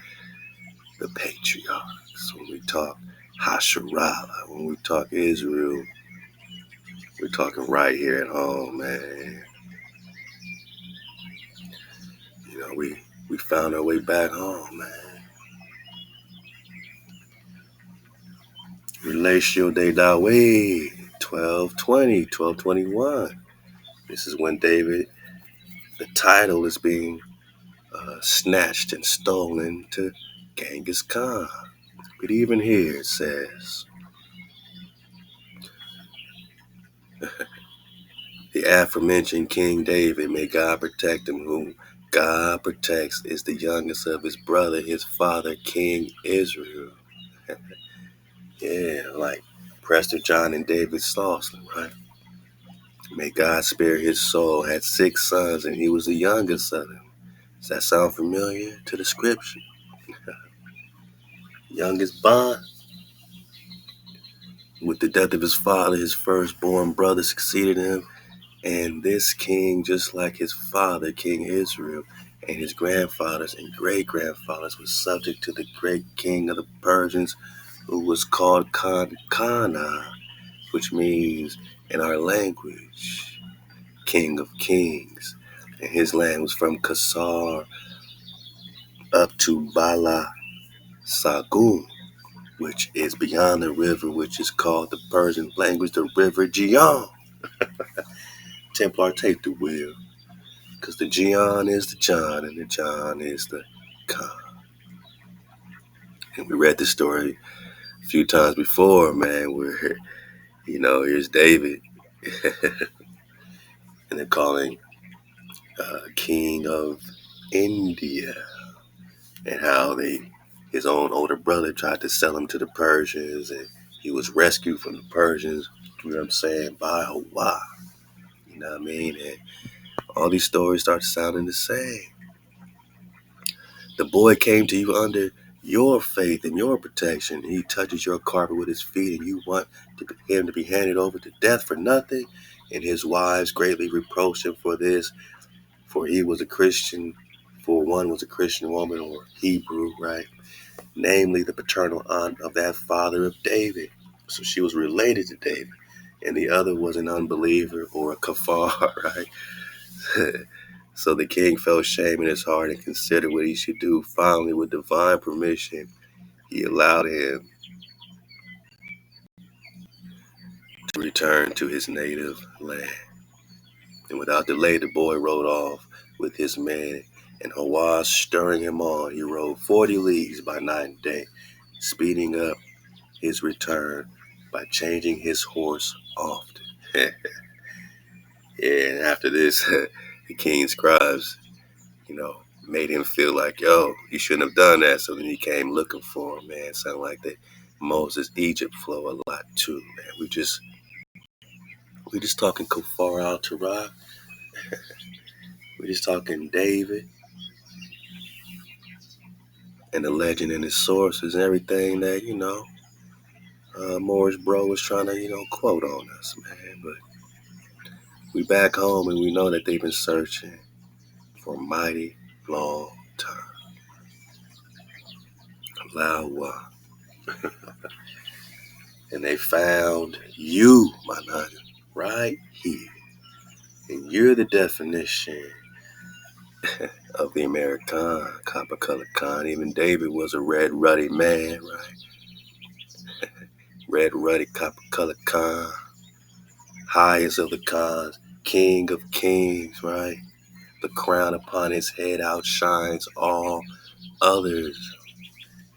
the patriarchs, when we talk Hasharala, when we talk Israel, we're talking right here at home, man. You know, we found our way back home, man. Relatio de David, 1220, 1221. This is when David, the title is being snatched and stolen to Genghis Khan. But even here it says, the aforementioned King David, may God protect him, whom God protects, is the youngest of his brother, his father, King Israel. Yeah, like Prester John and David Slauson, right? May God spare his soul, had 6 sons, and he was the youngest of them. Does that sound familiar to the scripture? Youngest born. With the death of his father, his firstborn brother succeeded him, and this king, just like his father, King Israel, and his grandfathers and great-grandfathers, was subject to the great king of the Persians, who was called Kana, which means, in our language, King of Kings. And his land was from Katar up to Bala Sagun, which is beyond the river, which is called the Persian language, the river Jian. Templar, take the wheel, because the Jian is the John, and the John is the Khan. And we read this story a few times before, man, where, here's David, and they're calling King of India, and how his own older brother tried to sell him to the Persians, and he was rescued from the Persians, you know what I'm saying, by HaWah, you know what I mean? And All these stories start sounding the same. The boy came to you under your faith and your protection. He touches your carpet with his feet, and you want him to be handed over to death for nothing. And his wives greatly reproached him for this, for he was a Christian, for one was a Christian woman or Hebrew, right? Namely, the paternal aunt of that father of David. So she was related to David. And the other was an unbeliever or a kafar, right? So the king felt shame in his heart and considered what he should do. Finally, with divine permission, he allowed him to return to his native land. And without delay, the boy rode off with his men, and HaWah stirring him on, he rode 40 leagues by night and day, speeding up his return by changing his horse often. Yeah, and after this, the king's scribes, made him feel like, yo, you shouldn't have done that. So then he came looking for him, man. Sound like that Moses Egypt flow a lot too, man. We just talking Kofar Altar. We just talking David and the legend and his sources and everything that, Morris Bro was trying to, quote on us, man. But we back home and we know that they've been searching for a mighty long time. Halal HaWah. And they found you, my nigga, right here. And you're the definition of the American, copper colored con. Even David was a red ruddy man, right? Red ruddy copper colored con. Highest of the cons, king of kings, right? The crown upon his head outshines all others.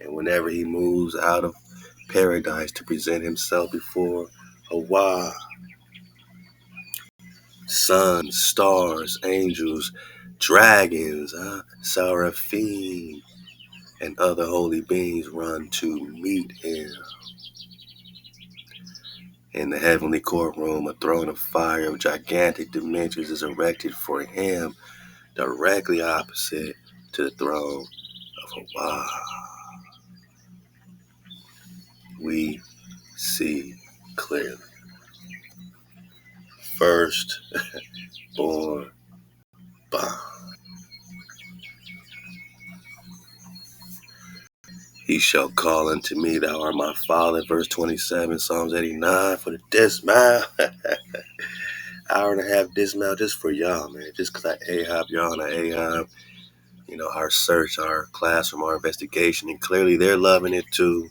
And whenever he moves out of paradise to present himself before HaWah, suns, stars, angels, dragons, seraphim, and other holy beings run to meet him. In the heavenly courtroom, a throne of fire of gigantic dimensions is erected for him, directly opposite to the throne of HaWah. We see clearly. Firstborn. He shall call unto me, thou art my father. Verse 27, Psalms 89 for the dismount. Hour and a half dismount just for y'all, man. Just because I Ahab, y'all on Ahab. Our search, our classroom, our investigation. And clearly they're loving it too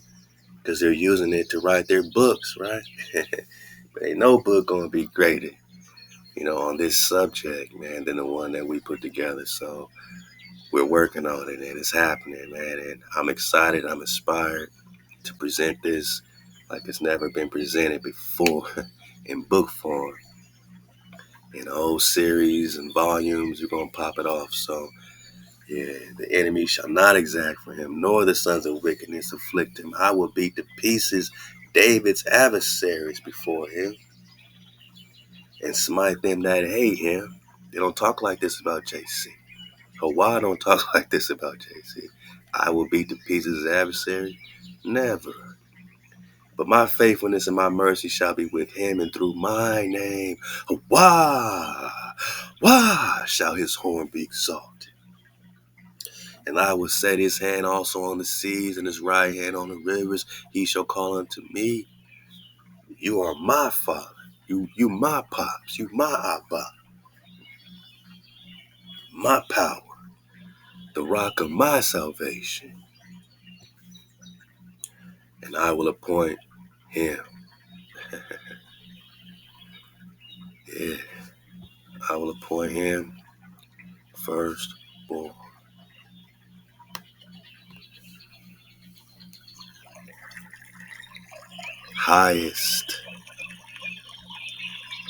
because they're using it to write their books, right? But ain't no book going to be greater, on this subject, man, than the one that we put together. So we're working on it and it's happening, man. And I'm excited. I'm inspired to present this like it's never been presented before in book form. In a whole series and volumes, you're going to pop it off. So, yeah, the enemy shall not exact from him, nor the sons of wickedness afflict him. I will beat to pieces David's adversaries before him and smite them that hate him. They don't talk like this about JC. HaWah don't talk like this about JC. I will beat to pieces his adversary. Never. But my faithfulness and my mercy shall be with him, and through my name, HaWah, Wah, shall his horn be exalted. And I will set his hand also on the seas, and his right hand on the rivers. He shall call unto me. You are my father. You my pops. You my Abba. My power. The rock of my salvation. And I will appoint him. Yeah. I will appoint him firstborn. Highest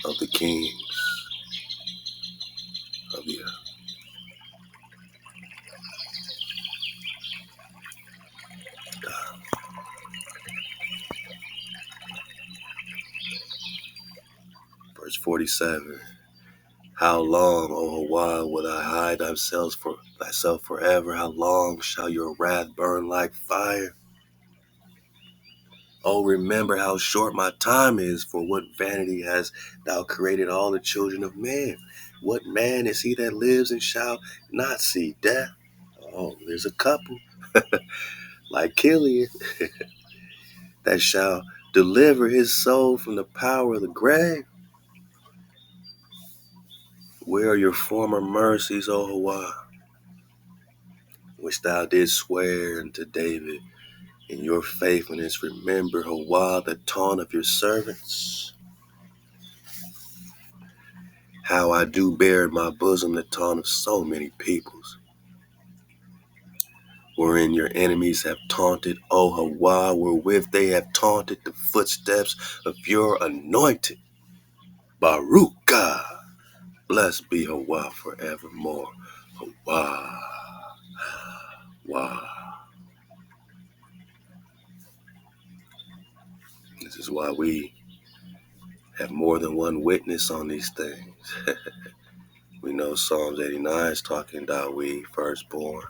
of the kings of the earth. Verse 47. How long, O HaWah, will I hide thyself forever? How long shall your wrath burn like fire? Oh, remember how short my time is, for what vanity hast thou created all the children of men? What man is he that lives and shall not see death? Oh, there's a couple, like Chileab, that shall deliver his soul from the power of the grave. Where are your former mercies, O HaWah, which thou didst swear unto David in your faithfulness? Remember, HaWah, the taunt of your servants. How I do bear in my bosom the taunt of so many peoples, wherein your enemies have taunted, O HaWah, wherewith they have taunted the footsteps of your anointed. Baruch God, blessed be HaWah forevermore. HaWah, Wah. This is why we have more than one witness on these things. We know Psalms 89 is talking about we, firstborn.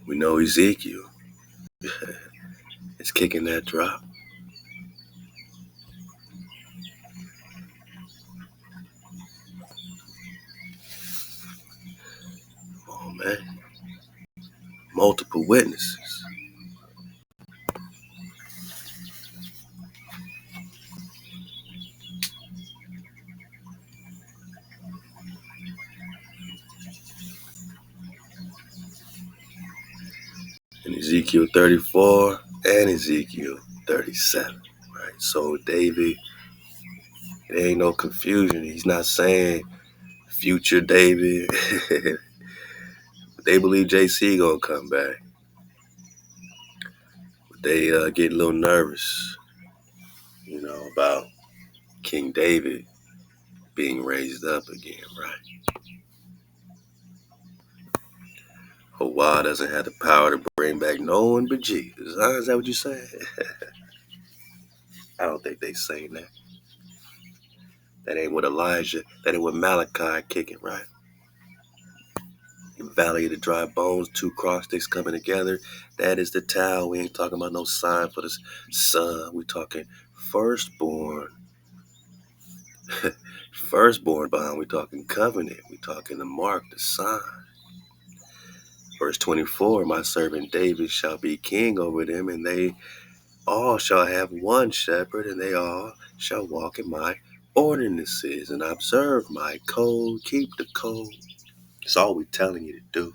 We know Ezekiel is kicking that drop. Oh man, multiple witnesses. In Ezekiel 34 and Ezekiel 37, right? So David, it ain't no confusion. He's not saying future David. They believe JC gonna come back. But they get a little nervous, about King David being raised up again, right? HaWah doesn't have the power to bring back no one but Jesus. Huh? Is that what you saying? I don't think they saying that. That ain't what Elijah, that ain't what Malachi kicking, right? In Valley of the Dry Bones, two cross sticks coming together. That is the towel. We ain't talking about no sign for the sun. We talking firstborn. Firstborn bond. We talking covenant. We talking the mark, the sign. Verse 24, my servant David shall be king over them, and they all shall have one shepherd, and they all shall walk in my ordinances and observe my code. Keep the code. It's all we telling you to do.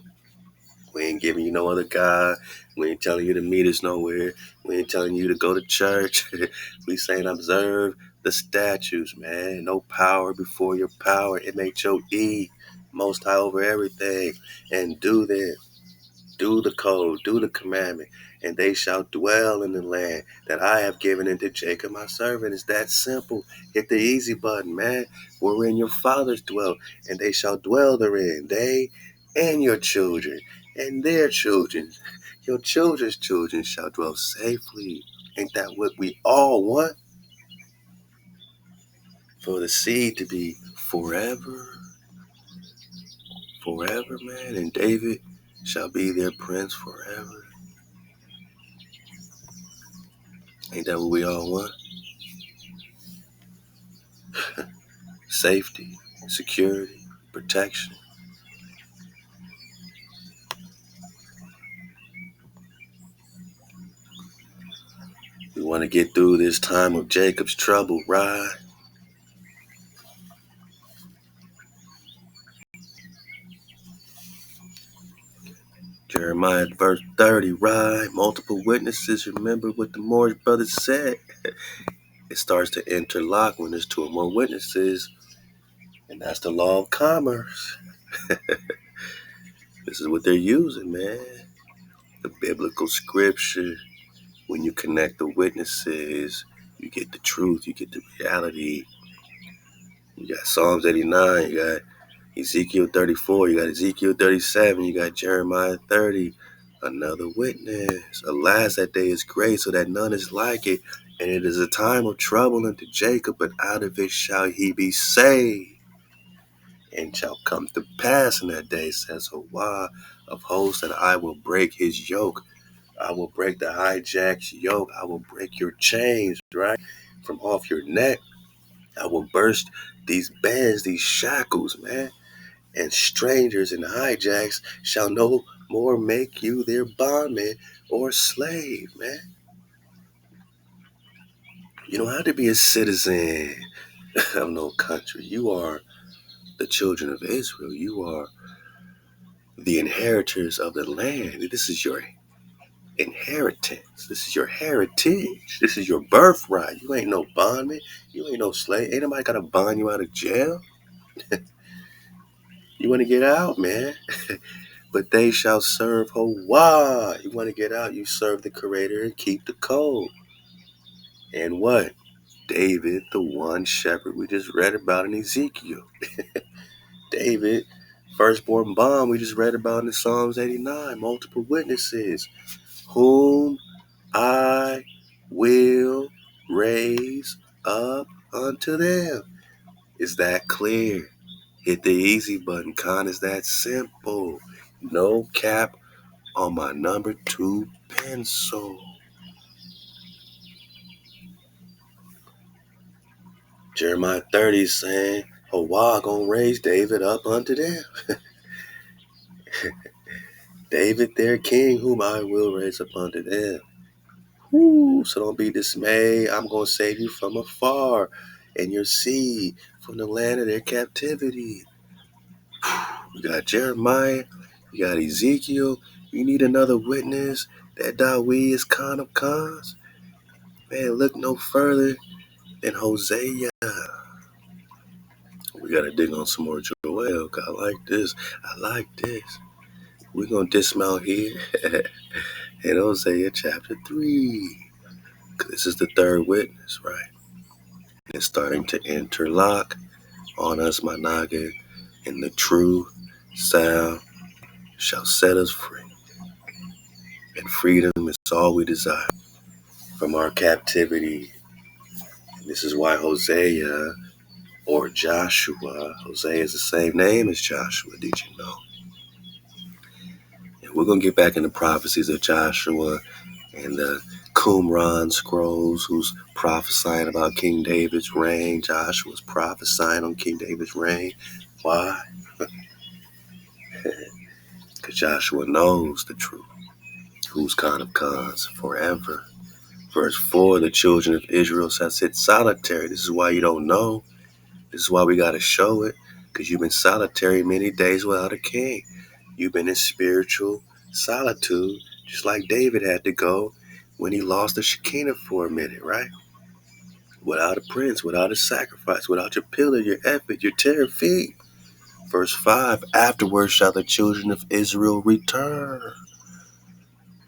We ain't giving you no other God. We ain't telling you to meet us nowhere. We ain't telling you to go to church. We saying observe the statutes, man. No power before your power. MHOE, most high over everything. And do them. Do the code, do the commandment, and they shall dwell in the land that I have given unto Jacob my servant. It's that simple. Hit the easy button, man. Wherein your fathers dwell, and they shall dwell therein. They and your children, and their children, your children's children shall dwell safely. Ain't that what we all want? For the seed to be forever, forever, man. And David shall be their prince forever. Ain't that what we all want? Safety, security, protection. We want to get through this time of Jacob's trouble, right? Jeremiah verse 30, right? Multiple witnesses. Remember what the Moorish brothers said. It starts to interlock when there's two or more witnesses, and that's the law of commerce. This is what they're using, man. The biblical scripture. When you connect the witnesses, you get the truth, you get the reality. You got Psalms 89, you got Ezekiel 34, you got Ezekiel 37, you got Jeremiah 30. Another witness. Alas, that day is great, so that none is like it. And it is a time of trouble unto Jacob, but out of it shall he be saved. And shall come to pass in that day, says HaWah of hosts, that I will break his yoke. I will break the hijack's yoke. I will break your chains, right, from off your neck. I will burst these bands, these shackles, man. And strangers and hijacks shall no more make you their bondman or slave, man. You don't have to be a citizen of no country. You are the children of Israel. You are the inheritors of the land. This is your inheritance. This is your heritage. This is your birthright. You ain't no bondman. You ain't no slave. Ain't nobody got to bond you out of jail. You want to get out, man. But they shall serve HaWah. You want to get out, you serve the Creator and keep the code. And what? David, the one shepherd we just read about in Ezekiel. David, firstborn bomb we just read about in Psalms 89. Multiple witnesses. Whom I will raise up unto them. Is that clear? Hit the easy button. Con, is that simple? No cap on my number 2 pencil. Jeremiah 30 saying, HaWah gonna raise David up unto them. David their king, whom I will raise up unto them. Woo, so don't be dismayed. I'm gonna save you from afar, and your seed from the land of their captivity. You got Jeremiah, you got Ezekiel. You need another witness. That Dawid is Khan of Khans. Man, look no further than Hosea. We gotta dig on some more Joel. I like this. I like this. We're gonna dismount here in Hosea chapter 3. This is the third witness, right? It's starting to interlock on us, my noggin, and the true sound shall set us free. And freedom is all we desire from our captivity. And this is why Hosea or Joshua, Hosea is the same name as Joshua, did you know? And we're going to get back into prophecies of Joshua and the Qumran scrolls, who's prophesying about King David's reign. Joshua's prophesying on King David's reign. Why? Because Joshua knows the truth. Who's Khan of Khans forever. Verse 4, the children of Israel shall sit solitary. This is why you don't know. This is why we got to show it. Because you've been solitary many days without a king. You've been in spiritual solitude, just like David had to go when he lost the Shekinah for a minute, right? Without a prince, without a sacrifice, without your pillar, your ephod, your teraphim. Verse 5, afterwards shall the children of Israel return.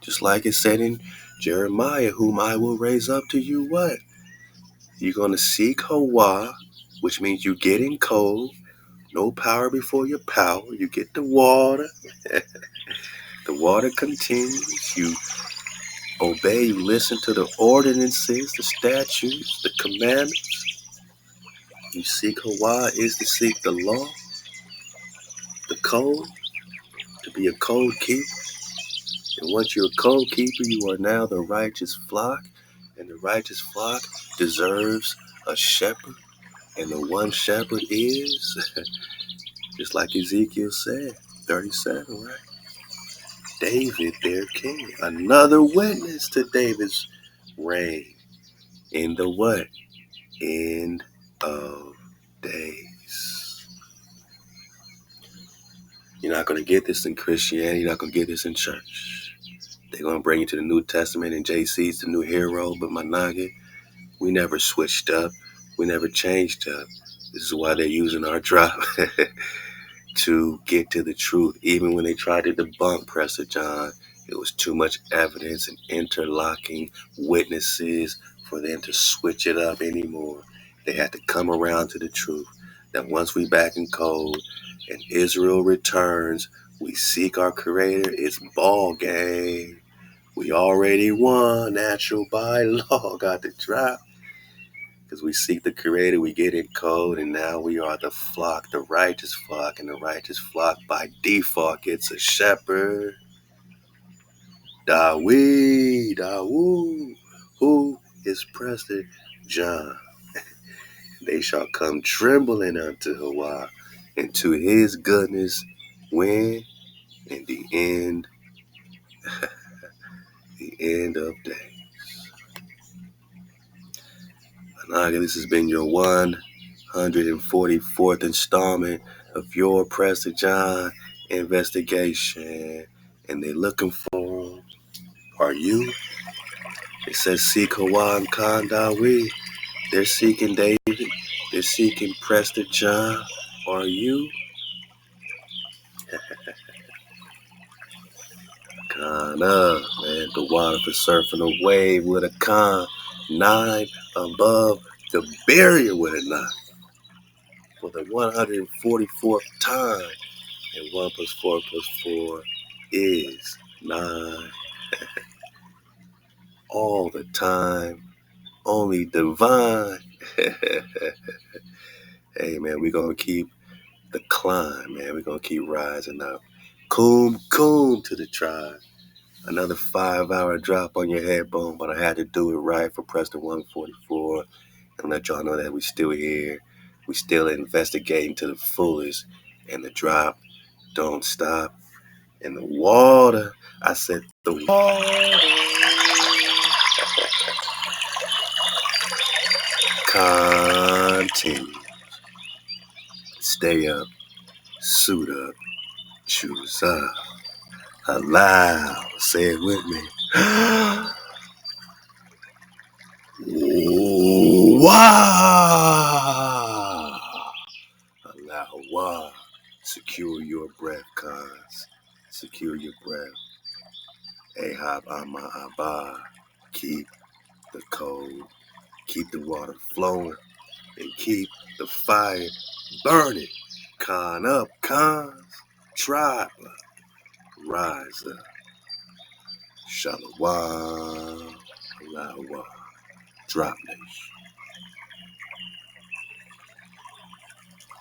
Just like it said in Jeremiah, whom I will raise up to you, what? You're going to seek HaWah, which means you get in cold. No power before your power. You get the water. The water continues. You obey, you listen to the ordinances, the statutes, the commandments. You seek HaWah is to seek the law, the code, to be a code keeper. And once you're a code keeper, you are now the righteous flock. And the righteous flock deserves a shepherd. And the one shepherd is, just like Ezekiel said, 37, right? David, their king. Another witness to David's reign in the what? End of days. You're not going to get this in Christianity. You're not going to get this in church. They're going to bring you to the New Testament and JC's the new hero. But my noggin, we never switched up. We never changed up. This is why they're using our drop to get to the truth. Even when they tried to debunk Prester John, it was too much evidence and interlocking witnesses for them to switch it up anymore. They had to come around to the truth that once we back in code and Israel returns, we seek our Creator. It's ball game. We already won, natural by law, got the drop. Because we seek the Creator, we get in code, and now we are the flock, the righteous flock, and the righteous flock by default gets a shepherd. Dawu, who is Prester John. They shall come trembling unto HaWah, and to his goodness when in the end of day. Anaga, this has been your 144th installment of your Prester John investigation. And they're looking for, are you? It says seek HaWah and Kandawi. They're seeking David. They're seeking Prester John. Are you? Kana, man, the water for surfing a wave with a con. 9 above the barrier with a 9. For the 144th time. And 1 plus 4 plus 4 is 9. All the time. Only divine. Hey, man, we're going to keep the climb, man. We're going to keep rising up. Coom to the tribe. Another 5-hour drop on your headbone, but I had to do it right for Preston 144 and let y'all know that we still here. We still investigating to the fullest, and the drop don't stop. And the water, I said the water continue. Stay up, suit up, choose up. Allow, say it with me. Wow! Allow HaWah. Secure your breath, cons. Secure your breath. Ahab Ama Abba. Keep the cold. Keep the water flowing. And keep the fire burning. Con up, cons. Tribe up. Rise up. Shalom. Allow HaWah. Drop nation.